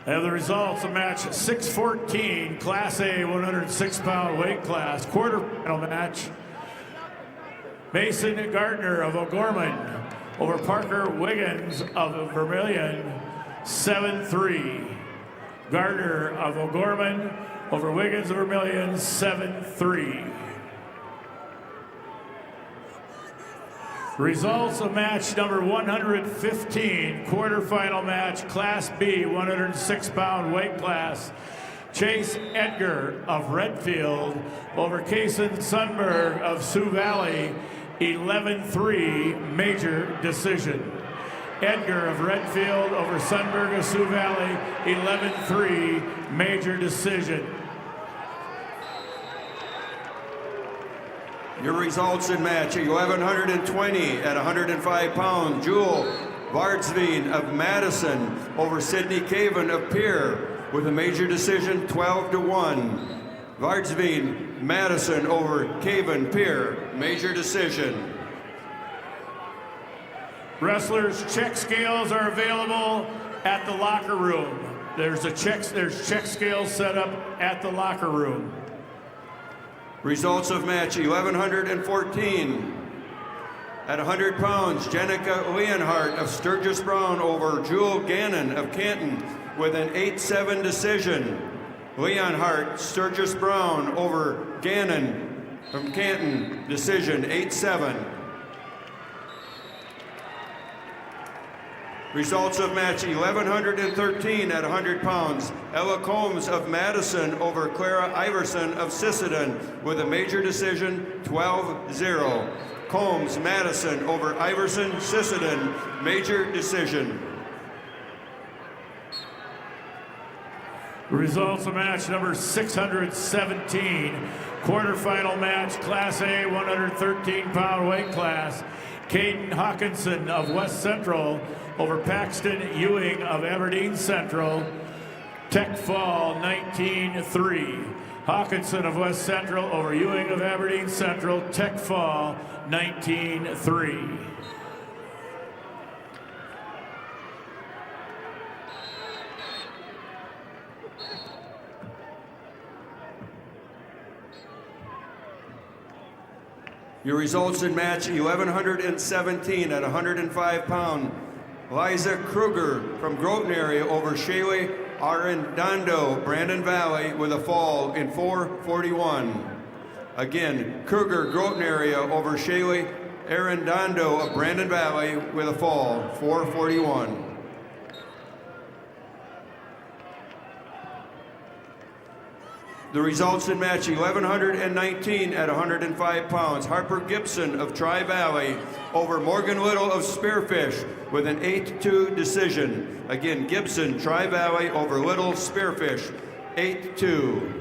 And the results of match 614, Class A 106-pound weight class, quarterfinal match. Mason Gardner of O'Gorman over Parker Wiggins of Vermilion, 7-3. Gardner of O'Gorman over Wiggins of Vermilion, 7-3. Results of match number 115, quarterfinal match, Class B, 106-pound weight class. Chase Edgar of Redfield over Kason Sundberg of Sioux Valley, 11-3, major decision. Edgar of Redfield over Sundberg of Sioux Valley, 11-3, major decision. Your results in match 1120 at 105 pounds. Jewel Vardsveen of Madison over Sidney Caven of Pierre with a major decision 12-1. Vardsveen, Madison over Caven Pierre, major decision. Wrestlers' check scales are available at the locker room. There's check scales set up at the locker room. Results of match 1114. At 100 pounds, Jenica Leonhardt of Sturgis Brown over Jewel Gannon of Canton with an 8-7 decision. Leonhardt, Sturgis Brown over Gannon from Canton, decision 8-7. Results of match 1113 at 100 pounds. Ella Combs of Madison over Clara Iverson of Sisseton with a major decision 12-0. Combs, Madison over Iverson, Sisseton, major decision. Results of match number 617, quarterfinal match, Class A, 113-pound weight class. Caden Hawkinson of West Central over Paxton Ewing of Aberdeen Central, Tech Fall 19-3. Hawkinson of West Central over Ewing of Aberdeen Central, Tech Fall 19-3. Your results in match 1117 at 105 pound. Liza Kruger from Groton area over Shaylee Arendando, Brandon Valley with a fall in 4:41. Again, Kruger, Groton area over Shaylee Arendando of Brandon Valley with a fall, 4:41. The results in match 1119 at 105 pounds. Harper Gibson of Tri-Valley over Morgan Little of Spearfish with an 8-2 decision. Again, Gibson, Tri-Valley over Little Spearfish, 8-2.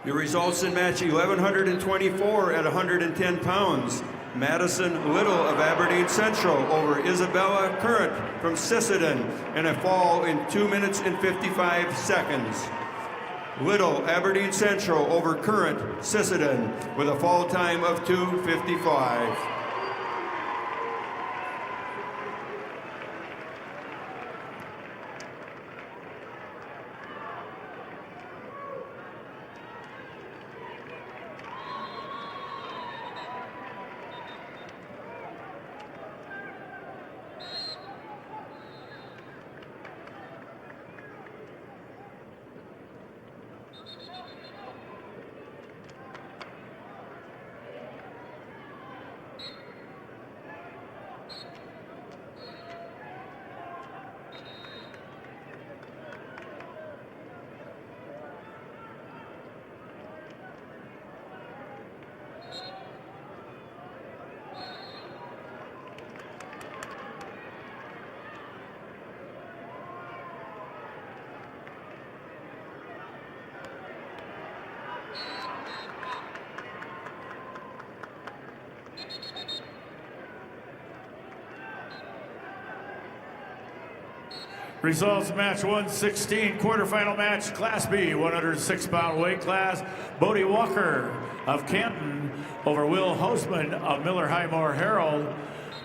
Your results in match 1124 at 110 pounds. Madison Little of Aberdeen Central over Isabella Current from Sisseton in a fall in 2 minutes and 55 seconds. Little, Aberdeen Central over Current, Sisseton with a fall time of 2:55. Results match 116, quarterfinal match, Class B, 106-pound weight class. Bodie Walker of Canton over Will Hosman of Miller Highmore Herald,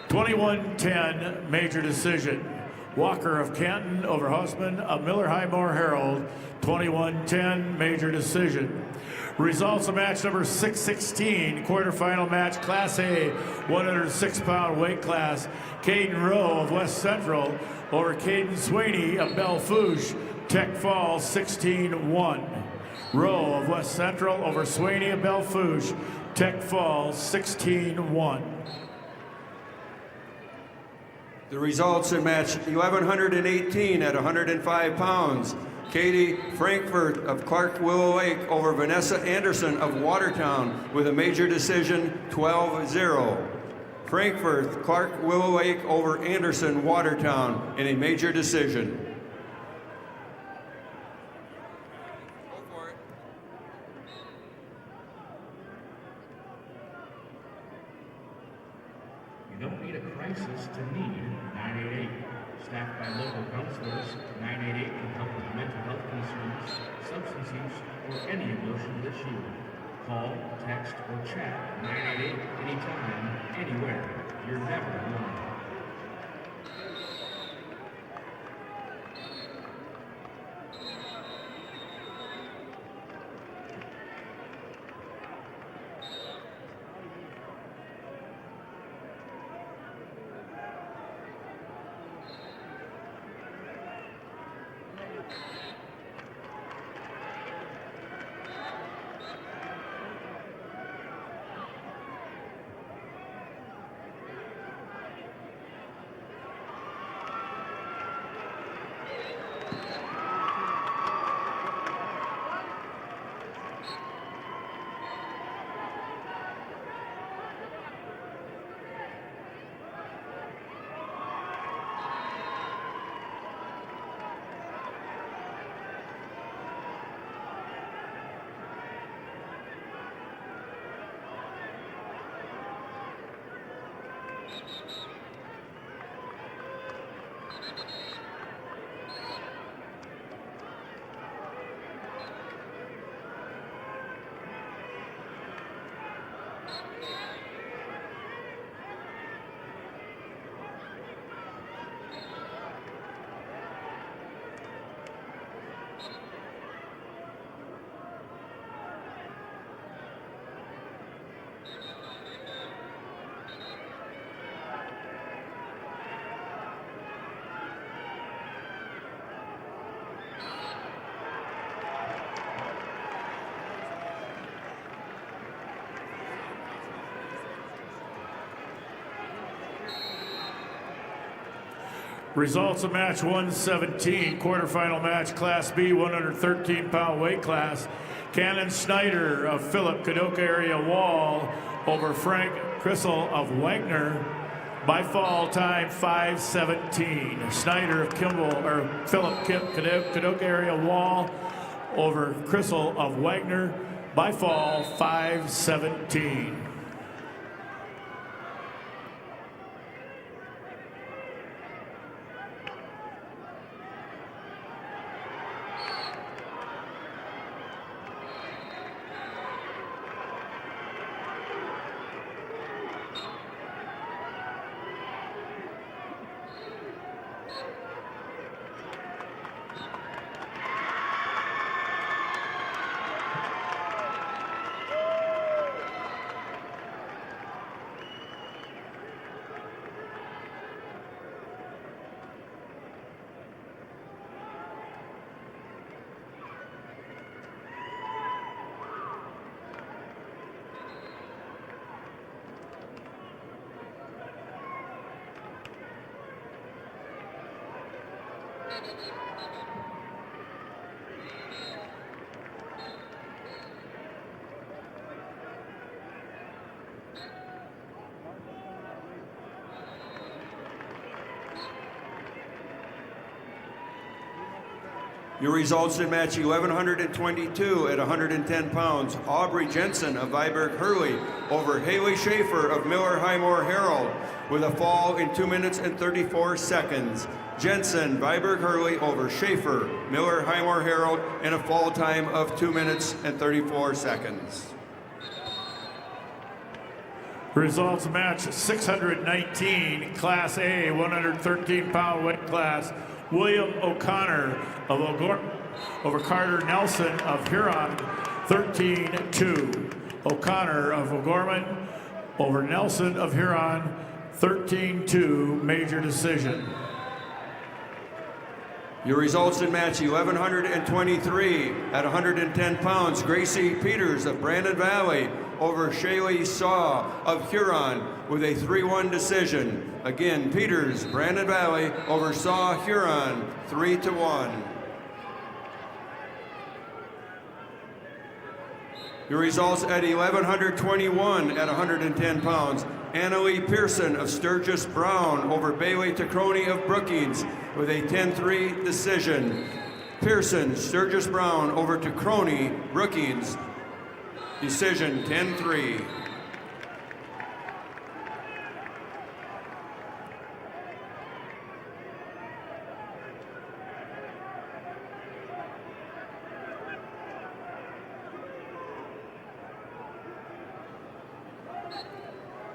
21-10 major decision. Walker of Canton over Hosman of Miller Highmore Herald, 21-10 major decision. Results of match number 616, quarterfinal match, Class A, 106-pound weight class. Caden Rowe of West Central over Caden Sweeney of Belle Fourche, Tech Falls, 16-1. Rowe of West Central over Sweeney of Belle Fourche, Tech Falls, 16-1. The results in match 1118 at 105 pounds. Katie Frankfurt of Clark Willow Lake over Vanessa Anderson of Watertown with a major decision, 12-0. Frankfurt, Clark Willow Lake over Anderson, Watertown in a major decision. You don't need a crisis to need 988. Staffed by local counselors, 988 can help with mental health concerns, substance use, or any emotional issue. Call, text, or chat 988 anytime, anywhere. You're never alone. Results of match 117, quarterfinal match, Class B, 113-pound weight class. Cannon Snyder of Philip Kadoka area Wall over Frank Crissel of Wagner by fall time 5:17. Snyder of Philip Kadoka area Wall over Crissel of Wagner by fall 5:17. Your results in match 1122 at 110 pounds. Aubrey Jensen of Viborg Hurley over Haley Schaefer of Miller Highmore Herald with a fall in 2 minutes and 34 seconds. Jensen, Viborg Hurley over Schaefer, Miller Highmore Herald in a fall time of 2 minutes and 34 seconds. Results match 619, Class A, 113-pound weight class. William O'Connor of O'Gorman over Carter Nelson of Huron, 13-2. O'Connor of O'Gorman over Nelson of Huron, 13-2, major decision. Your results in match 1123 at 110 pounds. Gracie Peters of Brandon Valley over Shaylee Saw of Huron with a 3-1 decision. Again, Peters, Brandon Valley over Saw Huron, 3-1. Your results at 1121 at 110 pounds. Annalie Pearson of Sturgis Brown over Bailey Tacroni of Brookings with a 10-3 decision. Pearson, Sturgis Brown over Tacroni, Brookings, decision 10-3.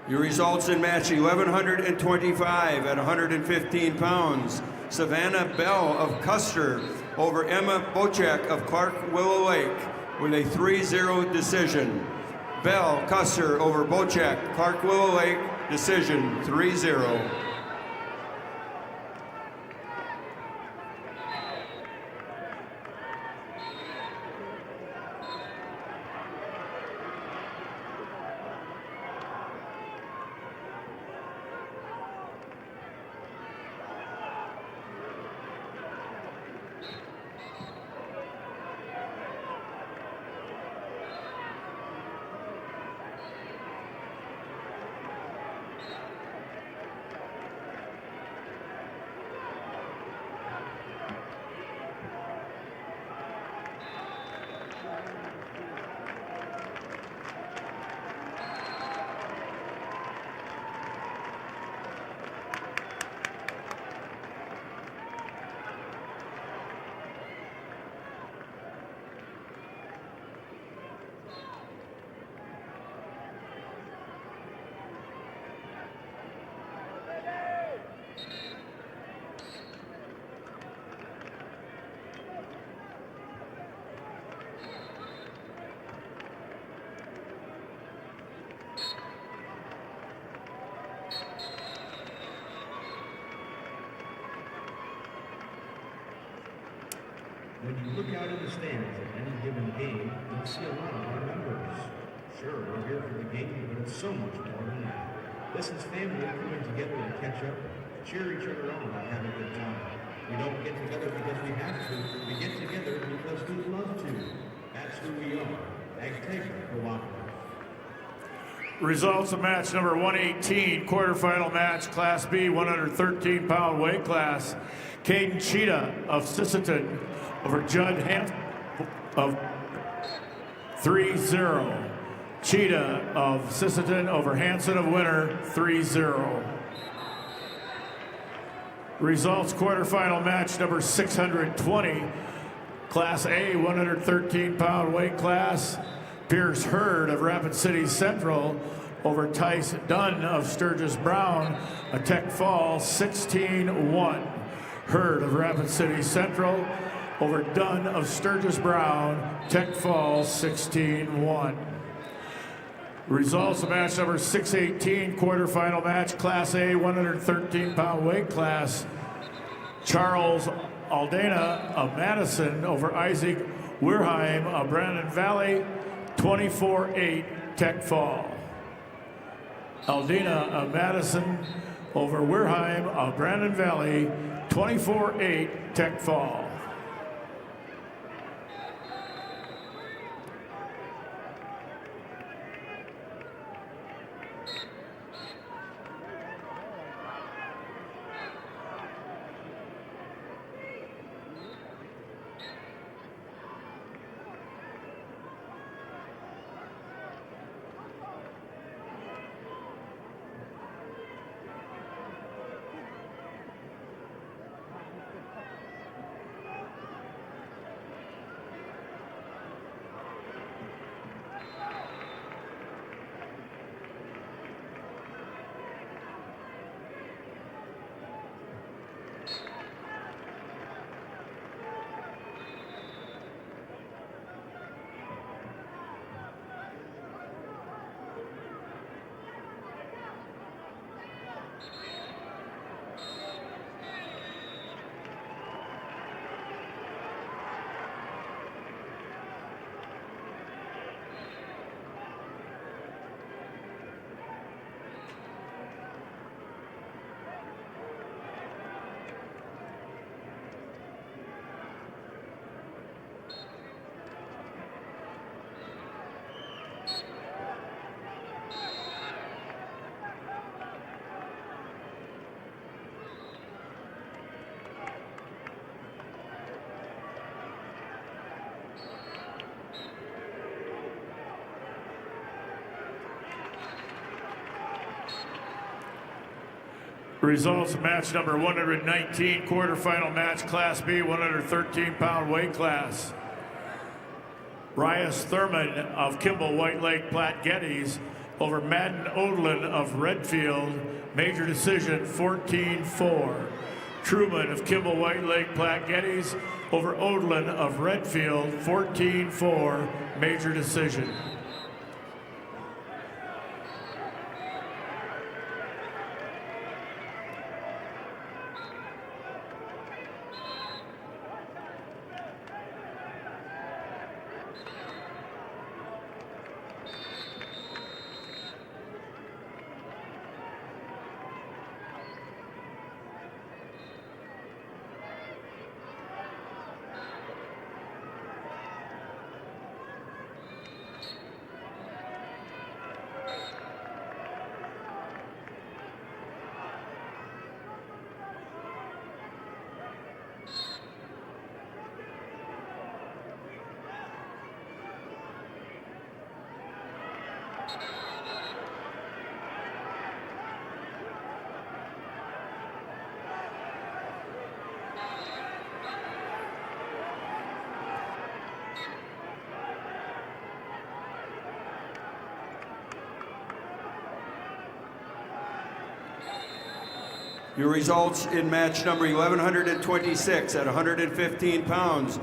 Your results in match 1125 at 115 pounds. Savannah Bell of Custer over Emma Bocek of Clark Willow Lake with a 3-0 decision. Bell, Custer over Bocek, Clark Willow Lake, decision 3-0. When you look out in the stands at any given game, you'll see a lot of our members. Sure, we're here for the game, but it's so much more than that. This is family coming together to catch up, cheer each other on, and have a good time. We don't get together because we have to. We get together because we love to. That's who we are. Agtasia Cooperative. Results of match number 118, quarterfinal match, Class B, 113-pound weight class. Caden Cheetah of Sisseton over Judd Hanson of 3-0. Cheetah of Sisseton over Hanson of Winter, 3-0. Results quarterfinal match number 620, Class A, 113-pound weight class. Pierce Hurd of Rapid City Central over Tice Dunn of Sturgis Brown, a Tech Fall, 16-1. Hurd of Rapid City Central over Dunn of Sturgis Brown, Tech Fall, 16-1. Results of match number 618, quarterfinal match, Class A, 113-pound weight class. Charles Aldana of Madison over Isaac Weirheim of Brandon Valley, 24-8, Tech Fall. Aldana of Madison over Weirheim of Brandon Valley, 24-8, Tech Fall. Results of match number 119, quarterfinal match, Class B, 113-pound weight class. Rias Thurman of Kimball White Lake Platte Geddes over Madden Odlin of Redfield, major decision 14-4. Truman of Kimball White Lake Platte Geddes over Odlin of Redfield, 14-4, major decision. Your results in match number 1126 at 115 pounds.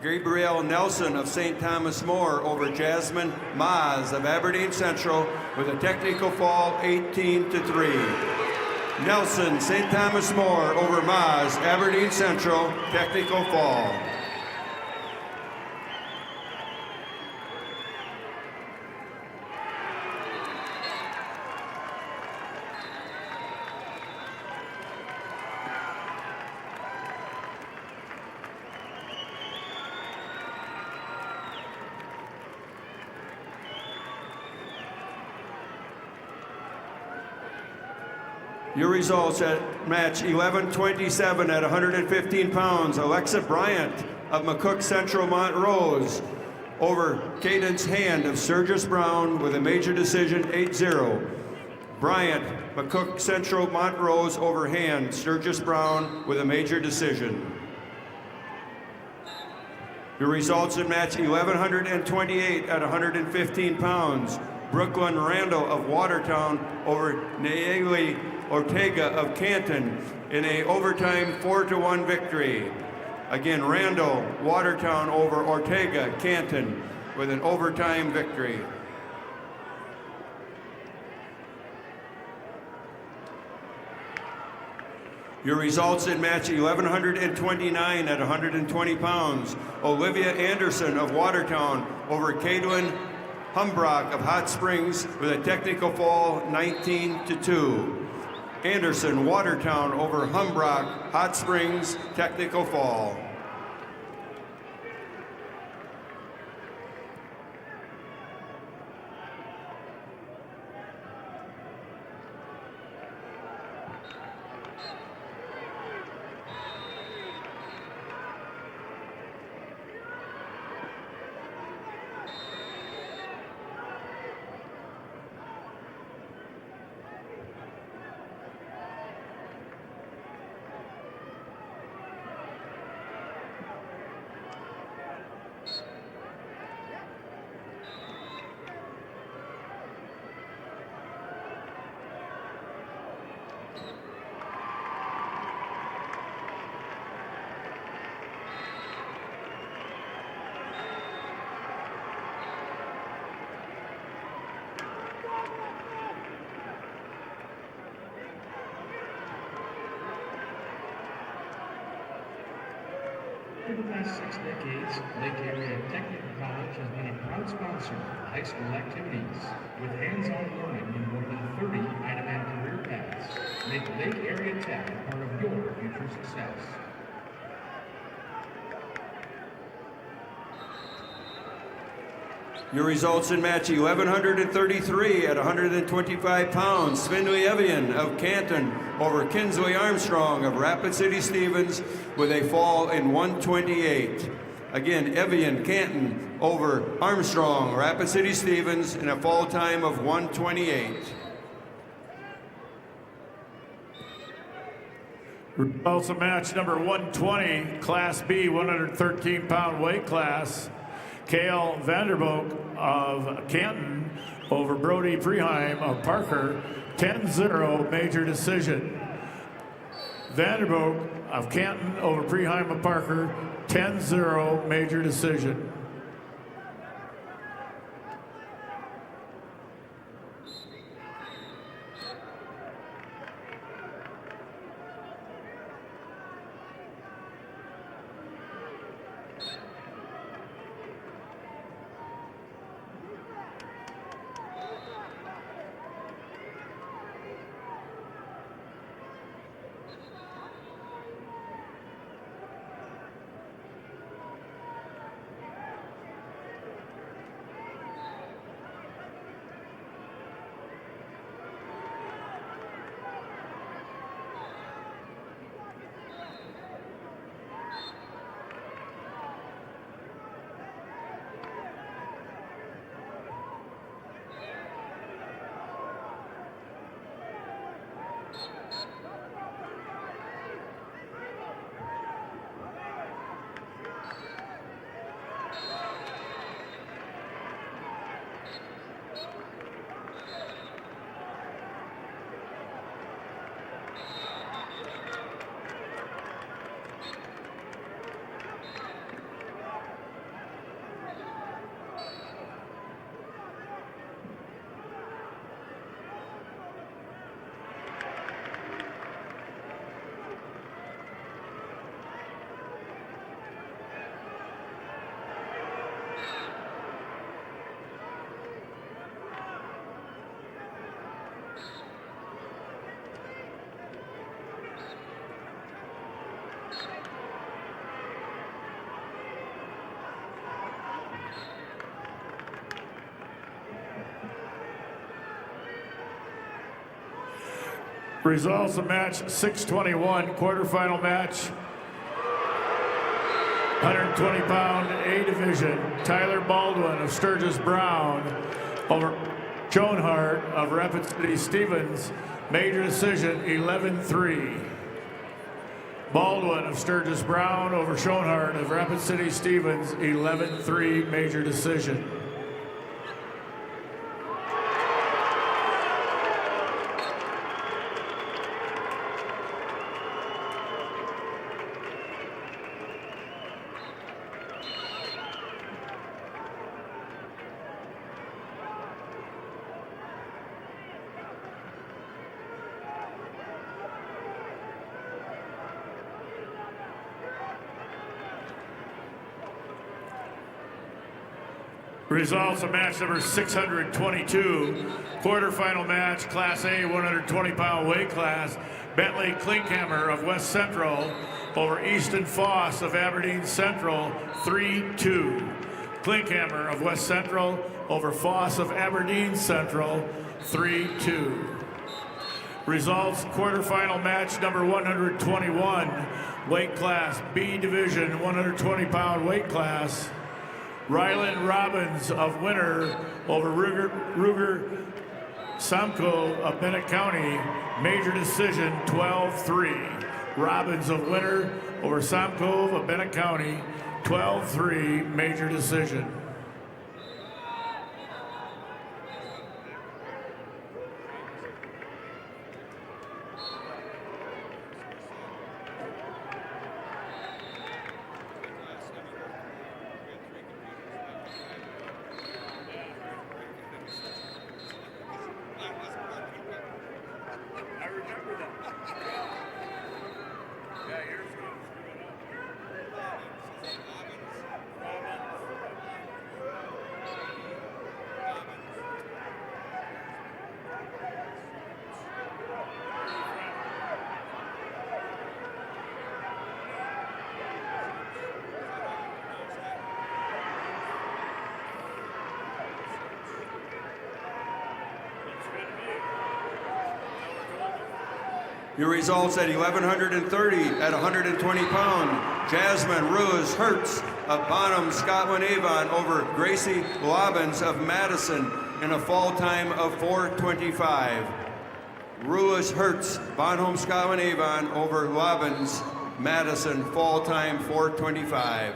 Gabrielle Nelson of St. Thomas More over Jasmine Maz of Aberdeen Central with a technical fall 18-3. Nelson, St. Thomas More over Maz, Aberdeen Central, technical fall. Your results at match 1127 at 115 pounds. Alexa Bryant of McCook Central Montrose over Cadence Hand of Sturgis Brown with a major decision 8-0. Bryant, McCook Central Montrose over Hand, Sturgis Brown with a major decision. Your results in match 1128 at 115 pounds. Brooklyn Randall of Watertown over Nayeli Ortega of Canton in a overtime 4-1 victory. Again, Randall, Watertown over Ortega, Canton with an overtime victory. Your results in match 1129 at 120 pounds. Olivia Anderson of Watertown over Caitlin Humbrock of Hot Springs with a technical fall 19-2. Anderson, Watertown over Humbrock, Hot Springs, technical fall. For the past 6 decades, Lake Area Technical College has been a proud sponsor of high school activities. With hands-on learning in more than 30 Ironman career paths, make Lake Area Tech a part of your future success. Your results in match 1133 at 125 pounds. Svindley Evian of Canton over Kinsley Armstrong of Rapid City Stevens with a fall in 128. Again, Evian Canton over Armstrong, Rapid City Stevens in a fall time of 128. Also match number 120, Class B, 113-pound weight class. Kale Vanderboek of Canton over Brody Preheim of Parker, 10-0 major decision. Vanderboek of Canton over Preheim of Parker, 10-0 major decision. Results of match 621, quarterfinal match. 120-pound A division, Tyler Baldwin of Sturgis Brown over Joan Hart of Rapid City Stevens, major decision 11-3. Baldwin of Sturgis Brown over Schoenhardt of Rapid City Stevens, 11-3 major decision. Results of match number 622, quarterfinal match, Class A, 120-pound weight class. Bentley Klinkhammer of West Central over Easton Foss of Aberdeen Central, 3-2. Klinkhammer of West Central over Foss of Aberdeen Central, 3-2. Results, quarterfinal match number 121, weight class B division, 120-pound weight class. Ryland Robbins of Winter over Ruger Samko of Bennett County, major decision 12-3. Robbins of Winter over Samko of Bennett County, 12-3 major decision. Your results at 1,130 at 120 pound. Jasmine Rose Hertz of Bonham, Scotland Avon over Gracie Lobbins of Madison in a fall time of 4:25. Rulis Hertz, Von Homskaven Avon over Lobbins, Madison, fall time 4:25.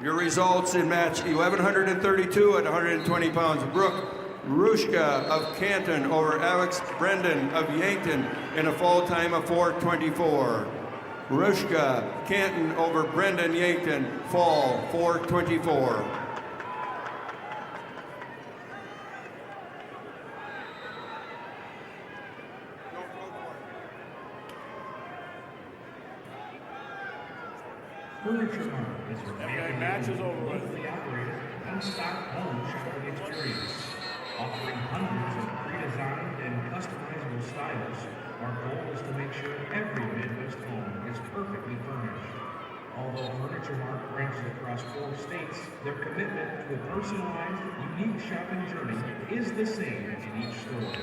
Your results in match 1132 at 120 pounds. Brooke Rushka of Canton over Alex Brendan of Yankton in a fall time of 4:24. Rushka Canton over Brendan Yankton, fall 4:24. Furniture Mart is your match is over with. Locally operated in-stock home shopping experience. Offering hundreds of pre-designed and customizable styles, our goal is to make sure every Midwest home is perfectly furnished. Although Furniture Mart branches across 4 states, their commitment to a personalized, unique shopping journey is the same in each store.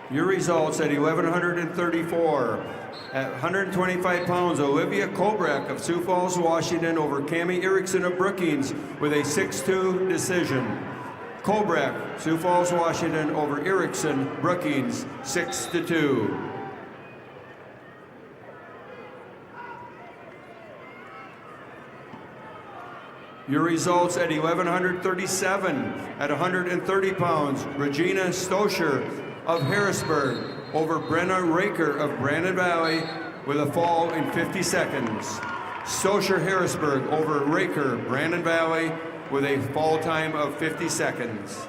Your results at 1134. At 125 pounds, Olivia Kobrak of Sioux Falls, Washington over Cami Erickson of Brookings with a 6-2 decision. Kobrak, Sioux Falls, Washington over Erickson, Brookings, 6-2. Your results at 1137. At 130 pounds, Regina Stoscher of Harrisburg over Brenna Raker of Brandon Valley with a fall in 50 seconds. Stoscher Harrisburg over Raker, Brandon Valley with a fall time of 50 seconds.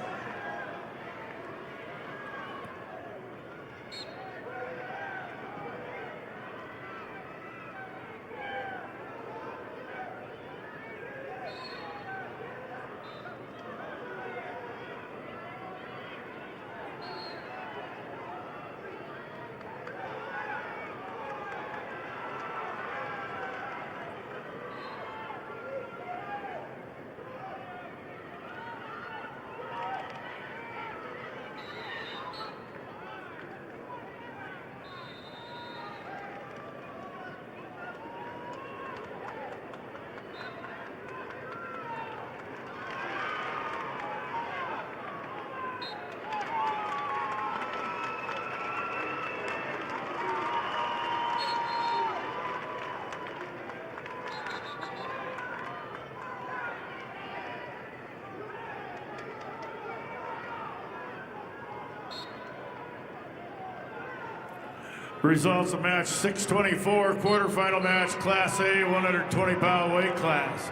Results of match 624, quarterfinal match, Class A, 120-pound weight class.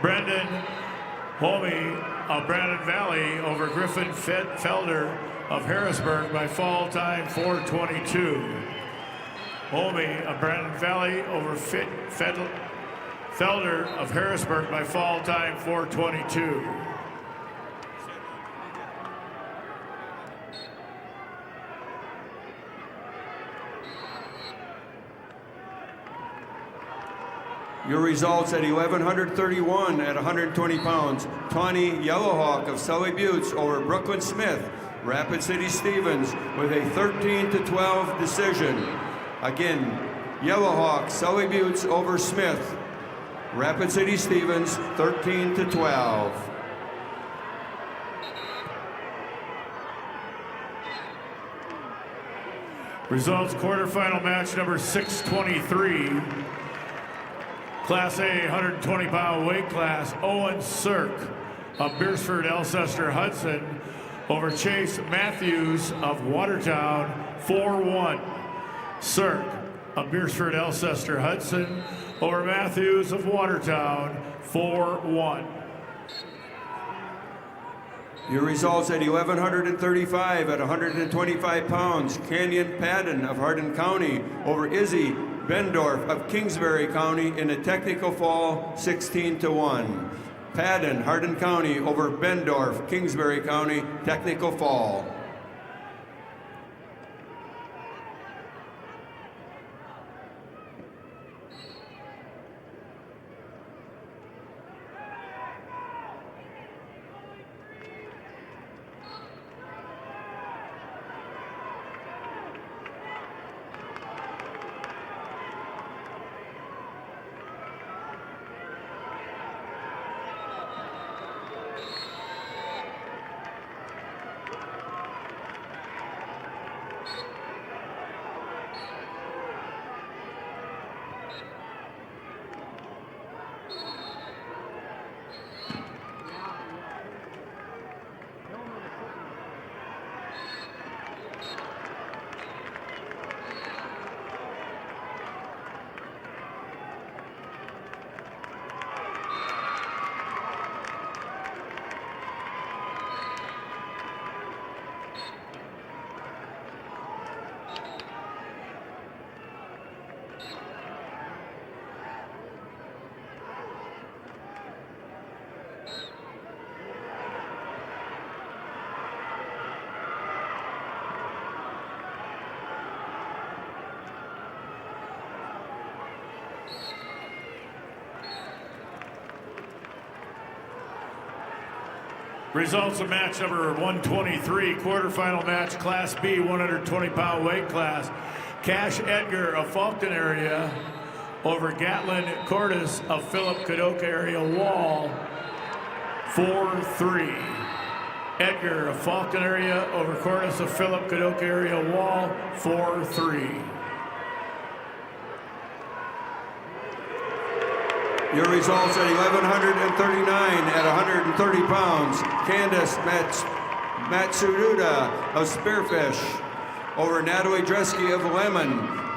Brendan Homey of Brandon Valley over Griffin Felder of Harrisburg by fall time 4:22. Homey of Brandon Valley over Felder of Harrisburg by fall time 4:22. Your results at 1131 at 120 pounds. Tawny Yellowhawk of Sully Buttes over Brooklyn Smith Rapid City Stevens with a 13-12 decision. Again, Yellowhawk, Sully Buttes over Smith. Rapid City Stevens, 13-12. Results quarterfinal match number 623. Class A 120-pound weight class, Owen Cirque of Beersford Alcester Hudson over Chase Matthews of Watertown, 4-1. Cirque of Beersford Alcester Hudson over Matthews of Watertown, 4-1. Your results at 1,135 at 125 pounds. Canyon Padden of Hardin County over Izzy Bendorf of Kingsbury County in a technical fall, 16-1. Padden, Hardin County over Bendorf, Kingsbury County, technical fall. Results of match number 123, quarterfinal match, Class B, 120-pound weight class. Cash Edgar of Faulkton area over Gatlin Cordes of Philip Kadoka area Wall, 4-3. Edgar of Faulkton area over Cordes of Philip Kadoka area Wall, 4-3. Your results at 1,139 at 130 pounds. Candace Matsuruda of Spearfish over Natalie Dresky of Lemon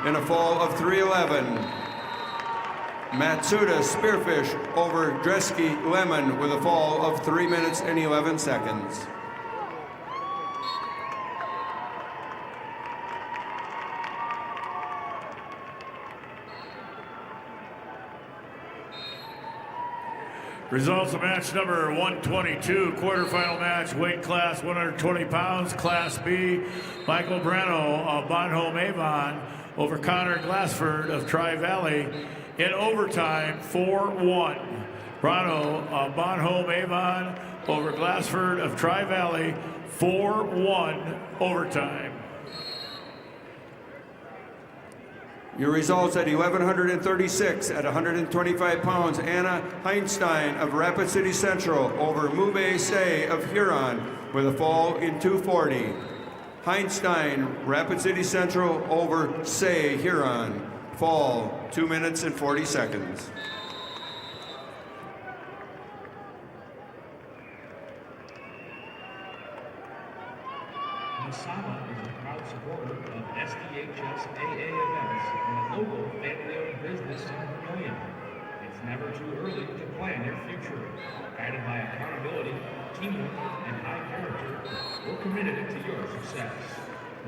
in a fall of 3:11. Matsuda Spearfish over Dresky Lemon with a fall of 3 minutes and 11 seconds. Results of match number 122, quarterfinal match, weight class 120 pounds, Class B. Michael Brano of Bonhomme Avon over Connor Glassford of Tri-Valley in overtime, 4-1. Brano of Bonhomme Avon over Glassford of Tri-Valley, 4-1 overtime. Your results at 1,136 at 125 pounds. Anna Heinstein of Rapid City Central over Mube Say of Huron with a fall in 2:40. Heinstein, Rapid City Central over Say, Huron. Fall, 2 minutes and 40 seconds. Masaba is a proud supporter of SDHS AA events and a local family-owned business in Vermillion. It's never too early to plan your future. Guided by accountability, teamwork, and high character, we're committed to your success.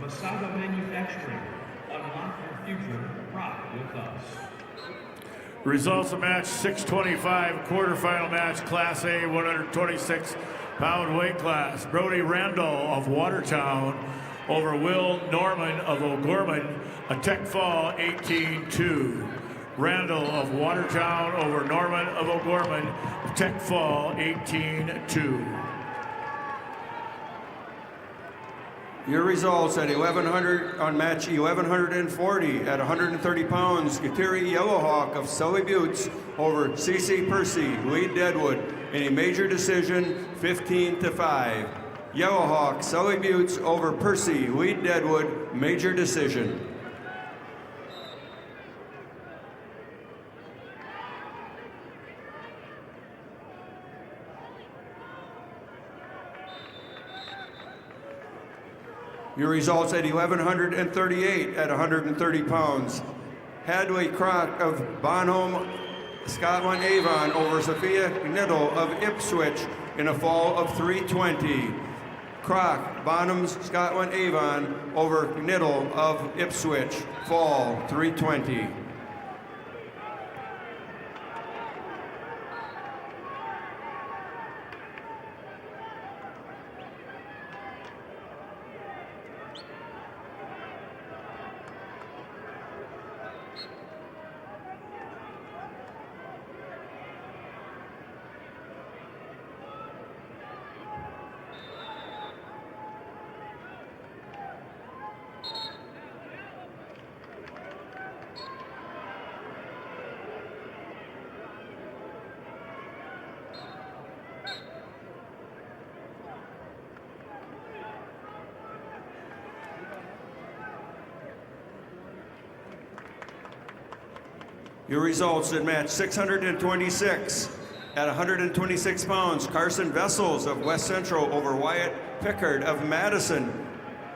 Masaba Manufacturing. Unlock your future. Rock with us. Results of match 625, quarterfinal match, Class A, 126-pound weight class. Brody Randall of Watertown over Will Norman of O'Gorman, a tech fall 18-2. Randall of Watertown over Norman of O'Gorman, a tech fall 18-2. Your results at 1100 on match 1140 at 130 pounds, Kateri Yellowhawk of Sully Buttes over CC Percy, Lee Deadwood in a major decision, 15-5. Yellowhawk, Sully Buttes over Percy, Lee Deadwood, major decision. Your results at 1138 at 130 pounds. Hadley Crock of Bonholm, Scotland Avon over Sophia Knittel of Ipswich in a fall of 320. Crock, Bonhams, Scotland Avon over Knittel of Ipswich, fall 320. Your results in match 626 at 126 pounds, Carson Vessels of West Central over Wyatt Pickard of Madison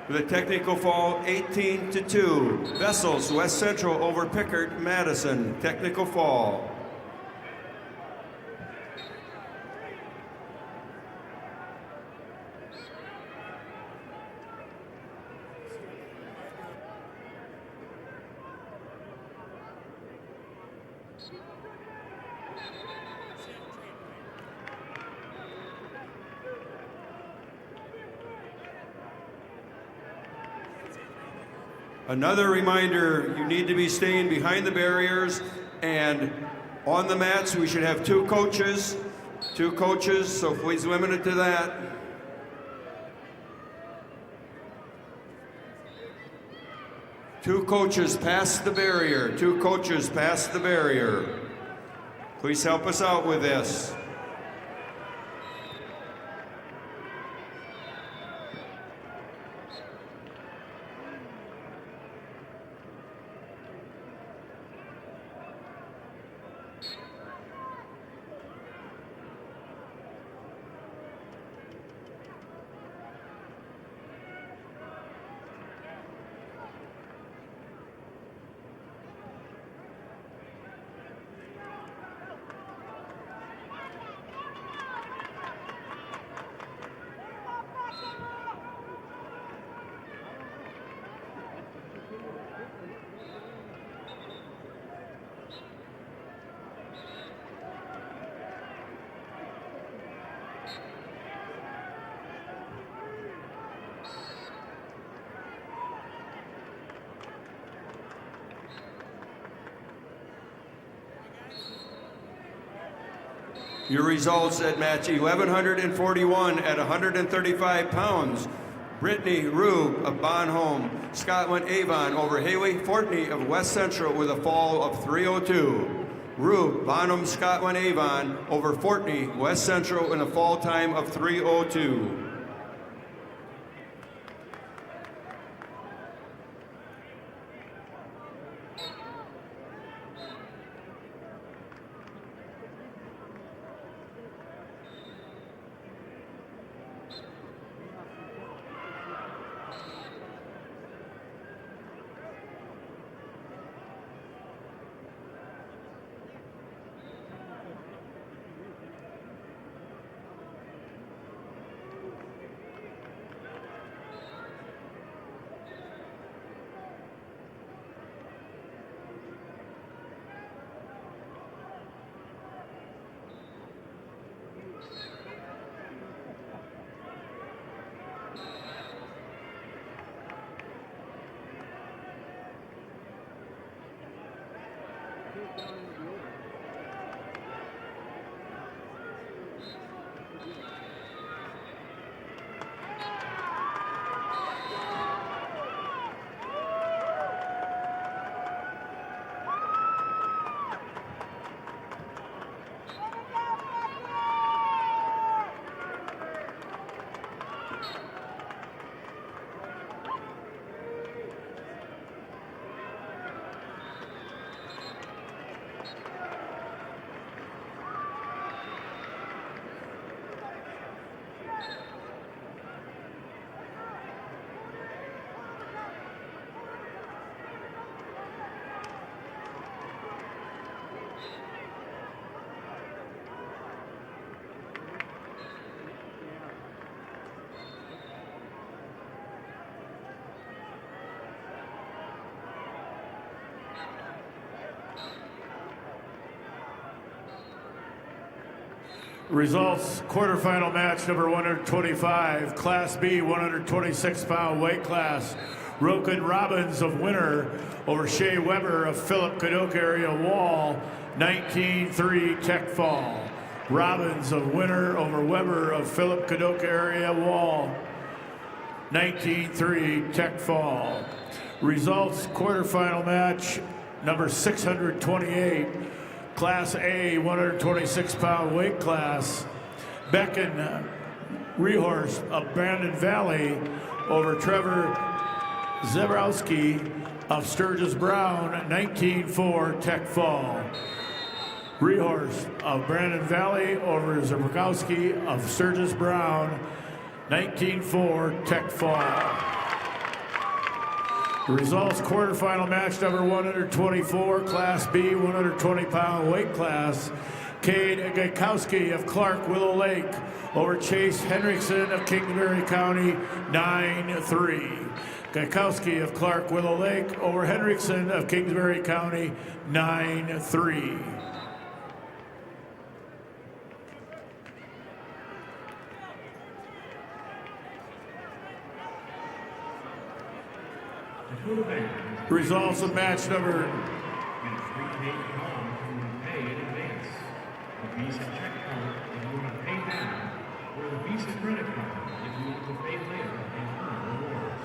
with a technical fall 18-2. Vessels, West Central over Pickard, Madison, technical fall. Another reminder, you need to be staying behind the barriers, and on the mats we should have two coaches, so please limit it to that. Two coaches past the barrier, Please help us out with this. Your results at match 1141 at 135 pounds. Brittany Rube of Bonholm, Scotland Avon over Haley Fortney of West Central with a fall of 302. Rube, Bonham, Scotland Avon over Fortney, West Central in a fall time of 302. Results, quarterfinal match number 125, Class B 126-pound weight class. Roken Robbins of Winter over Shea Weber of Philip Cadoc area Wall, 19-3 tech fall. Robbins of Winter over Weber of Philip Cadoc area Wall, 19-3 tech fall. Results, quarterfinal match number 628, Class A 126-pound weight class. Becken Rehorst of Brandon Valley over Trevor Zebrowski of Sturgis Brown, 19-4 tech fall. Rehorst of Brandon Valley over Zebrowski of Sturgis Brown, 19-4 tech fall. The results, quarterfinal match number 124, Class B 120-pound weight class. Cade Gaikowski of Clark Willow Lake over Chase Henriksen of Kingsbury County, 9-3. Gaikowski of Clark Willow Lake over Henriksen of Kingsbury County, 9-3. Results of match number. It's prepaid card when you pay in advance. The Visa check card if you want to pay down, or the Visa credit card if you want to pay later and earn rewards.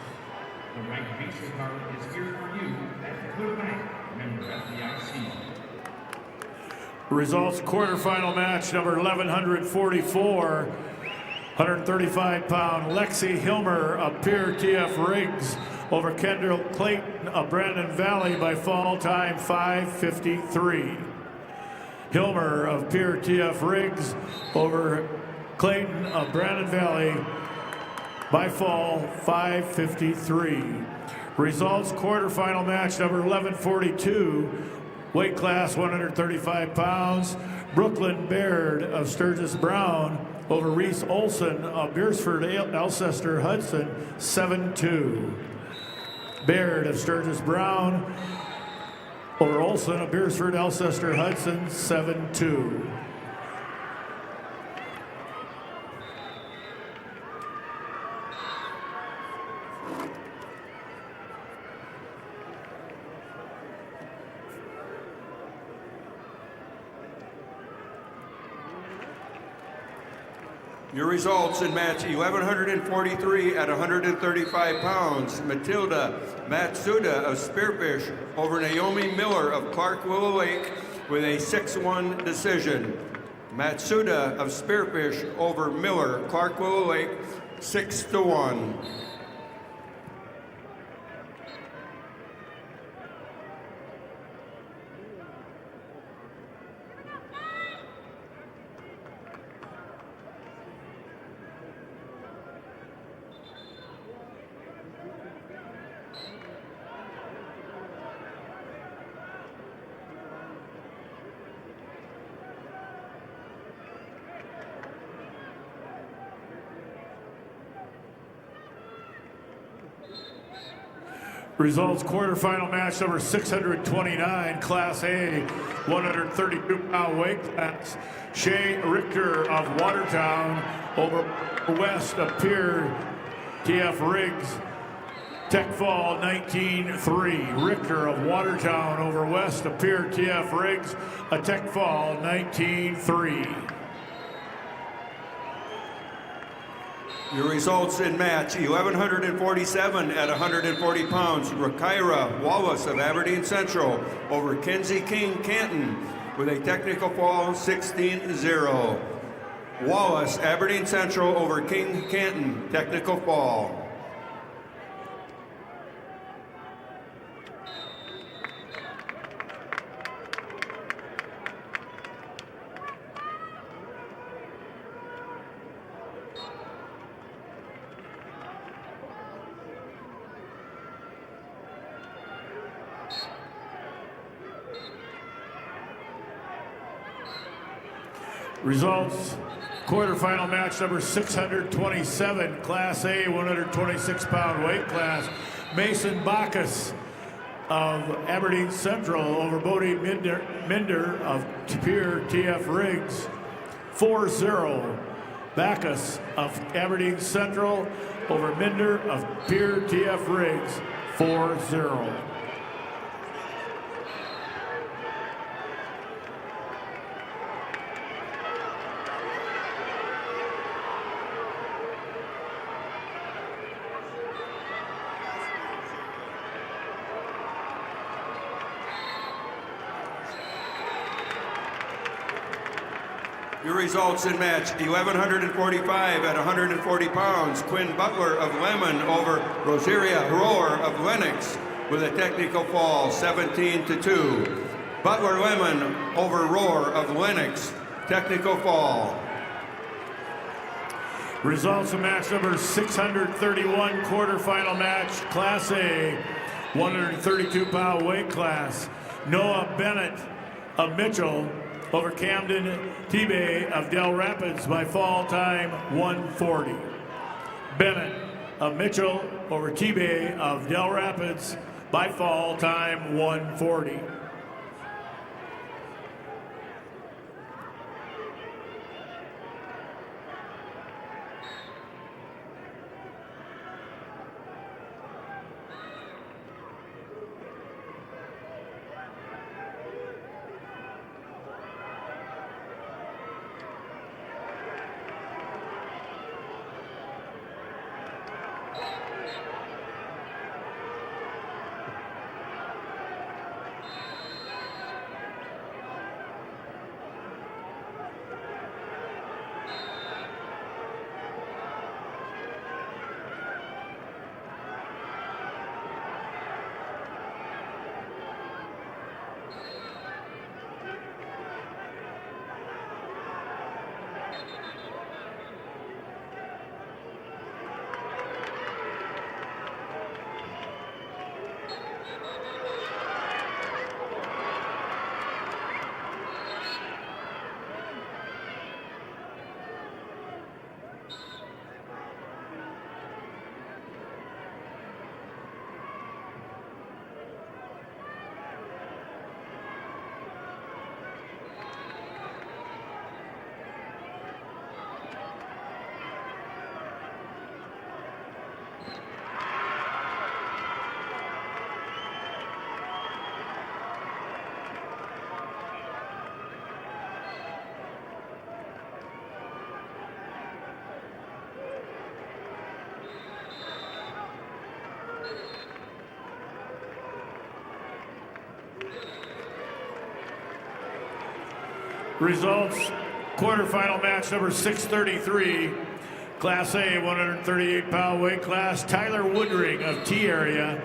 The right Visa card is here for you at Dakota Bank, member FDIC. Results, quarterfinal match number 1144, 135-pound Lexi Hilmer of Pierre TF Riggs over Kendall Clayton of Brandon Valley by fall time 5:53. Hilmer of Pierre TF Riggs over Clayton of Brandon Valley by fall 5:53. Results, quarterfinal match number 1142, weight class 135 pounds. Brooklyn Baird of Sturgis Brown over Reese Olson of Beersford Alcester Hudson, 7-2. Baird of Sturgis Brown over Olson of Beersford Alcester Hudson, 7-2. Your results in match 1143 at 135 pounds. Matilda Matsuda of Spearfish over Naomi Miller of Clark Willow Lake with a 6-1 decision. Matsuda of Spearfish over Miller, Clark Willow Lake, 6-1. Results, quarterfinal match number 629, Class A, 132-pound weight class. Shay Richter of Watertown over West of Pierre TF Riggs. Tech fall 19-3. Richter of Watertown over West of Pierre TF Riggs. A tech fall 19-3. Your results in match 1147 at 140 pounds. Rakaira Wallace of Aberdeen Central over Kenzie King Canton with a technical fall 16-0. Wallace, Aberdeen Central over King Canton, technical fall. Results, quarterfinal match number 627, Class A, 126-pound weight class. Mason Bacchus of Aberdeen Central over Bodie Minder of Pierre TF Riggs. 4-0. Backus of Aberdeen Central over Minder of Pier TF Riggs, 4-0. Your results in match 1145 at 140 pounds. Quinn Butler of Lemon over Rosaria Rohr of Lennox with a technical fall, 17-2. Butler Lemon over Rohr of Lennox, technical fall. Results of match number 631, quarterfinal match, Class A, 132-pound weight class. Noah Bennett of Mitchell over Camden T-Bay of Del Rapids by fall time 140. Bennett of Mitchell over T-Bay of Del Rapids by fall time 140. Results, quarterfinal match number 633, Class A, 138-pound weight class. Tyler Woodring of T-Area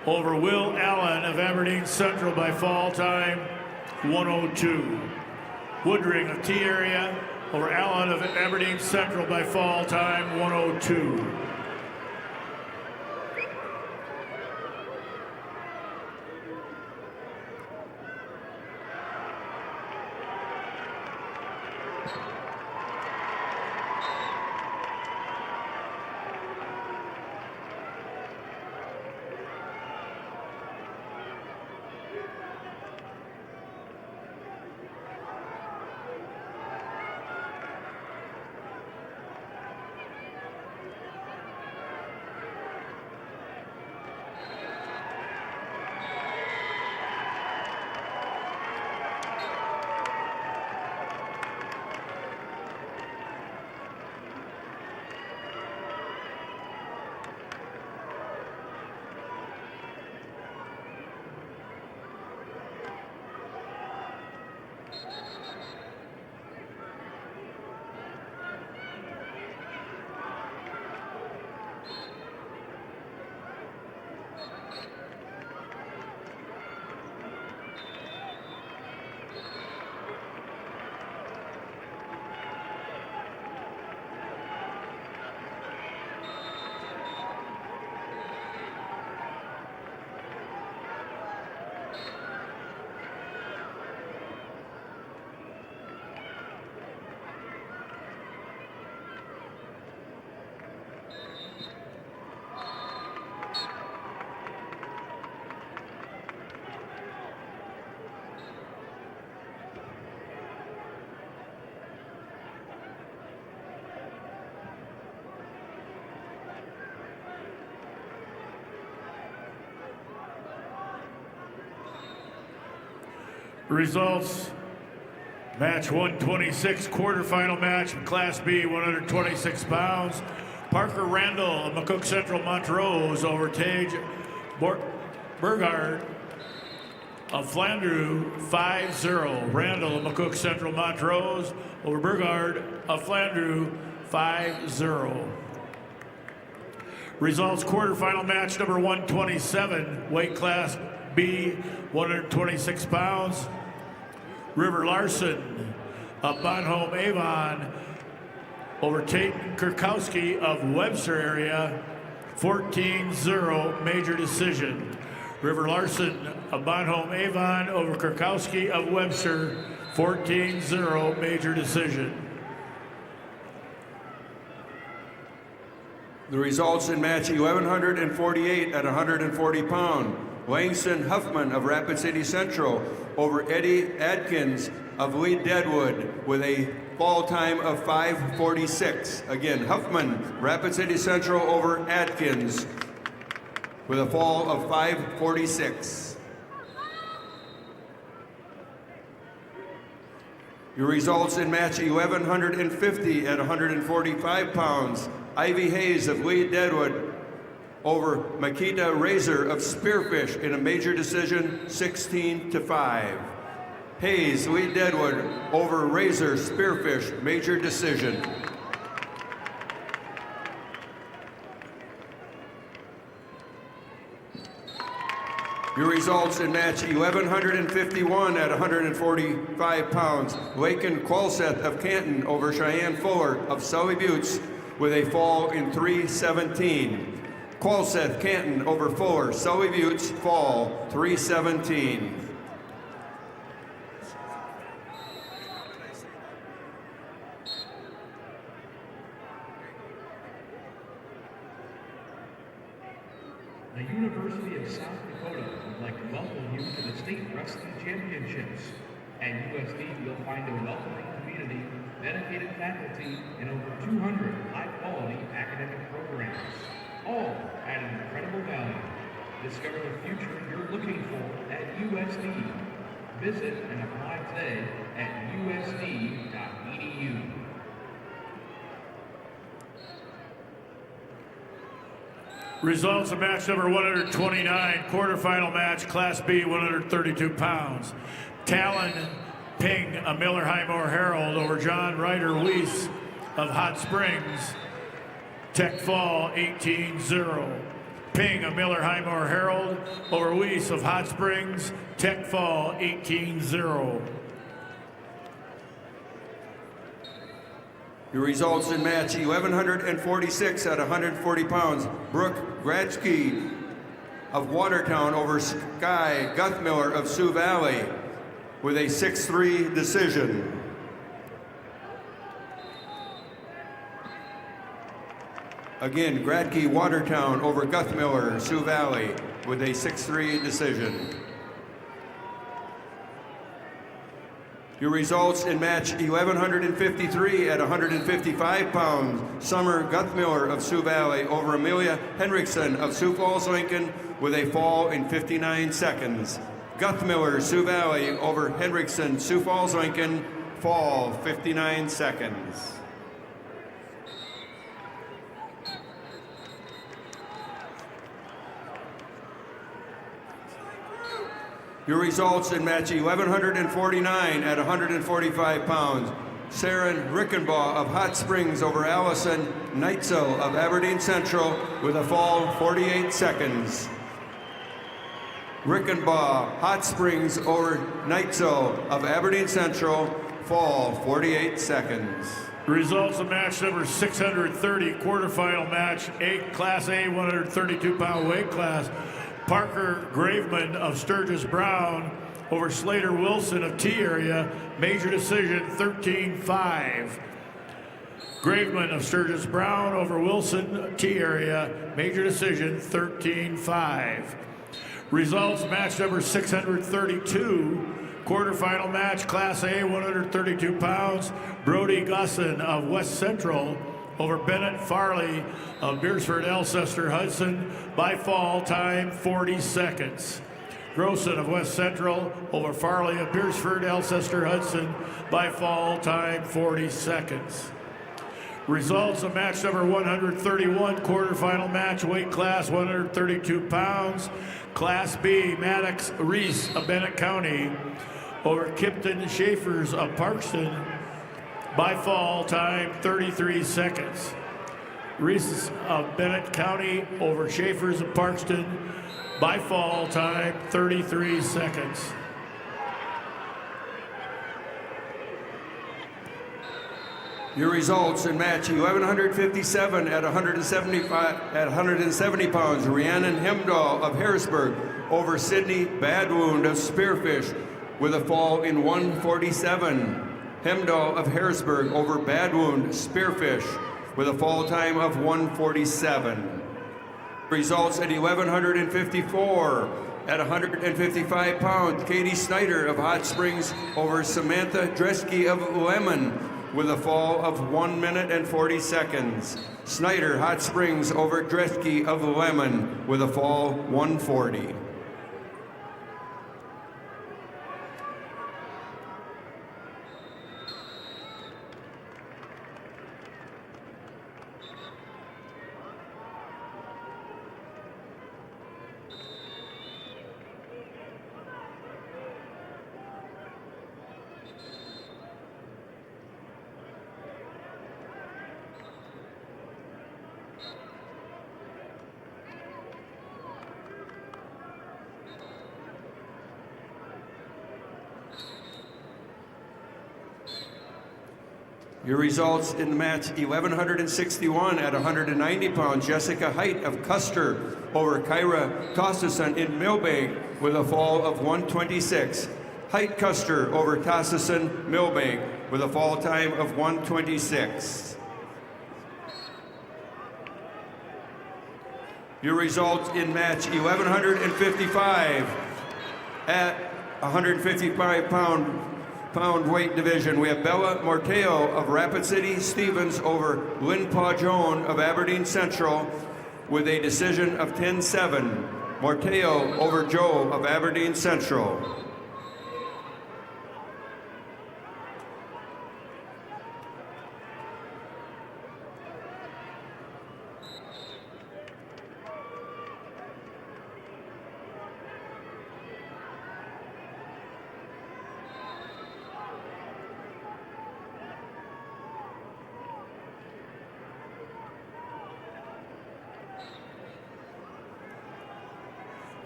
over Will Allen of Aberdeen Central by fall time 102. Woodring of T-Area over Allen of Aberdeen Central by fall time 102. Results. Match 126, quarterfinal match, Class B, 126 pounds. Parker Randall of McCook Central Montrose over Tage Burgard of Flandreau, 5-0. Randall of McCook Central Montrose over Burgard of Flandreau, 5-0. Results, quarterfinal match number 127, weight class B, 126 pounds. River Larson of Bonhomme Avon over Tatum Kurkowski of Webster area, 14-0 major decision. River Larson of Bonhomme Avon over Kurkowski of Webster, 14-0 major decision. The results in match 1148 at 140 pound. Langston Huffman of Rapid City Central over Eddie Adkins of Lee Deadwood with a fall time of 5:46. Again, Huffman, Rapid City Central over Adkins with a fall of 5:46. Your results in match 1150 at 145 pounds. Ivy Hayes of Lee Deadwood over Makita Razor of Spearfish in a major decision, 16-5. Hayes, Lee Deadwood over Razor Spearfish, major decision. Your results in match 1151 at 145 pounds. Lakin Qualseth of Canton over Cheyenne Fuller of Sully Buttes with a fall in 3:17. Qualseth Canton over Fuller, Sully Buttes, fall 3:17. The University of South Dakota would like to welcome you to the State Wrestling Championships. At USD, you'll find a welcoming community, dedicated faculty, and over 200 high-quality academic programs, all at an incredible value. Discover the future you're looking for at USD. Visit and apply today at usd.edu. Results of match number 129, quarterfinal match, Class B, 132 pounds. Talon Ping of Miller Highmore Herald over John Ryder Weiss of Hot Springs, Tech Fall, 18-0. Ping of Miller Highmore Herald over Weiss of Hot Springs, Tech Fall, 18-0. Your results in match 1146 at 140 pounds. Brooke Gradsky of Watertown over Sky Guthmiller of Sioux Valley with a 6-3 decision. Again, Gradke Watertown over Guthmiller, Sioux Valley with a 6-3 decision. Your results in match 1153 at 155 pounds. Summer Guthmiller of Sioux Valley over Amelia Henriksen of Sioux Falls, Lincoln with a fall in 59 seconds. Guthmiller, Sioux Valley over Henriksen, Sioux Falls, Lincoln, fall 59 seconds. Your results in match 1149 at 145 pounds. Saren Rickenbaugh of Hot Springs over Allison Neitzel of Aberdeen Central with a fall 48 seconds. Rickenbaugh, Hot Springs over Neitzel of Aberdeen Central, fall 48 seconds. Results of match number 630, quarterfinal match, Class A, 132-pound weight class. Parker Graveman of Sturgis Brown over Slater Wilson of T area, major decision 13-5. Graveman of Sturgis Brown over Wilson T area, major decision 13-5. Results match number 632, quarterfinal match, Class A, 132 pounds. Brody Gusson of West Central over Bennett Farley of Beersford, Alcester, Hudson, by fall time 40 seconds. Grosson of West Central over Farley of Beersford, Alcester Hudson by fall time 40 seconds. Results of match number 131, quarterfinal match, weight class 132 pounds. Class B, Maddox Reese of Bennett County over Kipton Schaefers of Parkston by fall time 33 seconds. Reese of Bennett County over Schaefers of Parkston by fall time 33 seconds. Your results in match 1157 at 170 pounds. Rhiannon Hemdahl of Harrisburg over Sydney Badwound of Spearfish with a fall in 147. Hemdahl of Harrisburg over Badwound Spearfish with a fall time of 147. Results at 1154 at 155 pounds. Katie Snyder of Hot Springs over Samantha Dresky of Lemon with a fall of 1 minute and 40 seconds. Snyder, Hot Springs over Dresky of Lemon with a fall 140. Your results in the match 1161 at 190 pounds. Jessica Height of Custer over Kyra Tossison in Millbank with a fall of 126. Height Custer over Tossison Millbank with a fall time of 126. Your results in match 1155 at 155 pound weight division. We have Bella Morteo of Rapid City Stevens over Lynn Pajon of Aberdeen Central with a decision of 10-7. Morteo over Joe of Aberdeen Central.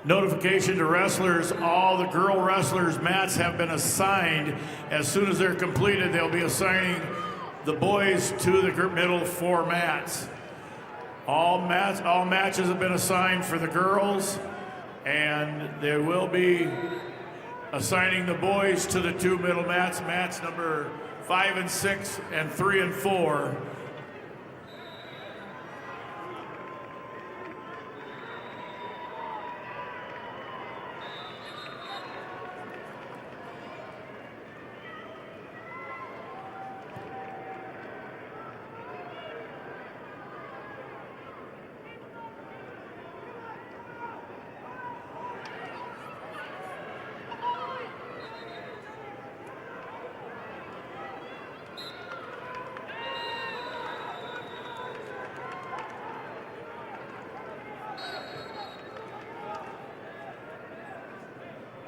Notification to wrestlers, all the girl wrestlers' mats have been assigned. As soon as they're completed, they'll be assigning the boys to the middle 4 mats. All matches have been assigned for the girls, and they will be assigning the boys to the 2 middle mats, mats number 5 and 6 and 3 and 4.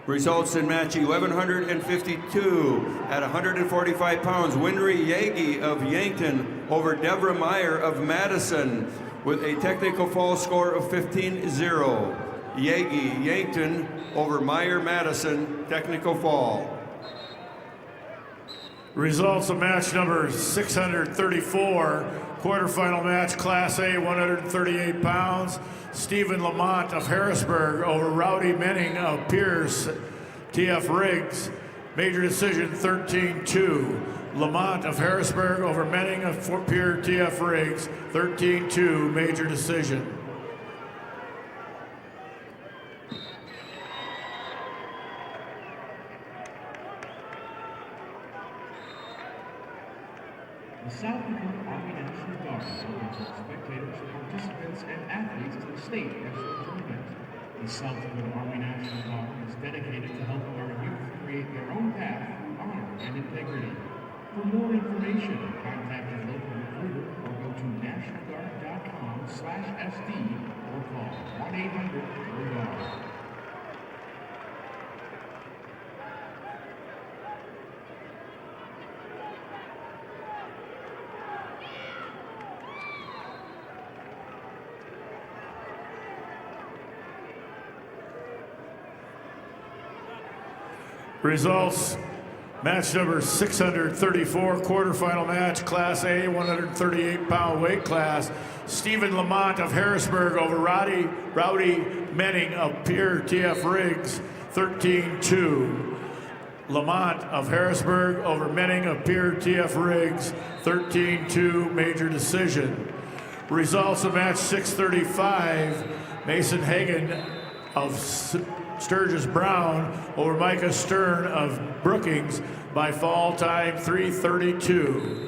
Results in match 1152 at 145 pounds. Winry Yagi of Yankton over Deborah Meyer of Madison with a technical fall score of 15-0. Yagi Yankton over Meyer Madison, technical fall. Results of match number 634, quarterfinal match, Class A, 138 pounds. Stephen Lamont of Harrisburg over Rowdy Menning of Pierce, TF Riggs. Major decision 13-2. Lamont of Harrisburg over Menning of Fort Pierre, TF Riggs, 13-2, major decision. The South Dakota Army National Guard welcomes all spectators, participants, and athletes to the state national tournament. The South Dakota Army National Guard is dedicated to helping our youth create their own path of honor and integrity. For more information, contact a local recruiter or go to nationalguard.com/SD or call 1-800-GO-GUARD. Results, match number 634, quarterfinal match, Class A, 138-pound weight class. Stephen Lamont of Harrisburg over Rowdy Menning of Pierre T.F. Riggs, 13-2. Lamont of Harrisburg over Menning of Pierre T.F. Riggs, 13-2, major decision. Results of match 635, Mason Hagan of Sturgis Brown over Micah Stern of Brookings by fall time 3:32.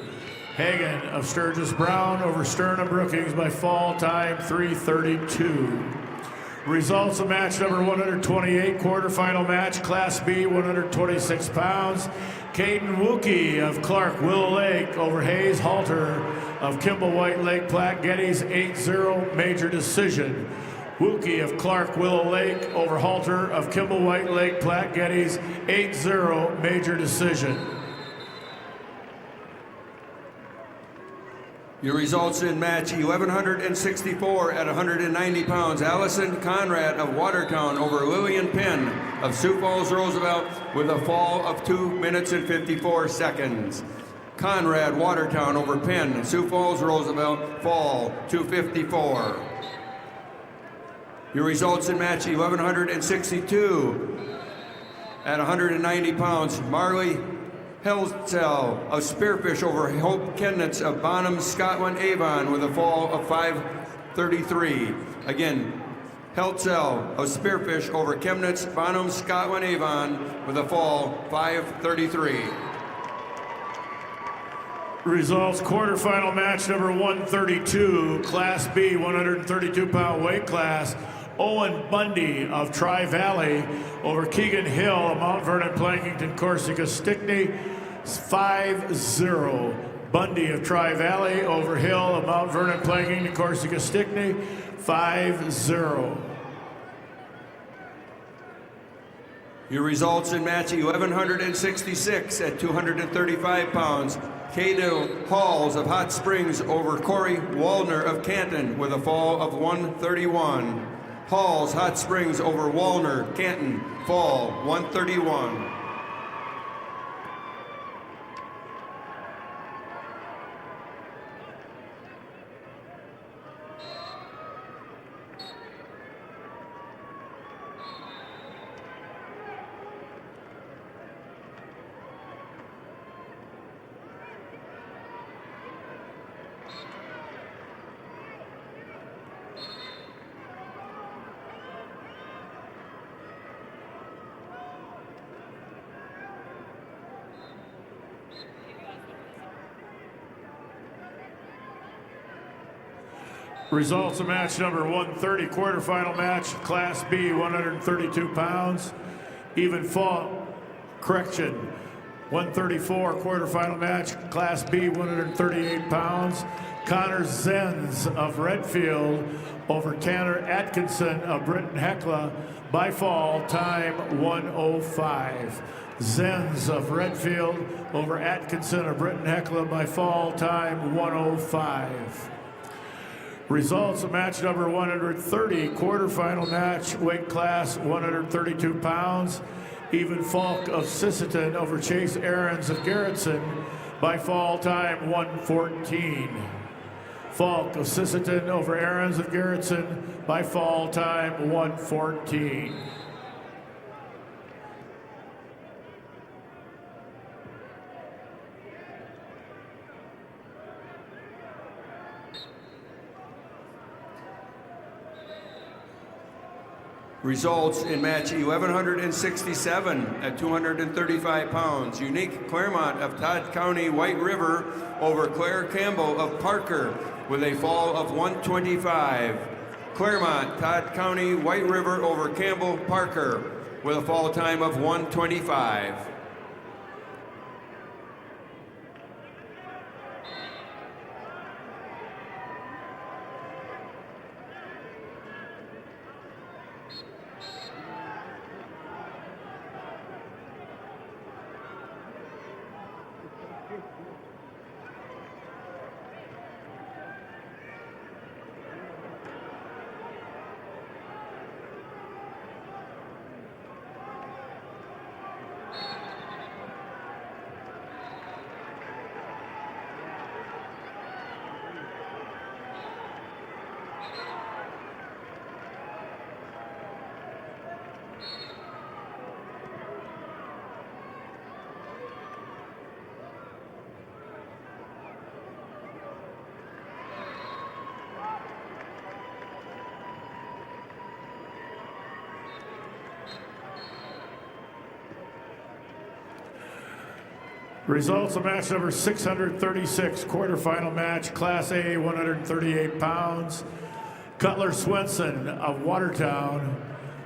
Hagan of Sturgis Brown over Stern of Brookings by fall time 3:32. Results of match number 128, quarterfinal match, Class B, 126 pounds. Caden Wookie of Clark Willow Lake over Hayes Halter of Kimball White Lake Platte Geddes, 8-0, major decision. Wookie of Clark Willow Lake over Halter of Kimball White Lake Platte Geddes, 8-0, major decision. Your results in match 1164 at 190 pounds. Allison Conrad of Watertown over Lillian Penn of Sioux Falls Roosevelt with a fall of 2 minutes and 54 seconds. Conrad Watertown over Penn, Sioux Falls Roosevelt, fall 2:54. Your results in match 1162 at 190 pounds. Marley Helzel of Spearfish over Hope Kennitz of Bonham, Scotland, Avon with a fall of 5:33. Again, Helzel of Spearfish over Chemnitz, Bonham, Scotland, Avon with a fall 5:33. Results, quarterfinal match number 132, Class B, 132-pound weight class. Owen Bundy of Tri-Valley over Keegan Hill of Mount Vernon, Plankington, Corsica, Stickney, 5-0. Bundy of Tri-Valley over Hill of Mount Vernon, Plankington, Corsica, Stickney, 5-0. Your results in match 1166 at 235 pounds. Cadel Halls of Hot Springs over Corey Wallner of Canton with a fall of 131. Halls, Hot Springs over Wallner, Canton, fall 131. Results of match number 130, quarterfinal match, Class B, 132 pounds. Even fought, correction, 134, quarterfinal match, Class B, 138 pounds. Connor Zenz of Redfield over Tanner Atkinson of Britton Hecla by fall time 1:05. Zenz of Redfield over Atkinson of Britton Hecla by fall time 1:05. Results of match number 130, quarterfinal match, weight class 132 pounds. Even Falk of Sisseton over Chase Aarons of Garrettson by fall time 1:14. Falk of Sisseton over Aarons of Garrettson by fall time 1:14. Results in match 1167 at 235 pounds. Unique Claremont of Todd County, White River over Claire Campbell of Parker with a fall of 125. Claremont, Todd County, White River over Campbell Parker with a fall time of 1:25. Results of match number 636, quarterfinal match, Class A, 138 pounds. Cutler Swenson of Watertown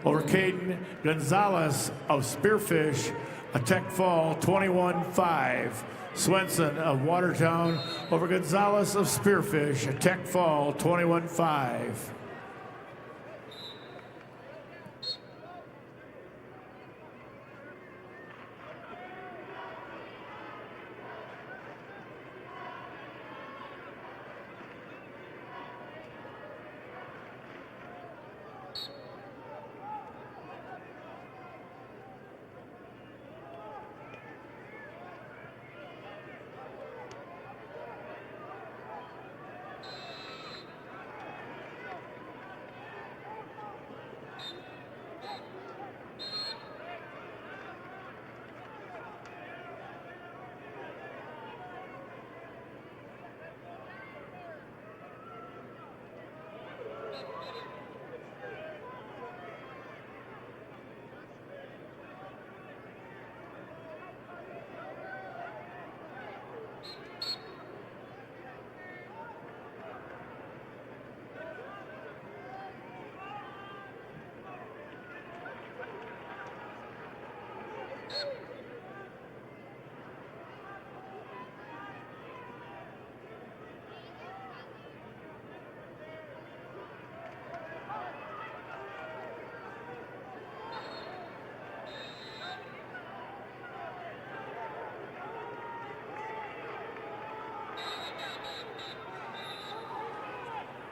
over Caden Gonzalez of Spearfish, a tech fall 21-5. Swenson of Watertown over Gonzalez of Spearfish, a tech fall 21-5.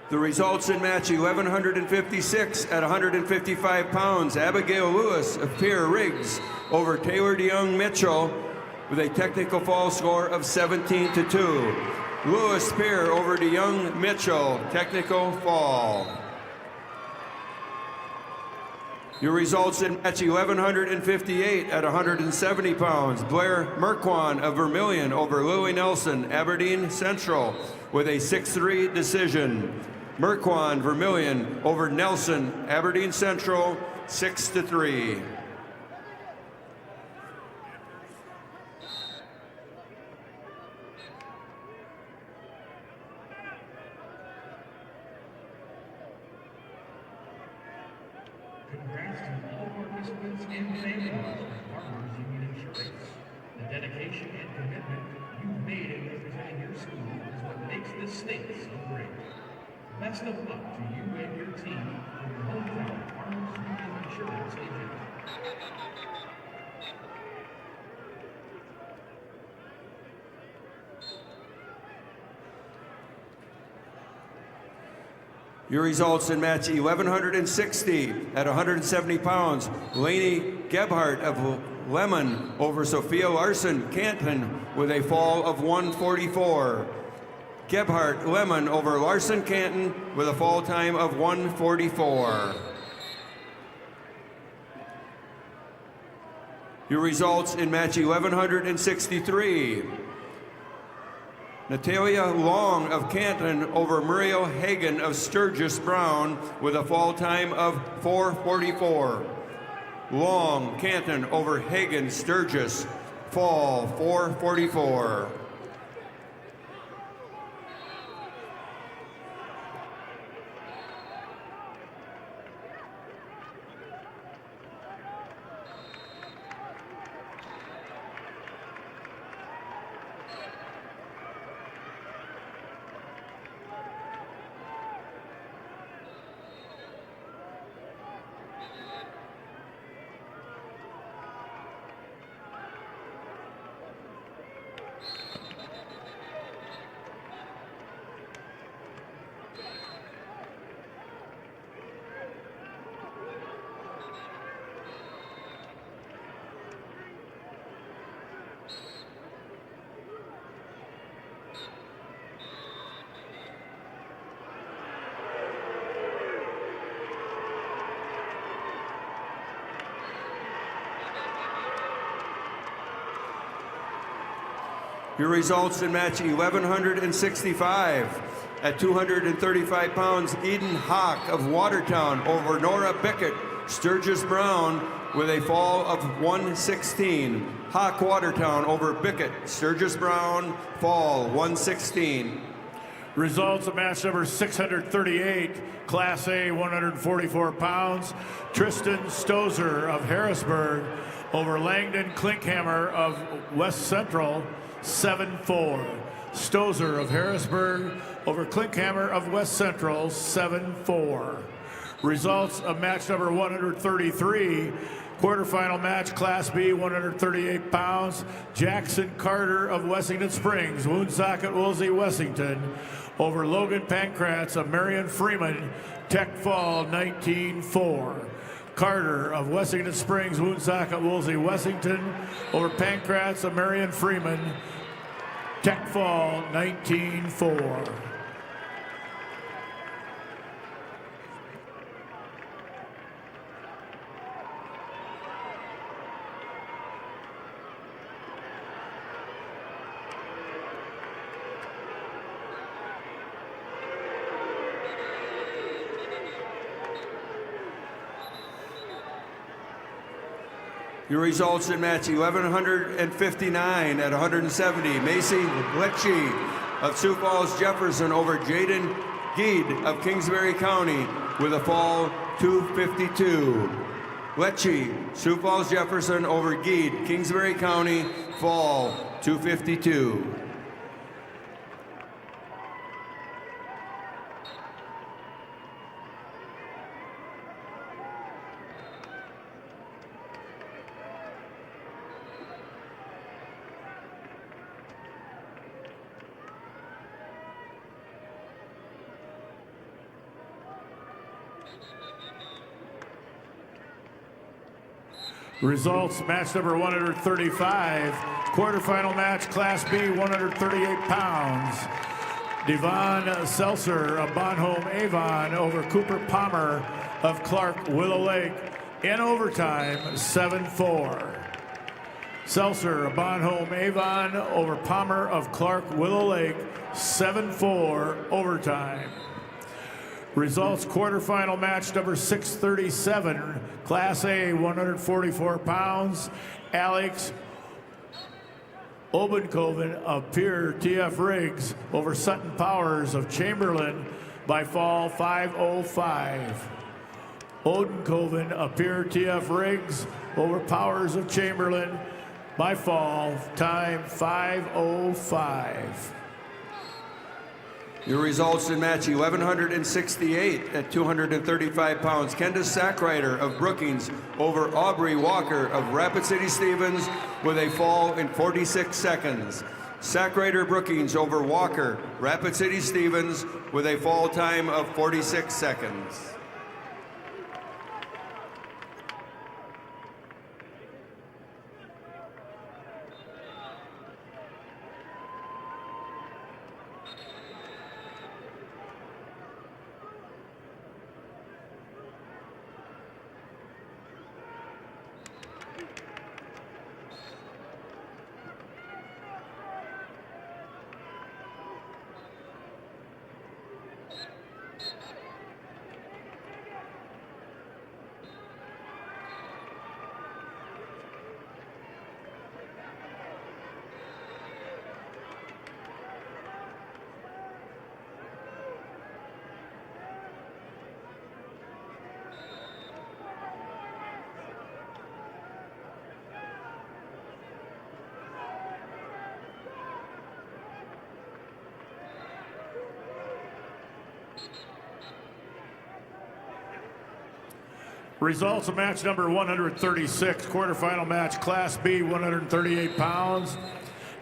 The results in match 1156 at 155 pounds, Abigail Lewis of Pierre Riggs over Taylor DeYoung Mitchell with a technical fall score of 17-2. Lewis Pierre over DeYoung Mitchell, technical fall. Your results in match 1158 at 170 pounds, Blair Merquan of Vermilion over Lily Nelson, Aberdeen Central with a 6-3 decision. Merquan Vermilion over Nelson, Aberdeen Central, 6-3. Congrats to all participants and families from Farmers Union Insurance. The dedication and commitment you've made in representing your school is what makes this state so great. Best of luck to you and your team from your hometown Farmers Union Insurance agent. Your results in match 1160 at 170 pounds, Lainey Gebhardt of Lemon over Sophia Larson, Canton with a fall of 144. Gebhardt Lemon over Larson Canton with a fall time of 144. Your results in match 1163. Natalia Long of Canton over Muriel Hagan of Sturgis Brown with a fall time of 4:44. Long, Canton over Hagan Sturgis, fall 4:44. Your results in match 1165. At 235 pounds, Eden Hawk of Watertown over Nora Bickett, Sturgis Brown with a fall of 116. Hawk Watertown over Bickett, Sturgis Brown, fall 116. Results of match number 638, Class A, 144 pounds. Tristan Stozer of Harrisburg over Langdon Klinkhammer of West Central, 7-4. Stozer of Harrisburg over Klinkhammer of West Central, 7-4. Results of match number 133, quarterfinal match, Class B, 138 pounds. Jackson Carter of Wessington Springs, Woonsocket Woolsey, Wessington, over Logan Pankratz of Marion Freeman, Tech Fall, 19-4. Carter of Wessington Springs, Woonsocket Woolsey, Wessington, over Pankratz of Marion Freeman, Tech Fall, 19-4. Your results in match 1159 at 170. Macy Lecce of Sioux Falls Jefferson over Jaden Geed of Kingsbury County with a fall 252. Lecce, Sioux Falls Jefferson over Geed, Kingsbury County, fall 252. Results, match number 135, quarterfinal match, Class B, 138 pounds. Devon Seltzer of Bonhomme Avon over Cooper Palmer of Clark Willow Lake in overtime, 7-4. Seltzer of Bonhomme Avon over Palmer of Clark Willow Lake, 7-4 overtime. Results, quarterfinal match number 637, Class A, 144 pounds. Alex Obenkoven of Pierre TF Riggs over Sutton Powers of Chamberlain by fall 505. Odenkoven of Pierre TF Riggs over Powers of Chamberlain by fall time 505. Your results in match 1168 at 235 pounds. Kendis Sackrider of Brookings over Aubrey Walker of Rapid City Stevens with a fall in 46 seconds. Sackrider Brookings over Walker, Rapid City Stevens with a fall time of 46 seconds. Results of match number 136, quarterfinal match, Class B, 138 pounds.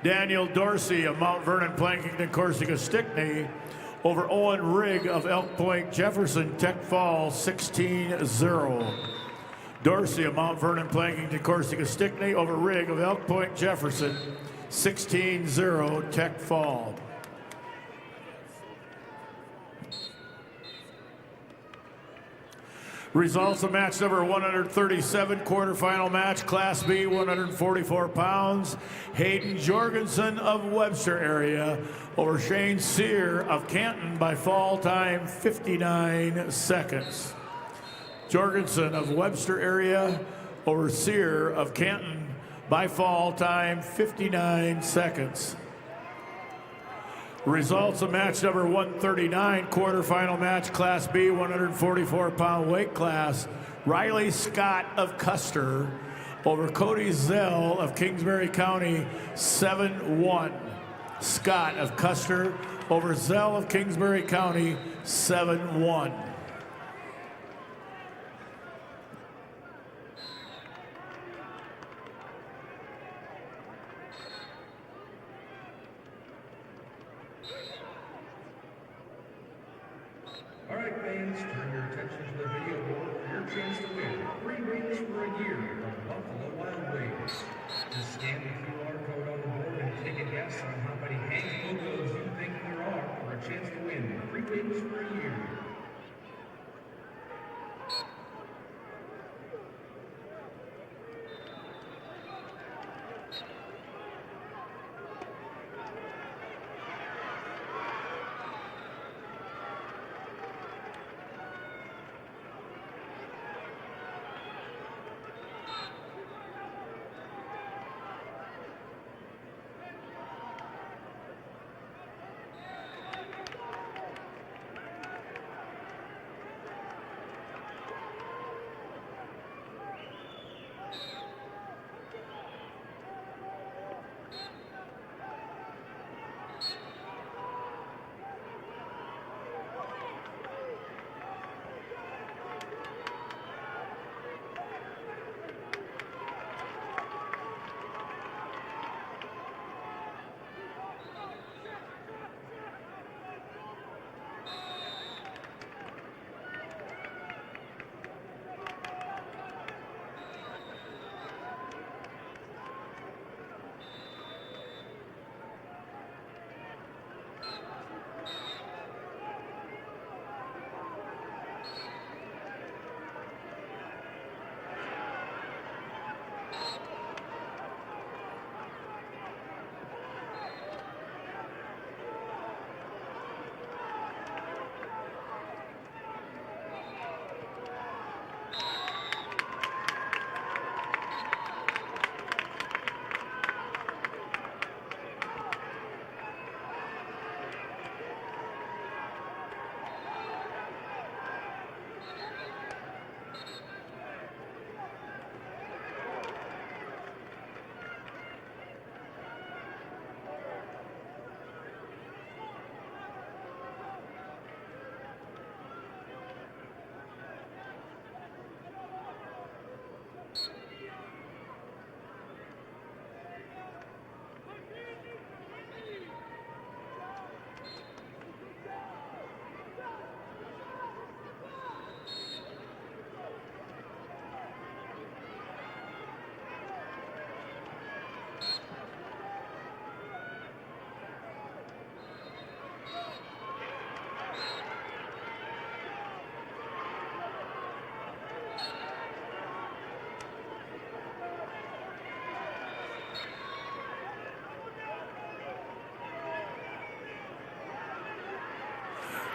Daniel Dorsey of Mount Vernon, Plankington, Corsica, Stickney over Owen Rigg of Elk Point, Jefferson, Tech Fall, 16-0. Dorsey of Mount Vernon, Plankington, Corsica, Stickney over Rigg of Elk Point, Jefferson, 16-0, Tech Fall. Results of match number 137, quarterfinal match, Class B, 144 pounds. Hayden Jorgensen of Webster area over Shane Sear of Canton by fall time 59 seconds. Jorgensen of Webster area over Sear of Canton by fall time 59 seconds. Results of match number 139, quarterfinal match, Class B, 144-pound weight class. Riley Scott of Custer over Cody Zell of Kingsbury County, 7-1. Scott of Custer over Zell of Kingsbury County, 7-1. All right, fans, turn your attention to the video board for your chance to win 3 wings for a year from Buffalo Wild Wings. Just scan the QR code on the board and take a guess on how many Hank logos you think there are for a chance to win 3 wings for a year.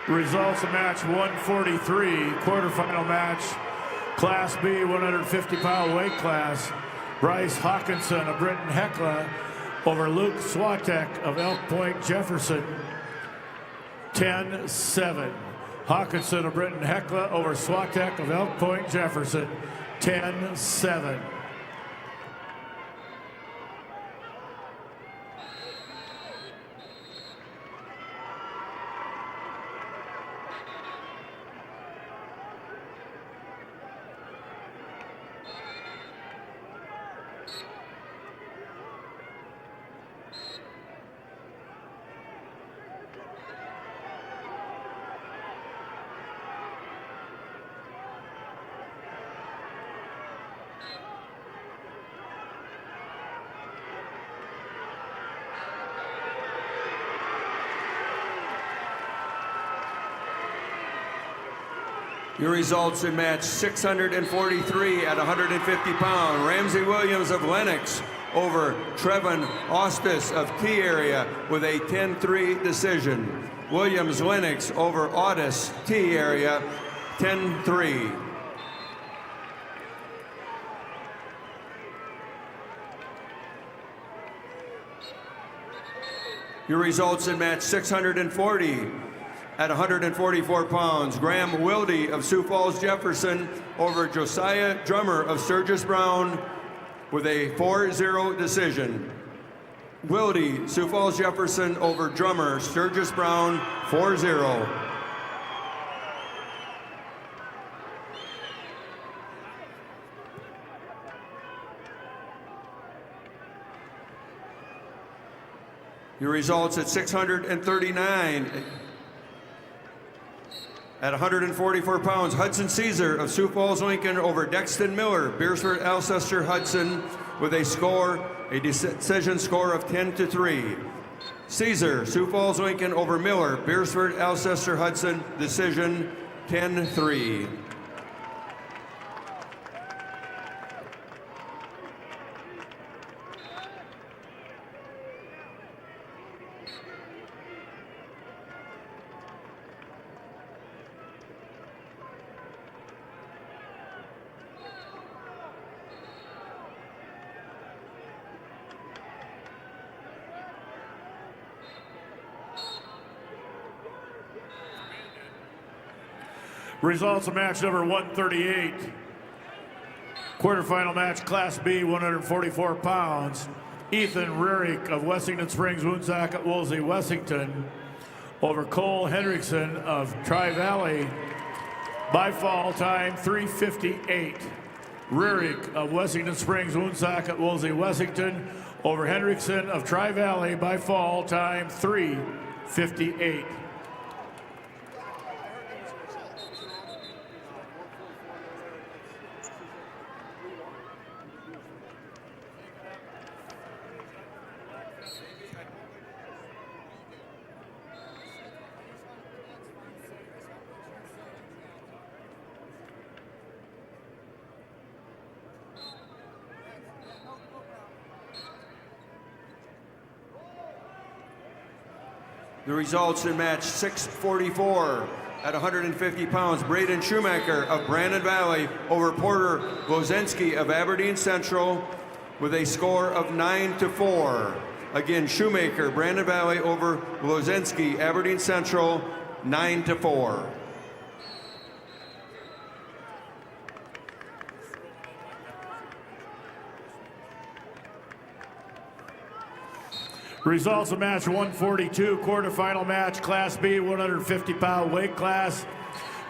Results of match 143, quarterfinal match, Class B, 150-pound weight class. Bryce Hawkinson of Britton Hecla over Luke Swatek of Elk Point Jefferson, 10-7. Hawkinson of Britton Hecla over Swatek of Elk Point Jefferson, 10-7. Your results in match 643 at 150 pound. Ramsey Williams of Lennox over Trevin Ostis of T area with a 10-3 decision. Williams Lennox over Otis T area 10-3. Your results in match 640 at 144 pounds. Graham Wilde of Sioux Falls Jefferson over Josiah Drummer of Sturgis Brown with a 4-0 decision. Wilde, Sioux Falls Jefferson over Drummer, Sturgis Brown, 4-0. Your results at 639 at 144 pounds. Hudson Caesar of Sioux Falls Lincoln over Dexton Miller, Beersford Alcester Hudson with a decision score of 10-3. Caesar, Sioux Falls Lincoln over Miller, Beersford Alcester Hudson, decision 10-3. Results of match number 138. Quarterfinal match, Class B, 144 pounds. Ethan Rearick of Wessington Springs, Woonsocket, Woolsey, Wessington over Cole Hendrickson of Tri-Valley by fall time 3:58. Rearick of Wessington Springs, Woonsocket, Woolsey, Wessington over Hendrickson of Tri-Valley by fall time 3:58. The results in match 644 at 150 pounds. Braden Schumacher of Brandon Valley over Porter Lozenski of Aberdeen Central with a score of 9-4. Again, Shoemaker, Brandon Valley over Lozenski, Aberdeen Central, 9-4. Results of match 142, quarterfinal match, Class B, 150-pound weight class.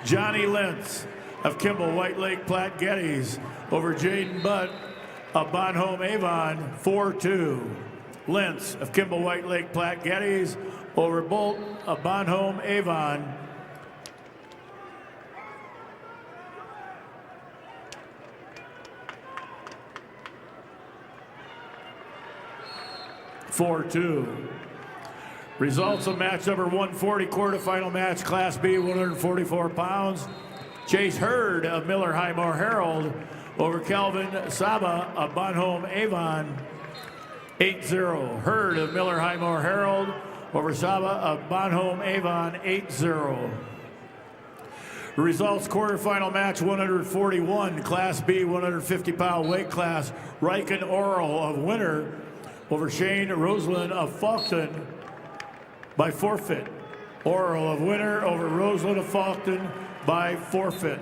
Johnny Lentz of Kimball White Lake Platte Geddes over Jaden Butt of Bonhomme Avon, 4-2. Lentz of Kimball White Lake Platte Geddes over Bolt of Bonhomme Avon, 4-2. Results of match number 140, quarterfinal match, Class B, 144 pounds. Chase Hurd of Miller Highmore Herald over Calvin Saba of Bonhomme Avon, 8-0. Hurd of Miller Highmore Herald over Saba of Bonhomme Avon, 8-0. Results quarterfinal match 141, Class B, 150-pound weight class. Riken Oral of Winter over Shane Roseland of Faulkton by forfeit. Oral of Winter over Roseland of Faulkton by forfeit.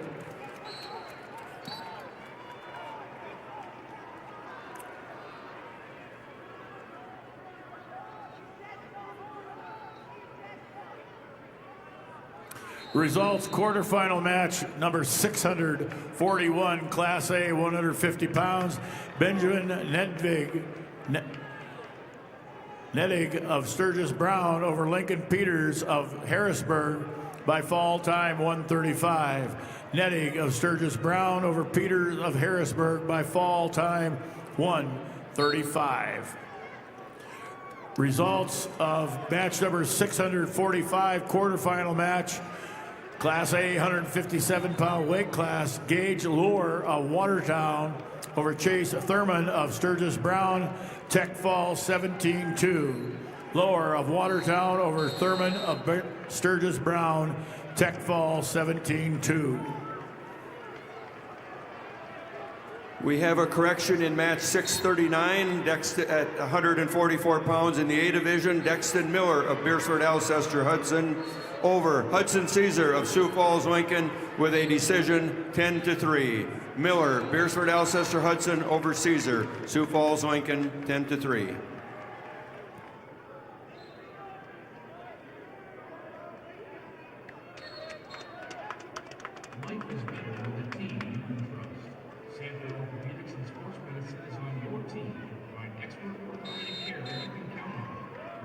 Results quarterfinal match number 641, Class A, 150 pounds. Benjamin Nedig of Sturgis Brown over Lincoln Peters of Harrisburg by fall time 135. Nedig of Sturgis Brown over Peters of Harrisburg by fall time 135. Results of match number 645, quarterfinal match, Class A 157-pound weight class, Gage Lohr of Watertown over Chase Thurman of Sturgis Brown, Tech Fall 17-2. Lohr of Watertown over Thurman of Sturgis Brown, Tech Fall 17-2. We have a correction in match 639, at 144 pounds in the A division, Dexton Miller of Beersford Alcester Hudson over Hudson Caesar of Sioux Falls Lincoln with a decision 10-3. Miller, Beersford Alcester Hudson over Caesar, Sioux Falls Lincoln 10-3. Life is better with a team you can trust. Sanford Orthopedics and Sports Medicine is on your team to provide expert orthopedic care that you can count on.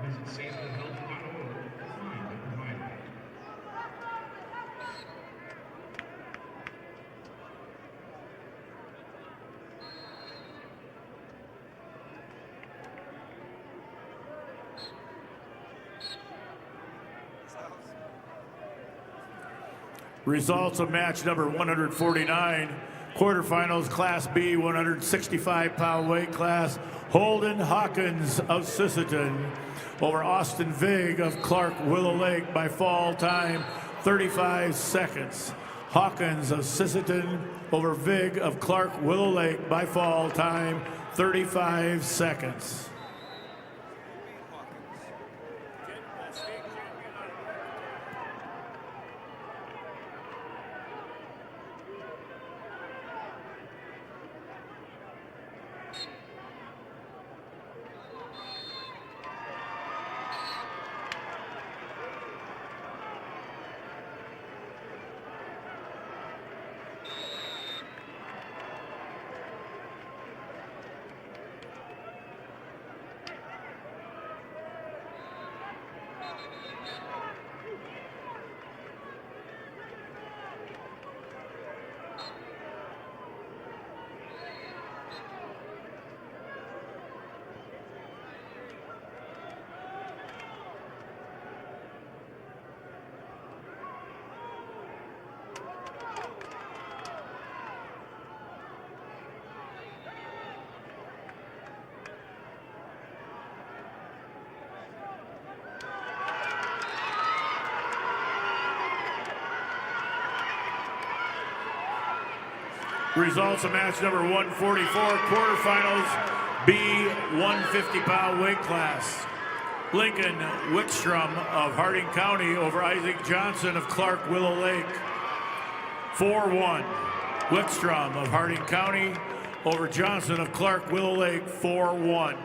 Visit sanfordhealth.org to find a provider. Results of match number 149, quarterfinals, Class B, 165-pound weight class. Holden Hawkins of Sisseton over Austin Vig of Clark Willow Lake by fall time, 35 seconds. Hawkins of Sisseton over Vig of Clark Willow Lake by fall time, 35 seconds. Results of match number 144, quarterfinals, B 150-pound weight class. Lincoln Wickstrom of Harding County over Isaac Johnson of Clark Willow Lake. 4-1. Wickstrom of Harding County over Johnson of Clark Willow Lake, 4-1.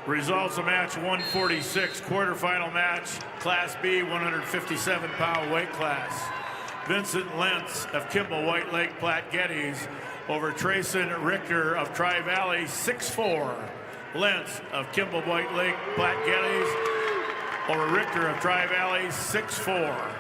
Results of match 146, quarterfinal match, Class B, 157-pound weight class. Vincent Lentz of Kimball White Lake Platte Geddes over Trayson Richter of Tri-Valley, 6-4. Lentz of Kimball White Lake Platte Geddes over Richter of Tri-Valley, 6-4.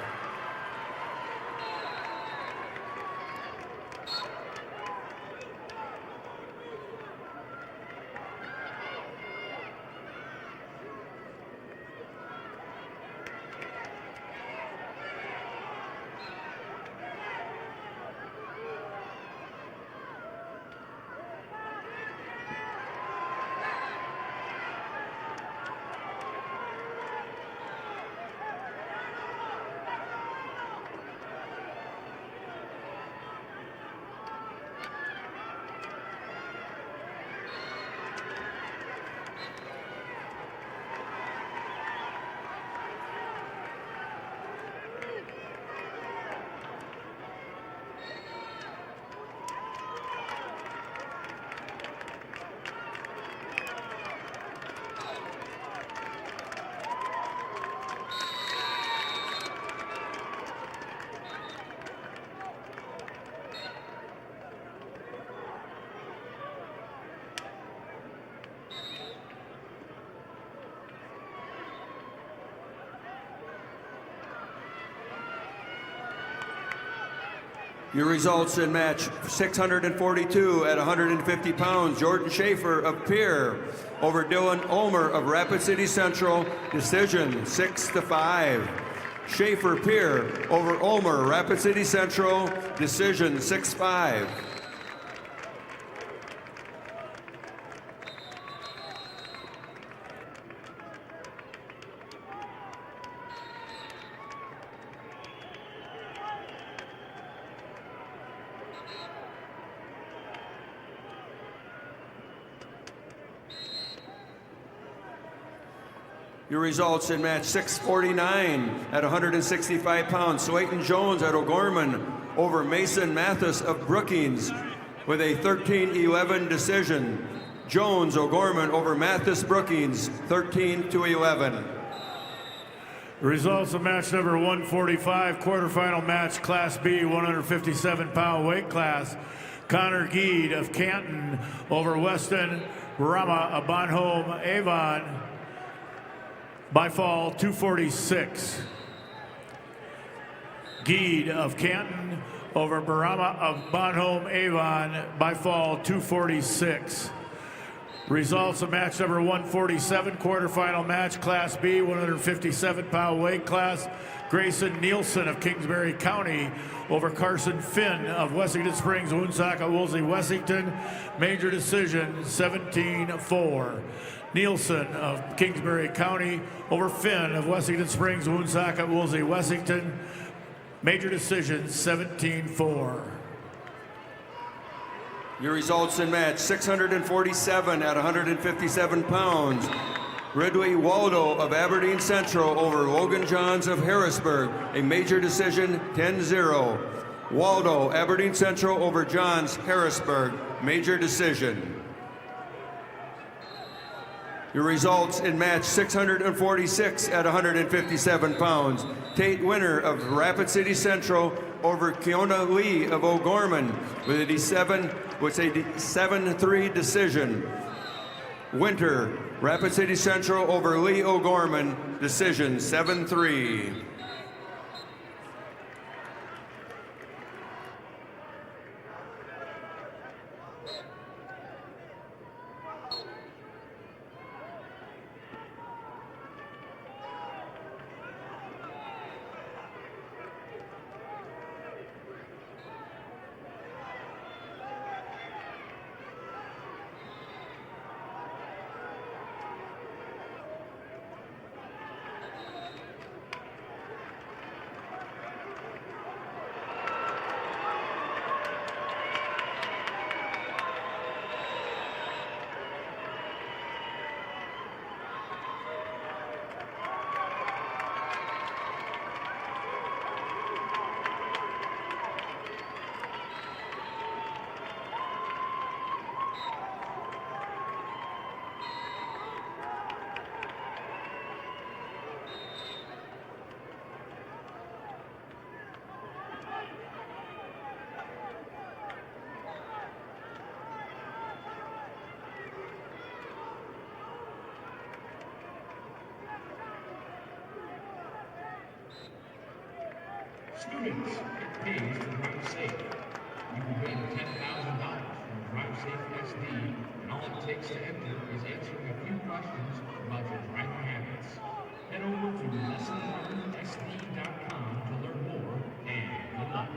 Your results in match 642 at 150 pounds. Jordan Schaefer of Pierre over Dylan Ulmer of Rapid City Central. Decision 6-5. Schaefer Pierre over Ulmer, Rapid City Central. Decision 6-5. Your results in match 649 at 165 pounds. Slayton Jones at O'Gorman over Mason Mathis of Brookings with a 13-11 decision. Jones O'Gorman over Mathis Brookings, 13-11. Results of match number 145, quarterfinal match, Class B, 157-pound weight class. Connor Geed of Canton over Weston Rama of Bonhomme Avon by fall, 246. Geed of Canton over Barama of Bonhomme Avon by fall, 246. Results of match number 147, quarterfinal match, Class B, 157-pound weight class. Grayson Nielsen of Kingsbury County over Carson Finn of Wessington Springs, Woonsocket, Woolsey, Wessington. Major decision, 17-4. Nielsen of Kingsbury County over Finn of Wessington Springs, Woonsocket, Woolsey, Wessington. Major decision, 17-4. Your results in match 647 at 157 pounds. Ridley Waldo of Aberdeen Central over Logan Johns of Harrisburg. A major decision, 10-0. Waldo, Aberdeen Central over Johns, Harrisburg. Major decision. Your results in match 646 at 157 pounds. Tate Winner of Rapid City Central over Kiona Lee of O'Gorman with a 7-3 decision. Winter, Rapid City Central over Lee O'Gorman, decision 7-3. Students, it pays to drive safe. You can win $10,000 from Drive Safe SD, and all it takes to enter is answering a few questions about your driving habits. Head over to lessonlearnedsd.com to learn more, and good luck.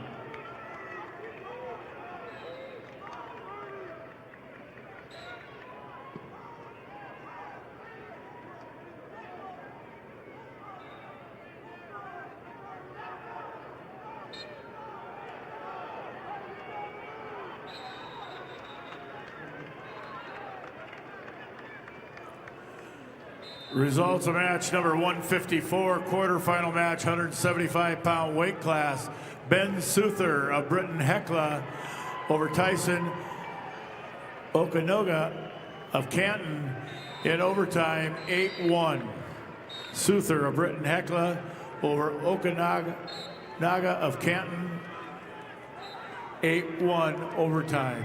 Results of match number 154, quarterfinal match, 175-pound weight class. Ben Souther of Britton Hecla over Tyson Okanoga of Canton in overtime, 8-1. Souther of Britton Hecla over Okanoga of Canton, 8-1 overtime.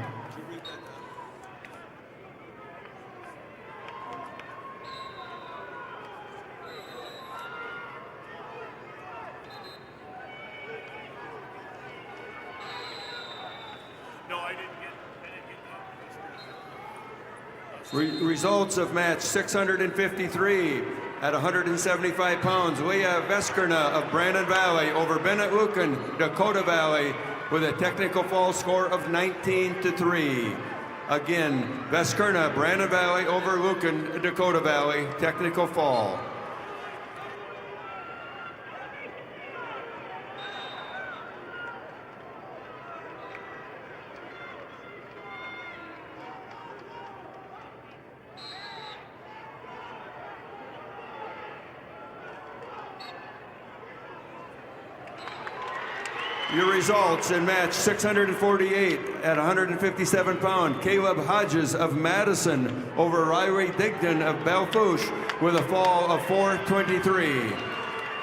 Results of match 653 at 175 pounds. Leah Veskerna of Brandon Valley over Bennett Lucan, Dakota Valley, with a technical fall score of 19-3. Again, Veskerna, Brandon Valley over Lucan, Dakota Valley, technical fall. Your results in match 648 at 157 pound. Caleb Hodges of Madison over Riley Digdon of Belfouche with a fall of 4:23.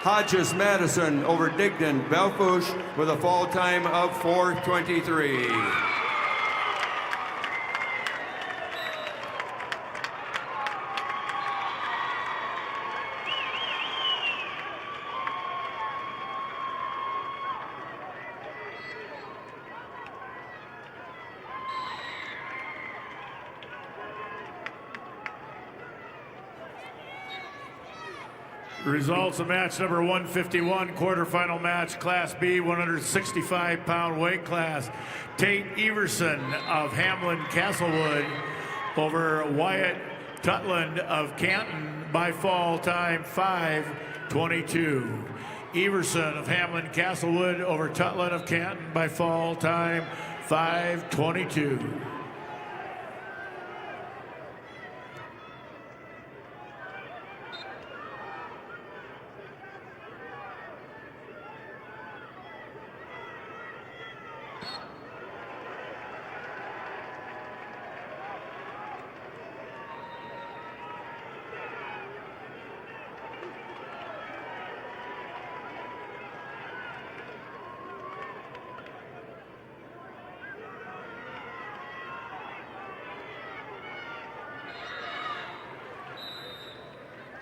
Hodges Madison over Digdon Belfouche with a fall time of 4:23. Results of match number 151, quarterfinal match, Class B, 165-pound weight class. Tate Everson of Hamlin Castlewood over Wyatt Tutland of Canton by fall time 5:22. Everson of Hamlin Castlewood over Tutland of Canton by fall time 5:22.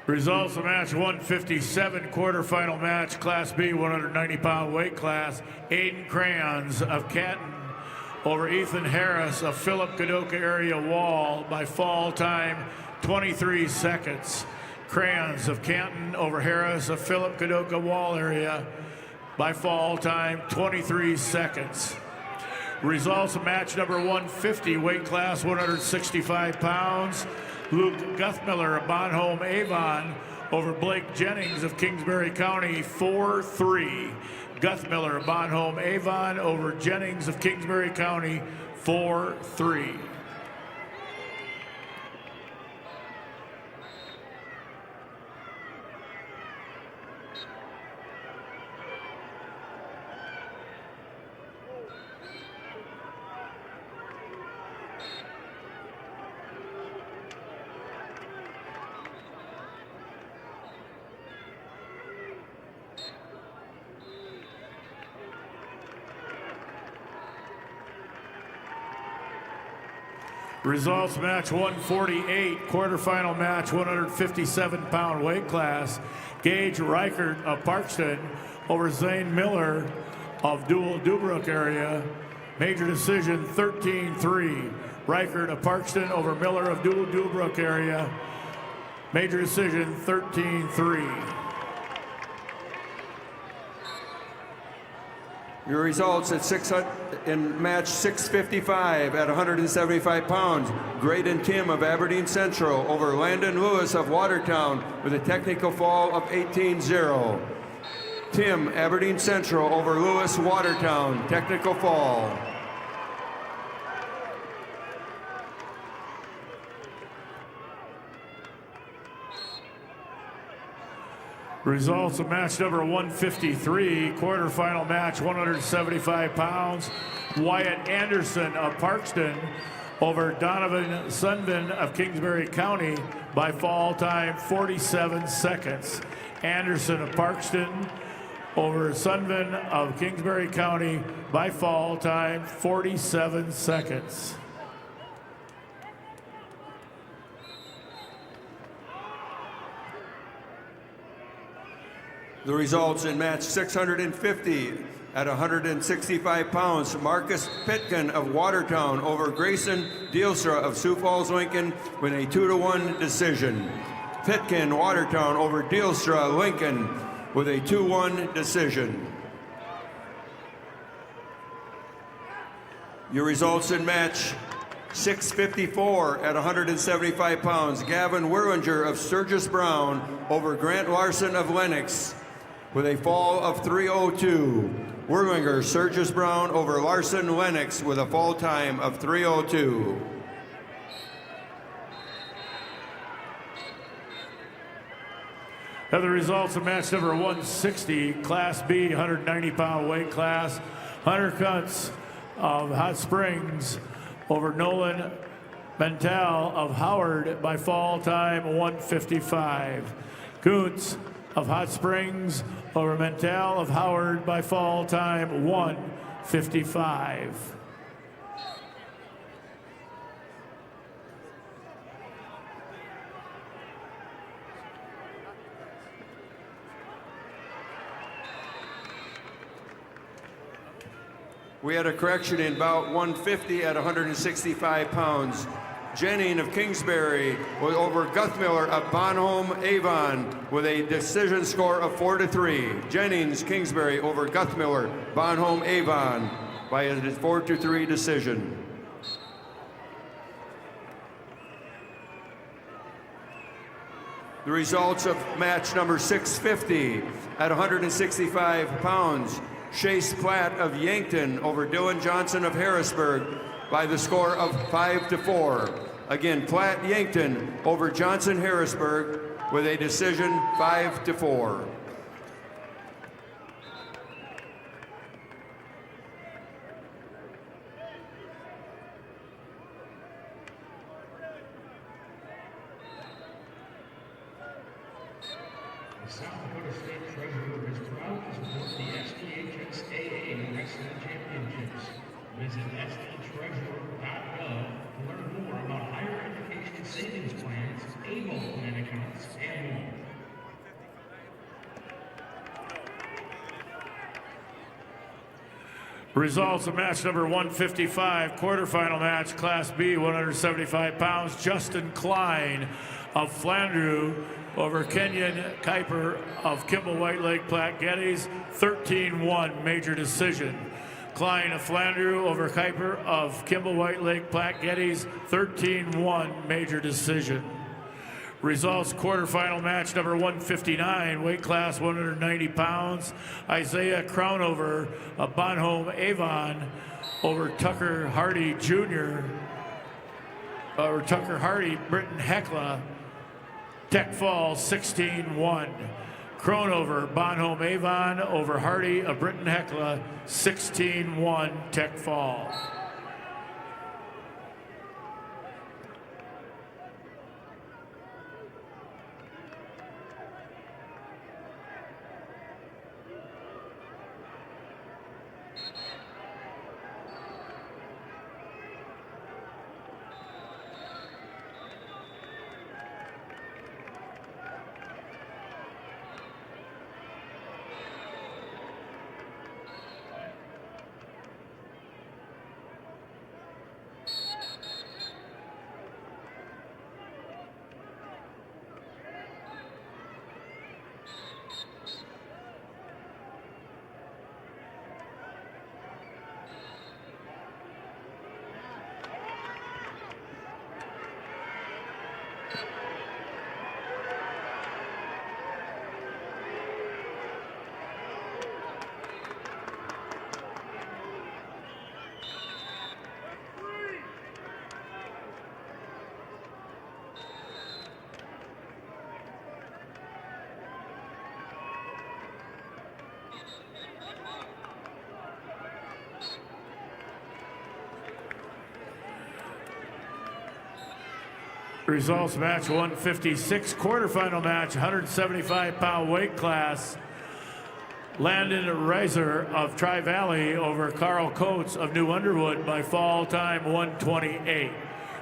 Results of match 157, quarterfinal match, Class B, 190-pound weight class. Aiden Crayons of Canton over Ethan Harris of Philip Kadoka area Wall by fall time 23 seconds. Crayons of Canton over Harris of Philip Kadoka Wall area by fall time 23 seconds. Results of match number 150, weight class 165 pounds. Luke Guthmiller of Bonholm Avon over Blake Jennings of Kingsbury County, 4-3. Guthmiller of Bonholm Avon over Jennings of Kingsbury County, 4-3. Results match 148, quarterfinal match 157-pound weight class. Gage Reichert of Parkston over Zane Miller of Dubrook area. Major decision 13-3. Reichert of Parkston over Miller of Dubrook area. Major decision 13-3. Your results in match 655 at 175 pounds. Graydon Tim of Aberdeen Central over Landon Lewis of Watertown with a technical fall of 18-0. Tim, Aberdeen Central over Lewis, Watertown, technical fall. Results of match number 153, quarterfinal match, 175 pounds. Wyatt Anderson of Parkston over Donovan Sundin of Kingsbury County by fall time 47 seconds. Anderson of Parkston over Sundin of Kingsbury County by fall time 47 seconds. The results in match 650 at 165 pounds. Marcus Pitkin of Watertown over Grayson Dielstra of Sioux Falls, Lincoln with a 2-1 decision. Pitkin, Watertown over Dielstra, Lincoln with a 2-1 decision. Your results in match 654 at 175 pounds. Gavin Werlinger of Sturgis Brown over Grant Larson of Lennox with a fall of 3:02. Werlinger, Sturgis Brown over Larson Lennox with a fall time of 3:02. Now the results of match number 160, Class B, 190-pound weight class. Hunter Kuntz of Hot Springs over Nolan Mental of Howard by fall time 155. Kuntz of Hot Springs over Mental of Howard by fall time 155. We had a correction in bout 150 at 165 pounds. Jennings of Kingsbury was over Guthmiller of Bonholm Avon with a decision score of 4-3. Jennings, Kingsbury over Guthmiller, Bonholm Avon by a 4-3 decision. The results of match number 650 at 165 pounds. Chase Platt of Yankton over Dylan Johnson of Harrisburg by the score of 5-4. Again, Platt Yankton over Johnson Harrisburg with a decision 5-4. The South Dakota State Treasurer is proud to support the SDHSAA Wrestling Championships. Visit sdtreasurer.gov to learn more about higher education savings plans, ABLE plan accounts, and more. Results of match number 155, quarterfinal match, Class B, 175 pounds. Justin Klein of Flandreau over Kenyon Kuiper of Kimball White Lake Platte Geddes, 13-1 major decision. Klein of Flandreau over Kuiper of Kimball White Lake Platte Geddes, 13-1 major decision. Results quarterfinal match number 159, weight class 190 pounds. Isaiah Crownover of Bonholm Avon over Tucker Hardy Jr. Over Tucker Hardy, Britton Heckla, Tech Falls 16-1. Cronover, Bonholm Avon over Hardy of Britton Heckla, 16-1 Tech Falls. Results match 156, quarterfinal match, 175-pound weight class. Landon Reiser of Tri-Valley over Carl Coates of New Underwood by fall time 128.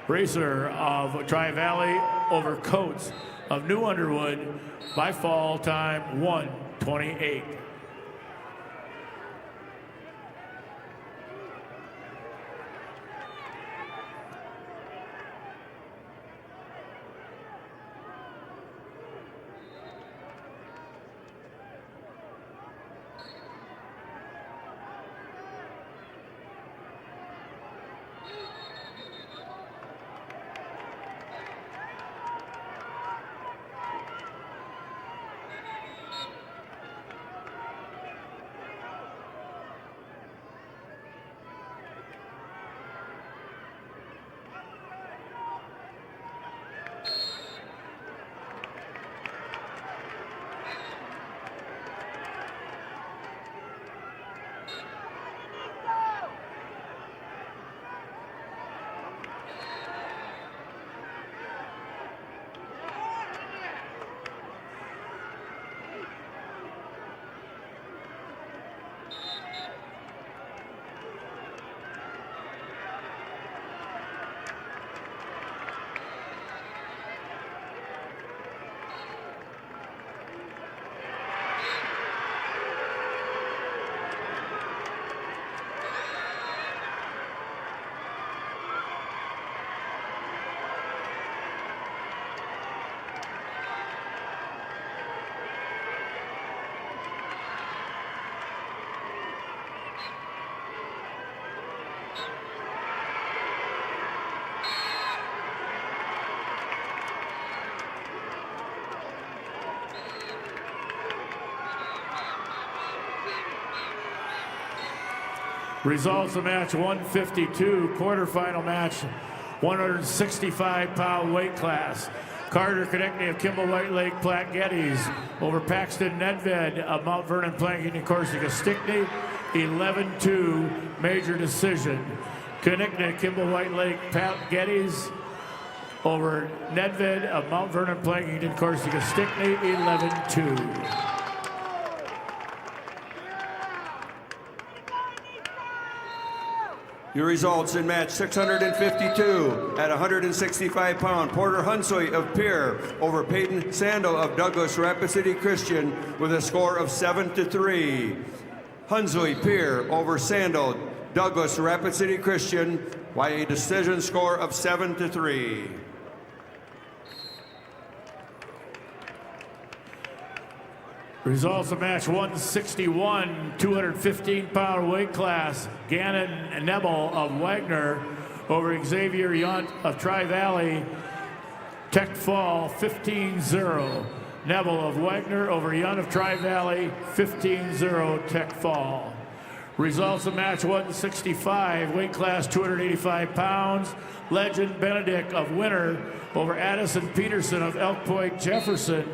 Reiser of Tri-Valley over Coates of New Underwood by fall time 128. Results of match 152, quarterfinal match, 165-pound weight class. Carter Konechny of Kimball White Lake Platte Geddes over Paxton Nedved of Mount Vernon Planking and Corsica Stickney, 11-2 major decision. Konechny, Kimball White Lake Platte Geddes over Nedved of Mount Vernon Planking and Corsica Stickney, 11-2. Your results in match 652 at 165-pound, Porter Hunsoy of Pierre over Peyton Sandel of Douglas Rapid City Christian with a score of 7-3. Hunsoy Pierre over Sandel, Douglas Rapid City Christian by a decision score of 7-3. Results of match 161, 215-pound weight class. Gannon Nebel of Wagner over Xavier Yunt of Tri-Valley. Tech Fall, 15-0. Nebel of Wagner over Yunt of Tri-Valley, 15-0 Tech Fall. Results of match 165, weight class 285 pounds. Legend Benedict of Winter over Addison Peterson of Elk Point Jefferson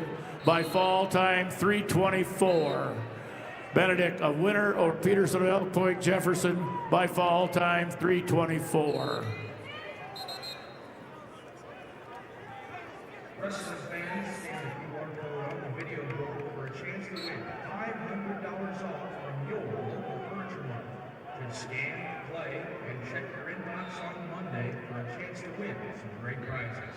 by fall time 3:24. Benedict of Winter over Peterson of Elk Point Jefferson by fall time 3:24. Wrestling fans, scan the QR code on the video board for a chance to win $500 off from your local furniture mart. Just scan, play, and check your inbox on Monday for a chance to win some great prizes.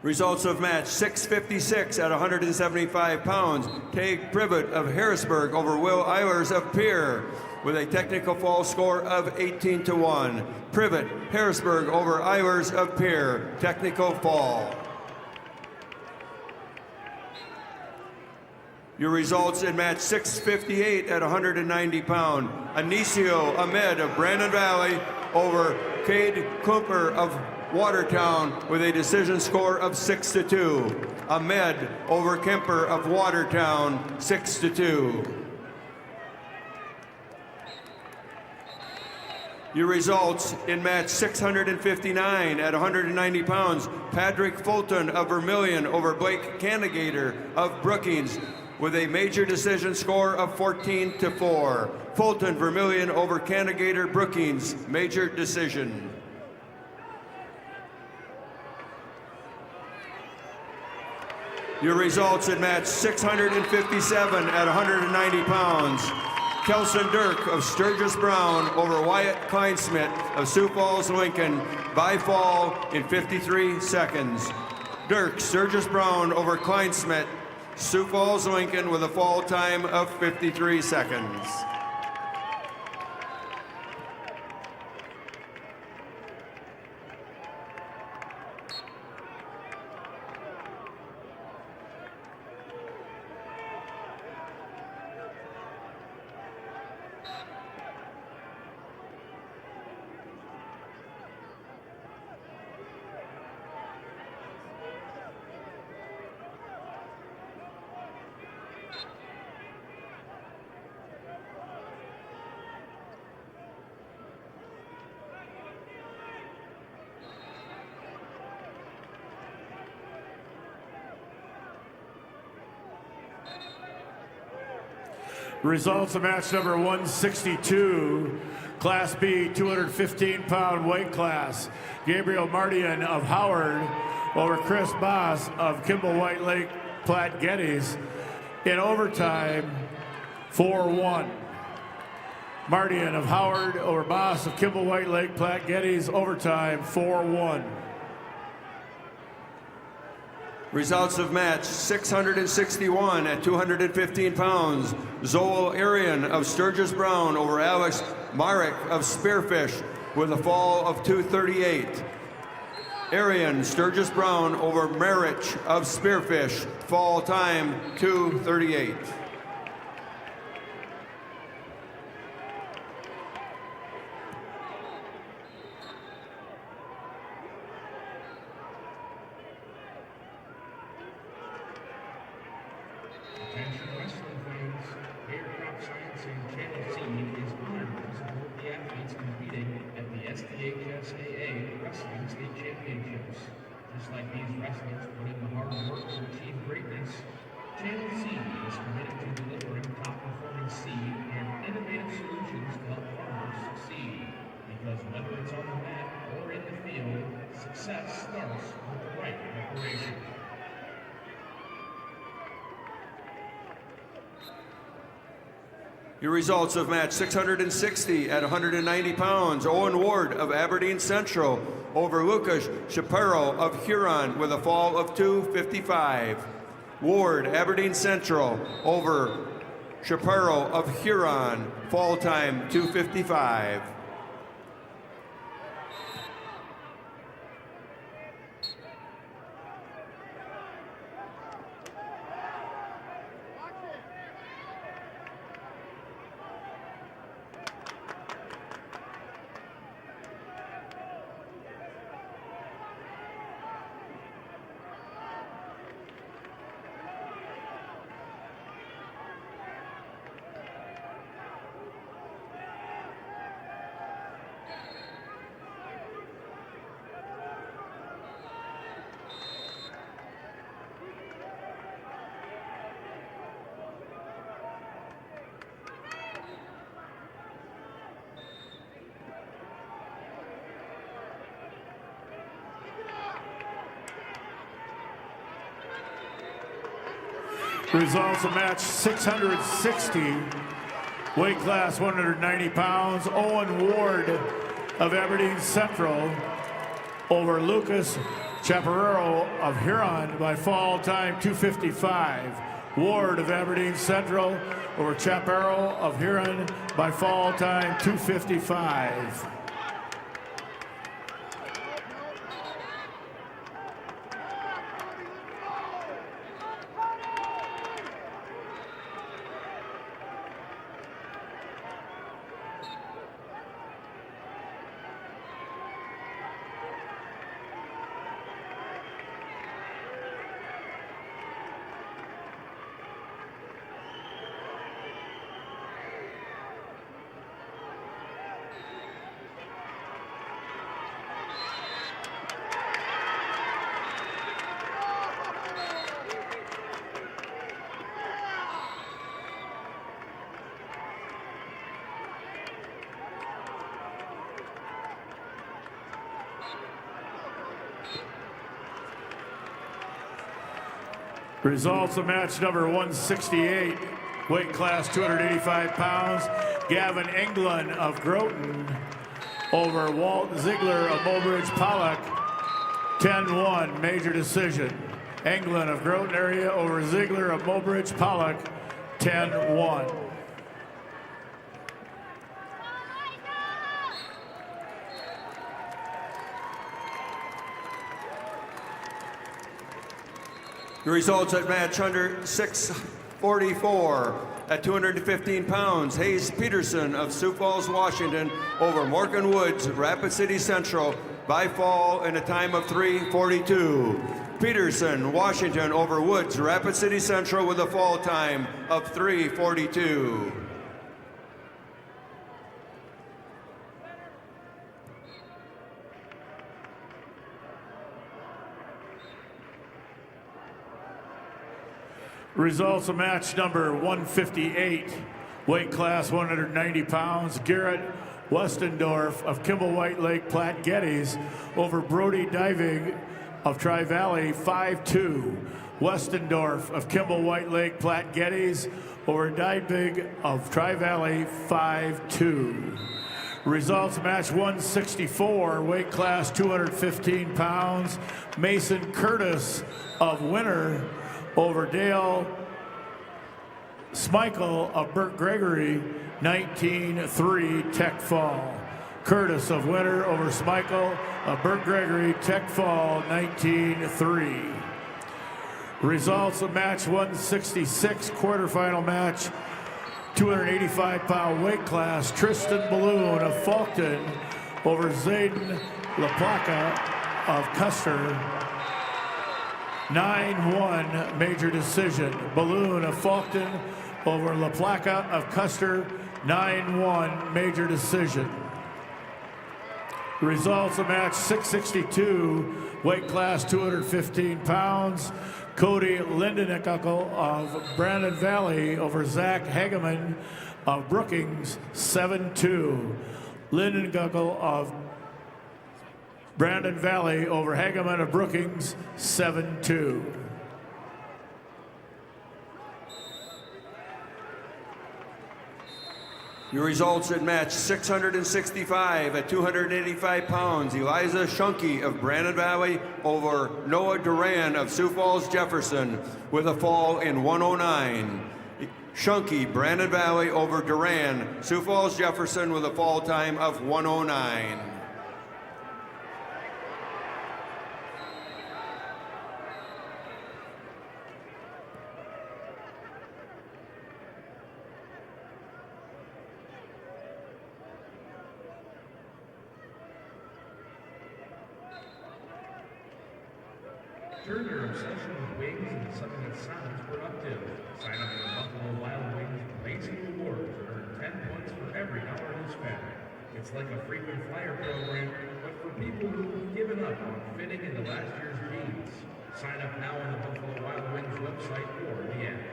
Results of match 656 at 175 pounds. Tage Privet of Harrisburg over Will Eilers of Pierre with a technical fall score of 18-1. Privet, Harrisburg over Eilers of Pierre, technical fall. Your results in match 658 at 190 pound. Anicio Ahmed of Brandon Valley over Cade Kumper of Watertown with a decision score of 6-2. Ahmed over Kemper of Watertown, 6-2. Your results in match 659 at 190 pounds, Patrick Fulton of Vermilion over Blake Candigator of Brookings with a major decision score of 14-4. Fulton, Vermilion over Candigator, Brookings, major decision. Your results in match 657 at 190 pounds. Kelson Dirk of Sturgis Brown over Wyatt Kleinsmith of Sioux Falls, Lincoln by fall in 53 seconds. Dirk, Sturgis Brown over Kleinsmith, Sioux Falls, Lincoln with a fall time of 53 seconds. Results of match number 162, Class B 215-pound weight class. Gabriel Mardian of Howard over Chris Boss of Kimball White Lake Platte Geddes in overtime 4-1. Mardian of Howard over Boss of Kimball White Lake Platte Geddes overtime 4-1. Results of match 661 at 215 pounds. Zoel Arian of Sturgis Brown over Alex Marek of Spearfish with a fall of 238. Arian, Sturgis Brown over Marich of Spearfish, fall time 238. Attention wrestling fans, Air Crop Science and Channel C is honored to support the athletes competing at the SDHSAA Wrestling State Championships. Just like these wrestlers put in the hard work to achieve greatness, Channel C is committed to delivering top-performing seed and innovative solutions to help farmers succeed. Because whether it's on the mat or in the field, success starts with the right preparation. Your results of match 660 at 190 pounds. Owen Ward of Aberdeen Central over Lucas Shapiro of Huron with a fall of 255. Ward, Aberdeen Central over Shapiro of Huron, fall time 255. Results of match 660, weight class 190 pounds. Owen Ward of Aberdeen Central over Lucas Chaparro of Huron by fall time 255. Ward of Aberdeen Central over Chaparro of Huron by fall time 255. Results of match number 168, weight class 285 pounds. Gavin England of Groton over Walt Ziegler of Mobridge Pollock. 10-1, major decision. England of Groton area over Ziegler of Mobridge Pollock. 10-1. The results at match under 644 at 215 pounds. Hayes Peterson of Sioux Falls, Washington over Morgan Woods, Rapid City Central by fall in a time of 3:42. Peterson, Washington over Woods, Rapid City Central with a fall time of 3:42. Results of match number 158, weight class 190 pounds. Garrett Westendorf of Kimball White Lake Platte Geddes over Brody Diving of Tri-Valley 5-2. Westendorf of Kimball White Lake Platte Geddes over Diving of Tri-Valley 5-2. Results match 164, weight class 215 pounds. Mason Curtis of Winter over Dale Smichael of Burt Gregory, 19-3 Tech Fall. Curtis of Winter over Smichael of Burt Gregory, Tech Fall, 19-3. Results of match 166, quarterfinal match, 285-pound weight class. Tristan Balloon of Faulkton over Zayden LaPlaca of Custer, 9-1 major decision. Balloon of Faulkton over LaPlaca of Custer, 9-1 major decision. Results of match 662, weight class 215 pounds. Cody Lindeneckel of Brandon Valley over Zach Hageman of Brookings, 7-2. Lindeneckel of Brandon Valley over Hageman of Brookings, 7-2. Your results at match 665 at 285 pounds. Eliza Shunky of Brandon Valley over Noah Duran of Sioux Falls, Jefferson with a fall in 109. Shunky, Brandon Valley over Duran, Sioux Falls, Jefferson with a fall time of 109. Turn your obsession with wings into something that sounds productive. Sign up for the Buffalo Wild Wings Amazing Rewards and earn 10 points for every hour you spend. It's like a frequent flyer program, but for people who've given up on fitting into last year's jeans. Sign up now on the Buffalo Wild Wings website or the app.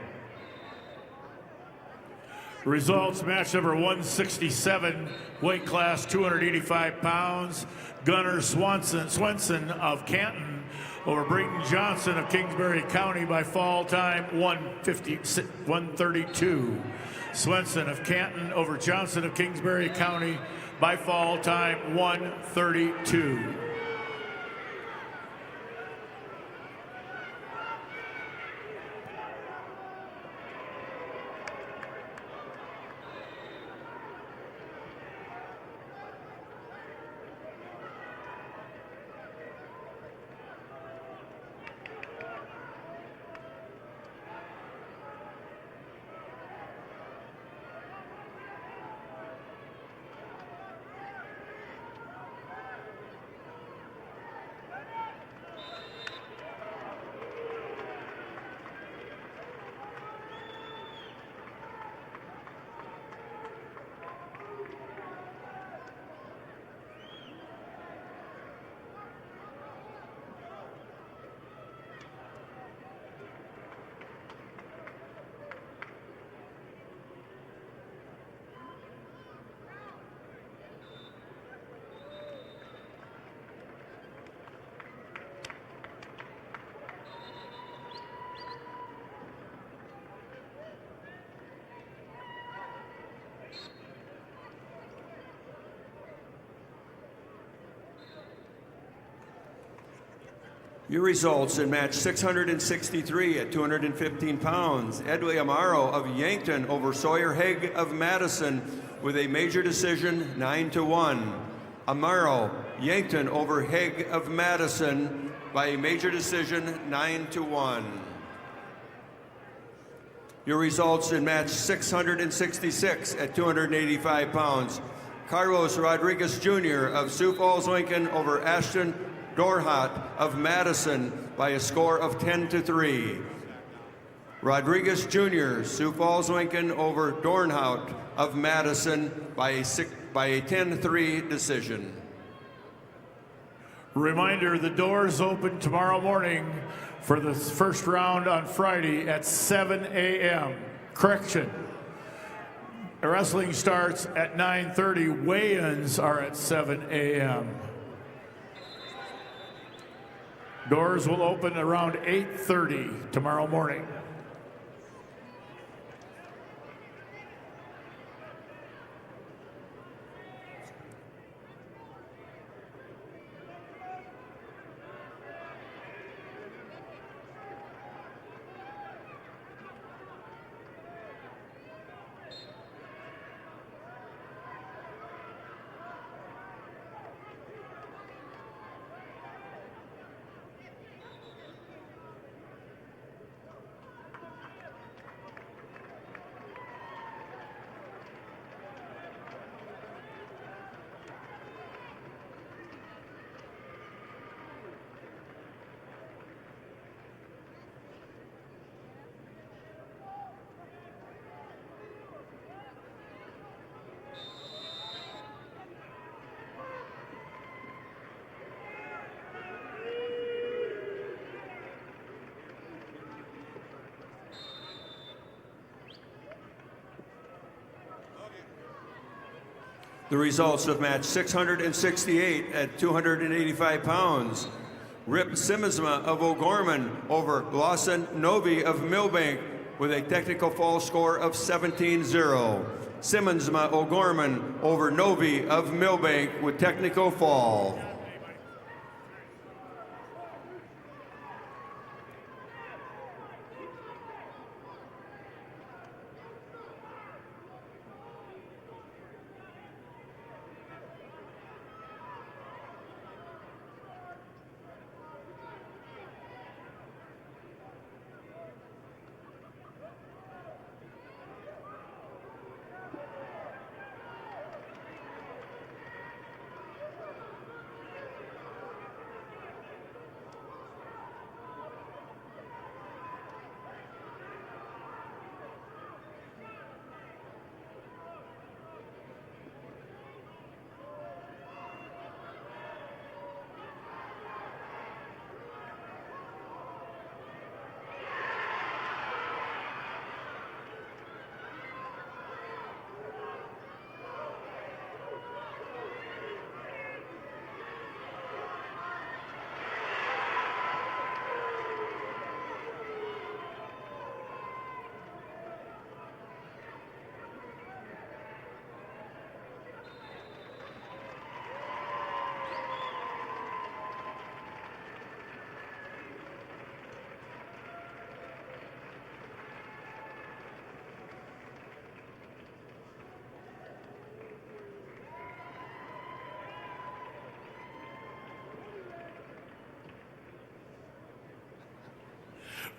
Results match number 167, weight class 285 pounds. Gunnar Swenson of Canton over Brayton Johnson of Kingsbury County by fall time 132. Swenson of Canton over Johnson of Kingsbury County by fall time 132. Your results in match 663 at 215 pounds. Edwin Amaro of Yankton over Sawyer Haig of Madison with a major decision, 9-1. Amaro, Yankton over Haig of Madison by a major decision, 9-1. Your results in match 666 at 285 pounds. Carlos Rodriguez Jr. of Sioux Falls, Lincoln over Ashton Dorhat of Madison by a score of 10-3. Rodriguez Jr., Sioux Falls, Lincoln over Dornhout of Madison by a 10-3 decision. Reminder, the doors open tomorrow morning for the first round on Friday at 7 a.m. Correction. Wrestling starts at 9:30. Weigh-ins are at 7 a.m. Doors will open around 8:30 tomorrow morning. The results of match 668 at 285 pounds. Rip Simmonsma of O'Gorman over Lawson Novi of Millbank with a technical fall score of 17-0. Simmonsma O'Gorman over Novi of Millbank with technical fall.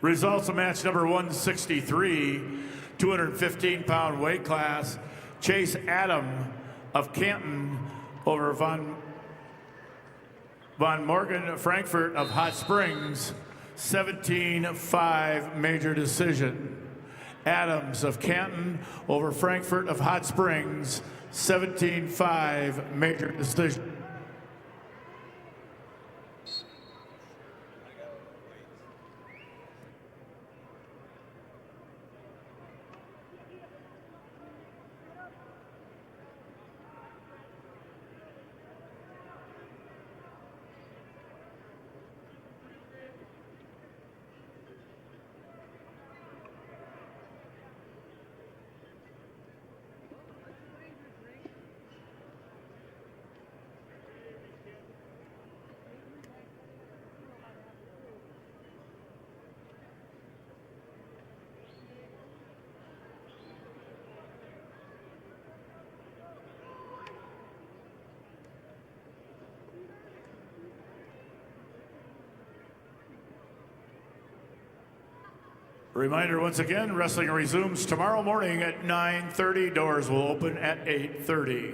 Results of match number 163, 215-pound weight class. Chase Adam of Canton over Von Morgan Frankfurt of Hot Springs, 17-5 major decision. Adams of Canton over Frankfurt of Hot Springs, 17-5 major decision. Reminder once again, wrestling resumes tomorrow morning at 9:30. Doors will open at 8:30.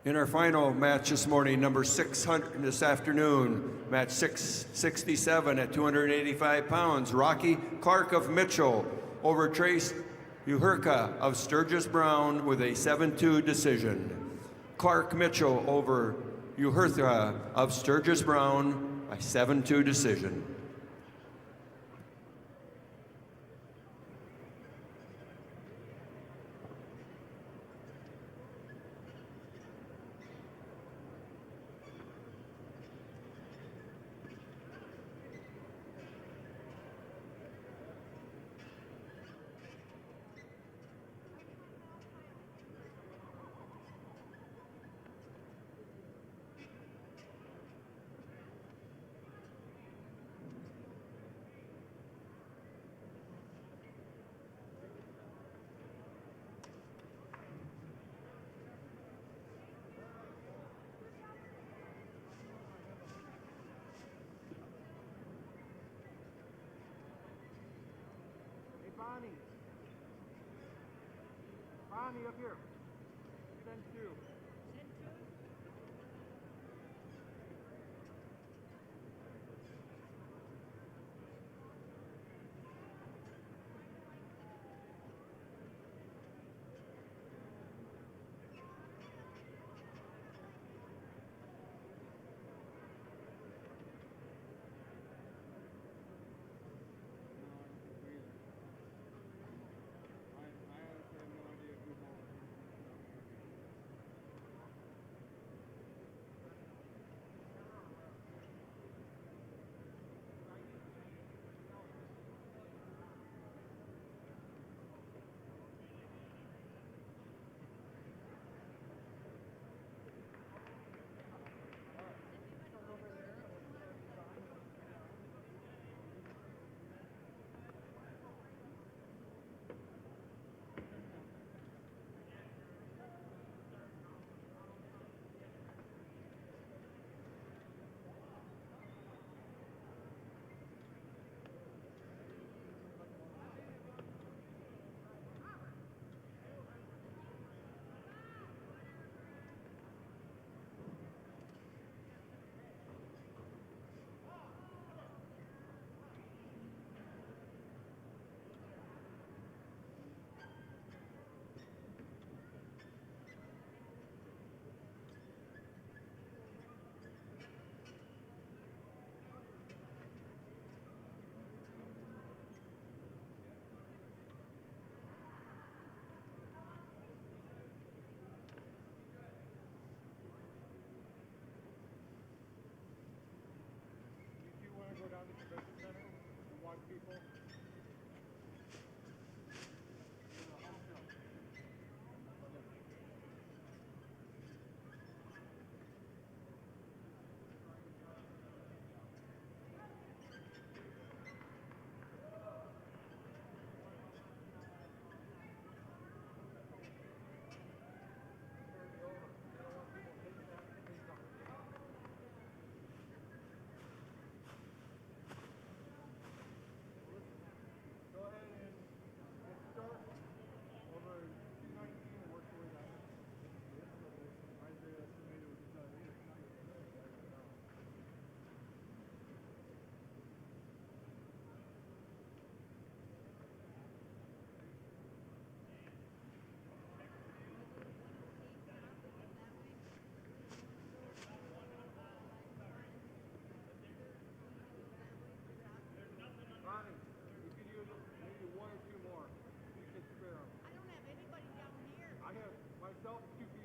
In our final match this morning, number 600 this afternoon, match 667 at 285 pounds, Rocky Clark of Mitchell over Trace Uhurka of Sturgis Brown with a 7-2 decision. Clark Mitchell over Uhurka of Sturgis Brown by 7-2 decision. Bonnie, up here. Send two. yourself 2